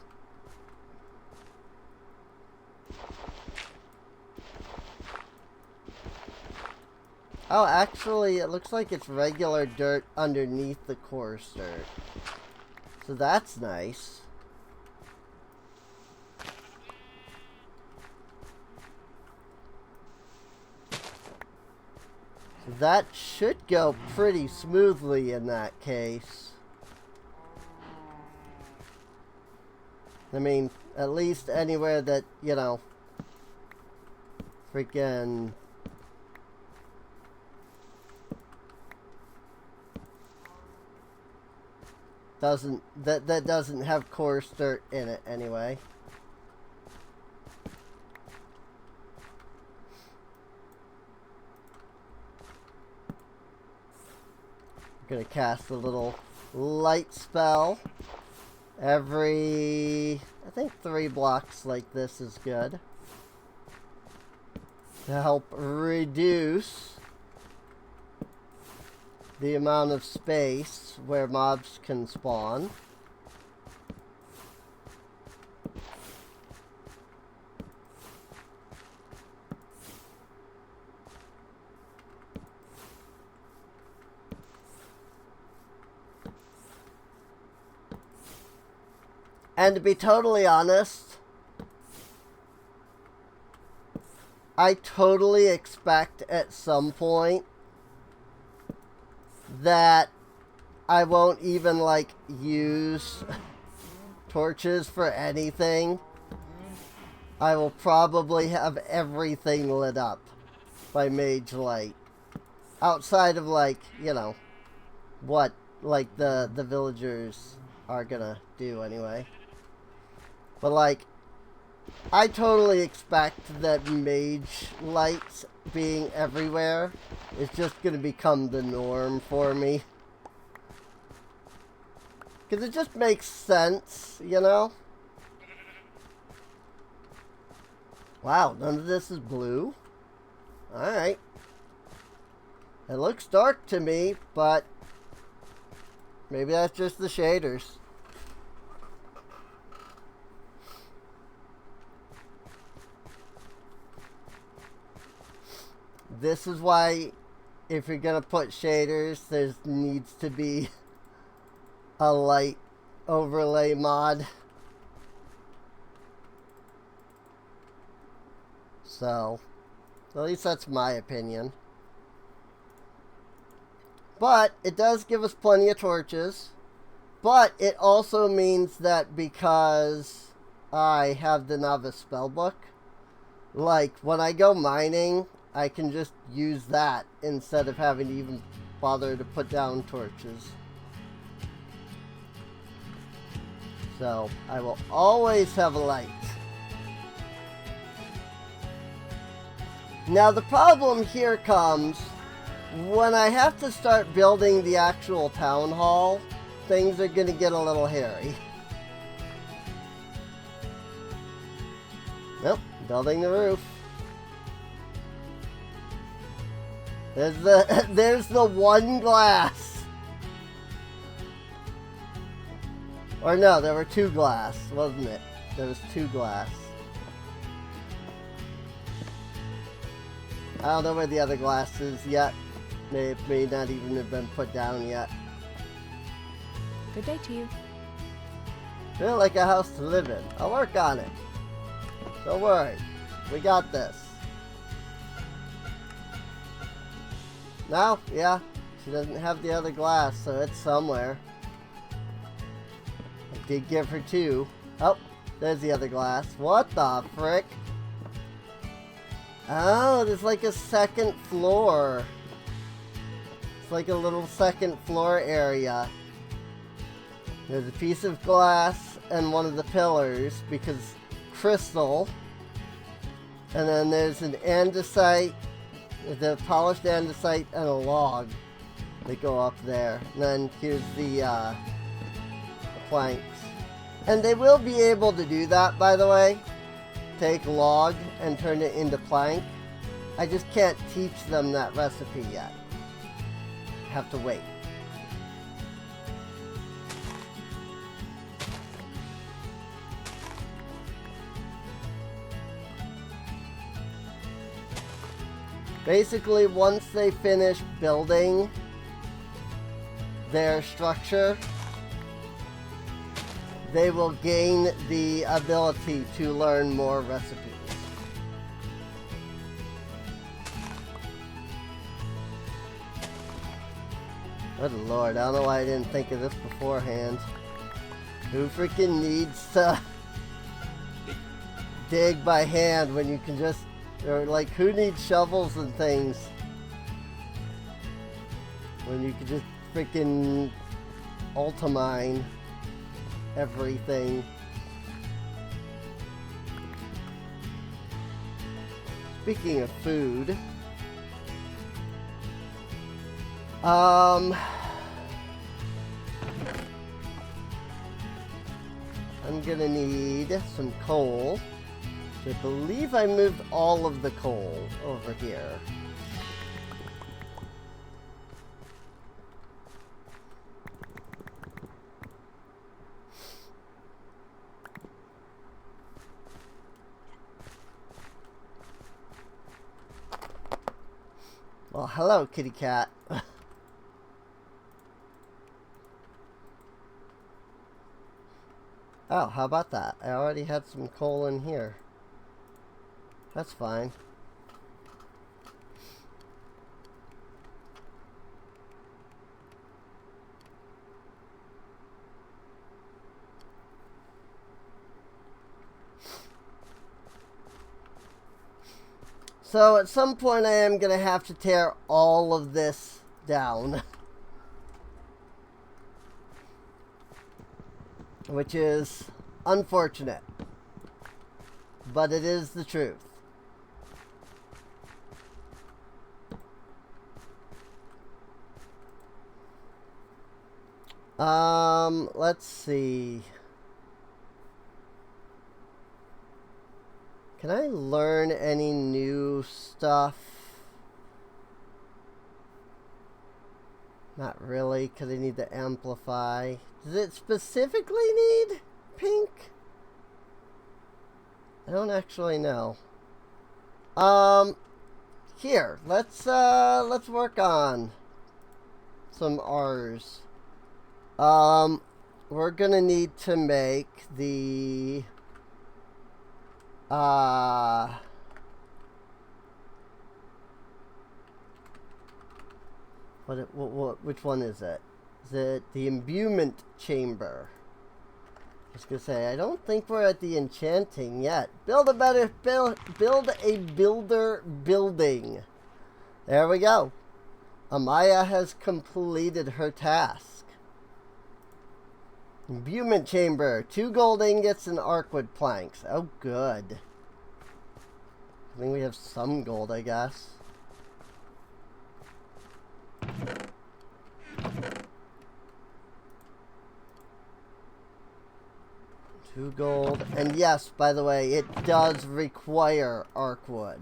Oh, actually, it looks like it's regular dirt underneath the coarse dirt. So that's nice. That should go pretty smoothly in that case. I mean, at least anywhere that, you know, freaking that doesn't have coarse dirt in it anyway. I'm gonna cast a little light spell every, I think 3 blocks like this is good, to help reduce the amount of space where mobs can spawn. And to be totally honest, I totally expect at some point that I won't even, like, use torches for anything. I will probably have everything lit up by Mage Light. Outside of, like, you know, what, like, the villagers are gonna do anyway. But, like, I totally expect that Mage Lights being everywhere is just gonna become the norm for me. Because it just makes sense, you know? Wow, none of this is blue? Alright. It looks dark to me, but maybe that's just the shaders. This is why, if you're gonna put shaders, there needs to be a light overlay mod. So, at least that's my opinion. But it does give us plenty of torches. But it also means that because I have the novice spellbook, like when I go mining, I can just use that instead of having to even bother to put down torches. So I will always have a light. Now the problem here comes when I have to start building the actual town hall. Things are going to get a little hairy. Nope, building the roof. There's the one glass. Or no, there were two glass, wasn't it? There was two glass. I don't know where the other glass is yet. It may not even have been put down yet. Good day to you. Feel like a house to live in. I'll work on it. Don't worry. We got this. Now, yeah, she doesn't have the other glass, so it's somewhere. I did give her two. Oh, there's the other glass. What the frick? Oh, there's like a second floor. It's like a little second floor area. There's a piece of glass and one of the pillars because crystal. And then there's an andesite, the polished andesite, and a log that go up there. And then here's the planks. And they will be able to do that, by the way. Take log and turn it into plank. I just can't teach them that recipe yet. Have to wait. Basically, once they finish building their structure, they will gain the ability to learn more recipes. Good lord, I don't know why I didn't think of this beforehand. Who freaking needs to dig by hand when you can just... Or, like, who needs shovels and things when you can just freaking ultimine everything? Speaking of food, I'm gonna need some coal. I believe I moved all of the coal over here. Well, hello, kitty cat. Oh, how about that? I already had some coal in here. That's fine. So at some point I am going to have to tear all of this down. Which is unfortunate. But it is the truth. Let's see. Can I learn any new stuff? Not really, because I need to amplify. Does it specifically need pink? I don't actually know. Here, let's work on some R's. We're gonna need to make the which one is it? Is it the imbuement chamber? I was gonna say, I don't think we're at the enchanting yet. Build a builder building. There we go. Amaya has completed her task. Imbuement chamber. 2 gold ingots and arcwood planks. Oh, good. I think we have some gold, I guess. Two gold. And yes, by the way, it does require arcwood.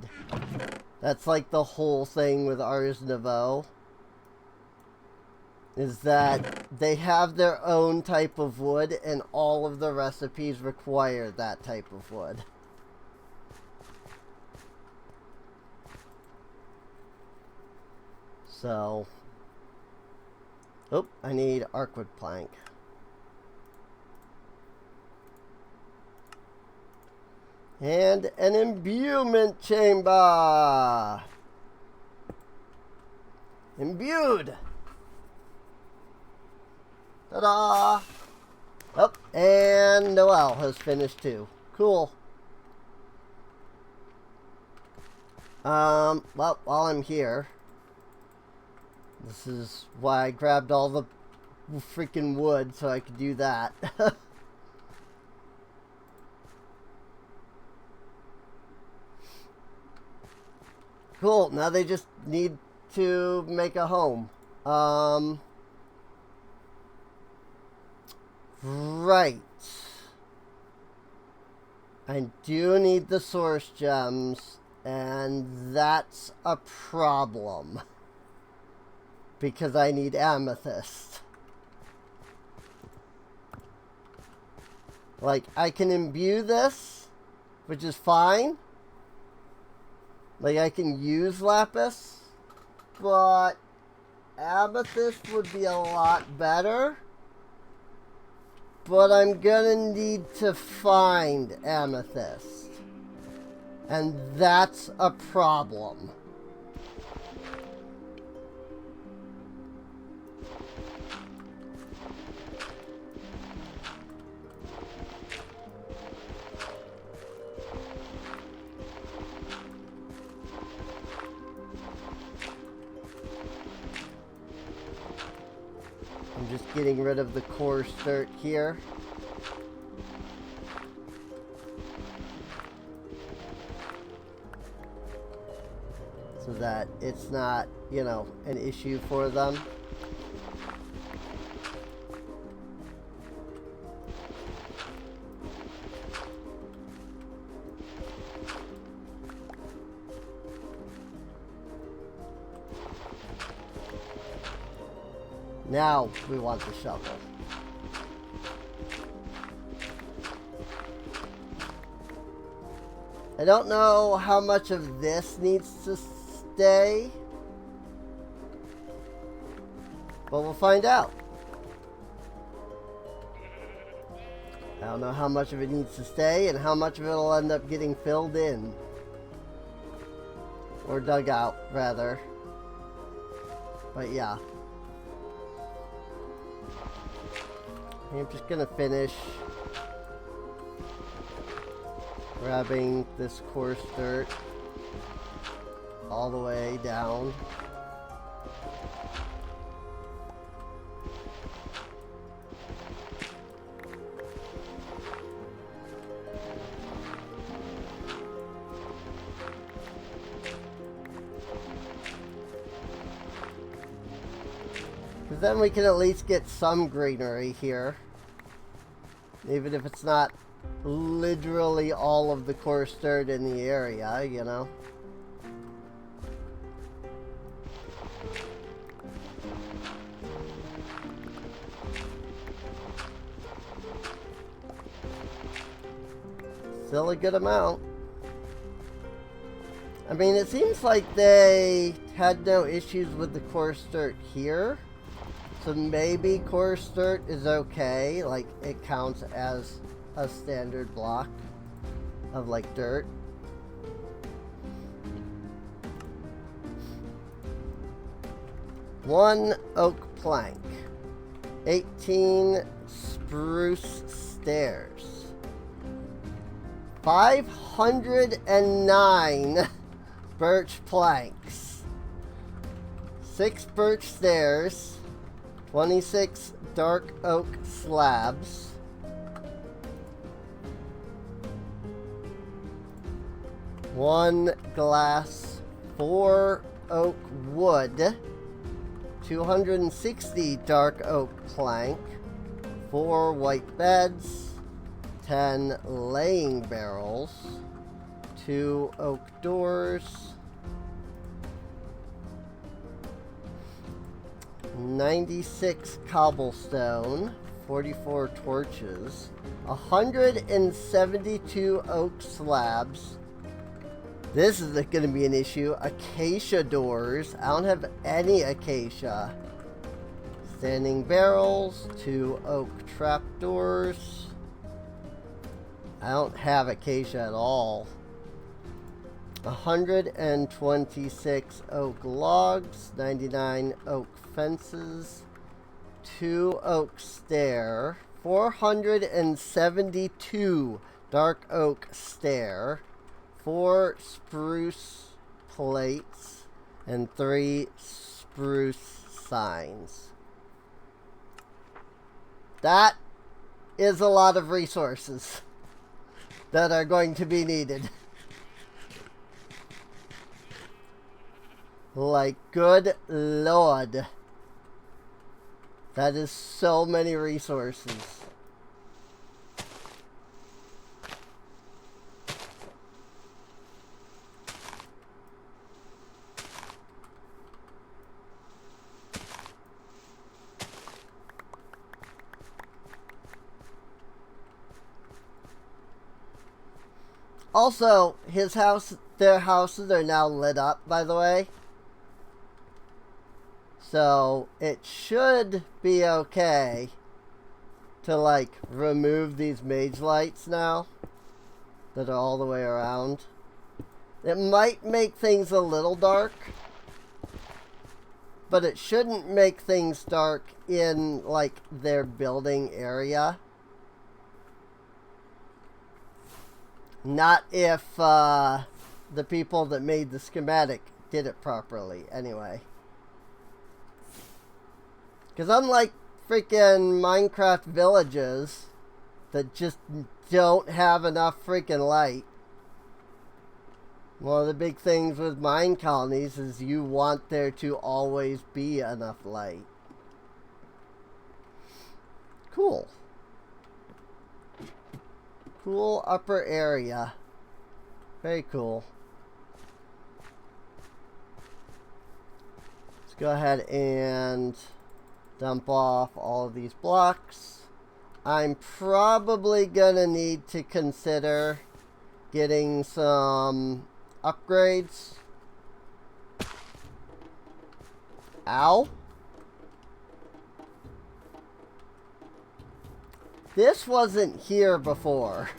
That's like the whole thing with Ars Nouveau. Is that they have their own type of wood, and all of the recipes require that type of wood. So, oh, I need arcwood plank. And an imbuement chamber! Imbued! Ta-da! Oh, and Noelle has finished too. Cool. Well, while I'm here, this is why I grabbed all the freaking wood so I could do that. Cool, now they just need to make a home. Right. I do need the source gems, and that's a problem. Because I need amethyst. Like, I can imbue this, which is fine. Like, I can use lapis, but amethyst would be a lot better. But I'm gonna need to find amethyst. And that's a problem. I'm just getting rid of the coarse dirt here. So that it's not, you know, an issue for them. Now we want the shovel. I don't know how much of this needs to stay, but we'll find out. I don't know how much of it needs to stay and how much of it will end up getting filled in. Or dug out, rather. But yeah. I'm just gonna finish grabbing this coarse dirt all the way down. Because then we can at least get some greenery here. Even if it's not literally all of the coarse dirt in the area, you know. Still a good amount. I mean, it seems like they had no issues with the coarse dirt here. So maybe coarse dirt is okay, like it counts as a standard block of like dirt. One oak plank, 18 spruce stairs, 509 birch planks, 6 birch stairs, 26 dark oak slabs, 1 glass, 4 oak wood, 260 dark oak plank, 4 white beds, 10 laying barrels, 2 oak doors, 96 cobblestone, 44 torches, 172 oak slabs. This is going to be an issue. Acacia doors. I don't have any acacia. Standing barrels, 2 oak trapdoors. I don't have acacia at all. 126 oak logs, 99 oak fences, 2 oak stair, 472 dark oak stair, 4 spruce plates, and 3 spruce signs. That is a lot of resources that are going to be needed. Like, good lord. That is so many resources. Also, their houses are now lit up, by the way. So, it should be okay to, like, remove these mage lights now that are all the way around. It might make things a little dark, but it shouldn't make things dark in, like, their building area. Not if the people that made the schematic did it properly, anyway. Because unlike freaking Minecraft villages that just don't have enough freaking light, one of the big things with mine colonies is you want there to always be enough light. Cool. Cool upper area. Very cool. Let's go ahead and dump off all of these blocks. I'm probably gonna need to consider getting some upgrades. Ow. This wasn't here before.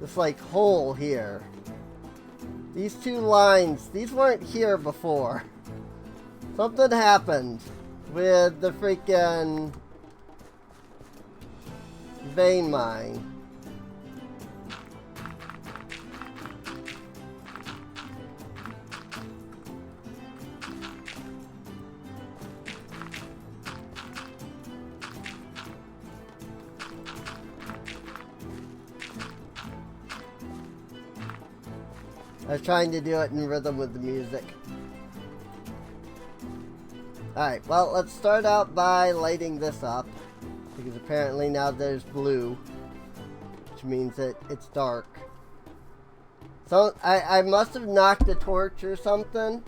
This like hole here. These two lines, these weren't here before. Something happened with the freaking vein mine. I was trying to do it in rhythm with the music. Alright, well, let's start out by lighting this up. Because apparently now there's blue. Which means that it's dark. So, I must have knocked a torch or something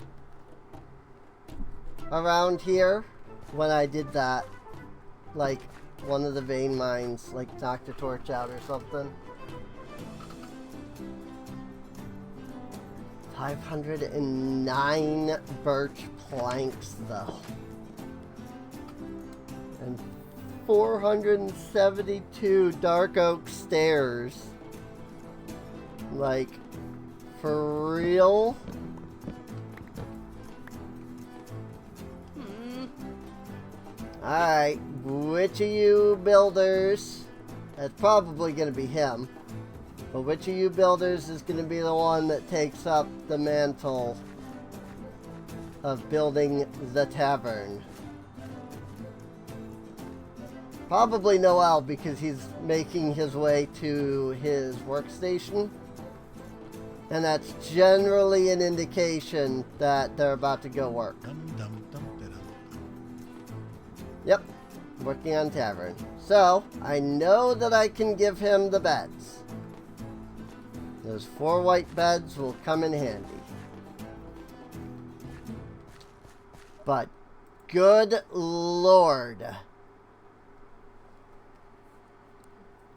around here when I did that. Like, one of the vein mines, like, knocked a torch out or something. 509 birch planks, though. And 472 dark oak stairs. Like, for real? Alright, which of you builders? That's probably gonna be him. But which of you builders is going to be the one that takes up the mantle of building the tavern? Probably Noel, because he's making his way to his workstation. And that's generally an indication that they're about to go work. Yep, working on tavern. So, I know that I can give him the beds. Those 4 white beds will come in handy. But, good lord.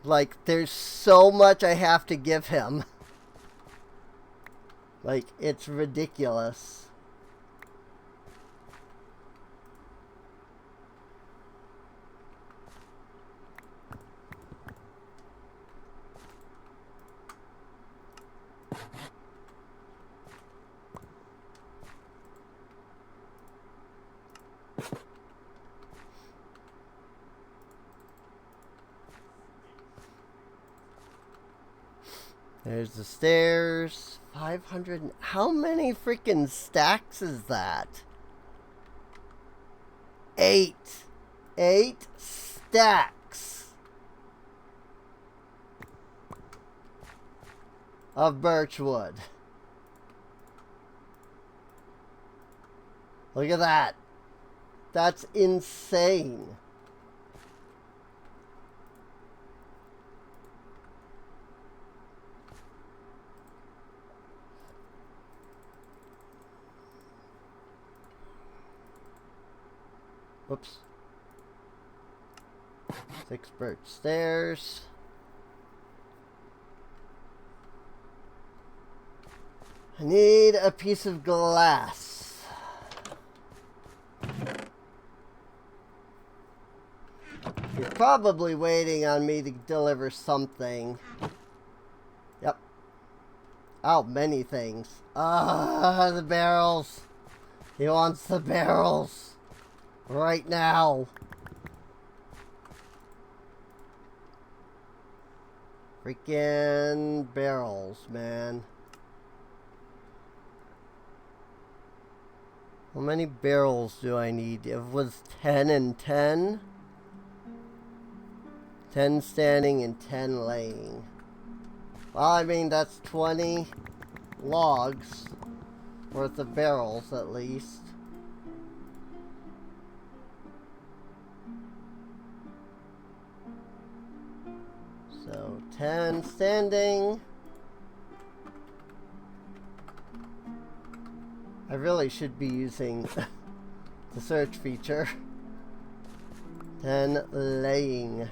Like, there's so much I have to give him. Like, it's ridiculous. There's the stairs. 500. How many freaking stacks is that? 8. 8 stacks of birch wood. Look at that. That's insane. Whoops. 6 birch stairs. I need a piece of glass. He's probably waiting on me to deliver something. Yep. Oh, many things. Ah, the barrels. He wants the barrels. Right now. Freaking barrels, man. How many barrels do I need? It was 10 and 10. 10 standing and 10 laying. Well, I mean, that's 20 logs worth of barrels at least. So 10 standing. I really should be using the search feature. 10 laying.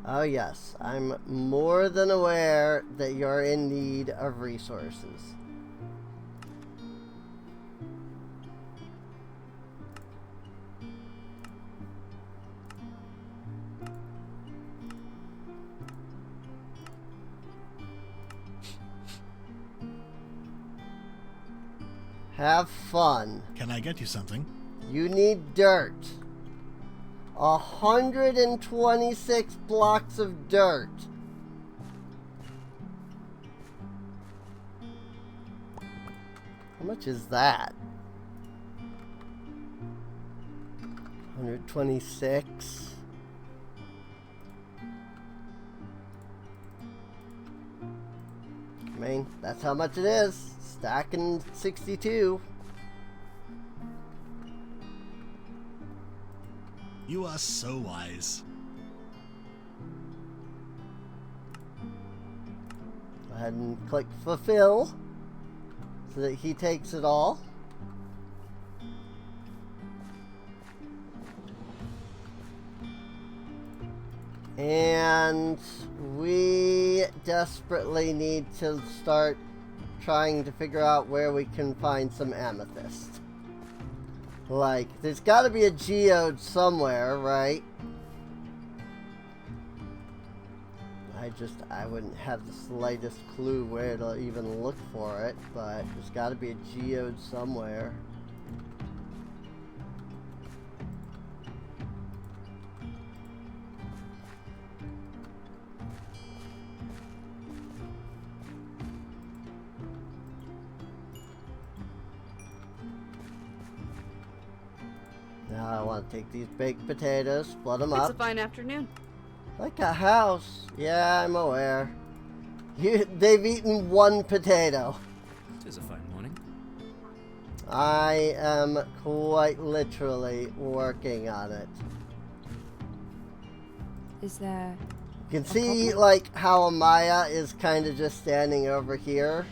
Oh yes, I'm more than aware that you're in need of resources. Have fun. Can I get you something? You need dirt. 126 blocks of dirt. How much is that? 126. I mean, that's how much it is. Stacking 62. You are so wise. Go ahead and click fulfill so that he takes it all. And we desperately need to start trying to figure out where we can find some amethyst. Like, there's got to be a geode somewhere, right? I wouldn't have the slightest clue where to even look for it, but there's got to be a geode somewhere. Now I want to take these baked potatoes, split them It's up. a fine afternoon. Like a house. Yeah, I'm aware. They've eaten one potato. It is a fine morning. I am quite literally working on it. Is there... You can see, like, how Amaya is kind of just standing over here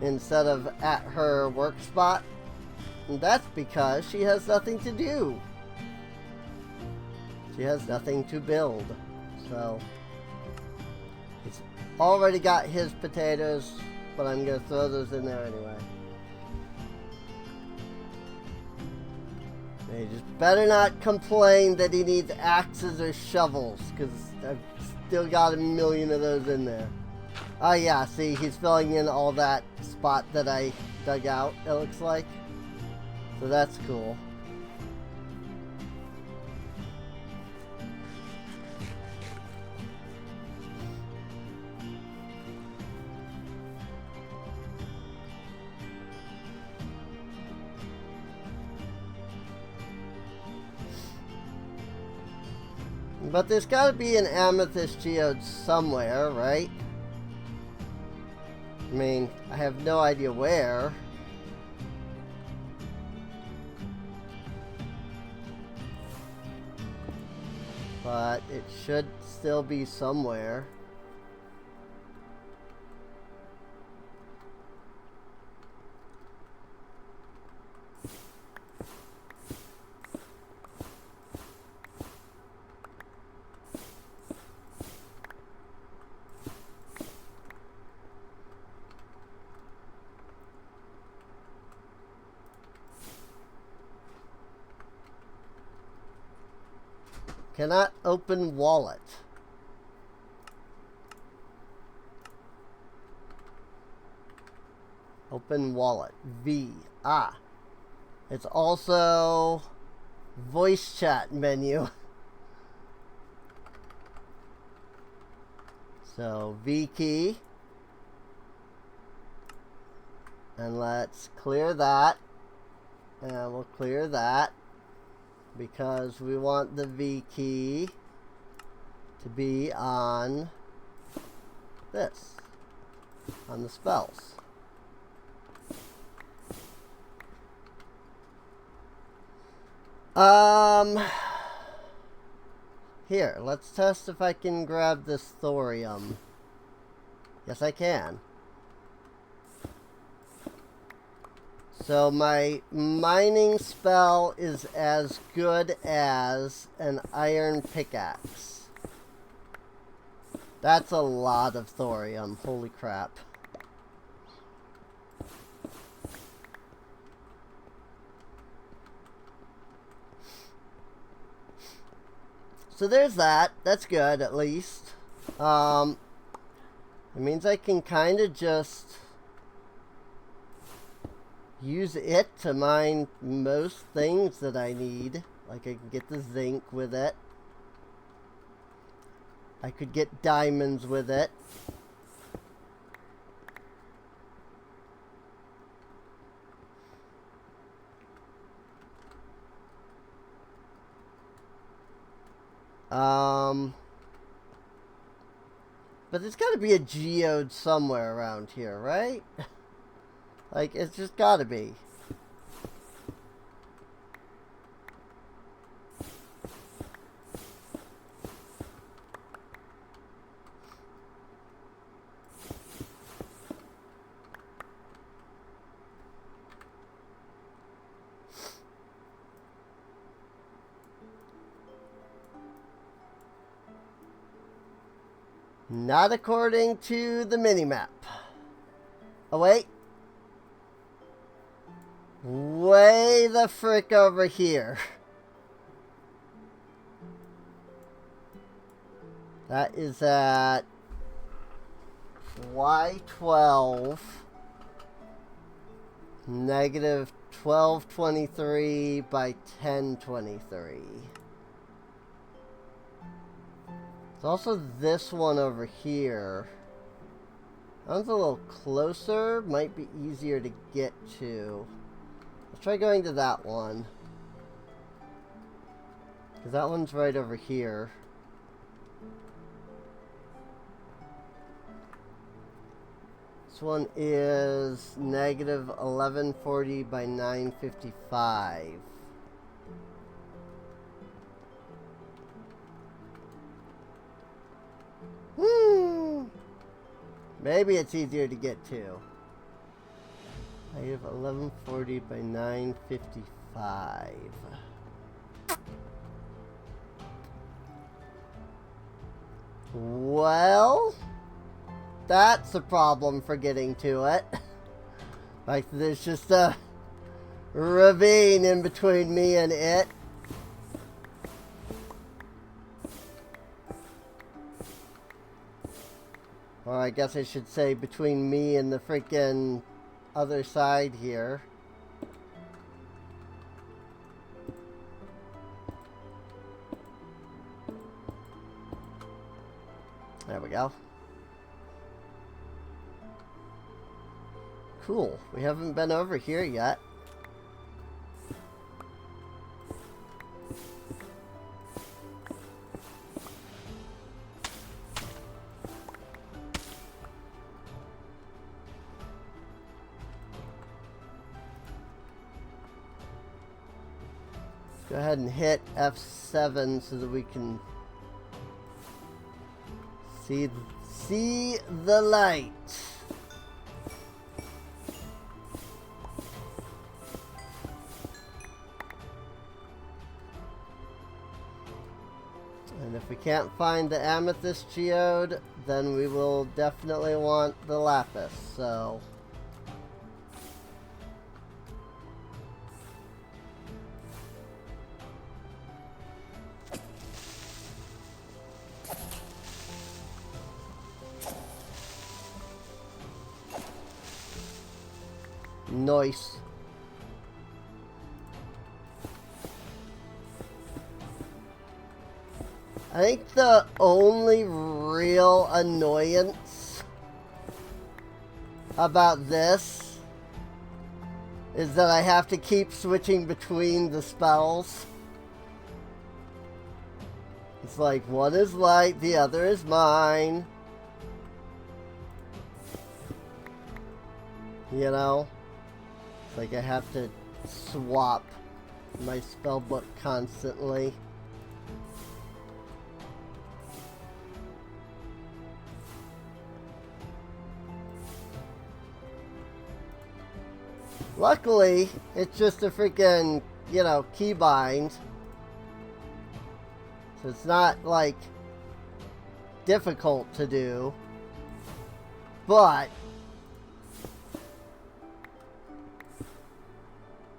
instead of at her work spot. And that's because she has nothing to do. She has nothing to build. So, he's already got his potatoes, but I'm going to throw those in there anyway. And he just better not complain that he needs axes or shovels, because I've still got a million of those in there. Oh yeah, see, he's filling in all that spot that I dug out, it looks like. So that's cool. But there's got to be an amethyst geode somewhere, right? I mean, I have no idea where. But it should still be somewhere. Cannot open wallet. Open wallet. V. Ah. It's also voice chat menu. So V key. And let's clear that. And we'll clear that, because we want the V key to be on this, on the spells. Here, let's test if I can grab this thorium. Yes, I can. So my mining spell is as good as an iron pickaxe. That's a lot of thorium. Holy crap. So there's that. That's good, at least. It means I can kind of just use it to mine most things that I need. Like I can get the zinc with it. I could get diamonds with it. But there's got to be a geode somewhere around here, right? Like, it's just got to be. Not according to the minimap. Oh, wait. Way the frick over here. That is at Y12 negative 1223 by 1023. There's also this one over here. That one's a little closer. Might be easier to get to. Let's try going to that one. Because that one's right over here. This one is negative 1140 by 955. Maybe it's easier to get to. Negative 1140 by 955. Well, that's a problem for getting to it. Like, there's just a ravine in between me and it. Or I guess I should say between me and the freaking other side here. There we go. Cool. We haven't been over here yet. Go ahead and hit F7 so that we can see the light. And if we can't find the amethyst geode, then we will definitely want the lapis, so... Nice. I think the only real annoyance about this is that I have to keep switching between the spells. It's like one is light, the other is mine. You know? It's like I have to swap my spell book constantly. Luckily, it's just a freaking, you know, keybind. So it's not, like, difficult to do. But...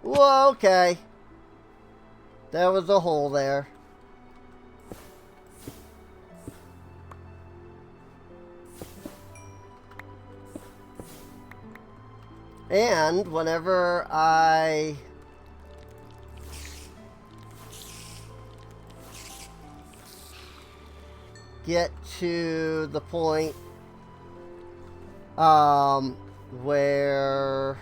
Whoa, okay. There was a hole there. And whenever I get to the point where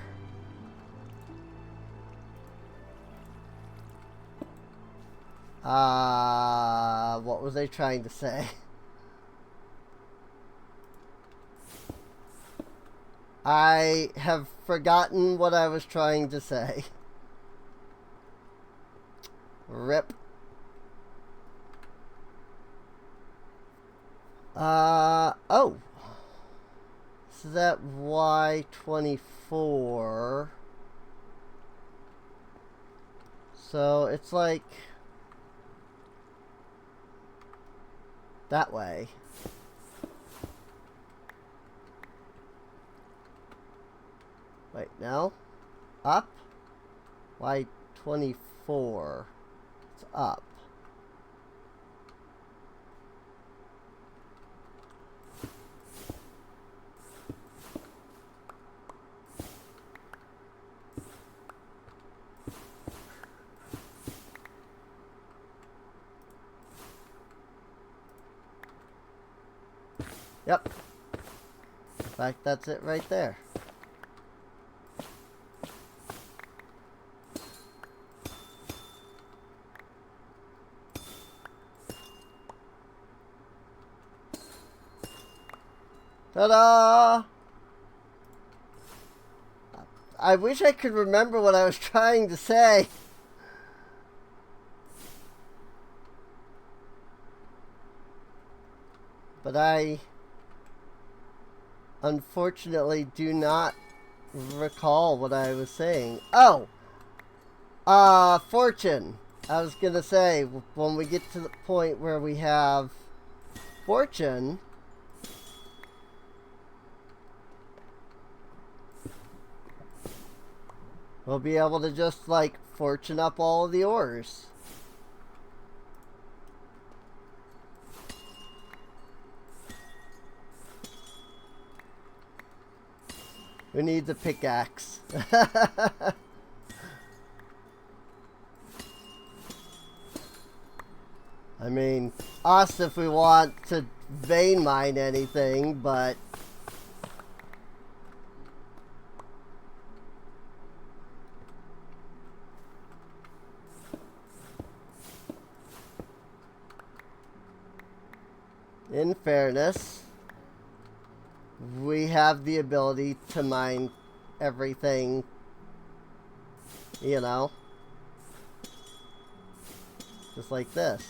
what was I trying to say? I have forgotten what I was trying to say. Rip. Oh. So that Y24. So it's like that way. Wait, no? Up? Y24. It's up. Yep. In fact, that's it right there. Ta-da! I wish I could remember what I was trying to say. But I unfortunately do not recall what I was saying. Oh! Fortune. I was gonna say, when we get to the point where we have fortune, we'll be able to just, like, fortune up all of the ores. Who needs a pickaxe? I mean, us if we want to vein mine anything, but... in fairness, we have the ability to mine everything, you know, just like this.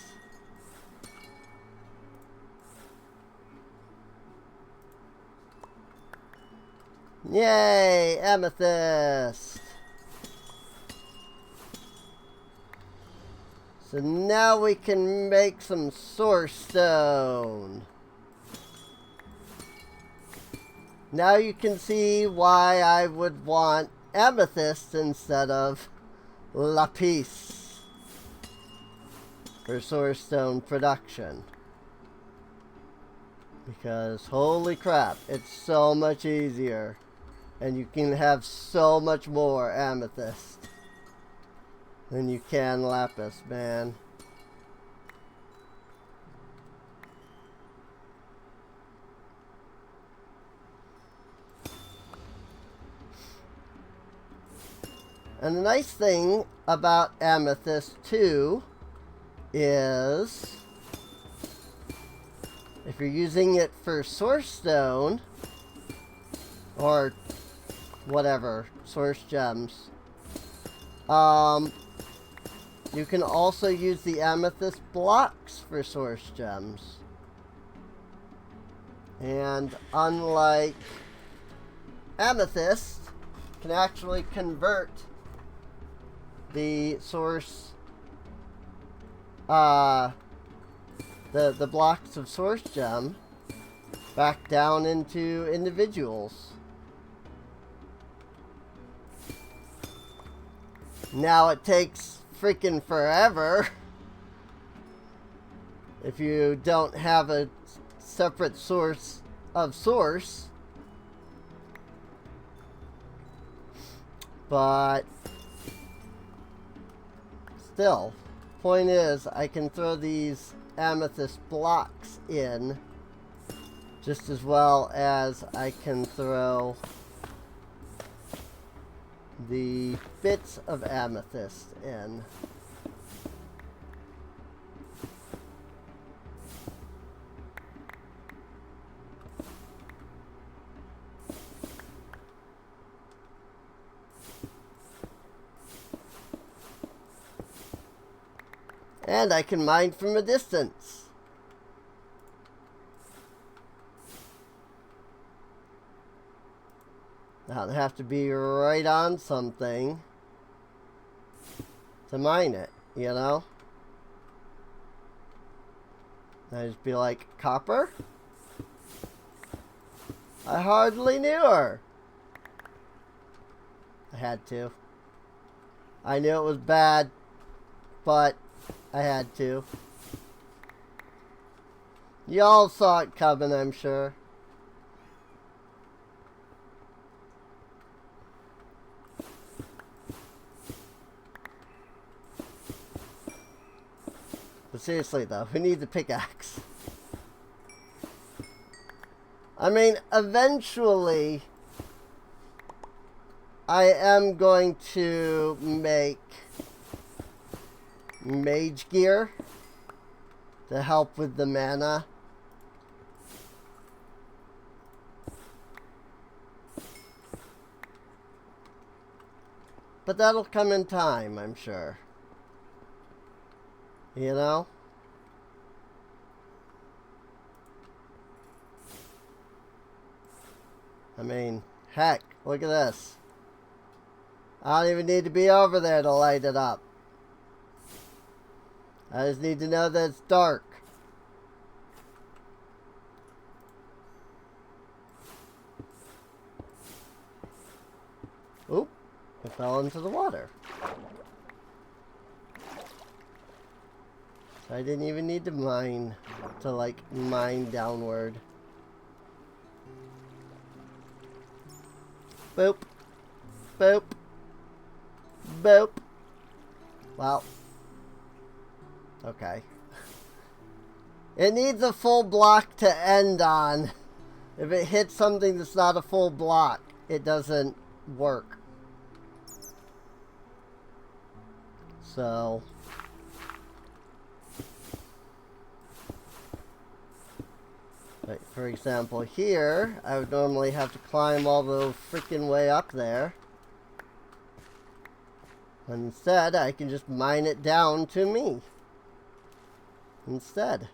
Yay, amethyst! So now we can make some source stone. Now you can see why I would want amethyst instead of lapis for source stone production. Because holy crap, it's so much easier. And you can have so much more amethyst than you can lapis, man. And the nice thing about amethyst too is if you're using it for source stone or whatever, source gems, you can also use the amethyst blocks for source gems. And unlike amethyst, can actually convert the source, the blocks of source gem back down into individuals. Now it takes freaking forever if you don't have a separate source of source. But still, point is, I can throw these amethyst blocks in just as well as I can throw the bits of amethyst in. And I can mine from a distance. I don't have to be right on something to mine it, you know? I just be like, copper? I hardly knew her. I had to. I knew it was bad, but I had to. Y'all saw it coming, I'm sure. But seriously though, who needs a pickaxe? I mean, eventually I am going to make mage gear to help with the mana. But that'll come in time, I'm sure. You know? I mean, heck, look at this. I don't even need to be over there to light it up. I just need to know that it's dark. Oop, it fell into the water. So I didn't even need to mine, mine downward. Boop. Boop. Boop. Well. Okay. It needs a full block to end on. If it hits something that's not a full block, it doesn't work. So. Like, for example, here, I would normally have to climb all the freaking way up there. Instead, I can just mine it down to me. Instead.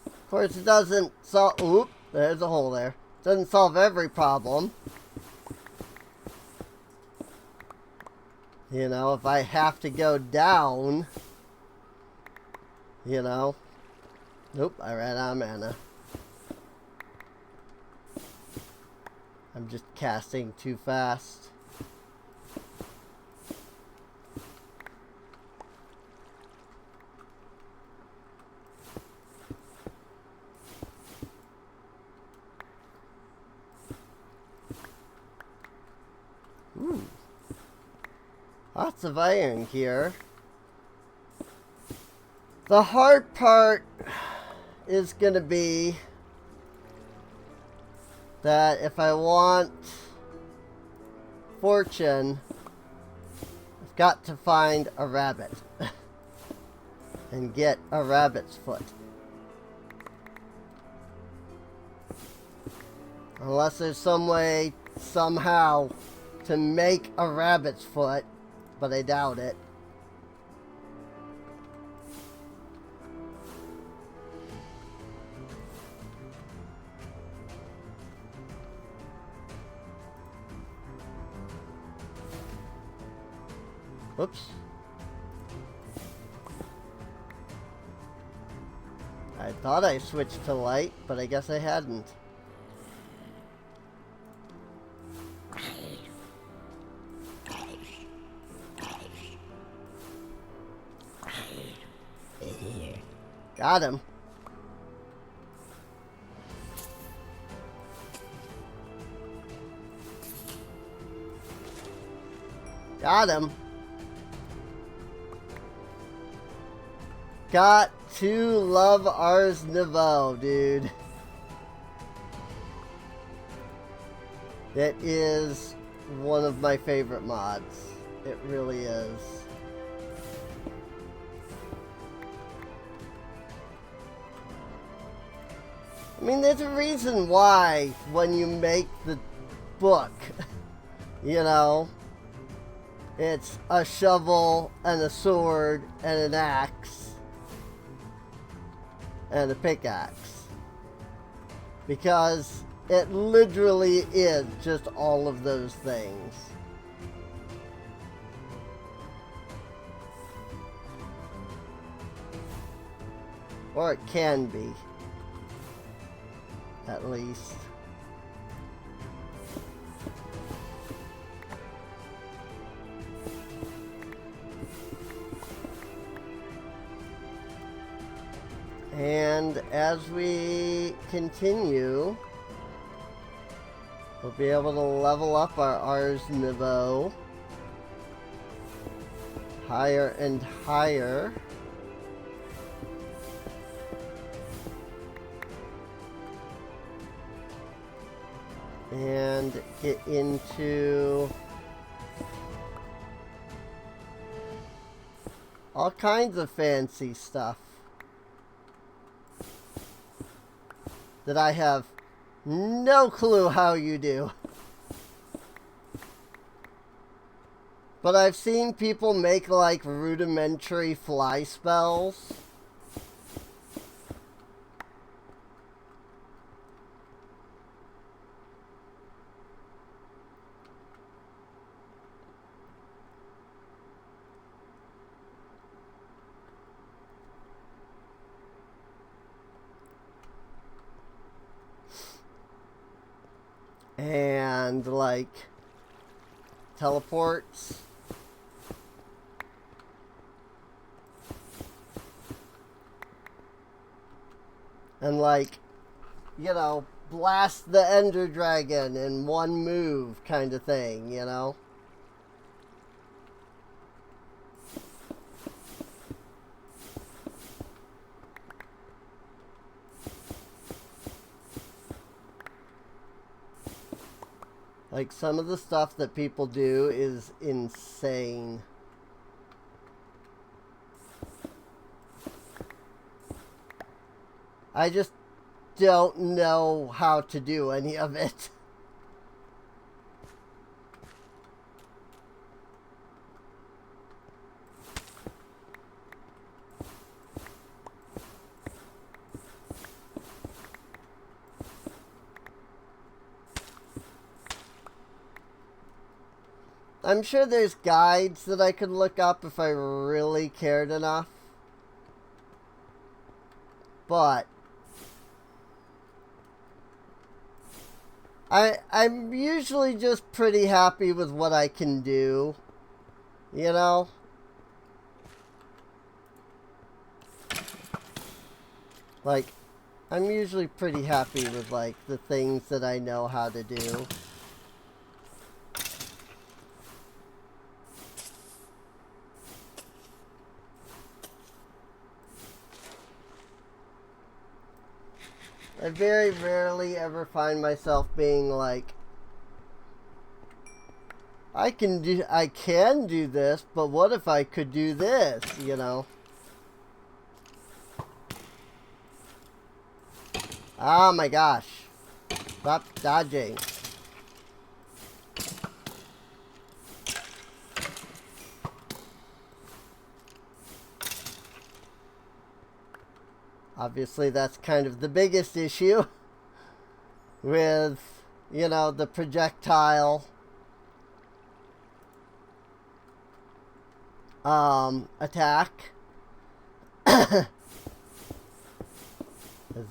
Of course, it doesn't solve... Oop, there's a hole there. Doesn't solve every problem. You know, if I have to go down... You know... Nope, I ran out of mana. I'm just casting too fast. Ooh. Lots of iron here. The hard part is going to be that if I want fortune, I've got to find a rabbit and get a rabbit's foot. Unless there's some way, somehow, to make a rabbit's foot, but I doubt it. Whoops. I thought I switched to light, but I guess I hadn't. Got him. Got him. Got to love ours Nouveau, dude. It is one of my favorite mods. It really is. I mean, there's a reason why when you make the book, you know, it's a shovel and a sword and an axe and a pickaxe. Because it literally is just all of those things. Or it can be. At least. And as we continue, we'll be able to level up our Ars Nouveau higher and higher. And get into all kinds of fancy stuff that I have no clue how you do. But I've seen people make like rudimentary fly spells. And like teleports. And like, you know, blast the Ender Dragon in one move kind of thing, you know? Like, some of the stuff that people do is insane. I just don't know how to do any of it. I'm sure there's guides that I could look up if I really cared enough. But I'm usually just pretty happy with what I can do, you know? Like, I'm usually pretty happy with, like, the things that I know how to do. I very rarely ever find myself being like, I can do this, but what if I could do this, you know? Oh my gosh. Stop dodging. Obviously, that's kind of the biggest issue with, you know, the projectile attack. Is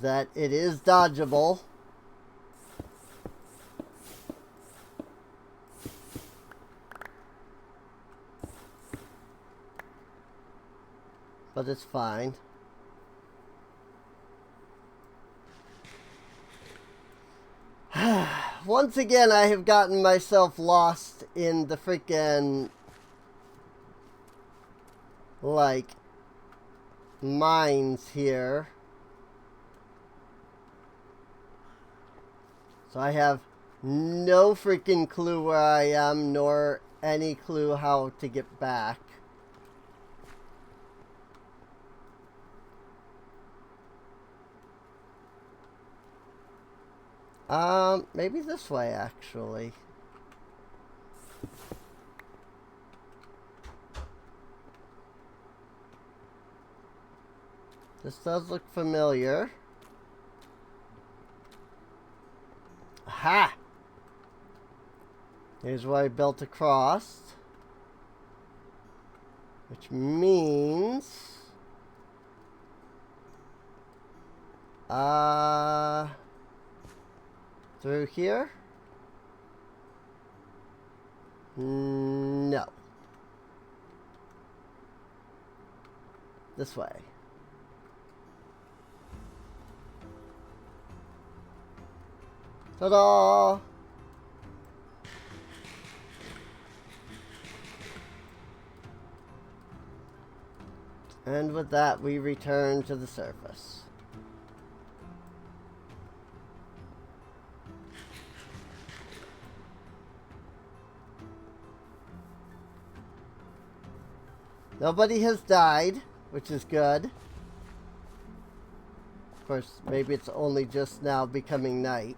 that it is dodgeable. But it's fine. Once again, I have gotten myself lost in the freaking, like, mines here. So I have no freaking clue where I am, nor any clue how to get back. Maybe this way, actually. This does look familiar. Aha! Here's where I built across. Which means... through here? No. This way. Ta-da! And with that, we return to the surface. Nobody has died, which is good. Of course, maybe it's only just now becoming night.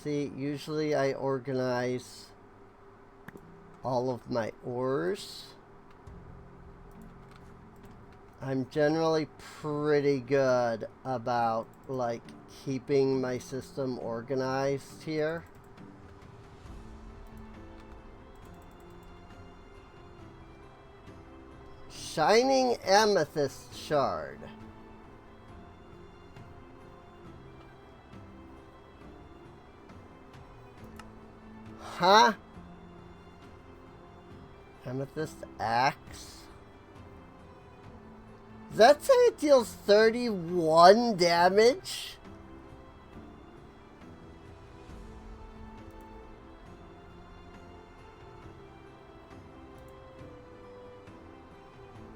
See, usually I organize all of my ores. I'm generally pretty good about, like, keeping my system organized here. Shining amethyst shard. Huh? Amethyst axe? Does that say it deals 31 damage?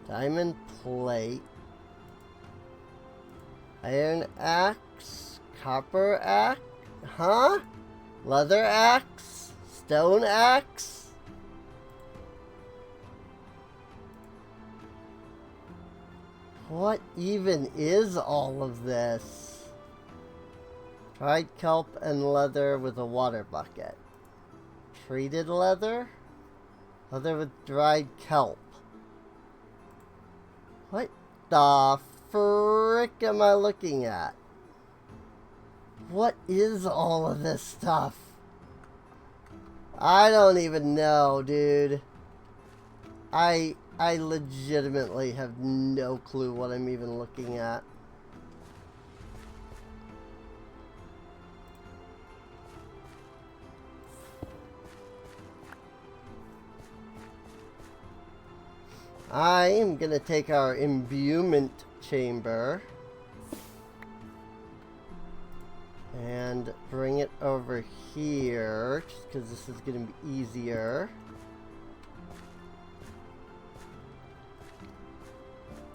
Diamond plate. Iron axe. Copper axe. Huh? Leather axe. Stone axe? What even is all of this? Dried kelp and leather with a water bucket. Treated leather? Leather with dried kelp. What the frick am I looking at? What is all of this stuff? I don't even know, dude. I legitimately have no clue what I'm even looking at. I am gonna take our imbuement chamber And bring it over here, just because this is going to be easier.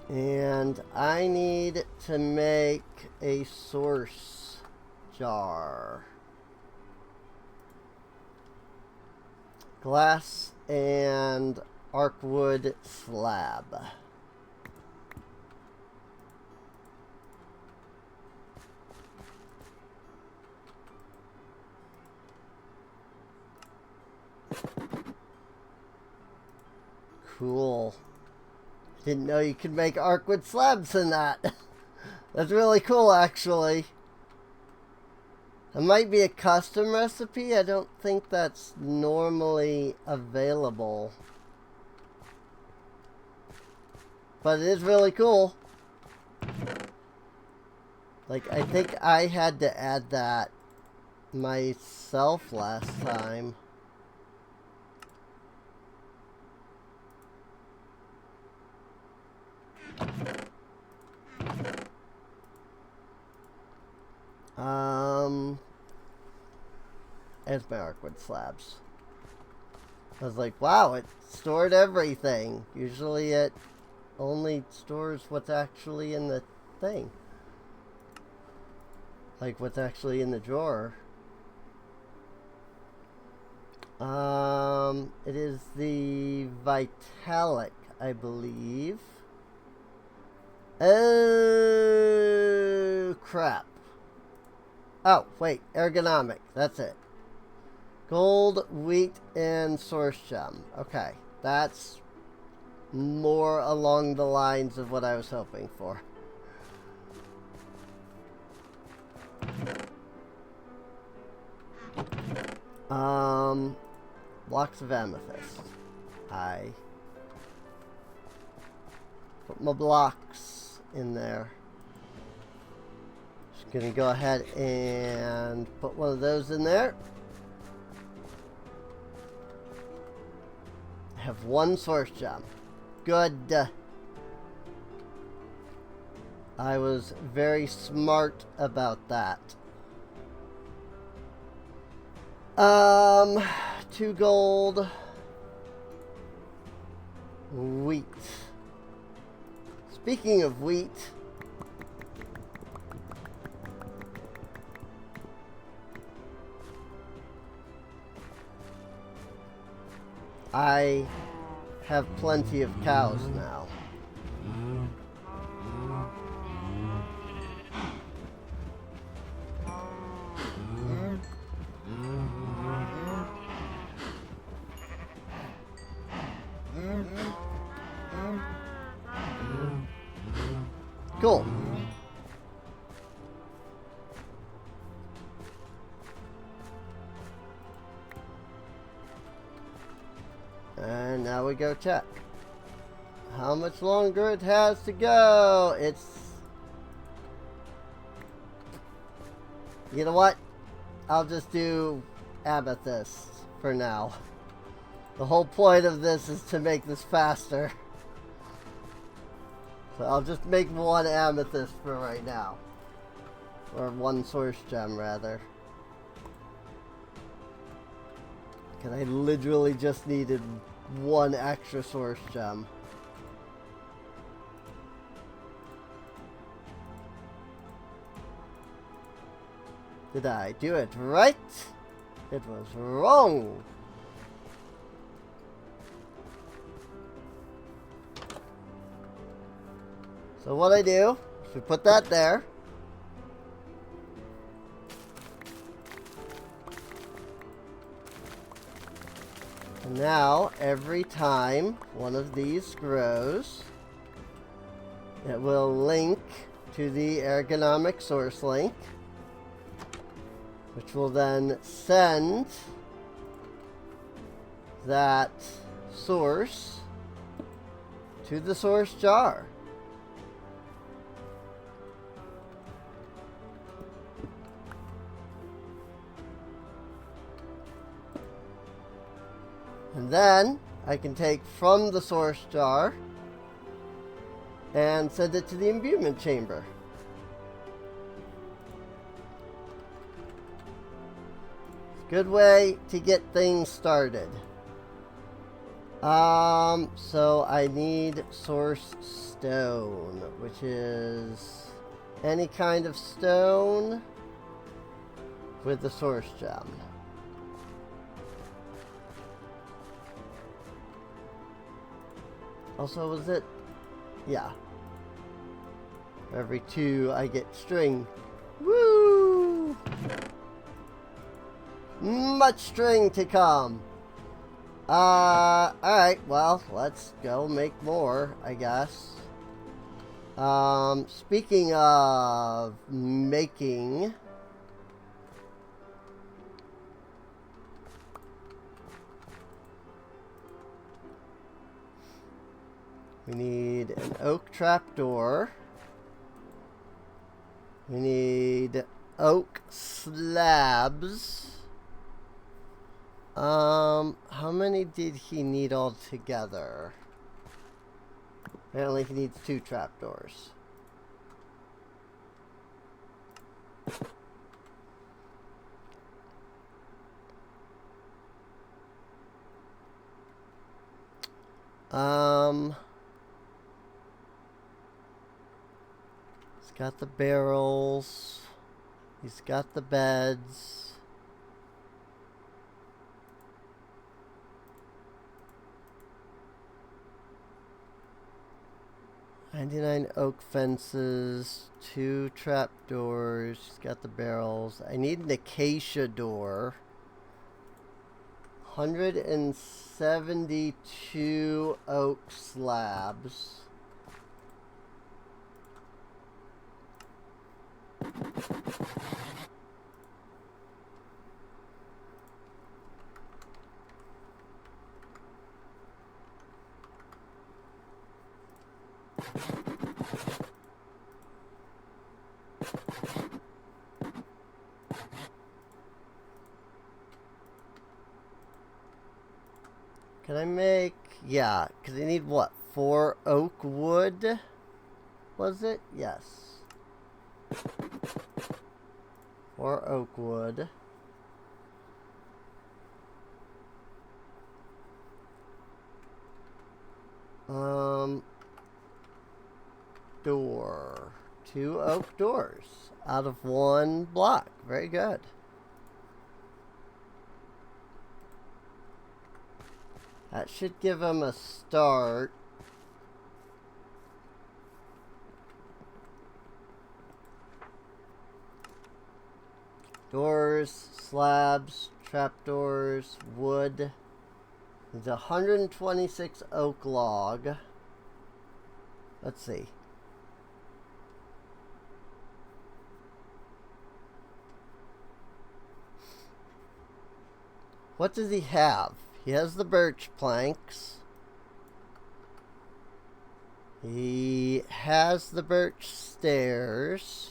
And I need to make a source jar. Glass and arcwood slab. Cool. Didn't know you could make arcwood slabs in that. That's really cool, actually. It might be a custom recipe. I don't think that's normally available. But it is really cool. Like, I think I had to add that myself last time. There's my arcwood slabs. I was like, wow, it stored everything. Usually it only stores what's actually in the thing. Like what's actually in the drawer. It is the Vitalic, I believe. Oh, crap. Oh, wait, ergonomic. That's it. Gold, wheat, and source gem. Okay, that's more along the lines of what I was hoping for. Blocks of amethyst. I put my blocks in there. Just gonna go ahead and put one of those in there. I have one source gem. Good. I was very smart about that. 2 gold. Wheat. Speaking of wheat, I have plenty of cows now. Cool. And now we go check how much longer it has to go. You know what? I'll just do amethyst for now. The whole point of this is to make this faster. So I'll just make 1 amethyst for right now. Or 1 source gem, rather. Because I literally just needed 1 extra source gem. Did I do it right? It was wrong. So what I do is we put that there. And now every time one of these grows, it will link to the ergonomic source link, which will then send that source to the source jar. And then I can take from the source jar and send it to the imbuement chamber. Good way to get things started. So I need source stone, which is any kind of stone with the source gem. Also, was it? Yeah. For every 2, I get string. Woo! Much string to come. Alright, well, let's go make more, I guess. Speaking of making... We need an oak trapdoor. We need oak slabs. How many did he need altogether? Apparently he needs 2 trapdoors. He's got the barrels. He's got the beds. 99 oak fences, 2 trapdoors. He's got the barrels. I need an acacia door. 172 oak slabs. Can I make... Yeah, because I need what? 4 oak wood? Was it? Yes. 4 oak wood. Door. 2 oak doors out of 1 block. Very good. That should give him a start. Doors, slabs, trapdoors, wood. There's 126 oak log. Let's see. What does he have? He has the birch planks. He has the birch stairs.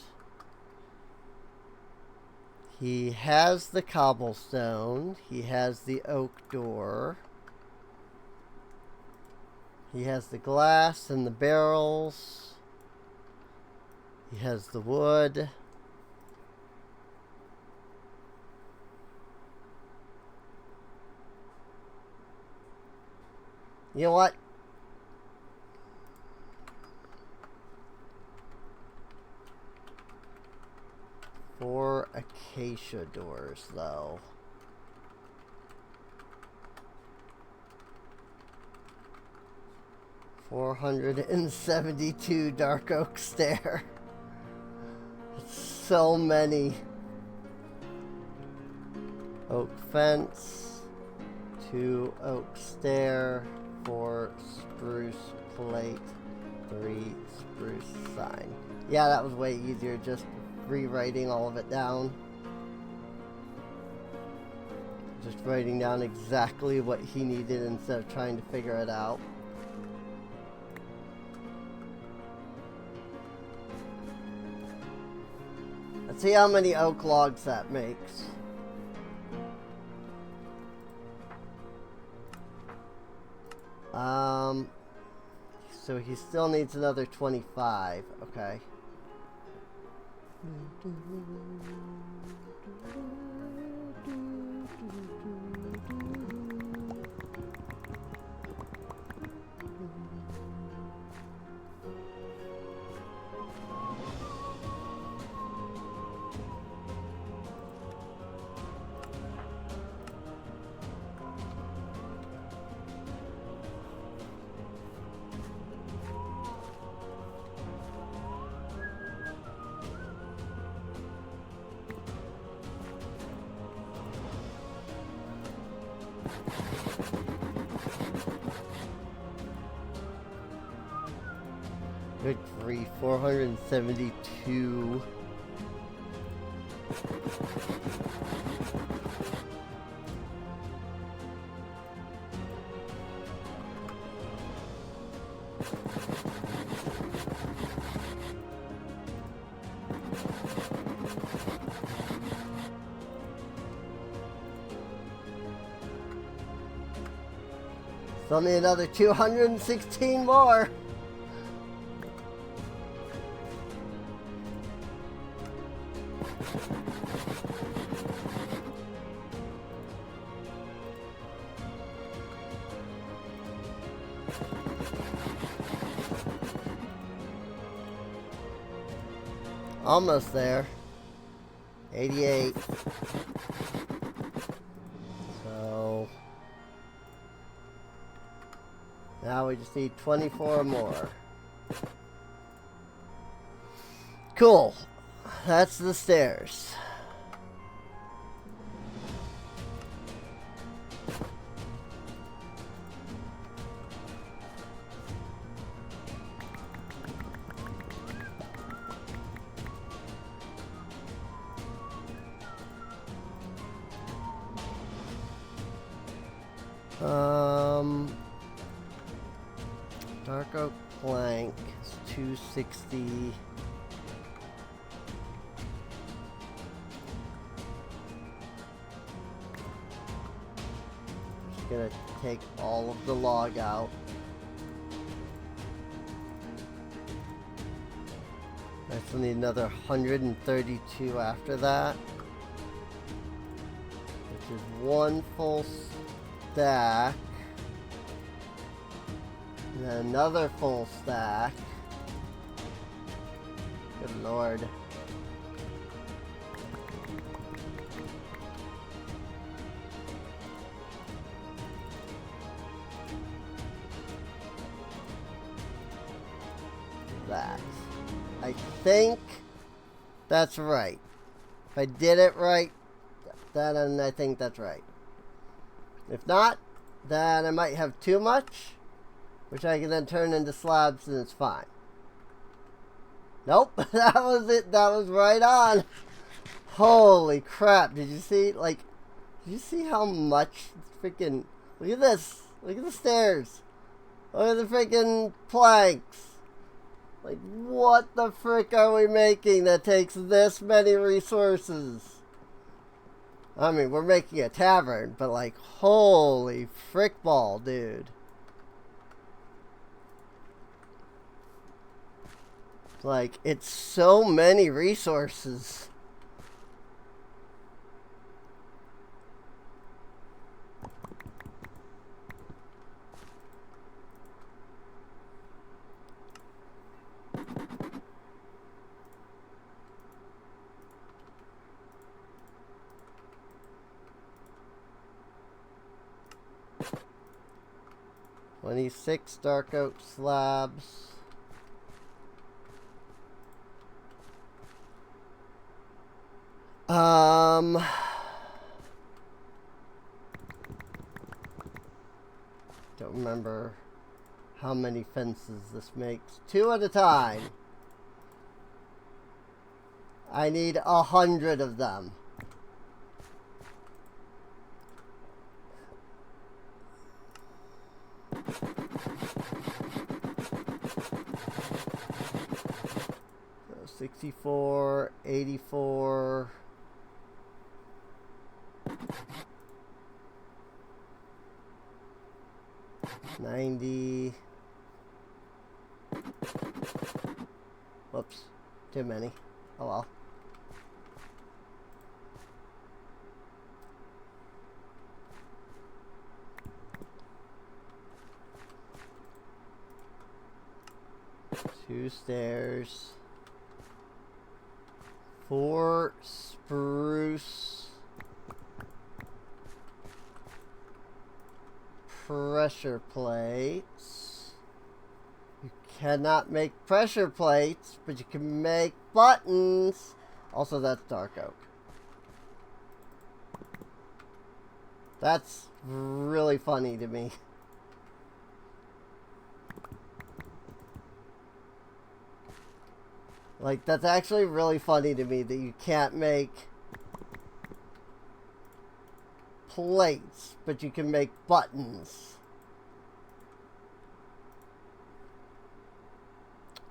He has the cobblestone. He has the oak door. He has the glass and the barrels. He has the wood. You know what? Four acacia doors, though. $472 dark oak stair. So many. Oak fence. 2 oak stair. 4 spruce plate. 3 spruce sign. Yeah, that was way easier, just rewriting all of it down. Just writing down exactly what he needed instead of trying to figure it out. Let's see how many oak logs that makes. So he still needs another 25. Okay. Good grief, 472. It's only another 216 more. Almost there. 88. So now we just need 24 more. Cool. That's the stairs. Dark oak plank is 260. Just gonna take all of the log out. I still need another 132 after that, which is one full stack. And then another full stack. Good lord. That. I think that's right. If I did it right, then I think that's right. If not, then I might have too much, which I can then turn into slabs and it's fine. Nope, that was it. That was right on. Holy crap. Did you see, like, did you see how much freaking, look at this. Look at the stairs. Look at the freaking planks. Like, what the frick are we making that takes this many resources? I mean, we're making a tavern, but like, holy frick ball, dude. Like, it's so many resources. "26 dark oak slabs. Don't remember how many fences this makes. 2 at a time. I need 100 of them. So 64, 84. 90. Whoops. Too many. Oh well. Two stairs. 4 spruce. Pressure plates. You cannot make pressure plates, but you can make buttons. Also, that's dark oak. That's really funny to me. Like, that's actually really funny to me that you can't make plates, but you can make buttons.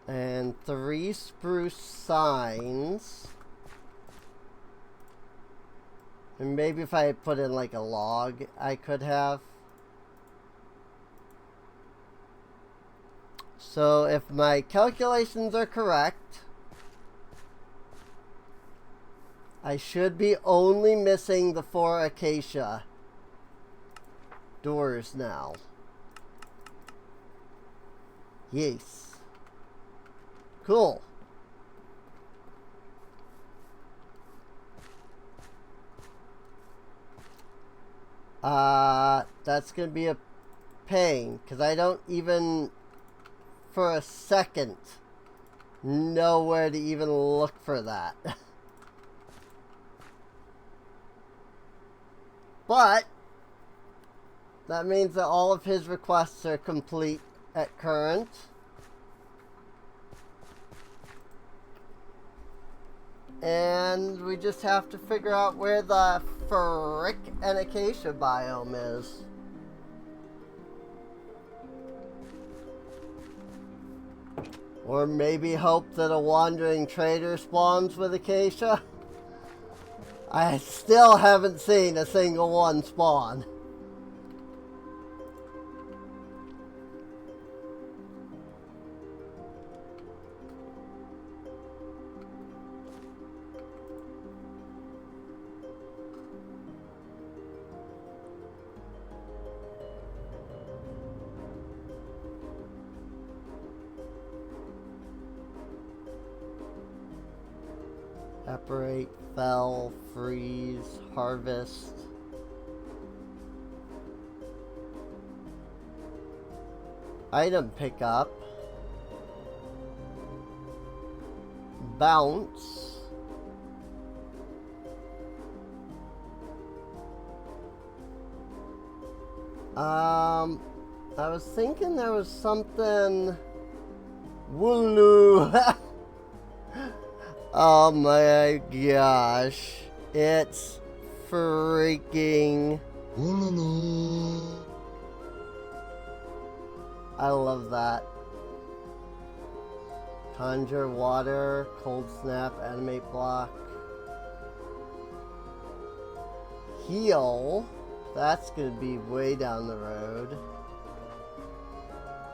And 3 spruce signs. And maybe if I had put in like a log, I could have. So if my calculations are correct, I should be only missing the 4 acacia doors now. Yes. Cool. That's gonna be a pain, because I don't even for a second know where to even look for that. But that means that all of his requests are complete at current. And we just have to figure out where the frick and acacia biome is. Or maybe hope that a wandering trader spawns with acacia. I still haven't seen a single one spawn. Evaporate, fell, freeze, harvest. Item pickup. Bounce. I was thinking there was something. Wooloo. Oh my gosh. It's freaking. I love that. Conjure water, cold snap, animate block. Heal. That's gonna be way down the road.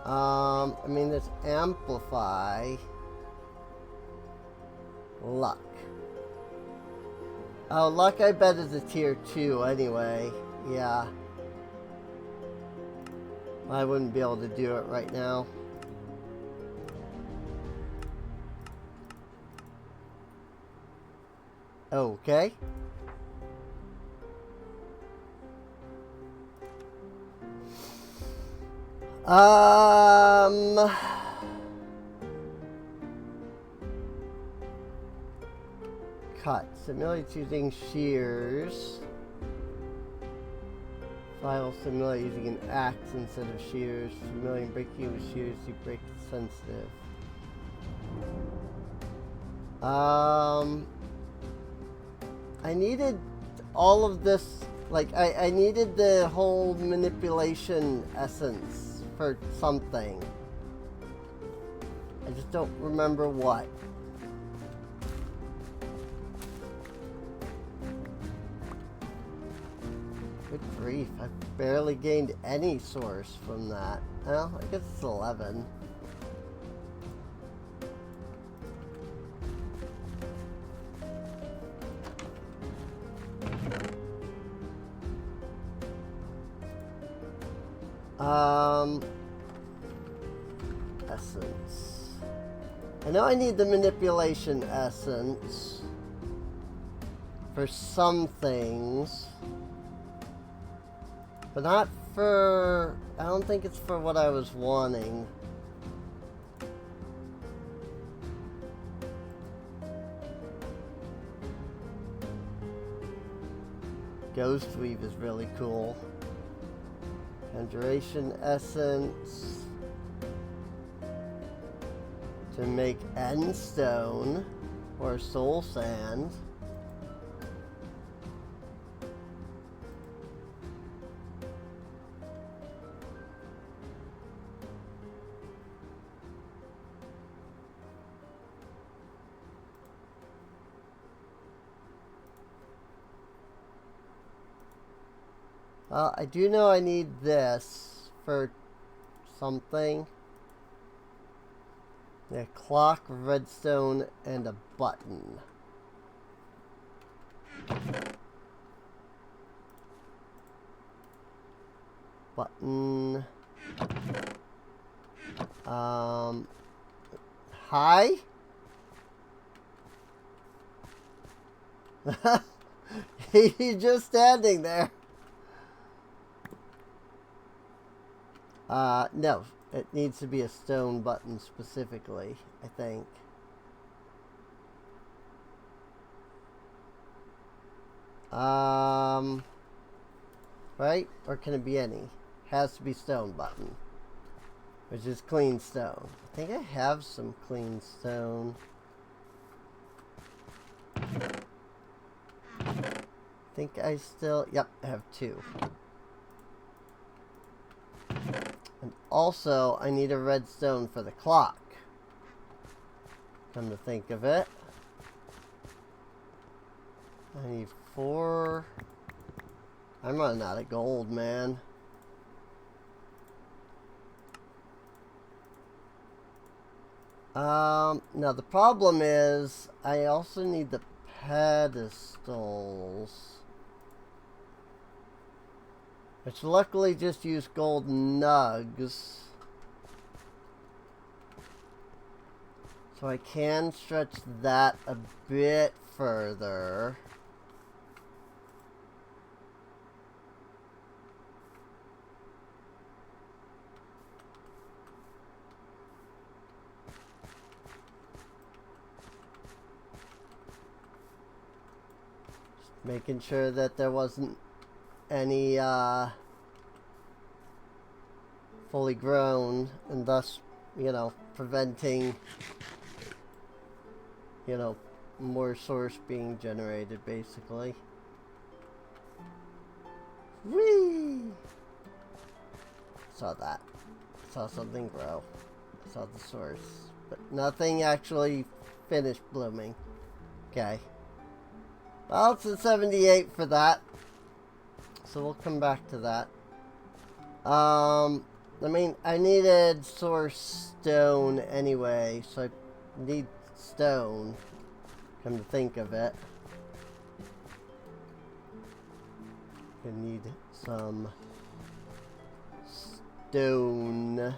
I mean, there's amplify. Luck. Oh, luck I bet is a tier 2 anyway. Yeah. I wouldn't be able to do it right now. Okay. Cut. Simulate using shears. File simulate using an axe instead of shears. Simulating breaking with shears to break sensitive. I needed all of this, like, I needed the whole manipulation essence for something. I just don't remember what. Good grief, I've barely gained any source from that. Well, I guess it's 11. Essence. I know I need the manipulation essence for some things, but not for, I don't think it's for what I was wanting. Ghost Weave is really cool. Conjuration Essence to make End Stone or Soul Sand. I do know I need this for something. A clock, redstone, and a button. Button. Hi? He's just standing there. No. It needs to be a stone button specifically, I think. Right? Or can it be any? Has to be stone button. Which is clean stone. I think I have some clean stone. I think I still... Yep, I have 2. And also, I need a redstone for the clock. Come to think of it. I need 4... I'm running out of gold, man. Now the problem is, I also need the pedestals. Which luckily just use gold nugs. So I can stretch that a bit further. Just making sure that there wasn't any fully grown, and thus, you know, preventing, you know, more source being generated, basically. Whee! Saw that. Saw something grow. Saw the source. But nothing actually finished blooming. Okay. Well, it's a 78 for that. So we'll come back to that. I mean, I needed source stone anyway, so I need stone. Come to think of it. I need some stone.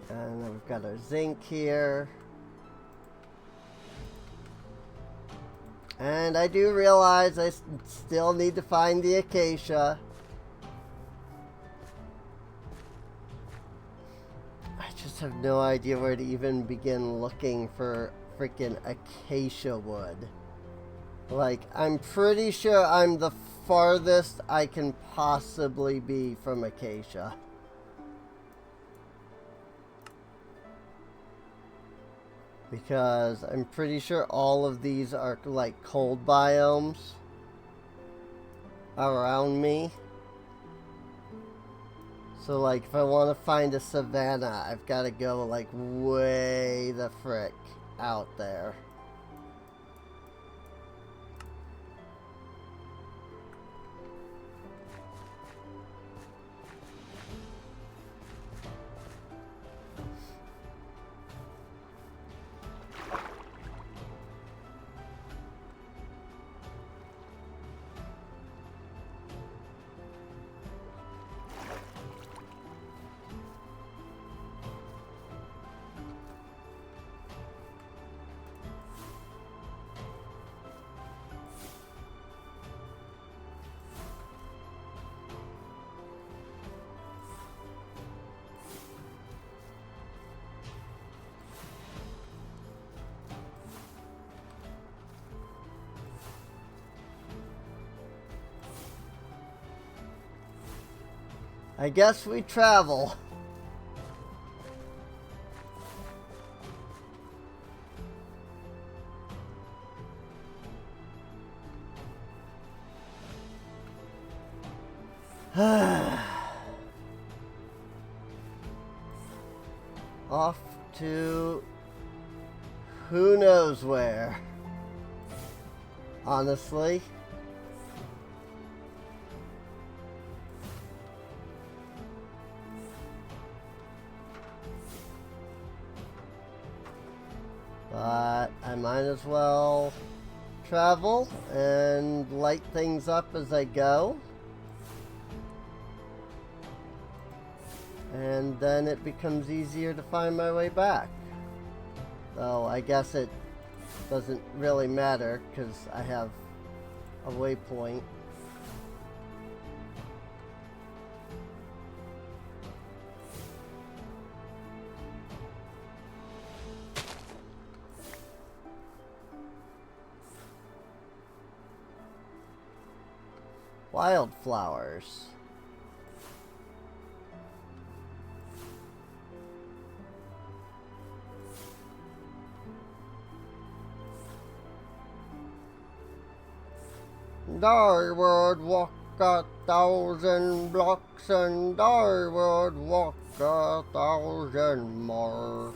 And then we've got our zinc here. And I do realize I still need to find the acacia. I just have no idea where to even begin looking for freaking acacia wood. Like, I'm pretty sure I'm the farthest I can possibly be from acacia. Because I'm pretty sure all of these are like cold biomes around me. So like if I want to find a savanna, I've got to go like way the frick out there. I guess we travel. Off to who knows where. Honestly. But I might as well travel and light things up as I go. And then it becomes easier to find my way back. Though I guess it doesn't really matter because I have a waypoint. Wildflowers. I would walk 1,000 blocks and I would walk 1,000 more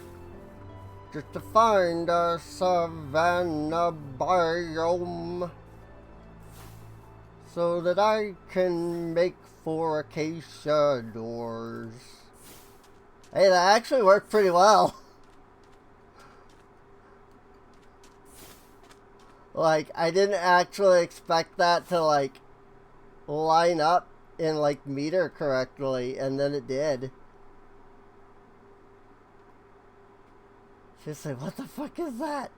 just to find a savanna biome so that I can make 4 acacia doors. Hey, that actually worked pretty well. Like, I didn't actually expect that to, like, line up and, like, meter correctly, and then it did. Just like, what the fuck is that?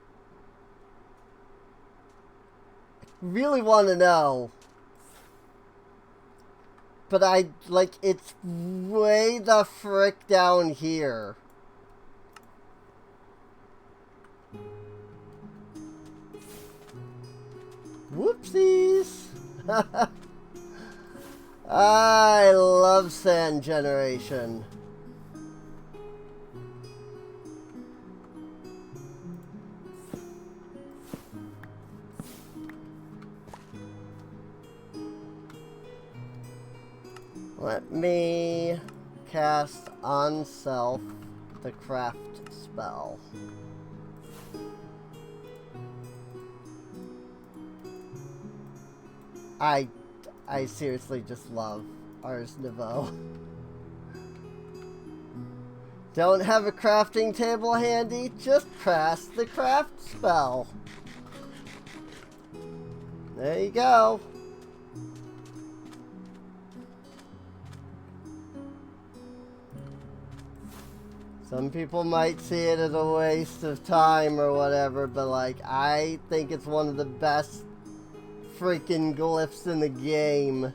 I really want to know. But it's way the frick down here. Whoopsies! I love sand generation. Let me cast on self the craft spell. I seriously just love Ars Nouveau. Don't have a crafting table handy? Just cast the craft spell. There you go. Some people might see it as a waste of time or whatever, but like, I think it's one of the best freaking glyphs in the game.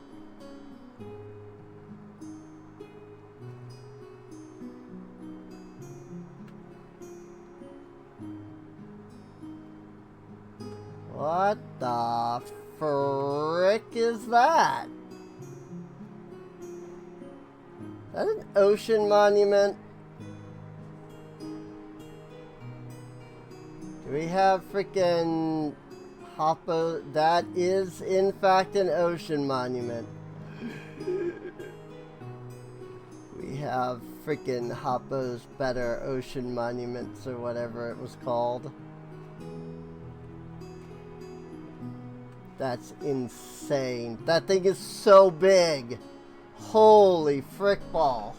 What the frick is that? Is that an ocean monument? Do we have freaking Hoppo? That is in fact an ocean monument. We have freaking Hoppo's Better Ocean Monuments or whatever it was called. That's insane. That thing is so big. Holy frick ball.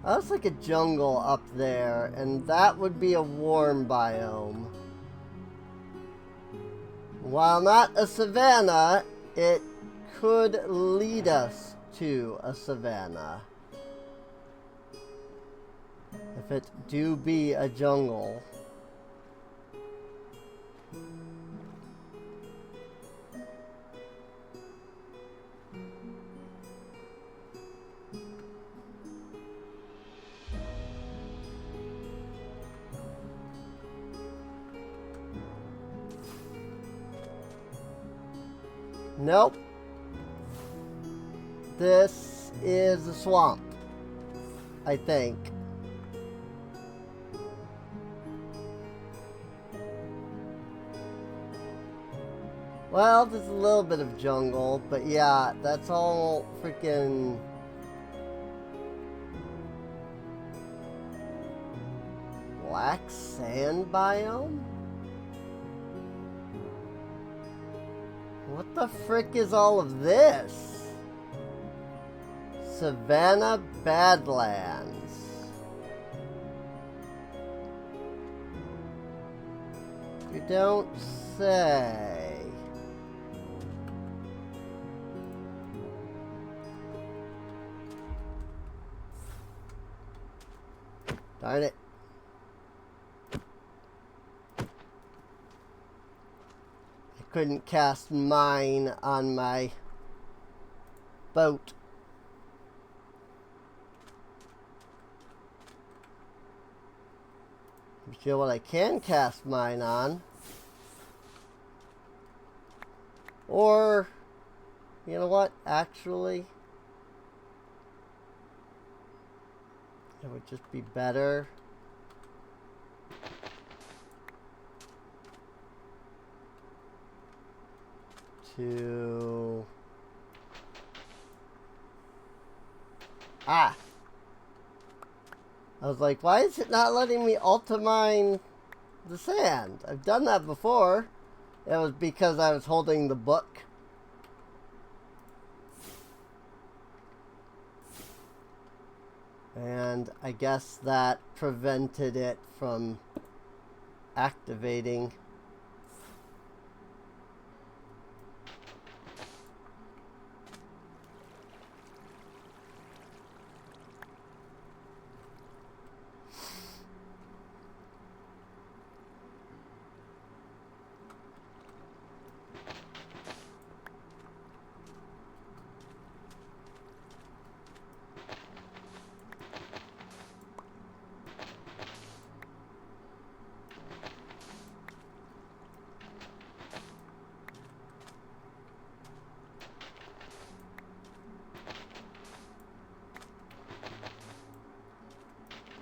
That's like a jungle up there, and that would be a warm biome. While not a savanna, it could lead us to a savanna. If it do be a jungle. Nope. This is a swamp, I think. Well, there's a little bit of jungle, but yeah, that's all freaking... black sand biome? What the frick is all of this? Savannah Badlands. You don't say. Darn it. I couldn't cast mine on my boat. But you know what I can cast mine on? Or, you know what, actually, it would just be better to... I was like, why is it not letting me ultimine the sand? I've done that before. It was because I was holding the book. And I guess that prevented it from activating.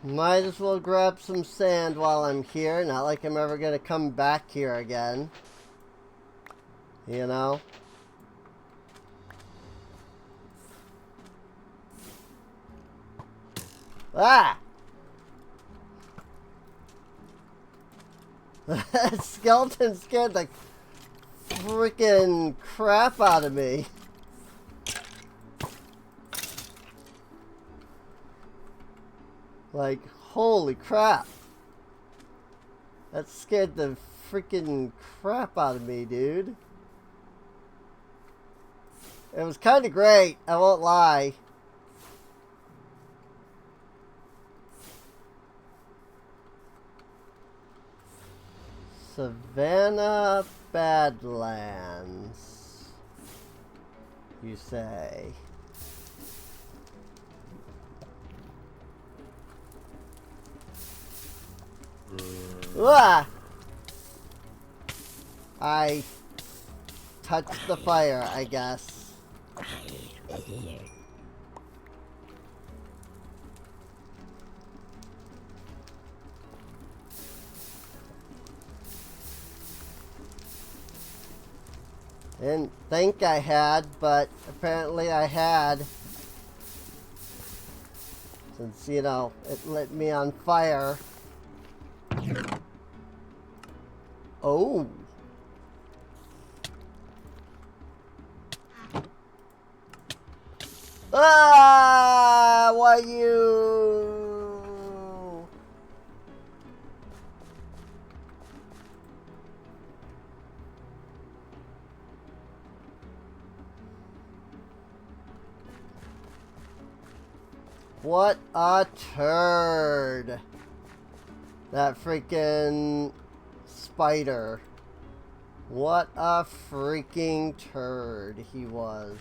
Might as well grab some sand while I'm here. Not like I'm ever going to come back here again. You know? Ah! That skeleton scared the freaking crap out of me. Like, holy crap. That scared the freaking crap out of me, dude. It was kind of great, I won't lie. Savannah Badlands, you say? Ah! I touched the fire, I guess. Didn't think I had, but apparently I had. Since, you know, it lit me on fire. Oh. Ah! Why you? What a turd. That freaking spider. What a freaking turd he was.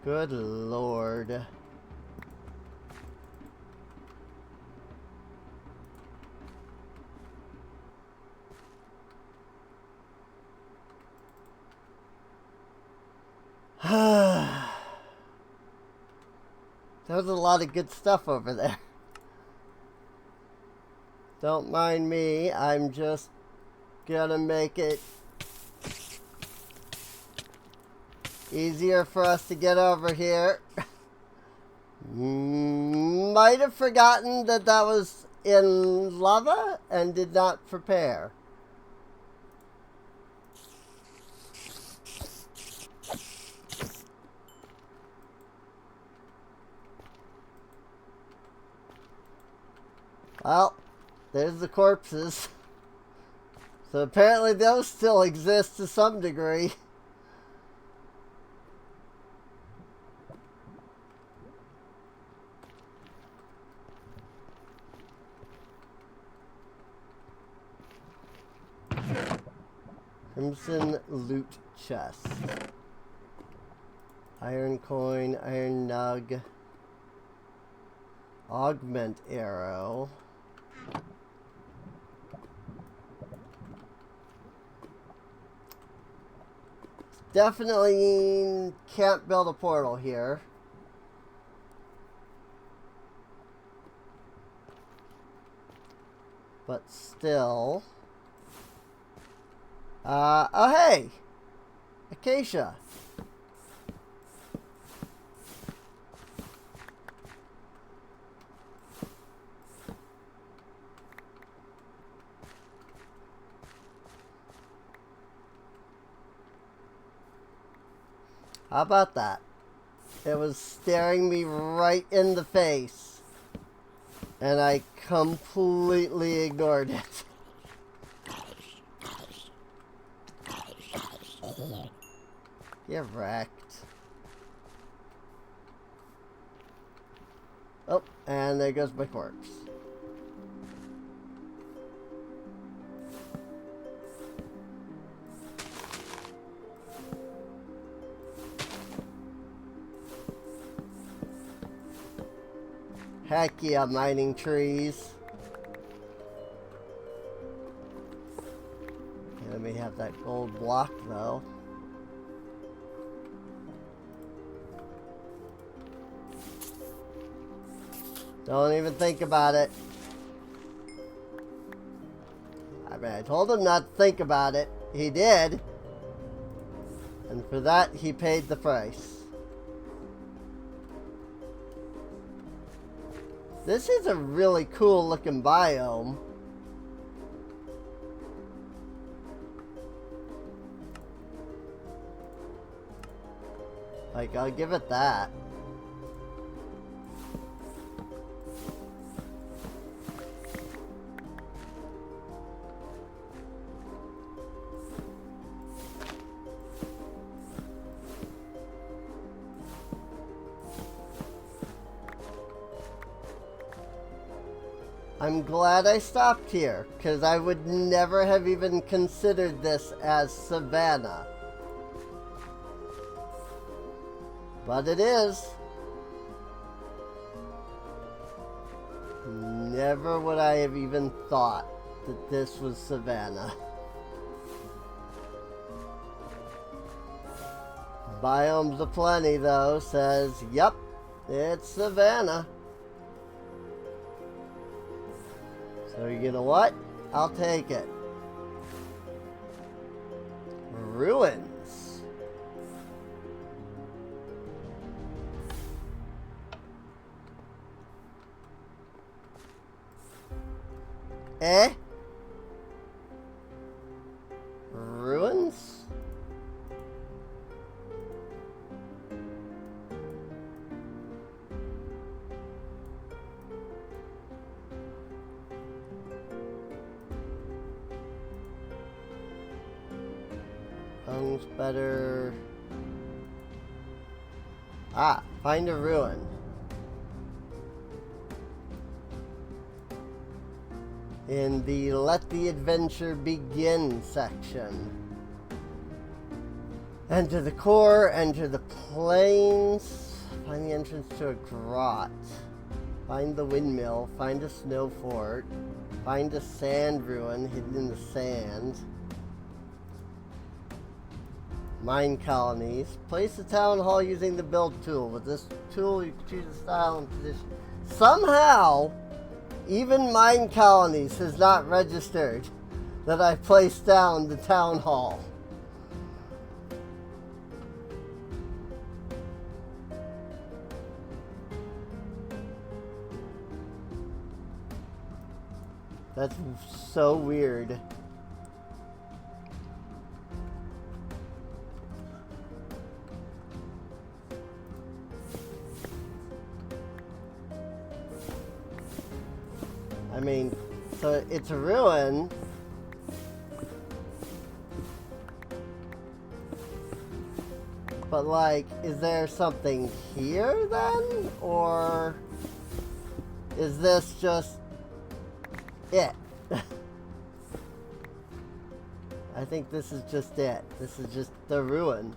Good lord. There was a lot of good stuff over there. Don't mind me, I'm just gonna make it easier for us to get over here. Might have forgotten that that was in lava and did not prepare. Well, there's the corpses. So apparently those still exist to some degree. Crimson loot chest. Iron coin, iron nug. Augment arrow. Definitely can't build a portal here. But still. Oh hey! Acacia. How about that? It was staring me right in the face. And I completely ignored it. You're wrecked. Oh, and there goes my corpse. Heck yeah, mining trees. Let me have that gold block though. Don't even think about it. I mean, I told him not to think about it. He did. And for that, he paid the price. This is a really cool looking biome. Like, I'll give it that. I'm glad I stopped here, because I would never have even considered this as savanna. But it is. Never would I have even thought that this was savanna. Biomes Aplenty, though, says, yep, it's savanna. So you know what? I'll take it. Ruins. Eh? Ruins? Better. Ah, find a ruin. In the Let the Adventure Begin section. Enter the core, enter the plains, find the entrance to a grot, find the windmill, find a snow fort, find a sand ruin hidden in the sand. Mine colonies. Place the town hall using the build tool. With this tool, you can choose the style and position. Somehow, even mine colonies has not registered that I placed down the town hall. That's so weird. I mean, so it's a ruin. But like, is there something here then? Or is this just it? I think this is just it. This is just the ruin.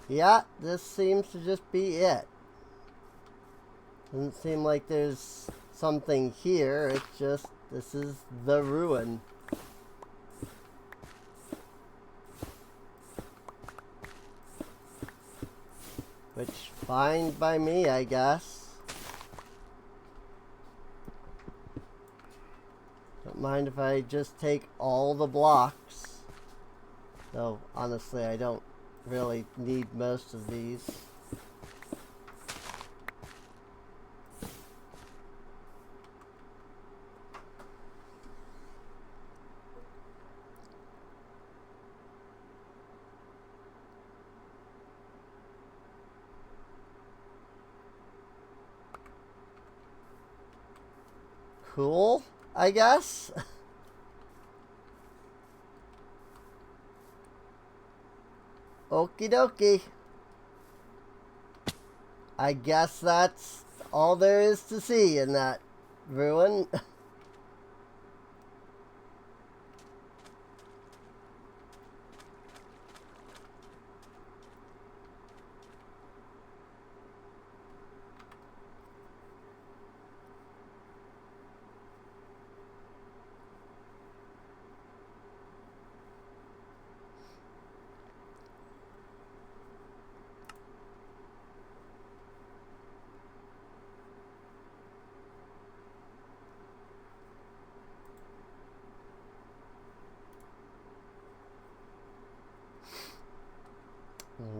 Yeah, this seems to just be it. Doesn't seem like there's something here. It's just, this is the ruin. Which, fine by me, I guess. Don't mind if I just take all the blocks. Though, honestly, I don't really need most of these. Cool, I guess. Okie dokie. I guess that's all there is to see in that ruin.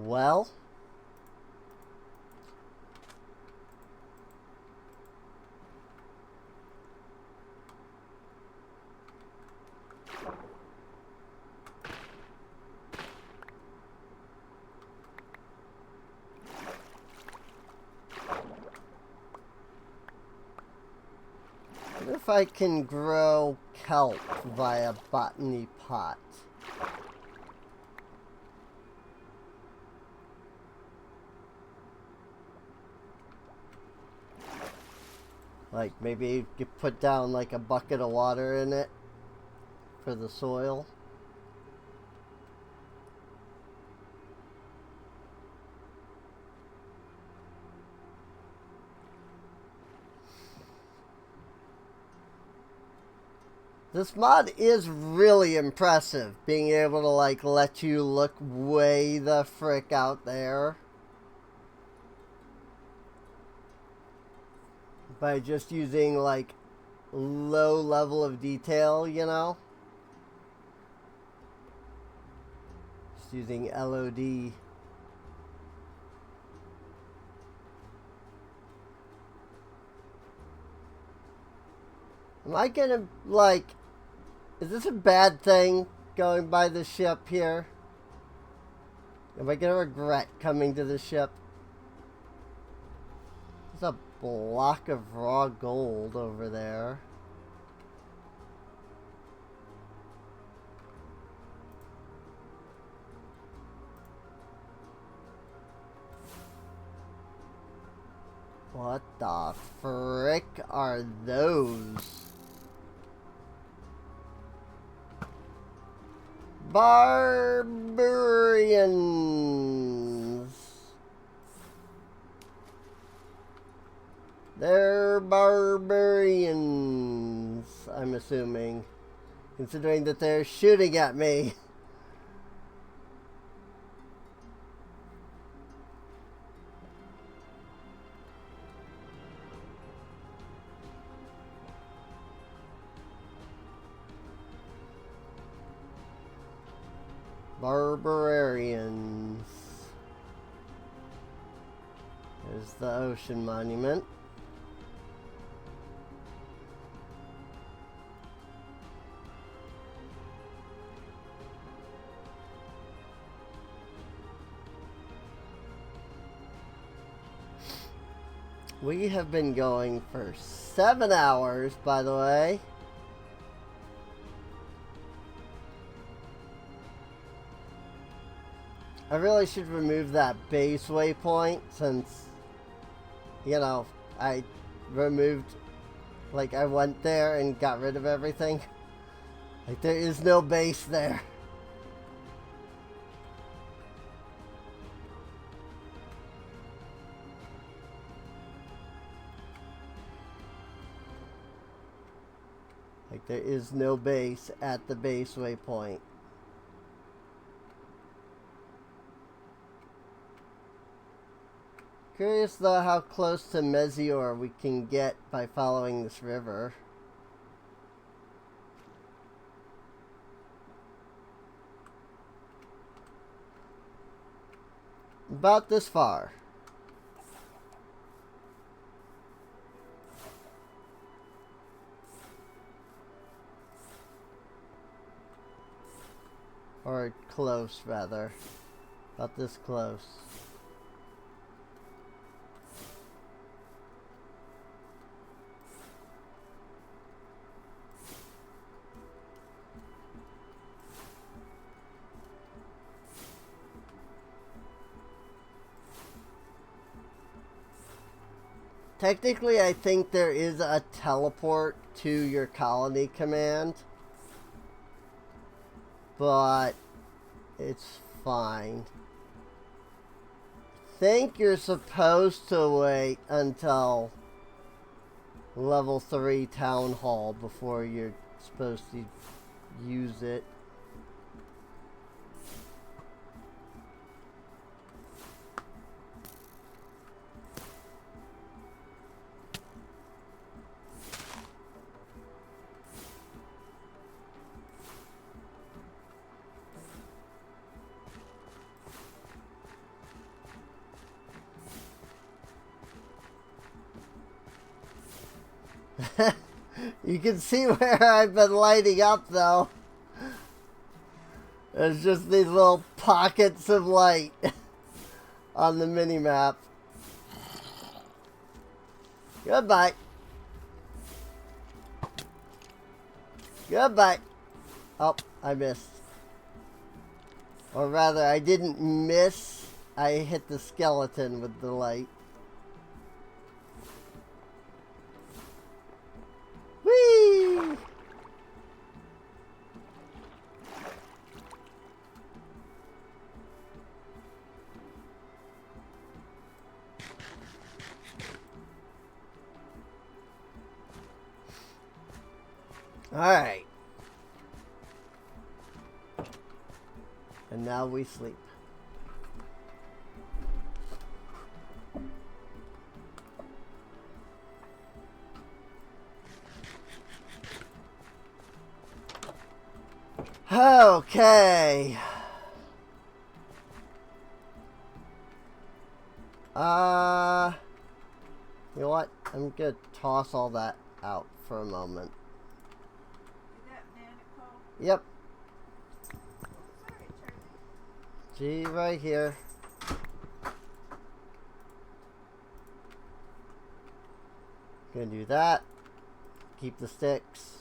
Well, I wonder if I can grow kelp via botany pot. Like, maybe you put down like a bucket of water in it for the soil. This mod is really impressive, being able to like let you look way the frick out there. By just using like low level of detail, you know? Just using LOD. Am I gonna, like, is this a bad thing going by the ship here? Am I gonna regret coming to the ship? There's a block of raw gold over there. What the frick are those? Barbarians. They're barbarians, I'm assuming. Considering that they're shooting at me. Barbarians. There's the ocean monument. We have been going for 7 hours, by the way. I really should remove that base waypoint since, you know, I removed, like I went there and got rid of everything. Like there is no base there. Like there is no base at the base waypoint. Curious though how close to Mezior we can get by following this river. About this far. Or close, rather. About this close. Technically, I think there is a teleport to your colony command. But it's fine. I think you're supposed to wait until level 3 town hall before you're supposed to use it. You can see where I've been lighting up though. There's just these little pockets of light on the mini-map. Goodbye. Goodbye. Oh, I missed. Or rather, I didn't miss. I hit the skeleton with the light. Whee! All right. And now we sleep. Okay. You know what? I'm gonna toss all that out for a moment. Yep. See right here. Gonna do that. Keep the sticks.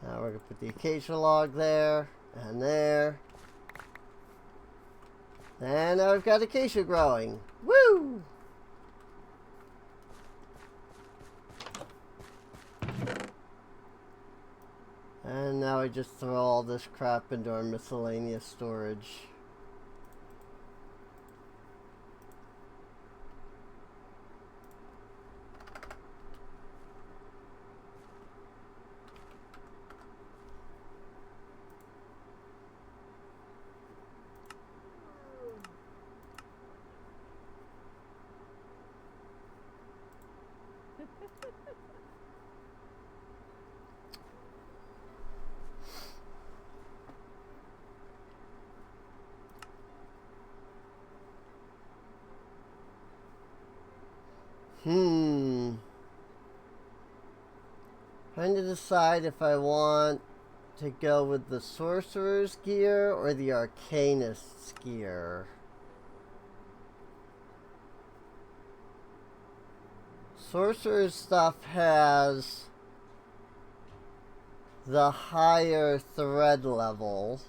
Now we're gonna put the acacia log there and there. And now we've got acacia growing. Woo! And now I just throw all this crap into our miscellaneous storage. Trying to decide if I want to go with the Sorcerer's gear or the Arcanist's gear. Sorcerer's stuff has the higher thread level.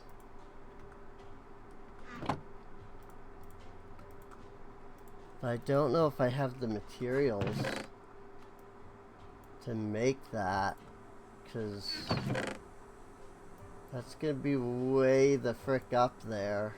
But I don't know if I have the materials to make that, because that's gonna be way the frick up there.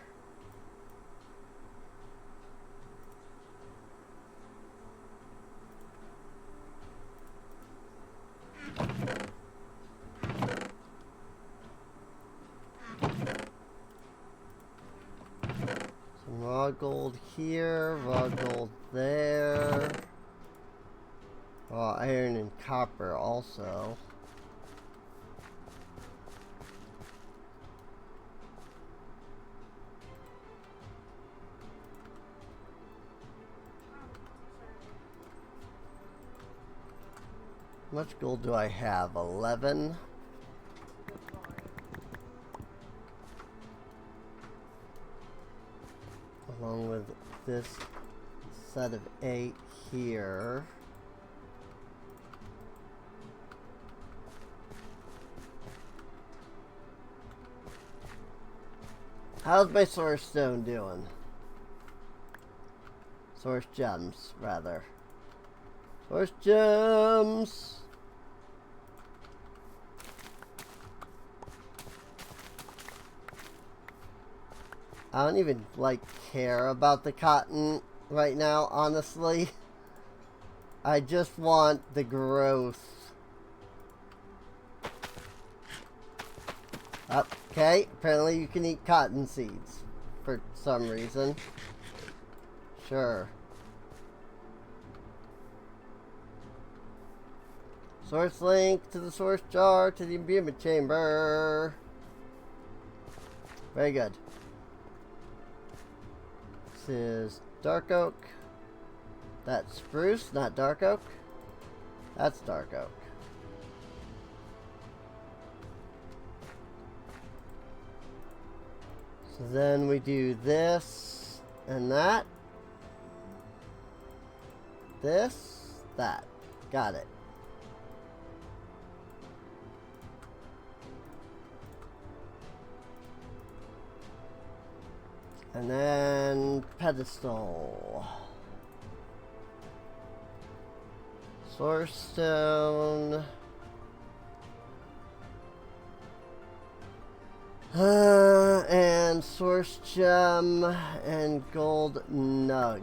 Some raw gold here, raw gold there. Raw iron and copper also. How much gold do I have? 11? Along with this set of 8 here. How's my source stone doing? Source gems, rather. Source gems! I don't even, care about the cotton right now, honestly. I just want the growth. Okay, apparently you can eat cotton seeds for some reason. Sure. Source link to the source jar to the imbuement chamber. Very good. This is dark oak. That's spruce, not dark oak. That's dark oak. So then we do this and that. This, that. Got it. And then pedestal. Source stone. And source gem and gold nug.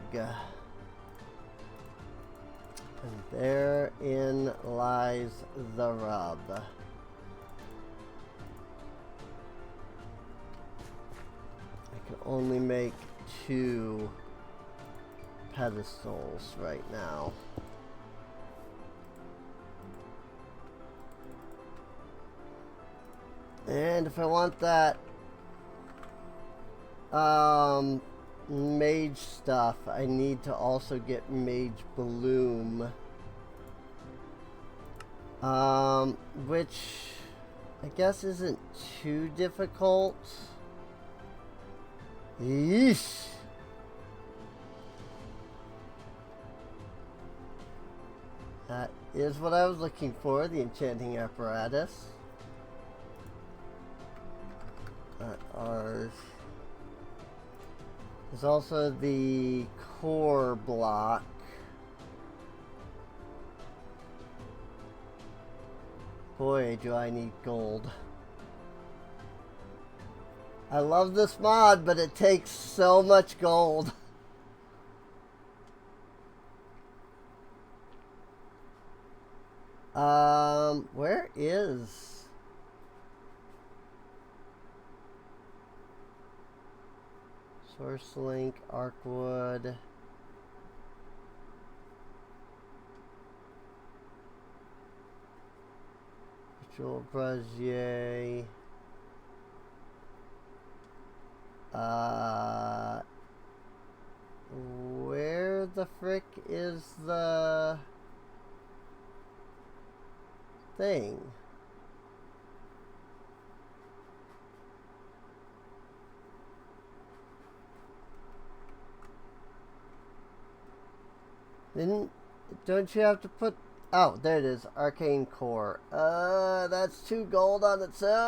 And therein lies the rub. I can only make 2 pedestals right now. And if I want that mage stuff, I need to also get mage bloom, which I guess isn't too difficult. Yeesh. That is what I was looking for, the enchanting apparatus. Ours. There's also the core block. Boy, do I need gold. I love this mod, but it takes so much gold. Where is... Source link, Arcwood. Ritual Brazier. Where the frick is the thing. Don't you have to put... Oh, there it is. Arcane core. That's 2 gold on its own.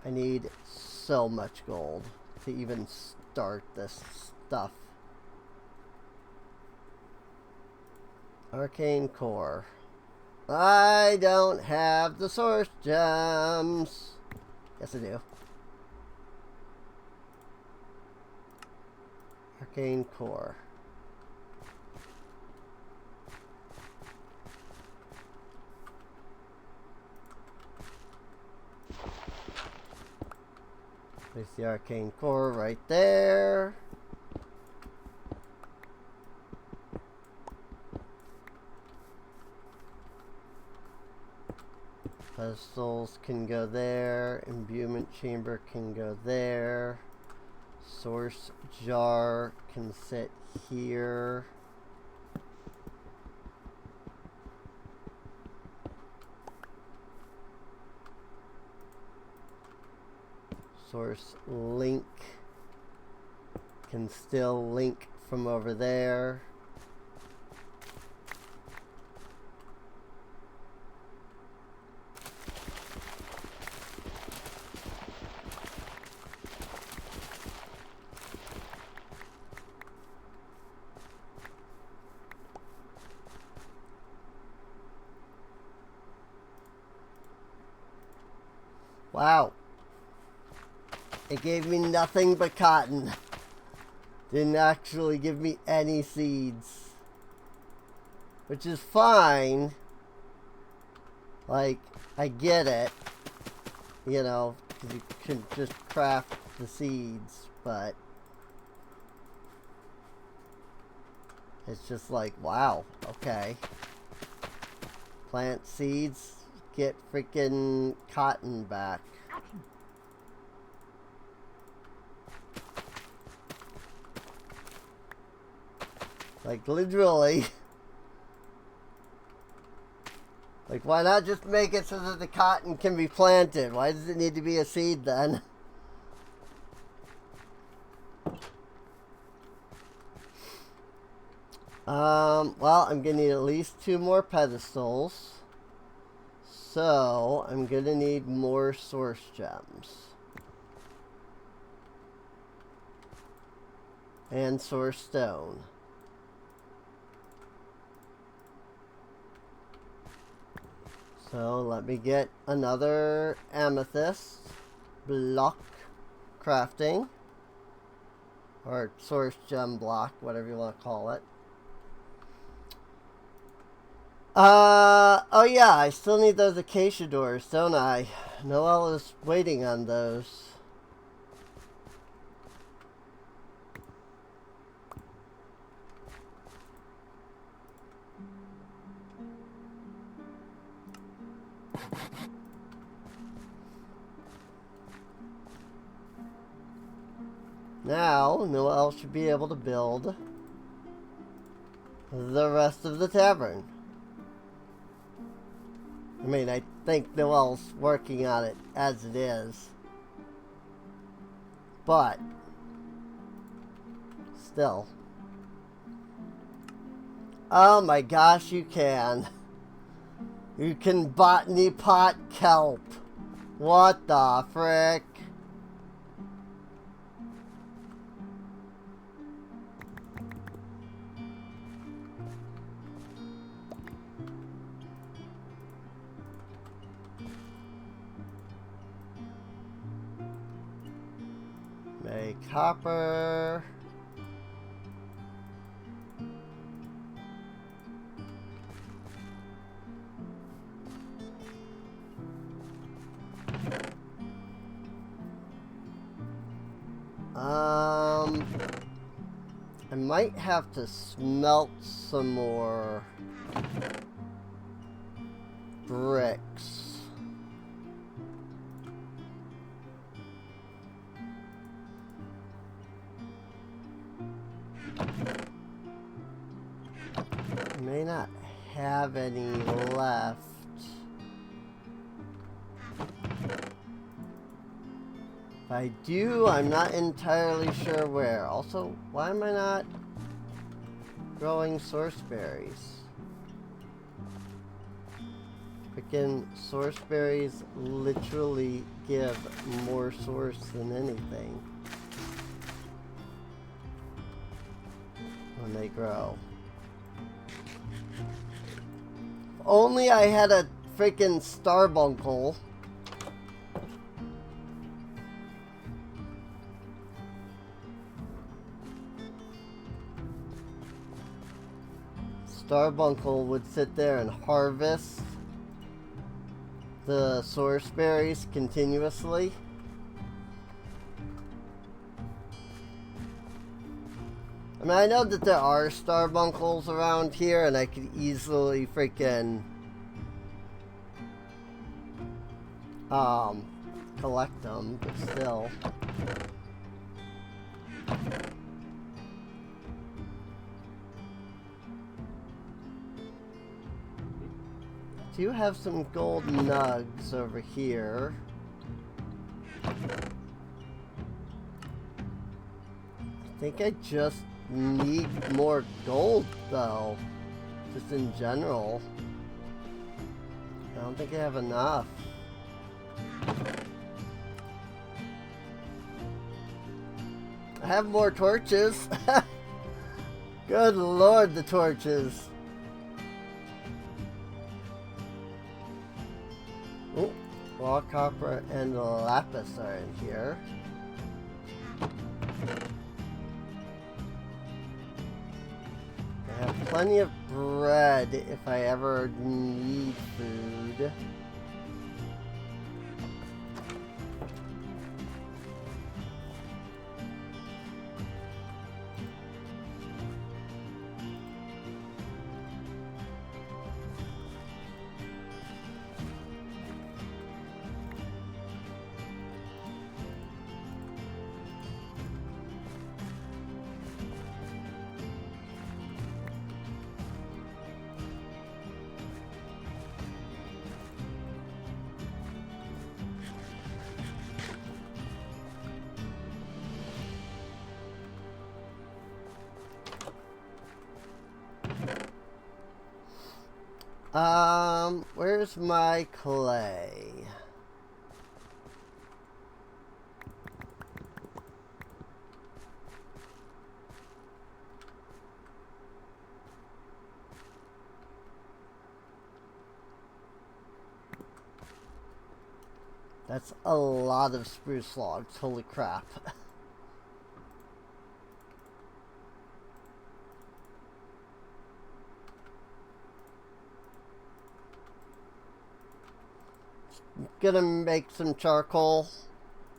I need so much gold to even start this stuff. Arcane core. I don't have the source gems. Yes, I do. Arcane core. There's the arcane core right there. Pedestals can go there. Imbuement chamber can go there. Source jar can sit here. Source link can still link from over there. Wow. It gave me nothing but cotton. Didn't actually give me any seeds. Which is fine. Like, I get it. You know, 'cause you can just craft the seeds, but it's just like, wow, okay. Plant seeds, get freaking cotton back. Like, literally. Like, why not just make it so that the cotton can be planted? Why does it need to be a seed then? Well, I'm gonna need at least 2 more pedestals. So, I'm gonna need more source gems. And source stone. So let me get another amethyst block crafting, or source gem block, whatever you want to call it. Oh yeah, I still need those acacia doors, don't I? Noelle is waiting on those. Now, Noelle should be able to build the rest of the tavern. I mean, I think Noelle's working on it as it is. But, still. Oh my gosh, you can. You can botany pot kelp. What the frick? Make copper. I might have to smelt some more bricks. May not have any left. If I do, I'm not entirely sure where. Also, why am I not growing source berries? Freaking source berries literally give more source than anything when they grow. If only I had a freaking starbuncle. Starbuncle would sit there and harvest the source berries continuously. I mean, I know that there are starbuncles around here, and I could easily freaking collect them, but still. Do you have some gold nugs over here? I think I just need more gold, though. Just in general. I don't think I have enough. I have more torches. Good lord, the torches. Oh, raw copper and lapis are in here. I have plenty of bread if I ever need food. Where's my clay? That's a lot of spruce logs, holy crap. Gonna make some charcoal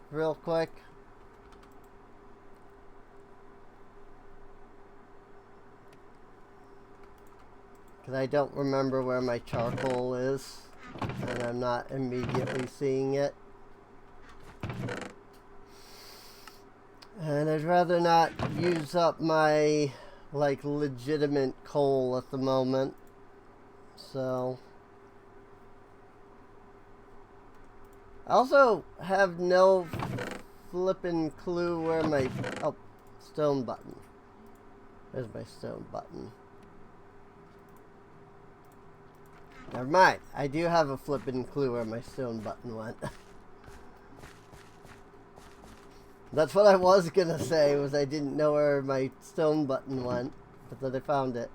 real quick. Because I don't remember where my charcoal is, and I'm not immediately seeing it. And I'd rather not use up my, like, legitimate coal at the moment. So I also have no flippin' clue where my... Oh, stone button. There's my stone button. Never mind. I do have a flippin' clue where my stone button went. That's what I was gonna say, was I didn't know where my stone button went. But then I found it.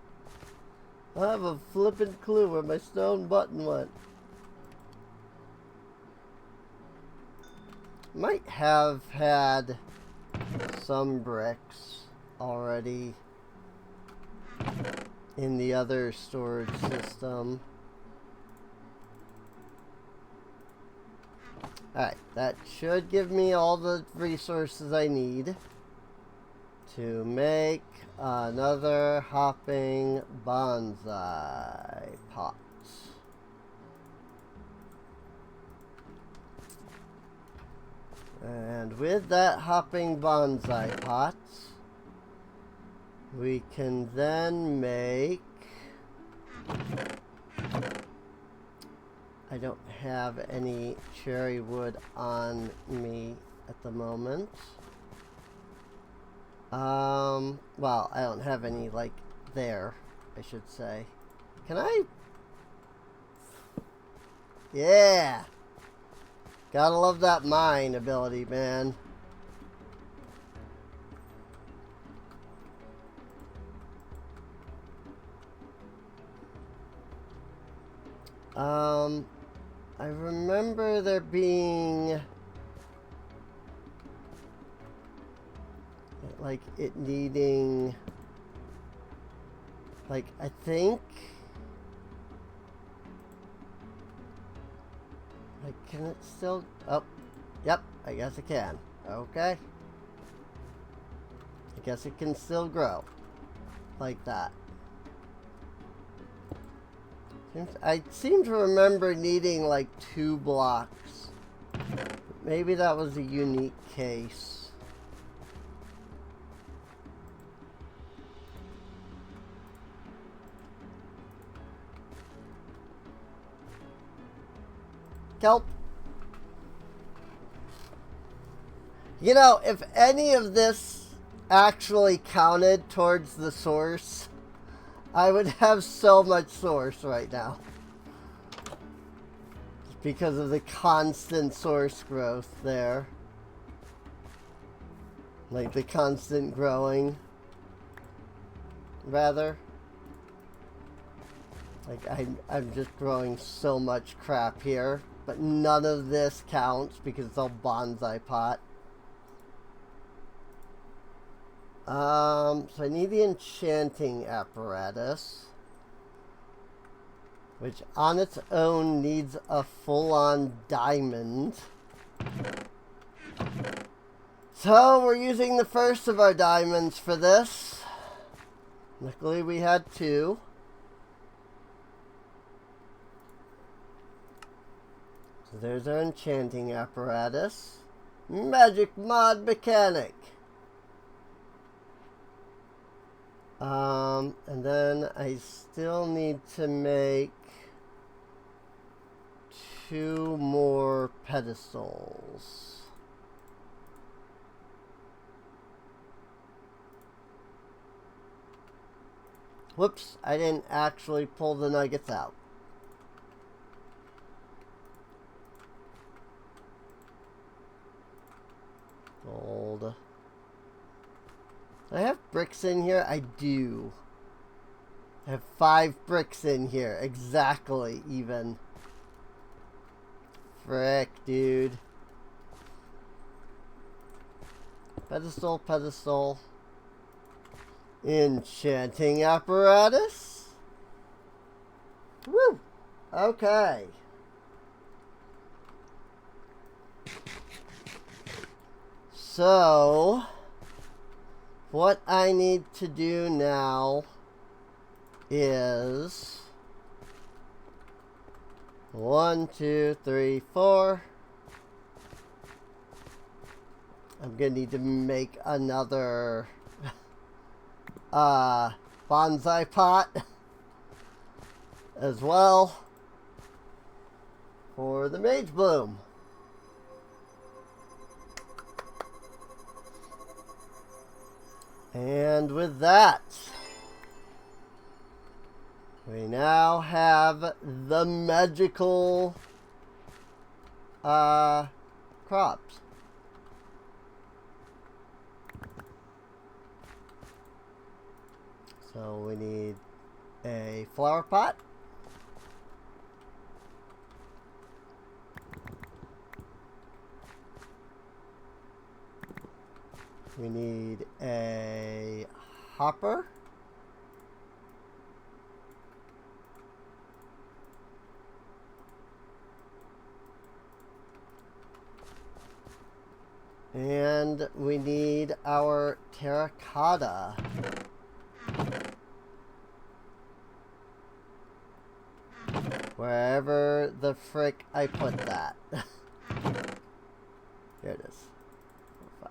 I have a flippin' clue where my stone button went. Might have had some bricks already in the other storage system. Alright, that should give me all the resources I need to make another hopping bonsai pot. And with that hopping bonsai pot, We can then make... I don't have any cherry wood on me at the moment. Well, I don't have any, like, there, I should say. Can I? Yeah! Gotta love that mine ability, man. I remember there being... like, it needing... like, I think... like, can it still... oh, yep, I guess it can. Okay. I guess it can still grow. Like that. I seem to remember needing like 2 blocks. Maybe that was a unique case. Kelp. You know, if any of this actually counted towards the source, I would have so much source right now. Because of the constant source growth there. Like the constant growing. Rather. Like I'm just growing so much crap here. But none of this counts because it's all bonsai pot. So I need the enchanting apparatus, which on its own needs a full-on diamond. So we're using the first of our diamonds for this. Luckily we had 2. So there's our enchanting apparatus. Magic mod mechanic. And then I still need to make 2 more pedestals. Whoops, I didn't actually pull the nuggets out. Gold. Do I have bricks in here? I do. I have 5 bricks in here. Exactly, even. Frick, dude. Pedestal, pedestal. Enchanting apparatus. Woo! Okay. So... what I need to do now is 1, 2, 3, 4. I'm gonna need to make another bonsai pot as well for the mage bloom. And with that, we now have the magical crops. So we need a flower pot. We need a hopper. And we need our terracotta. Wherever the frick I put that. Here it is. 4, 5.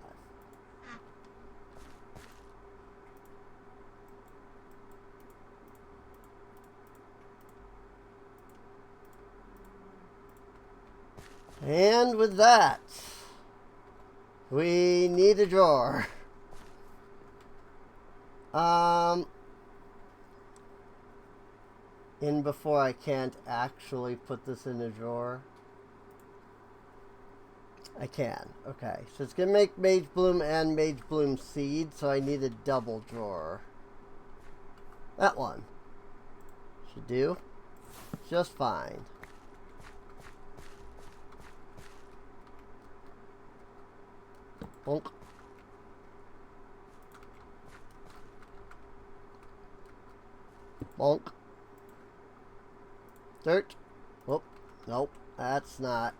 And with that, we need a drawer. In before I can't actually put this in a drawer. I can. Okay. So it's going to make Mage Bloom and Mage Bloom Seed, so I need a double drawer. That one should do just fine. Bonk. Bonk. Dirt. Whoop. Nope. That's not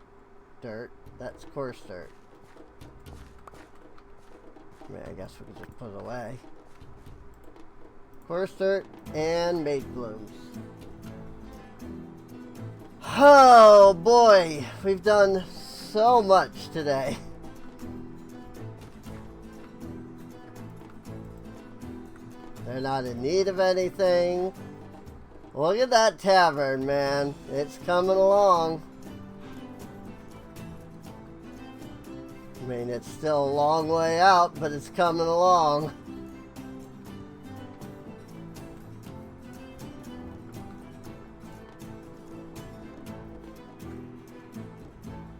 dirt. That's coarse dirt. I mean, I guess we could just put it away. Coarse dirt and Mage Blooms. Oh boy, we've done so much today. They're not in need of anything. Look at that tavern, man. It's coming along. I mean, it's still a long way out, but it's coming along.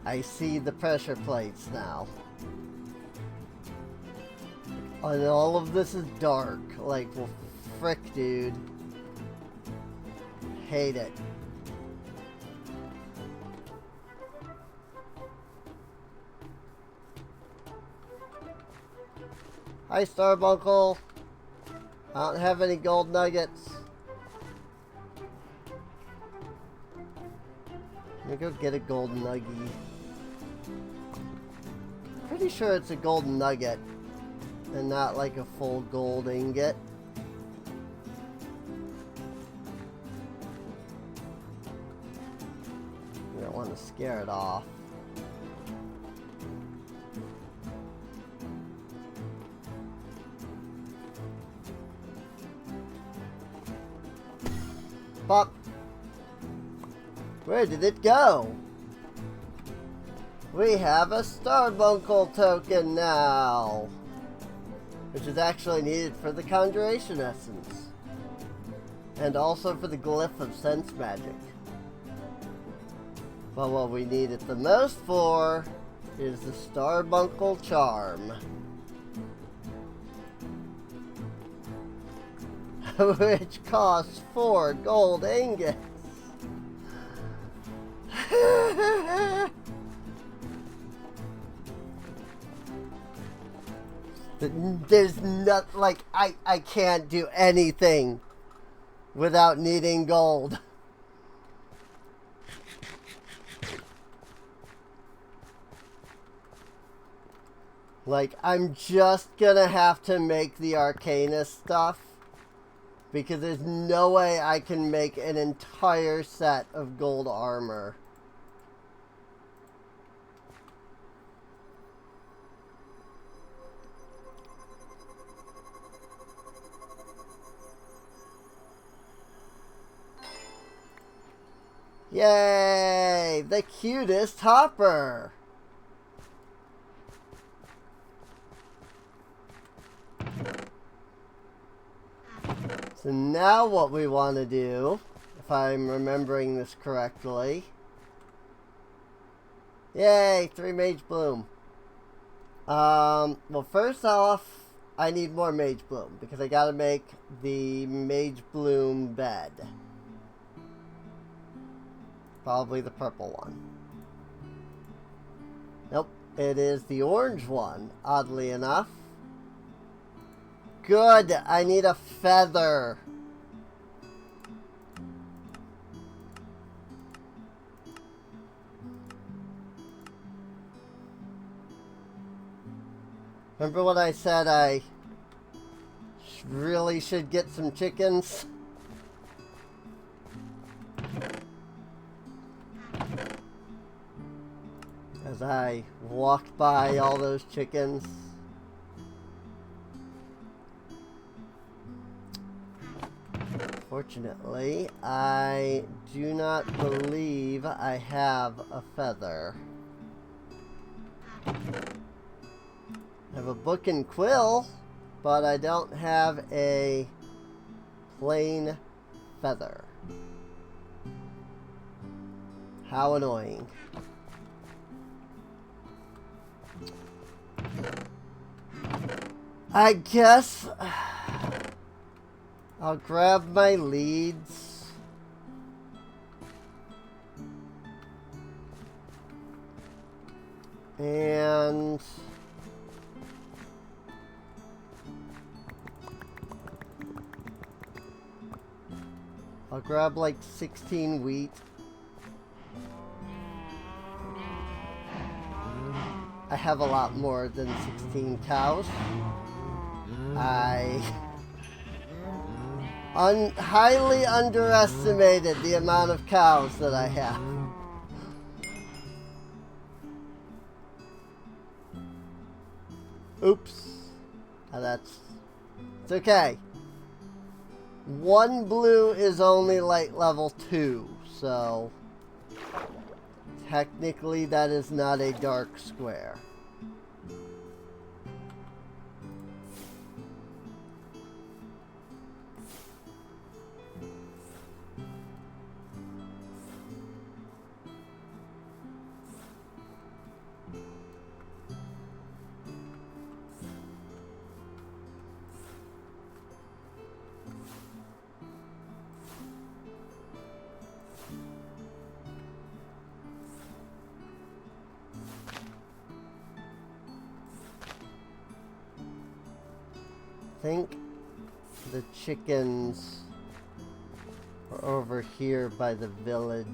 I see the pressure plates now. And all of this is dark. Like, well, frick, dude. Hate it. Hi, Starbuncle. I don't have any gold nuggets. Let me go get a gold nuggie. Pretty sure it's a gold nugget and not like a full gold ingot. You don't want to scare it off. Pop. Where did it go? We have a Starbuncle token now, which is actually needed for the Conjuration Essence, and also for the Glyph of Sense Magic. But what we need it the most for is the Starbuncle Charm, which costs 4 gold ingots. There's not, like, I can't do anything without needing gold. Like, I'm just gonna have to make the Arcana stuff, because there's no way I can make an entire set of gold armor. Yay! The cutest hopper! So now what we want to do, if I'm remembering this correctly... Yay! 3 Mage Bloom. Well, first off, I need more Mage Bloom, because I gotta make the Mage Bloom bed. Probably the purple one. Nope, it is the orange one, oddly enough. Good, I need a feather. Remember when I said I really should get some chickens? As I walked by all those chickens. Fortunately, I do not believe I have a feather. I have a book and quill, but I don't have a plain feather. How annoying. I guess I'll grab my leads. And I'll grab like 16 wheat. I have a lot more than 16 cows. I highly underestimated the amount of cows that I have. Oops. It's okay. One blue is only like level 2, so technically that is not a dark square. I think the chickens are over here by the village.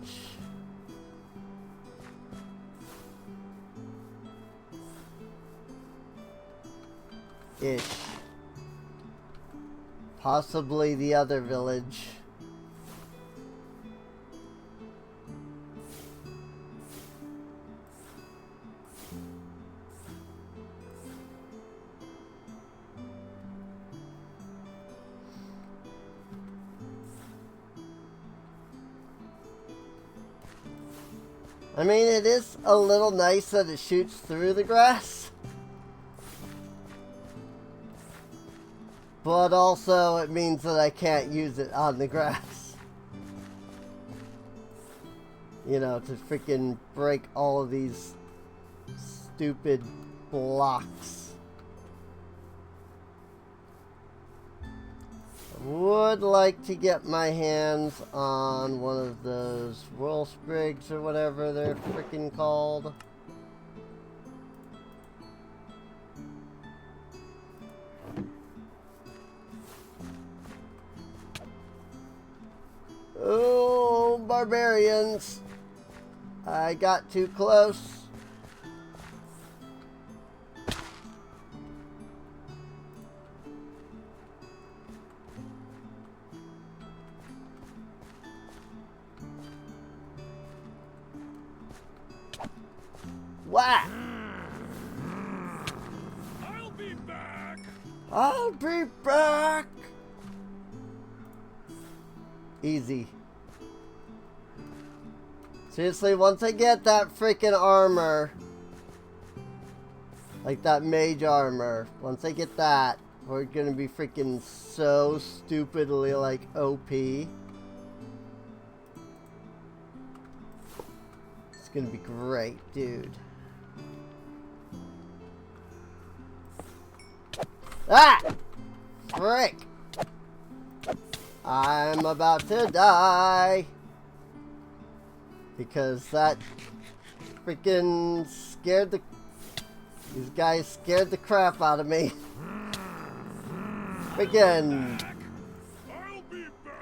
Ish. Possibly the other village. I mean, it is a little nice that it shoots through the grass. But also, it means that I can't use it on the grass. You know, to freaking break all of these stupid blocks. Would like to get my hands on one of those royal sprigs or whatever they're freaking called. Oh, barbarians. I got too close. Whack! I'll be back. I'll be back! Easy. Seriously, once I get that freaking armor, like that mage armor, once I get that, we're gonna be freaking so stupidly like OP. It's gonna be great, dude. Ah! Frick! I'm about to die. Because that freaking scared the... These guys scared the crap out of me. Freaking... I'll be back.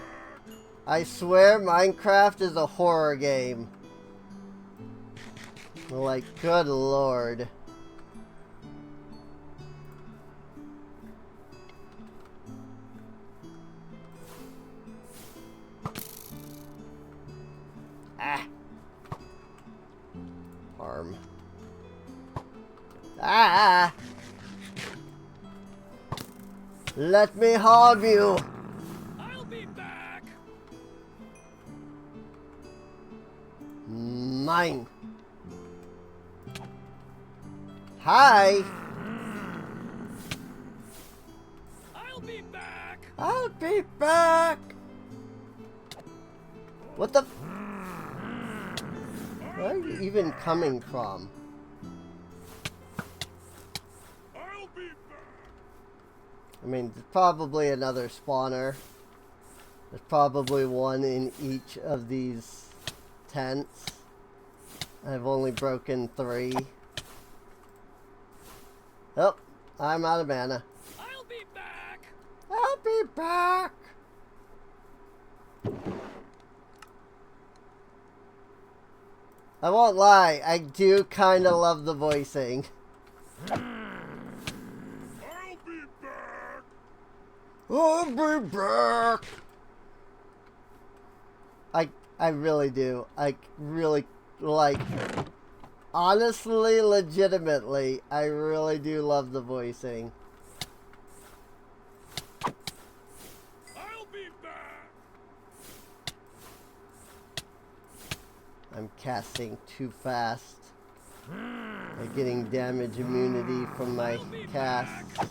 I swear Minecraft is a horror game. Like, good lord. Ah. Arm. Ah. Let me hog you. I'll be back. Mine. Hi. I'll be back. I'll be back. What the? Where are you even coming from? I'll be back. I mean, there's probably another spawner. There's probably one in each of these tents. I've only broken 3. Oh, I'm out of mana. I'll be back. I'll be back. I won't lie, I do kind of love the voicing. I'll be back. I'll be back. I really do. I really, like, honestly, legitimately, I really do love the voicing. I'll be back. I'm casting too fast. I'm getting damage immunity from my casts.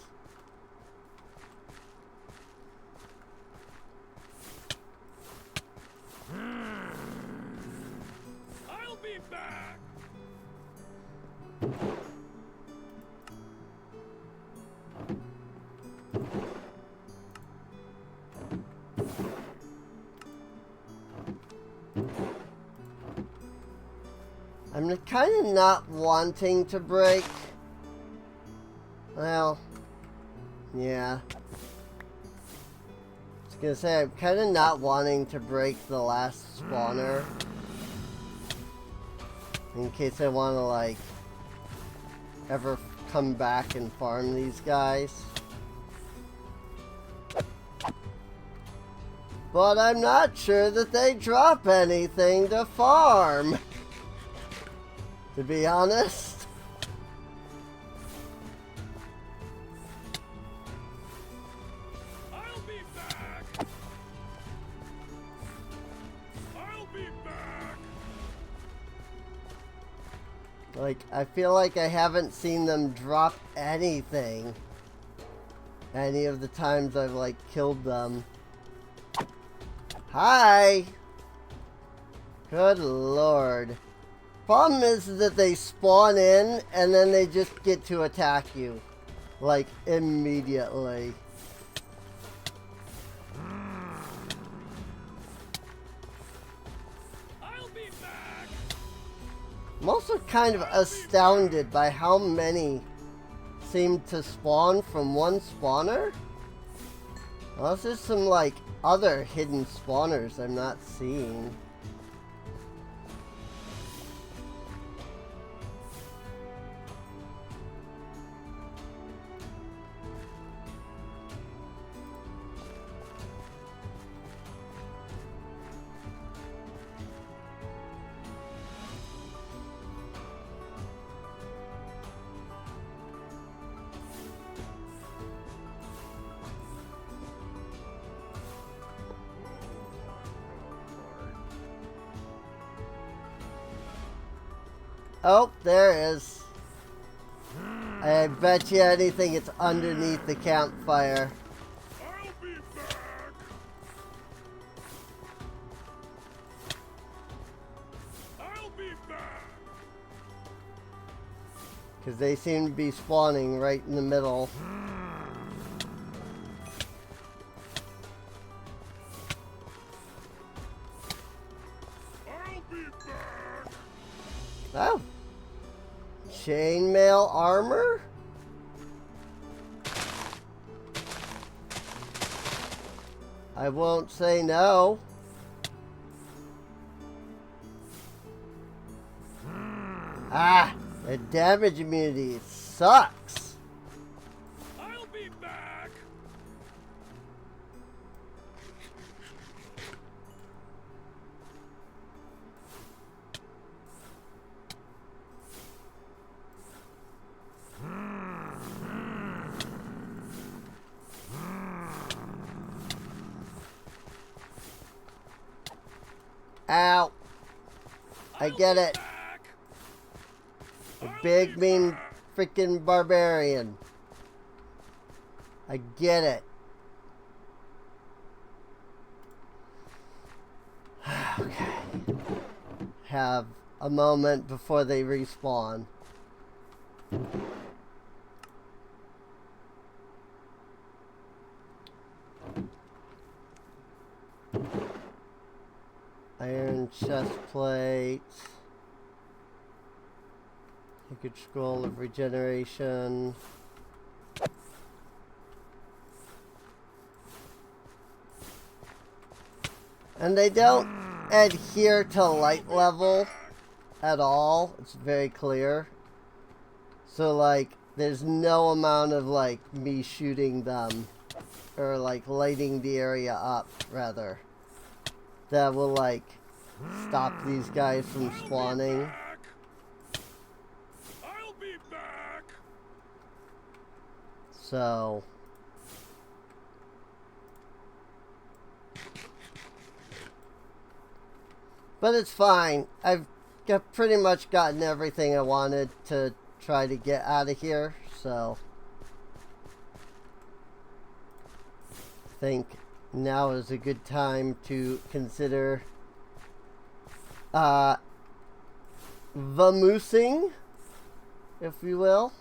I'll be back. I'm kind of not wanting to break. Well, yeah. I was gonna say, I'm kind of not wanting to break the last spawner. In case I want to, like, ever come back and farm these guys. But I'm not sure that they drop anything to farm. To be honest. I'll be back. I'll be back. Like, I feel like I haven't seen them drop anything. Any of the times I've, like, killed them. Hi! Good lord. Problem is that they spawn in and then they just get to attack you. Like, immediately. I'll be back. I'm also kind of astounded by how many seem to spawn from one spawner. Unless there's some, like, other hidden spawners I'm not seeing. Oh, there is. I bet you anything it's underneath the campfire. I'll be back. I'll be back. Because they seem to be spawning right in the middle. I'll be back. Oh. Chainmail armor? I won't say no. Ah, the damage immunity sucks. I'll be back. Ow. I get it. Back. The big mean freaking barbarian. I get it. Okay. Have a moment before they respawn. Iron chest plate. Sacred scroll of regeneration. And they don't adhere to light level at all. It's very clear. So like there's no amount of like me shooting them or like lighting the area up rather that will like stop these guys from spawning. I'll be back. So but it's fine. I've pretty much gotten everything I wanted to try to get out of here, so I think now is a good time to consider vamoosing, if you will.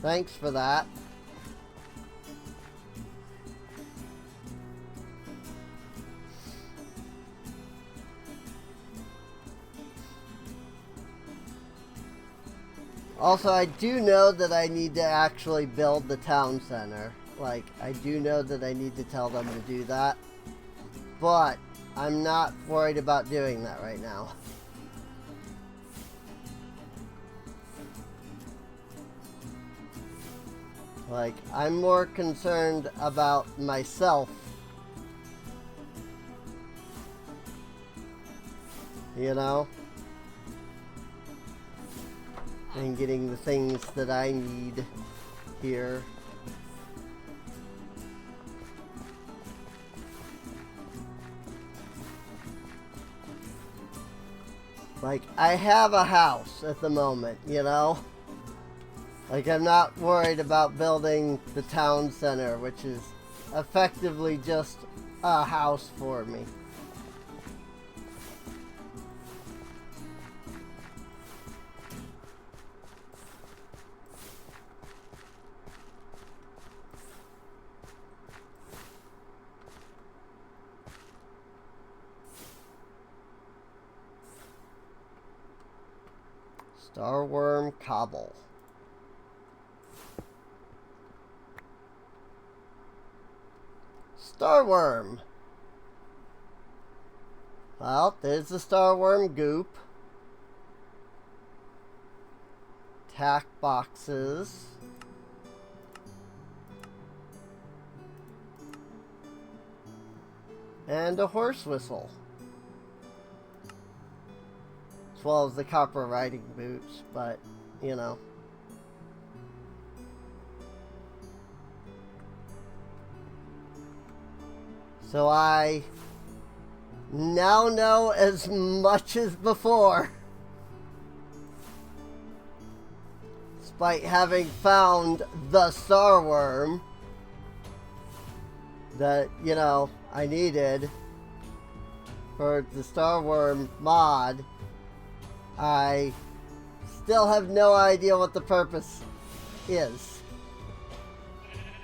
Thanks for that. Also, I do know that I need to actually build the town center. Like, I do know that I need to tell them to do that. But I'm not worried about doing that right now. Like, I'm more concerned about myself. You know? And getting the things that I need here. Like, I have a house at the moment, you know? Like, I'm not worried about building the town center, which is effectively just a house for me. Starworm Cobble. Starworm. Well, there's the starworm goop. Tack boxes. And a horse whistle. As well as the copper riding boots, but, you know. So I now know as much as before. Despite having found the starworm that, you know, I needed for the starworm mod, I still have no idea what the purpose is.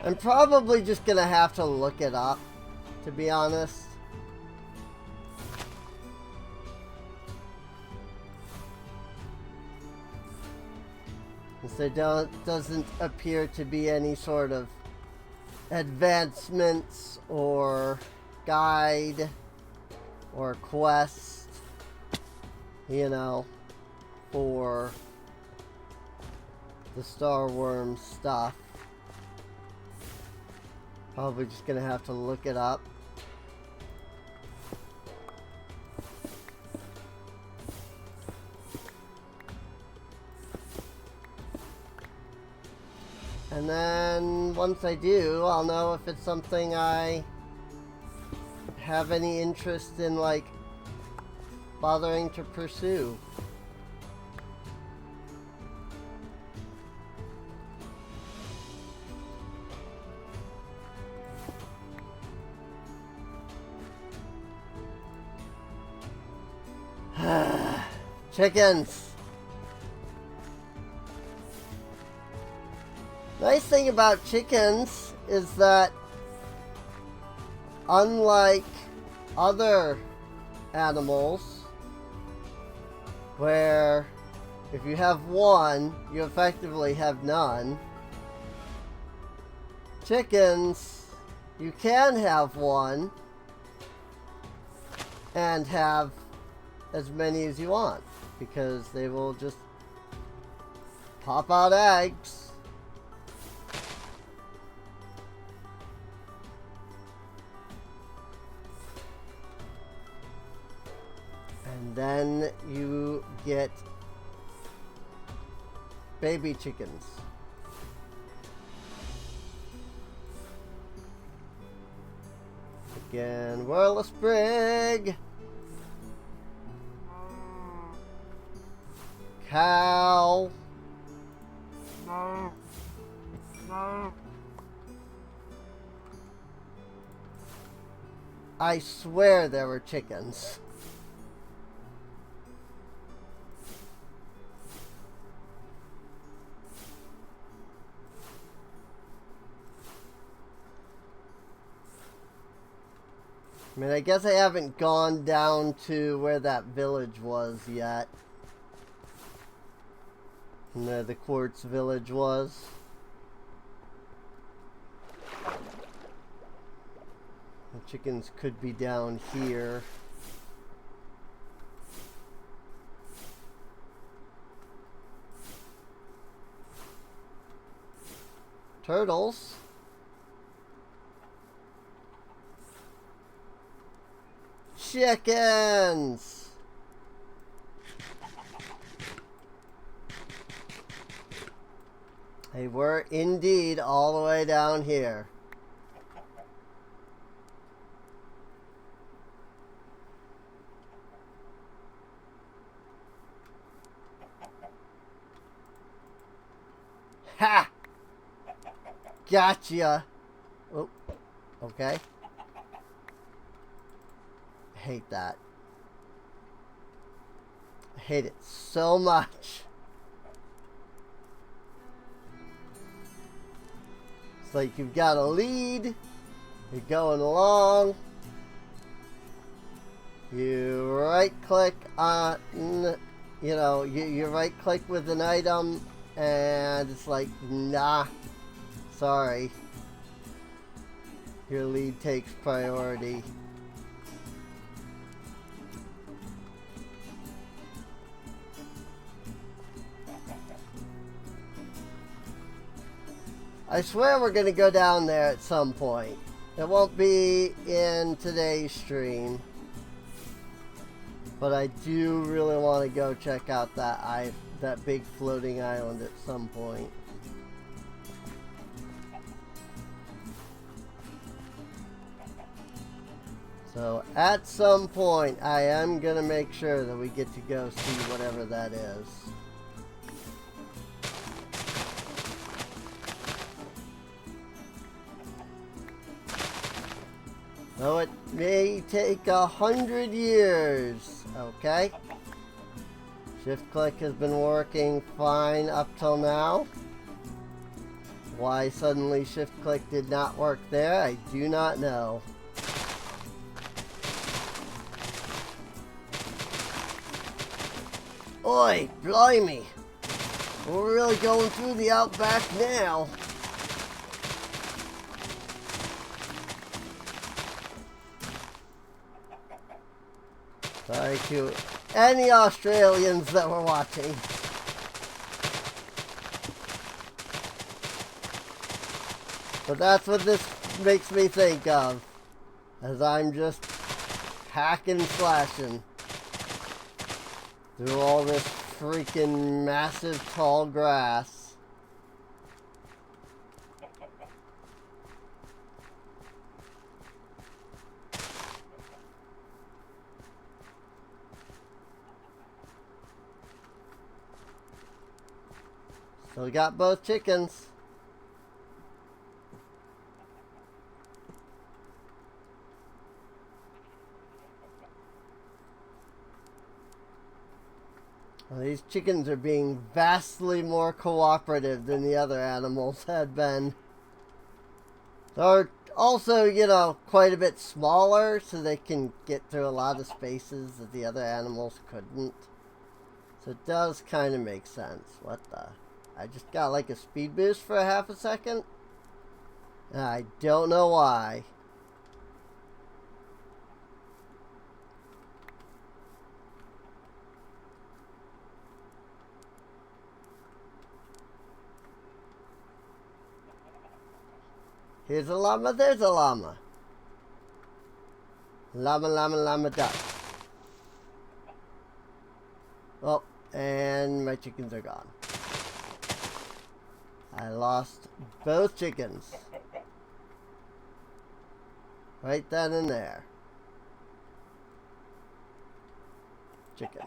I'm probably just gonna have to look it up, to be honest. Because there doesn't appear to be any sort of advancements or guide or quest, you know, for the Starworm stuff. Probably just gonna have to look it up. And then once I do, I'll know if it's something I have any interest in, like, bothering to pursue. Chickens! Nice thing about chickens is that, unlike other animals, where if you have one, you effectively have none, chickens, you can have one and have as many as you want, because they will just pop out eggs. And then you get baby chickens. Again, Wireless Brig. Cow. I swear there were chickens. I mean, I guess I haven't gone down to where that village was yet. Where the quartz village was. The chickens could be down here. Turtles. Chickens! They were indeed all the way down here. Ha! Gotcha! Oh, okay. Hate that. I hate it so much. It's like you've got a lead, you're going along, you right click on, you know, you right click with an item and it's like, nah, sorry, your lead takes priority. I swear we're going to go down there at some point. It won't be in today's stream. But I do really want to go check out that big floating island at some point. So at some point I am going to make sure that we get to go see whatever that is. Though it may take 100 years, okay? Shift click has been working fine up till now. Why suddenly shift click did not work there, I do not know. Oi, blimey! We're really going through the outback now. Sorry to any Australians that were watching. But that's what this makes me think of, as I'm just hacking, slashing through all this freaking massive tall grass. So we got both chickens. Well, these chickens are being vastly more cooperative than the other animals had been. They're also, you know, quite a bit smaller, so they can get through a lot of spaces that the other animals couldn't. So it does kind of make sense. What the? I just got like a speed boost for a half a second. And I don't know why. Here's a llama, there's a llama. Llama, llama, llama, duck. Oh, and my chickens are gone. I lost both chickens. Right then and there. Chicken.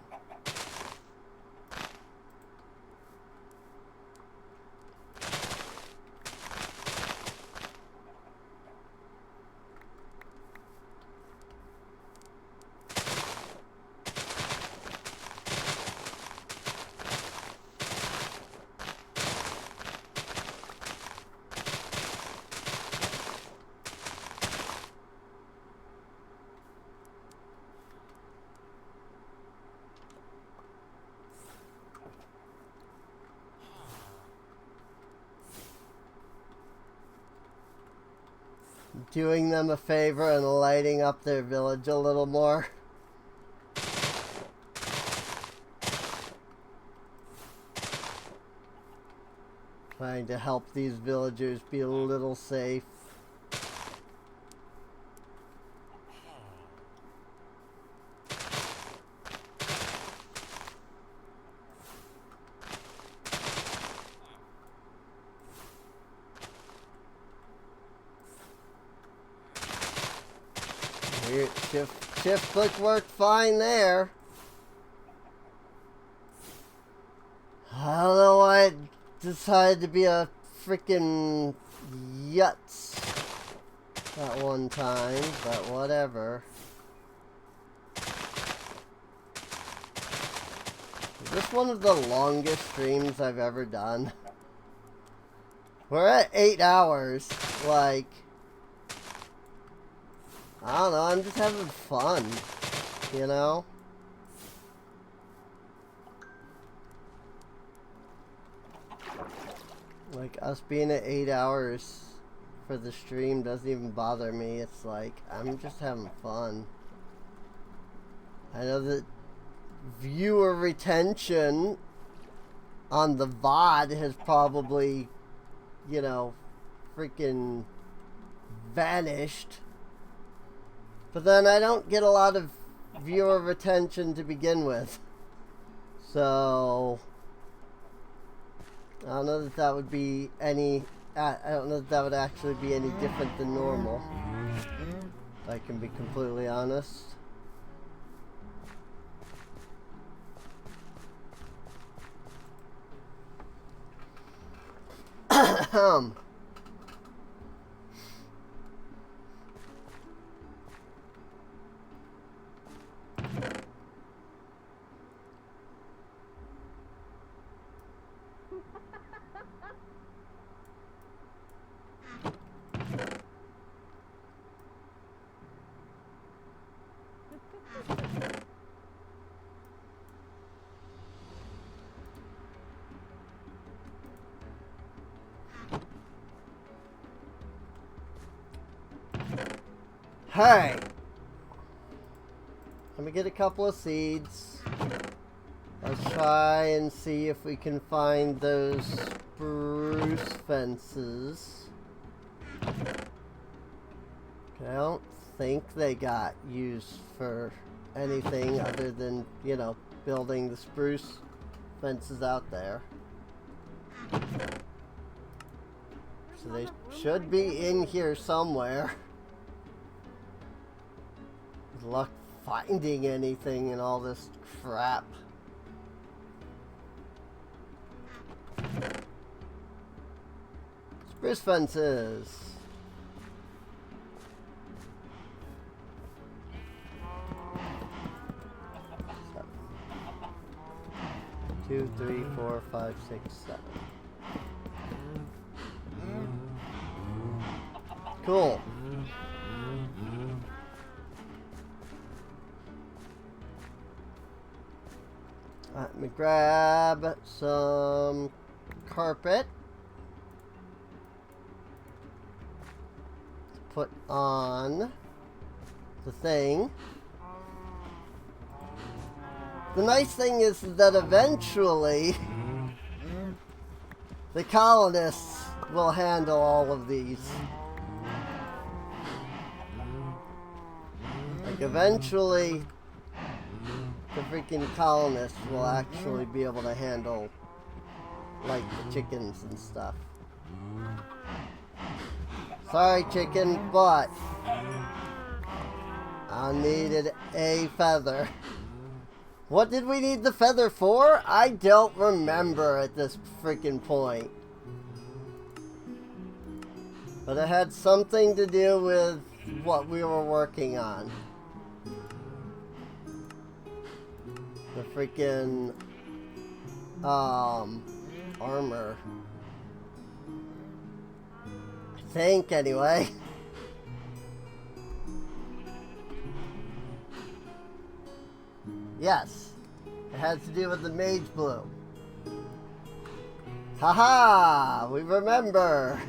Doing them a favor and lighting up their village a little more. Trying to help these villagers be a little safe. Shift click worked fine there. I don't know why it decided to be a freaking yutz at one time, but whatever. Is this one of the longest streams I've ever done? We're at 8 hours, like... I don't know, I'm just having fun, you know? Like, us being at 8 hours for the stream doesn't even bother me. It's like, I'm just having fun. I know that viewer retention on the VOD has probably, you know, freaking vanished. But then I don't get a lot of viewer retention to begin with. So I don't know that that would be any... I don't know that that would actually be any different than normal. If I can be completely honest. Hey! Let me get a couple of seeds. Let's try and see if we can find those spruce fences. I don't think they got used for anything other than, you know, building the spruce fences out there. So they should be in here somewhere. Good luck finding anything in all this crap. Spruce fences. Two, 3, 4, 5, 6, 7. Cool. Let me grab some carpet to put on the thing. The nice thing is that eventually the colonists will handle all of these. Like eventually the freaking colonists will actually be able to handle like the chickens and stuff. Sorry chicken, but I needed a feather. What did we need the feather for? I don't remember at this freaking point. But it had something to do with what we were working on. The freaking armor. I think anyway. Yes, it has to do with the mage bloom. Haha, we remember.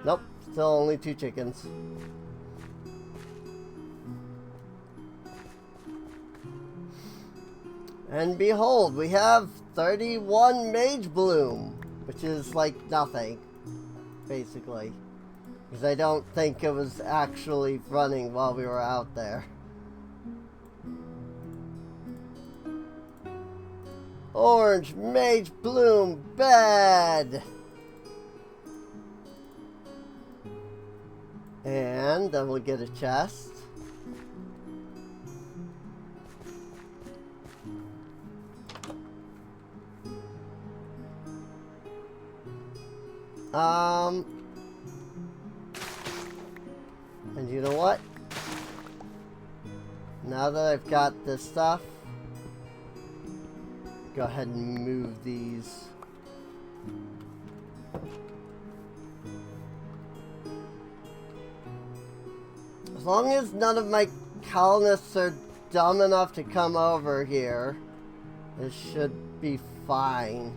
Nope, still only 2 chickens. And behold, we have 31 mage bloom, which is like nothing, basically. Because I don't think it was actually running while we were out there. Orange mage bloom bed. And then we'll get a chest. And you know what? Now that I've got this stuff, go ahead and move these. As long as none of my colonists are dumb enough to come over here, this should be fine.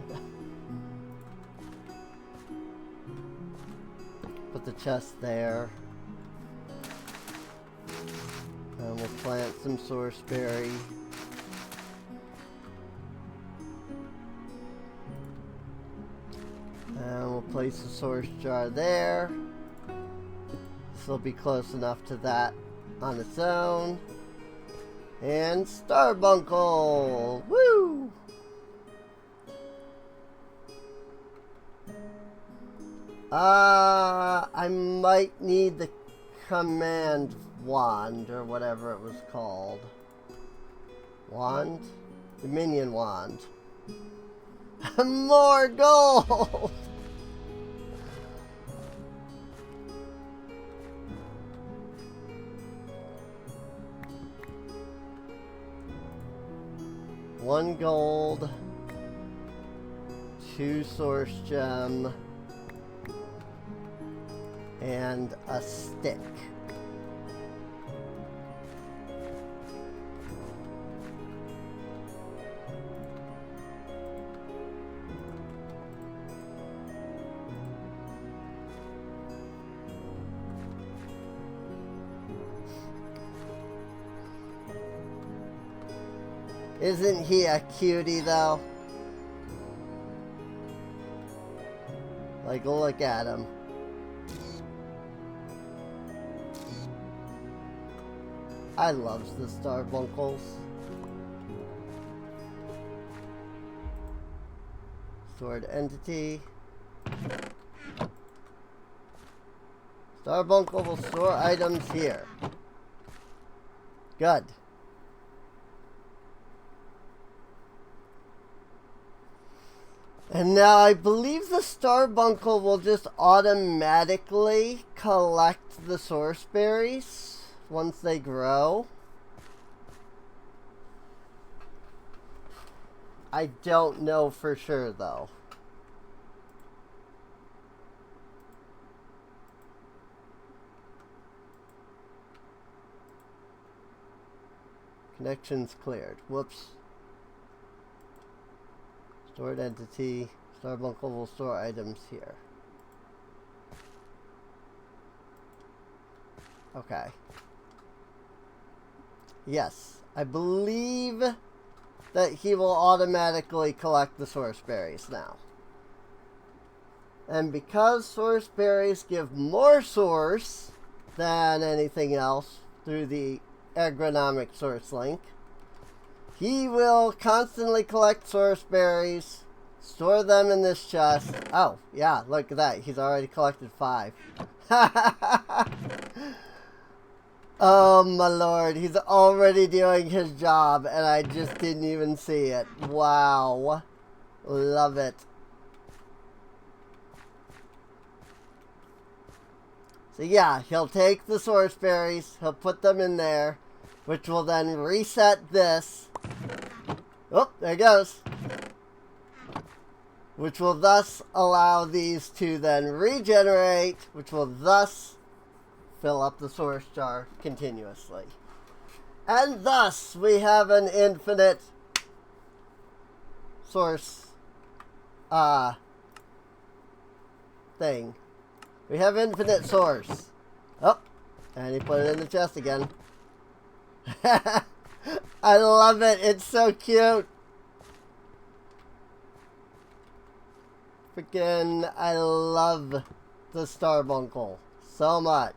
Put the chest there. And we'll plant some sorceberry. And we'll place the source jar there. This will be close enough to that on its own. And Starbuncle! Woo! I might need the command wand or whatever it was called. Wand? The minion wand. More gold! One gold, 2 source gem, and a stick. Isn't he a cutie though? Like, look at him. I love the Starbunkles. Stored entity. Starbuncle will store items here. Good. And now I believe the Starbuncle will just automatically collect the source berries once they grow. I don't know for sure though. Connections cleared. Whoops. Stored entity. Starbuncle will store items here. Okay. Yes. I believe that he will automatically collect the source berries now. And because source berries give more source than anything else through the agronomic source link, he will constantly collect source berries, store them in this chest. Oh, yeah, look at that. He's already collected 5. Oh, my lord. He's already doing his job, and I just didn't even see it. Wow. Love it. So, yeah, he'll take the source berries. He'll put them in there, which will then reset this. Oh, there it goes. Which will thus allow these to then regenerate, which will thus fill up the source jar continuously. And thus, we have an infinite source thing. We have infinite source. Oh, and he put it in the chest again. I love it. It's so cute. Freaking, I love the Starbuncle so much.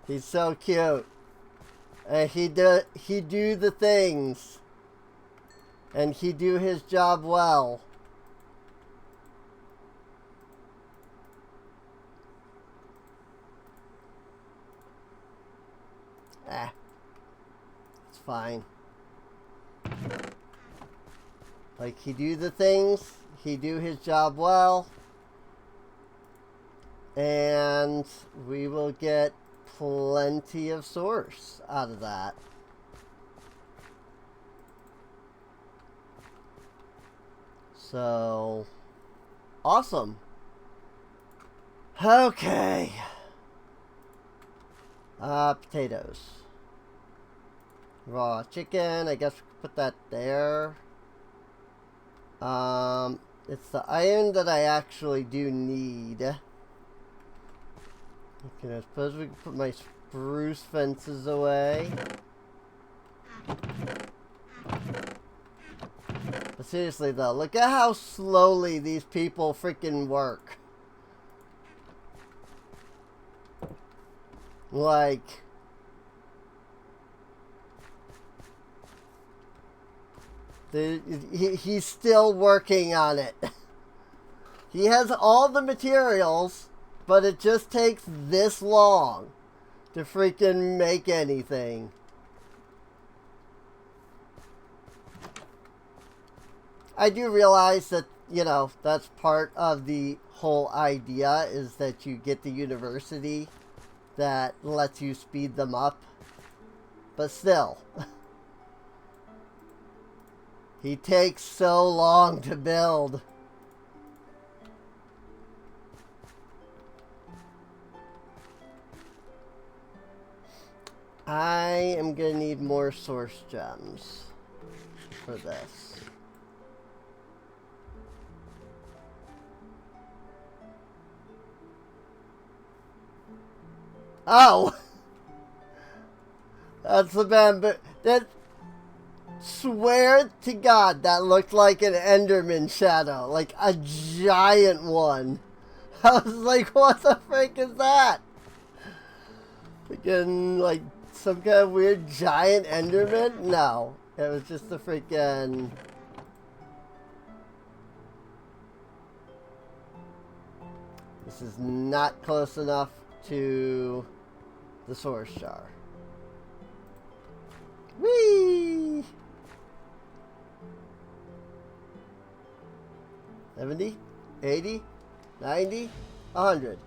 He's so cute. And he do the things. And he do his job well. It's fine. Like, he do the things, he do his job well, and we will get plenty of source out of that. So, awesome. Okay. Potatoes. Raw chicken, I guess we could put that there. It's the iron that I actually do need. Okay, I suppose we can put my spruce fences away. But seriously though, look at how slowly these people freaking work. Like, he's still working on it. He has all the materials, but it just takes this long to freaking make anything. I do realize that, you know, that's part of the whole idea, is that you get the university that lets you speed them up. But still, he takes so long to build. I am going to need more source gems for this. Oh! That's the bamboo. swear to God, that looked like an Enderman shadow. Like a giant one. I was like, what the frick is that? Freaking, like, some kind of weird giant Enderman? No. It was just a freaking... This is not close enough to the source jar. Whee! 70, 80, 90, 100.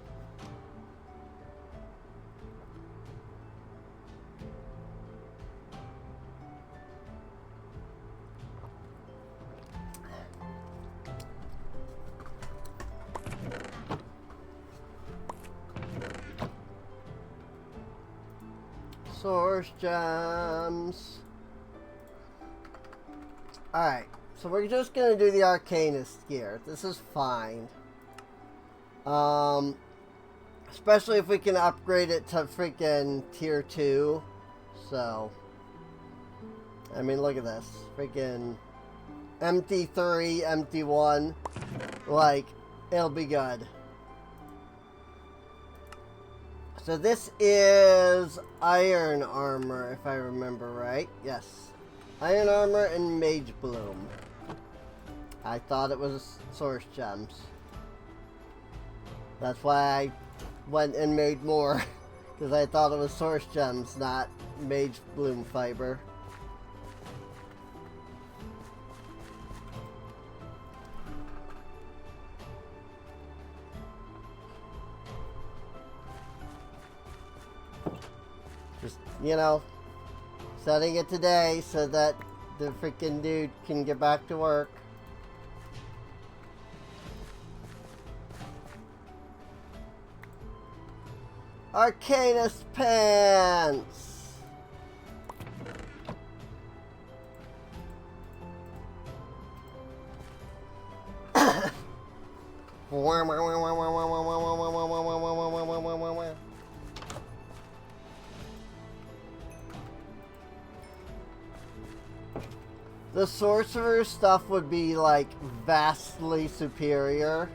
Source gems. Alright, so we're just gonna do the Arcanist gear. This is fine. Especially if we can upgrade it to freaking tier 2. So, I mean, look at this. Freaking empty 3, empty 1. Like, it'll be good. So this is iron armor, if I remember right. Yes. Iron armor and mage bloom. I thought it was source gems. That's why I went and made more. Because I thought it was source gems, not mage bloom fiber. Just, you know, setting it today so that the freaking dude can get back to work. Arcanist pants! The sorcerer stuff would be like vastly superior.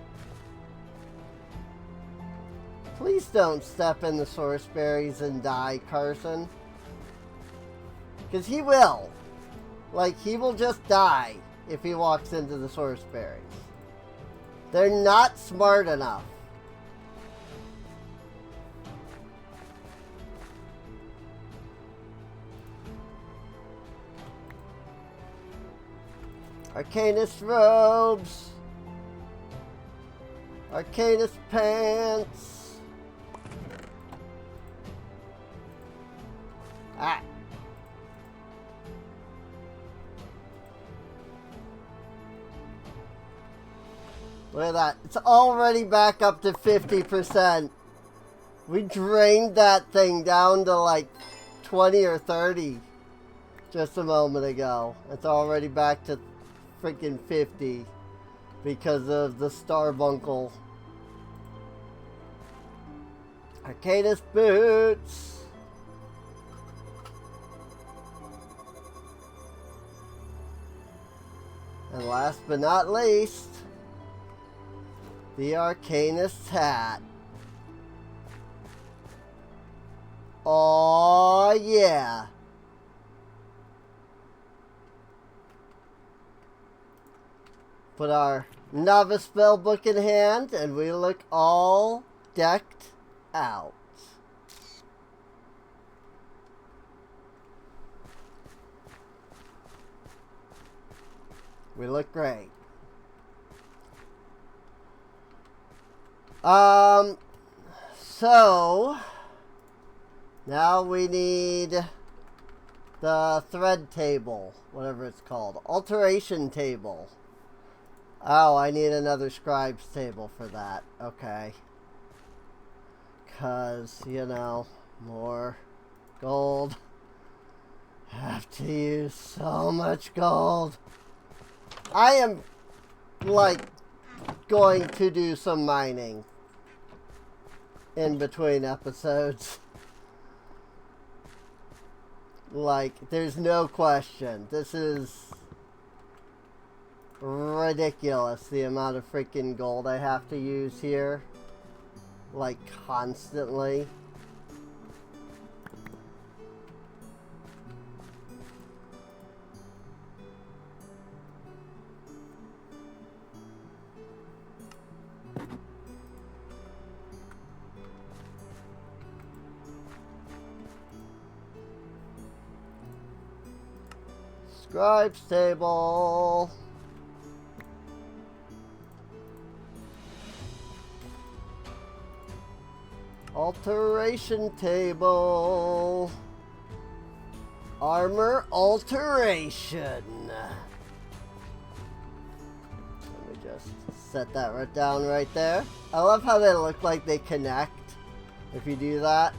Please don't step in the source berries and die, Carson. Because he will. Like, he will just die if he walks into the source berries. They're not smart enough. Arcanist robes. Arcanist pants. Ah. Look at that. It's already back up to 50%. We drained that thing down to like 20 or 30 just a moment ago. It's already back to freaking 50 because of the Starbuncle. Arcanist boots. And last but not least, the Arcanist hat. Oh yeah. Put our novice spellbook in hand and we look all decked out. We look great. So now we need the thread table, whatever it's called, alteration table. Oh, I need another scribe's table for that. Okay. Because, you know, more gold. Have to use so much gold. I am, like, going to do some mining in between episodes. Like, there's no question. This is ridiculous, the amount of freaking gold I have to use here. Like, constantly. Scribe's table. Alteration table. Armor alteration. Let me just set that right down right there. I love how they look like they connect if you do that.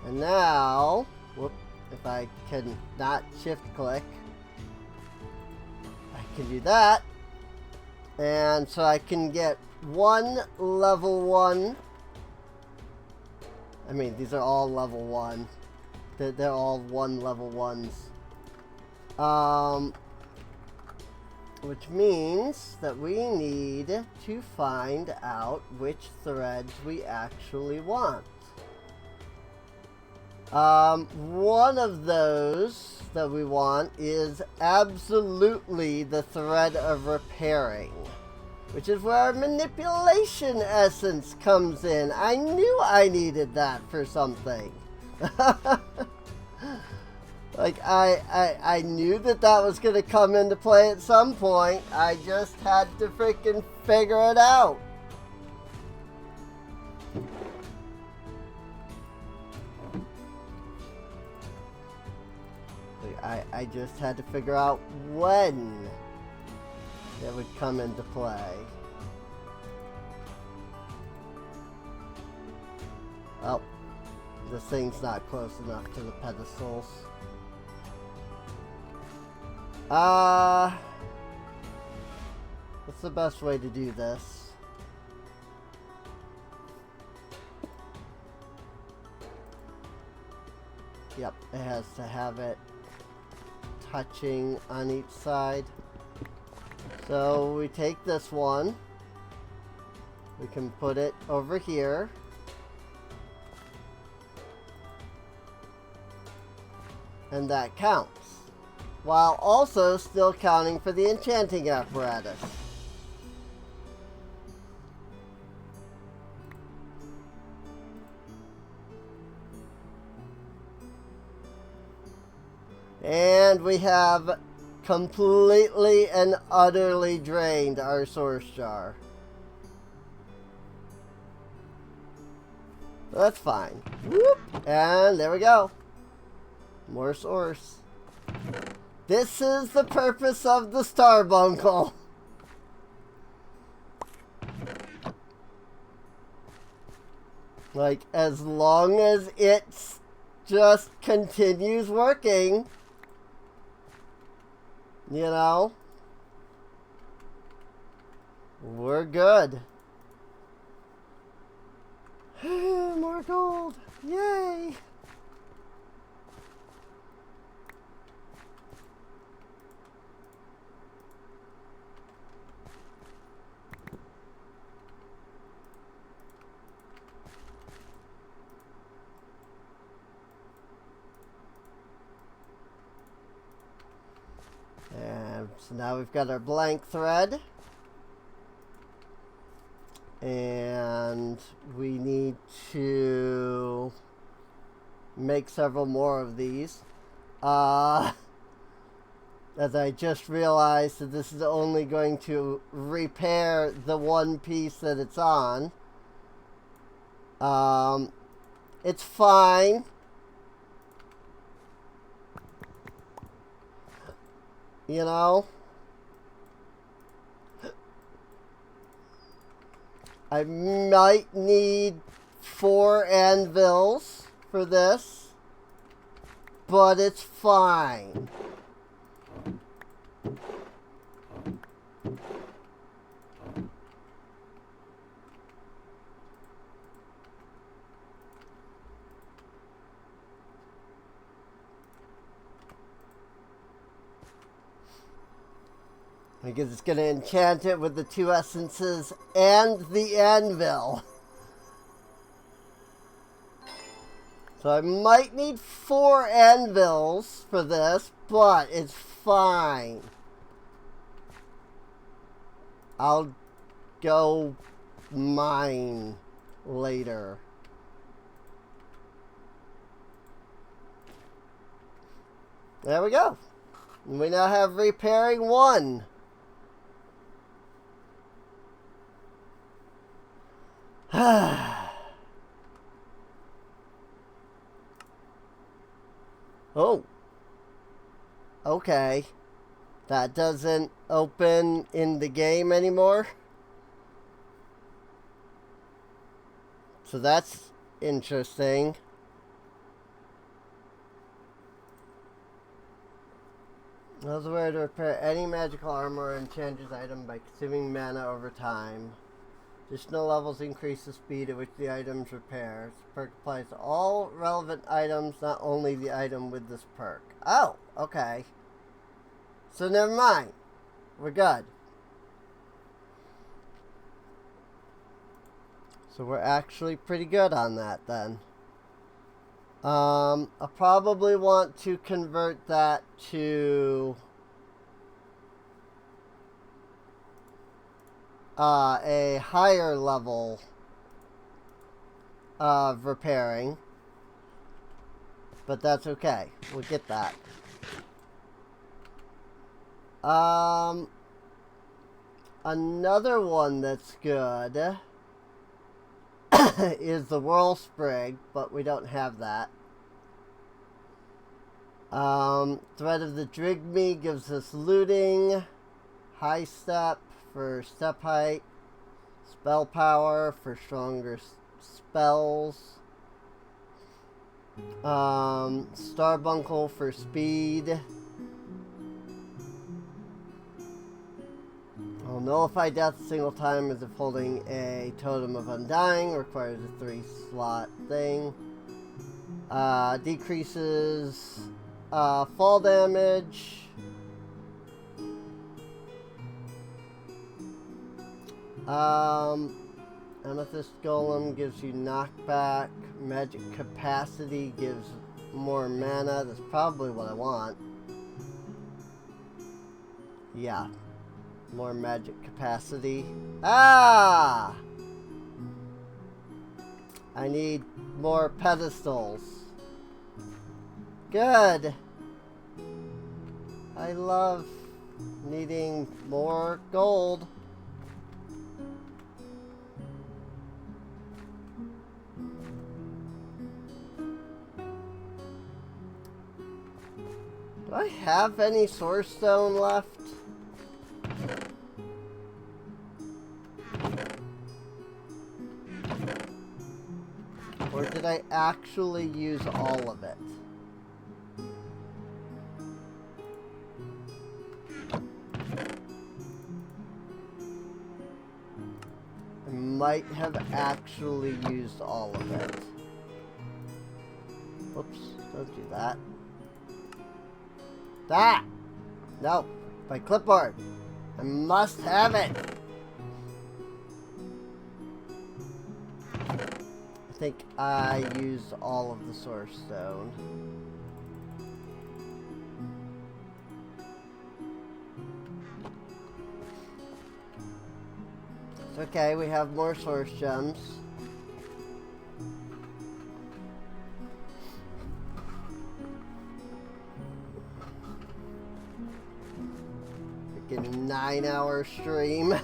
And now, whoop, if I can not shift click, I can do that. And so I can get one level 1. I mean, these are all level 1. They're all 1 level 1s. Which means that we need to find out which threads we actually want. One of those that we want is absolutely the thread of repairing, which is where our manipulation essence comes in. I knew I needed that for something. Like, I knew that was going to come into play at some point. I just had to freaking figure it out. I just had to figure out when it would come into play. Oh, this thing's not close enough to the pedestals. What's the best way to do this? Yep, it has to have it touching on each side. So we take this one, we can put it over here, and that counts, while also still counting for the enchanting apparatus. And we have completely and utterly drained our source jar. That's fine. Whoop. And there we go. More source. This is the purpose of the Starbuncle. Like, as long as it just continues working, you know, we're good. More gold. Yay. And so now we've got our blank thread. And we need to make several more of these. As I just realized that this is only going to repair the one piece that it's on. It's fine. You know? I might need 4 anvils for this, but it's fine. Because it's going to enchant it with the 2 essences and the anvil. So I might need 4 anvils for this, but it's fine. I'll go mine later. There we go. We now have repairing 1. Oh. Okay. That doesn't open in the game anymore. So that's interesting. Another way to repair any magical armor or enchanted item by consuming mana over time. Additional levels increase the speed at which the items repair. This perk applies to all relevant items, not only the item with this perk. Oh, okay. So never mind. We're good. So we're actually pretty good on that then. I probably want to convert that to a higher level of repairing, but that's okay. We'll get that. Another one that's good is the Whirl Sprig, but we don't have that. Thread of the Drigme gives us looting, high step for step height, spell power for stronger spells, Starbuncle for speed. I'll nullify death a single time as if holding a Totem of Undying. Requires a 3-slot thing. Decreases fall damage. Amethyst Golem gives you knockback. Magic Capacity gives more mana. That's probably what I want. Yeah. More magic capacity. Ah! I need more pedestals. Good. I love needing more gold. Do I have any Source Stone left? Or did I actually use all of it? I might have actually used all of it. Oops, don't do that. That! No, my clipboard. I must have it. I think I used all of the Source Stone. It's okay, we have more Source Gems. Freaking 9-hour stream.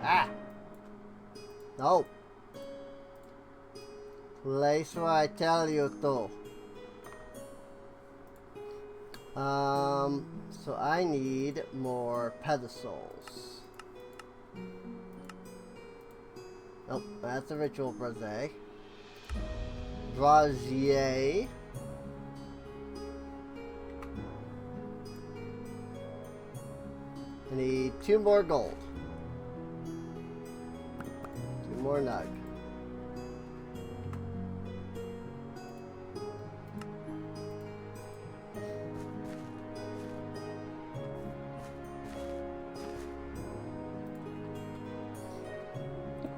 Ah! No! Place where I tell you to. So I need more pedestals. Nope, that's a ritual brazier. Brazier. I need 2 more gold. 2 more nug.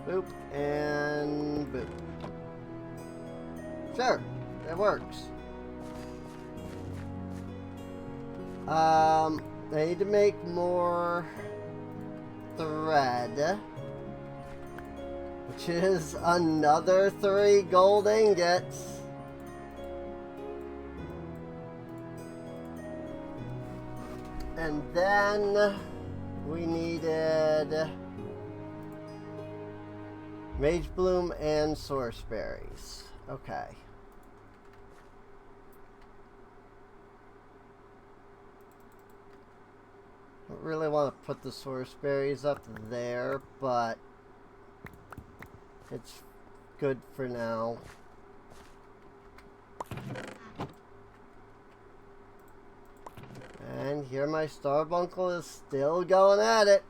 Boop and boop. Sure, that works. I need to make more thread, which is another 3 gold ingots. And then we needed Mage Bloom and Source Berries. Okay. I don't really want to put the Source Berries up there, but it's good for now. And here my Starbuncle is still going at it.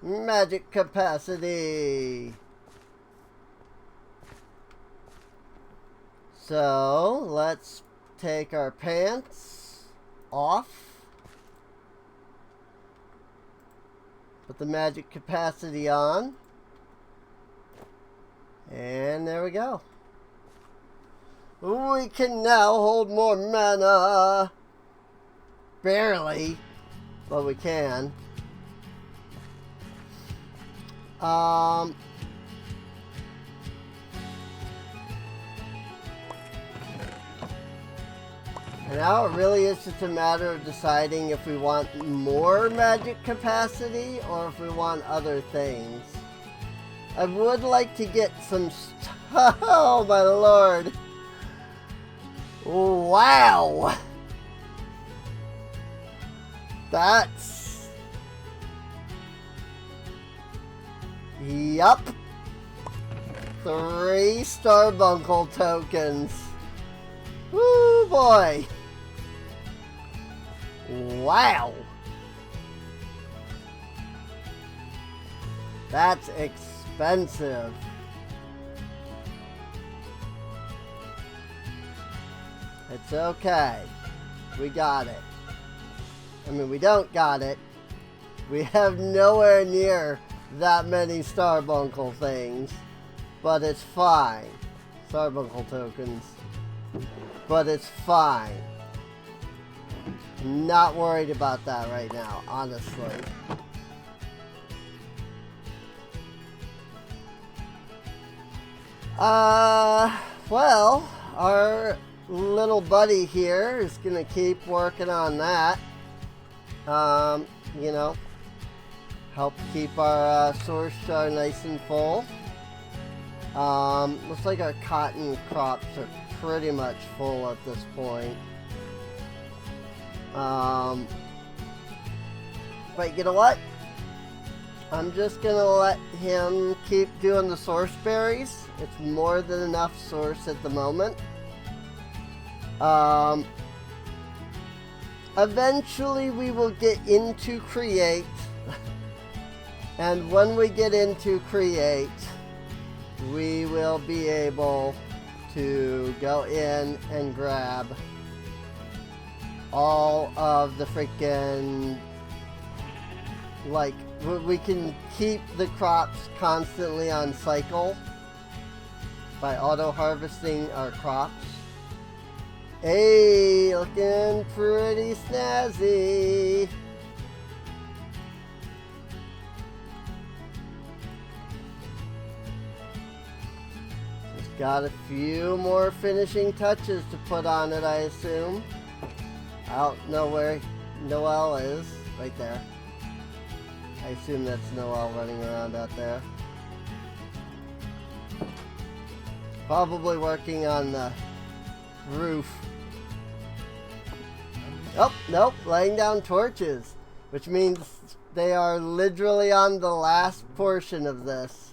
Magic capacity. So let's take our pants off. Put the magic capacity on. And there we go. We can now hold more mana. Barely, but we can. And now it really is just a matter of deciding if we want more magic capacity or if we want other things. I would like to get some oh my lord. Wow. That's... Yup. 3 Starbuncle tokens. Woo boy. Wow. That's expensive. It's okay. We got it. I mean, we don't got it. We have nowhere near that many Starbuncle things. But it's fine. Starbuncle tokens. But it's fine. Not worried about that right now, honestly. Well, our little buddy here is gonna keep working on that. You know, help keep our source jar nice and full. Looks like our cotton crops are pretty much full at this point. But you know what? I'm just gonna let him keep doing the source berries. It's more than enough source at the moment. Eventually we will get into create. And when we get into create, we will be able to go in and grab all of the freaking, like, we can keep the crops constantly on cycle by auto harvesting our crops. Hey, looking pretty snazzy. Just got a few more finishing touches to put on it, I assume. I don't know where Noel is. Right there. I assume that's Noel running around out there. Probably working on the roof. Oh, nope, laying down torches, which means they are literally on the last portion of this.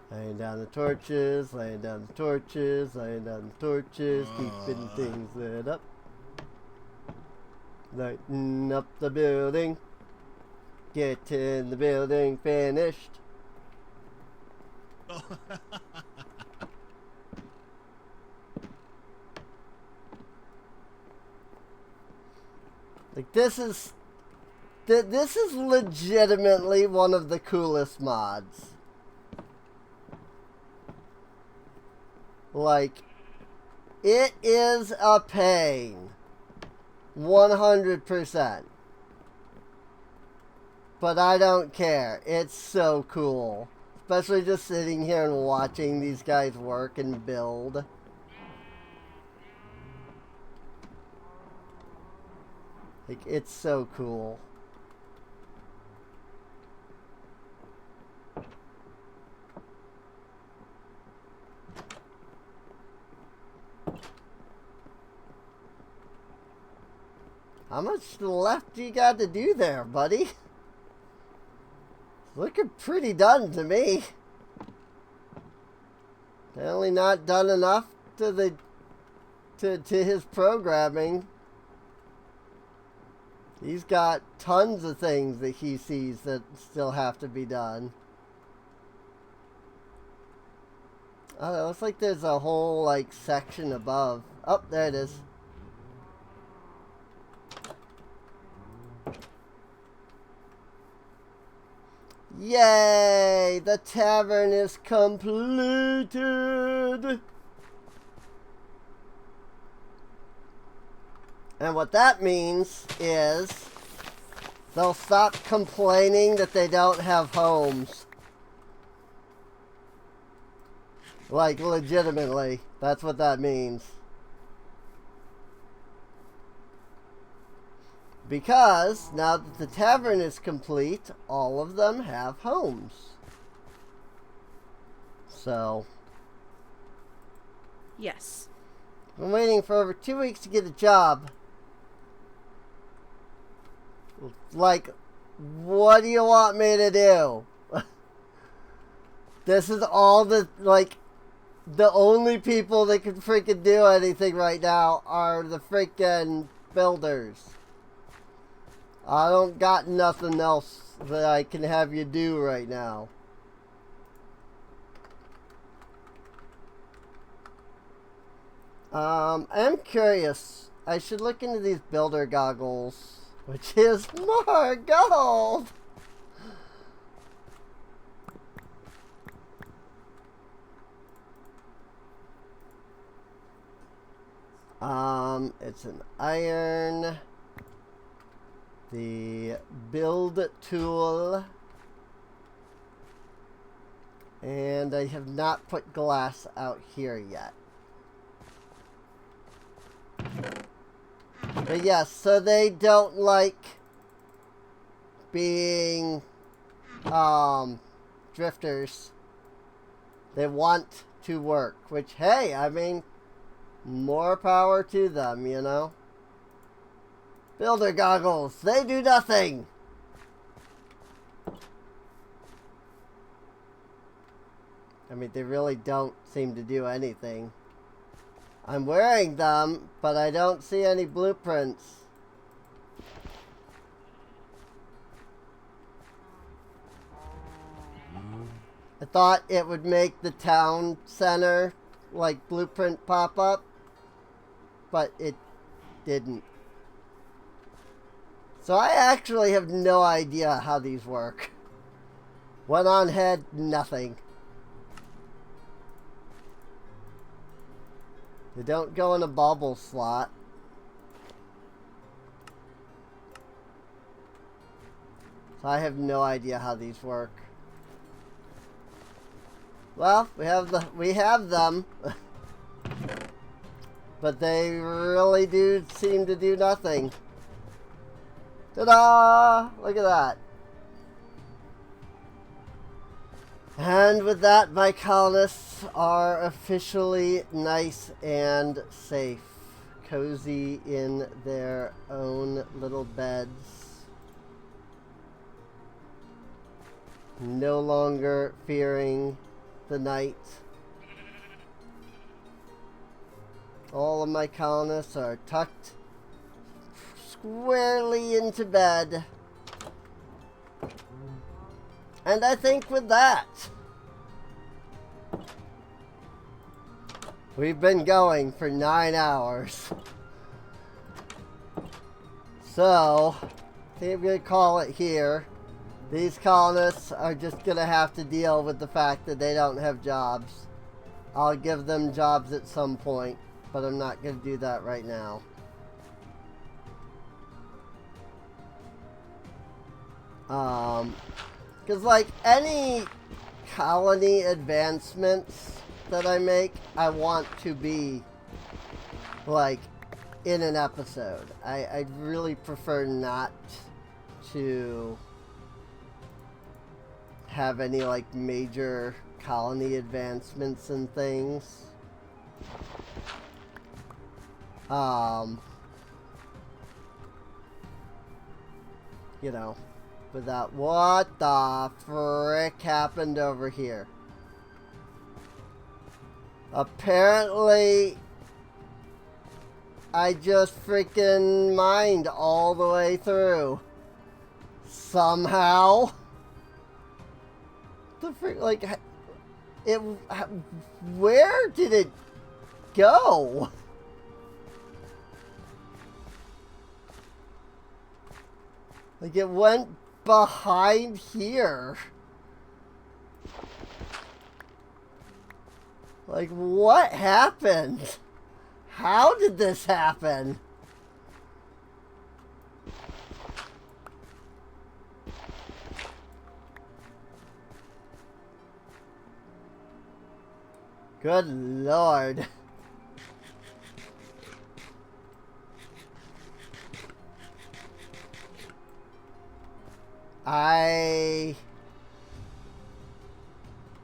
Laying down the torches, laying down the torches, laying down the torches, keeping things lit up. Lighten up the building. Get in the building finished. Oh, Like this is legitimately one of the coolest mods. Like, it is a pain. 100%. But I don't care. It's so cool. Especially just sitting here and watching these guys work and build. Like, it's so cool. How much left do you got to do there, buddy? Looking pretty done to me. Apparently not done enough to his programming. He's got tons of things that he sees that still have to be done. Oh, it looks like there's a whole, like, section above. Oh, there it is. Yay! The tavern is completed! And what that means is they'll stop complaining that they don't have homes. Like, legitimately. That's what that means. Because now that the tavern is complete, all of them have homes. So, Yes. I'm waiting for over 2 weeks to get a job. Like, what do you want me to do? This is all the, like, the only people that can freaking do anything right now are the freaking builders. I don't got nothing else that I can have you do right now. I'm curious. I should look into these builder goggles, which is more gold. It's an iron. The build tool. And I have not put glass out here yet. But yes, so they don't like being drifters. They want to work, which, hey, I mean, more power to them, you know? Builder goggles, they do nothing. I mean, they really don't seem to do anything. I'm wearing them, but I don't see any blueprints. I thought it would make the town center, like, blueprint pop up, but it didn't. So I actually have no idea how these work. Went on head, nothing. They don't go in a bubble slot. So I have no idea how these work. Well, we have them. But they really do seem to do nothing. Ta-da! Look at that. And with that, my colonists are officially nice and safe. Cozy in their own little beds. No longer fearing the night. All of my colonists are tucked squarely into bed. And I think with that, we've been going for 9 hours. So, I think I'm going to call it here. These colonists are just going to have to deal with the fact that they don't have jobs. I'll give them jobs at some point, but I'm not going to do that right now. Because like any colony advancements that I make, I want to be like in an episode. I'd really prefer not to have any like major colony advancements and things. You know, without what the frick happened over here? Apparently, I just freaking mined all the way through. Somehow. The frick, like, it, where did it go? Like, it went behind here. Like, what happened? How did this happen? Good Lord.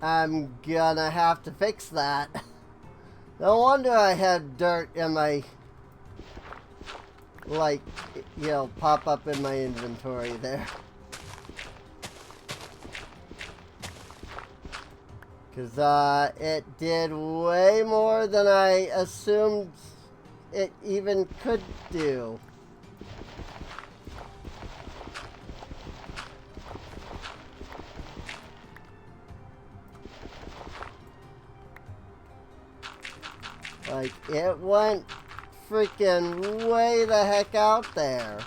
I'm gonna have to fix that. No wonder I had dirt in my, like, you know, pop up in my inventory there. Because, it did way more than I assumed it even could do. Like, it went freaking way the heck out there.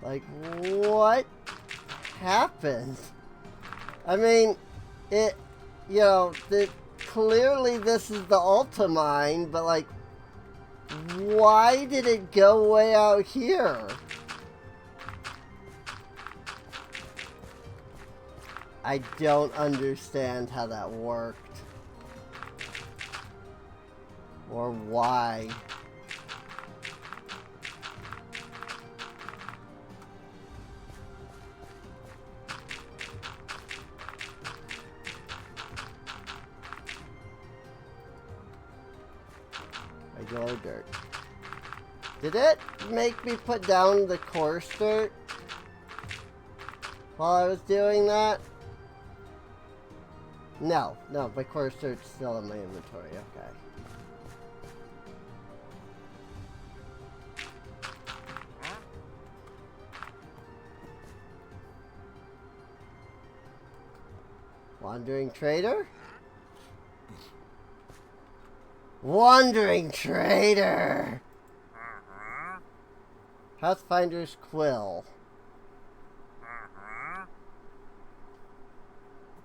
Like, what happened? I mean, it, you know, clearly this is the Ultimine, but like, why did it go way out here? I don't understand how that worked. Or why. Regular dirt. Did it make me put down the coarse dirt while I was doing that? No, my coarse dirt's still in my inventory, okay. Wandering trader? Wandering trader! Pathfinder's quill.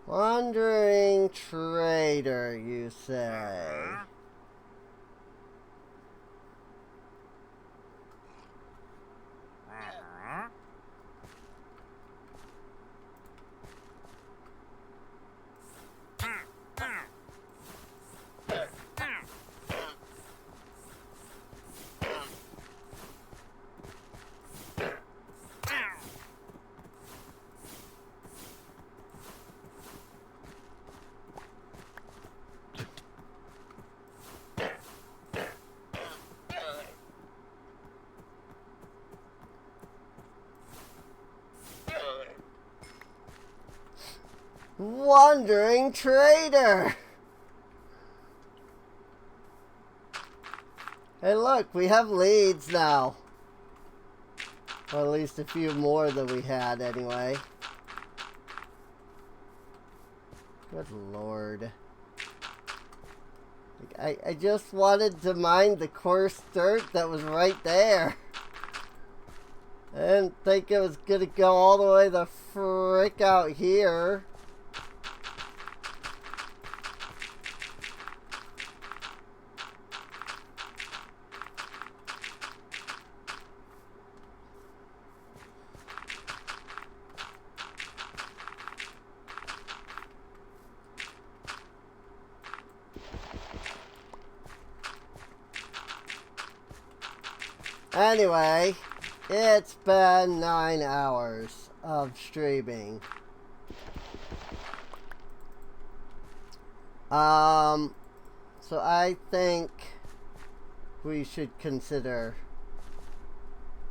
Wandering trader, you say? Wandering trader! Hey look, we have leads now. Or at least a few more than we had anyway. Good lord. I just wanted to mine the coarse dirt that was right there. I didn't think it was gonna go all the way the frick out here. Anyway, it's been 9 hours of streaming. So I think we should consider,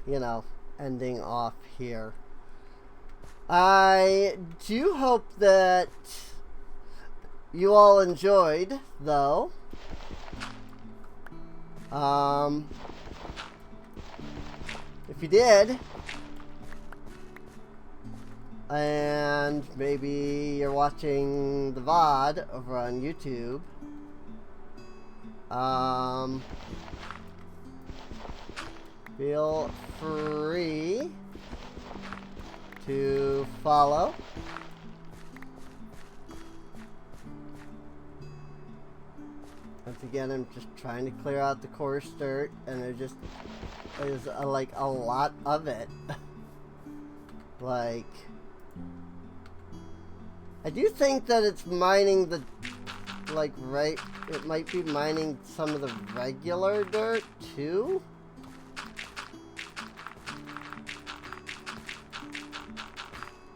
you know, ending off here. I do hope that you all enjoyed, though. If you did, and maybe you're watching the VOD over on YouTube, feel free to follow. Once again, I'm just trying to clear out the coarse dirt, and there just is like a lot of it. Like, I do think that it's mining the, like, right, it might be mining some of the regular dirt too.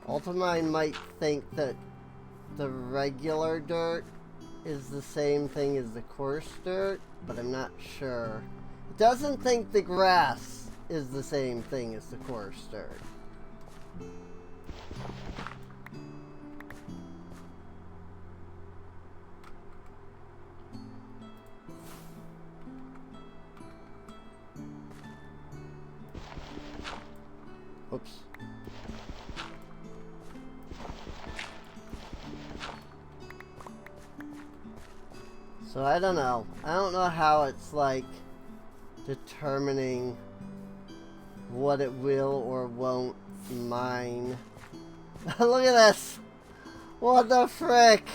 Ultimine might think that the regular dirt is the same thing as the coarse dirt, but I'm not sure. It doesn't think the grass is the same thing as the coarse dirt. Oops. So I don't know. I don't know how it's like determining what it will or won't mine. Look at this! What the frick?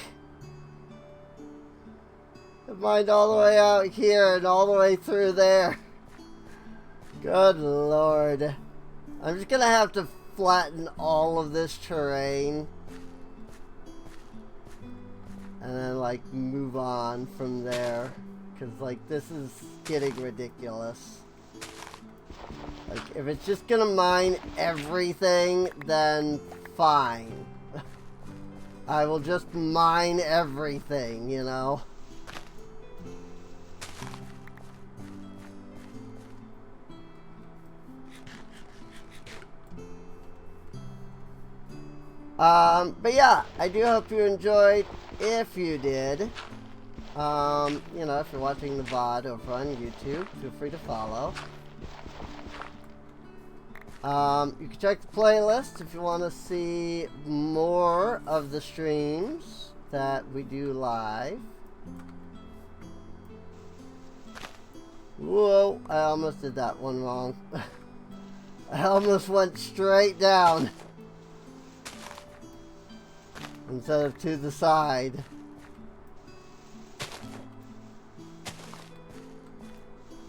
It mined all the way out here and all the way through there. Good lord. I'm just gonna have to flatten all of this terrain. And then, like, move on from there. Because, like, this is getting ridiculous. Like, if it's just gonna mine everything, then fine. I will just mine everything, you know? But yeah, I do hope you enjoyed. If you did, you know, if you're watching the VOD over on YouTube, feel free to follow. You can check the playlist if you want to see more of the streams that we do live. Whoa, I almost did that one wrong. I almost went straight down instead of to the side.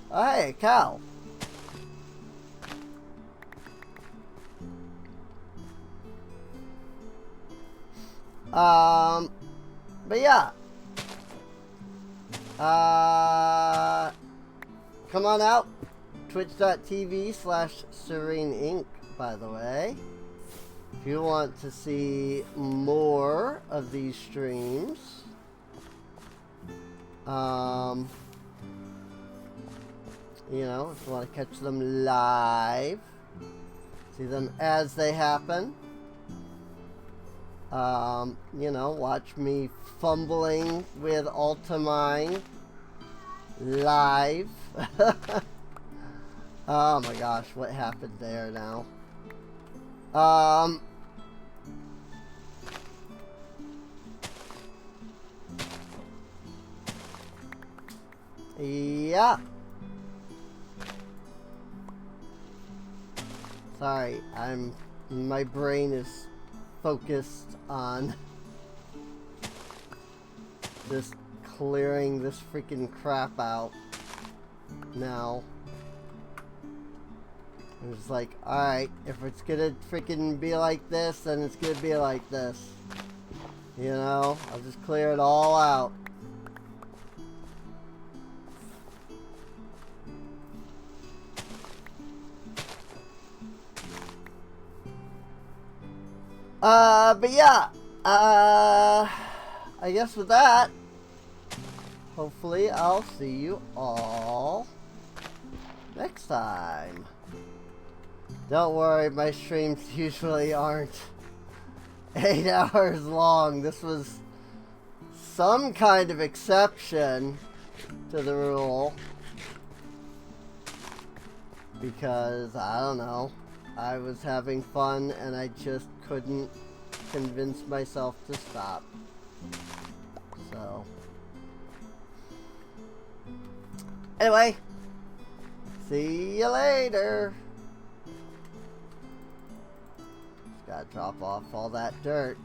Oh, hey, cow. But yeah. Come on out. Twitch.tv/SereneInc, by the way. If you want to see more of these streams, you know, if you want to catch them live, see them as they happen, You know, watch me fumbling with Ultimine live. Oh my gosh, what happened there now? Yeah. Sorry, my brain is focused on just clearing this freaking crap out now. It's like, alright, if it's gonna freaking be like this, then it's gonna be like this. You know, I'll just clear it all out. But yeah, I guess with that, hopefully I'll see you all next time. Don't worry, my streams usually aren't 8 hours long. This was some kind of exception to the rule. Because, I don't know, I was having fun and I just couldn't convince myself to stop. So, anyway, see you later. Just gotta drop off all that dirt.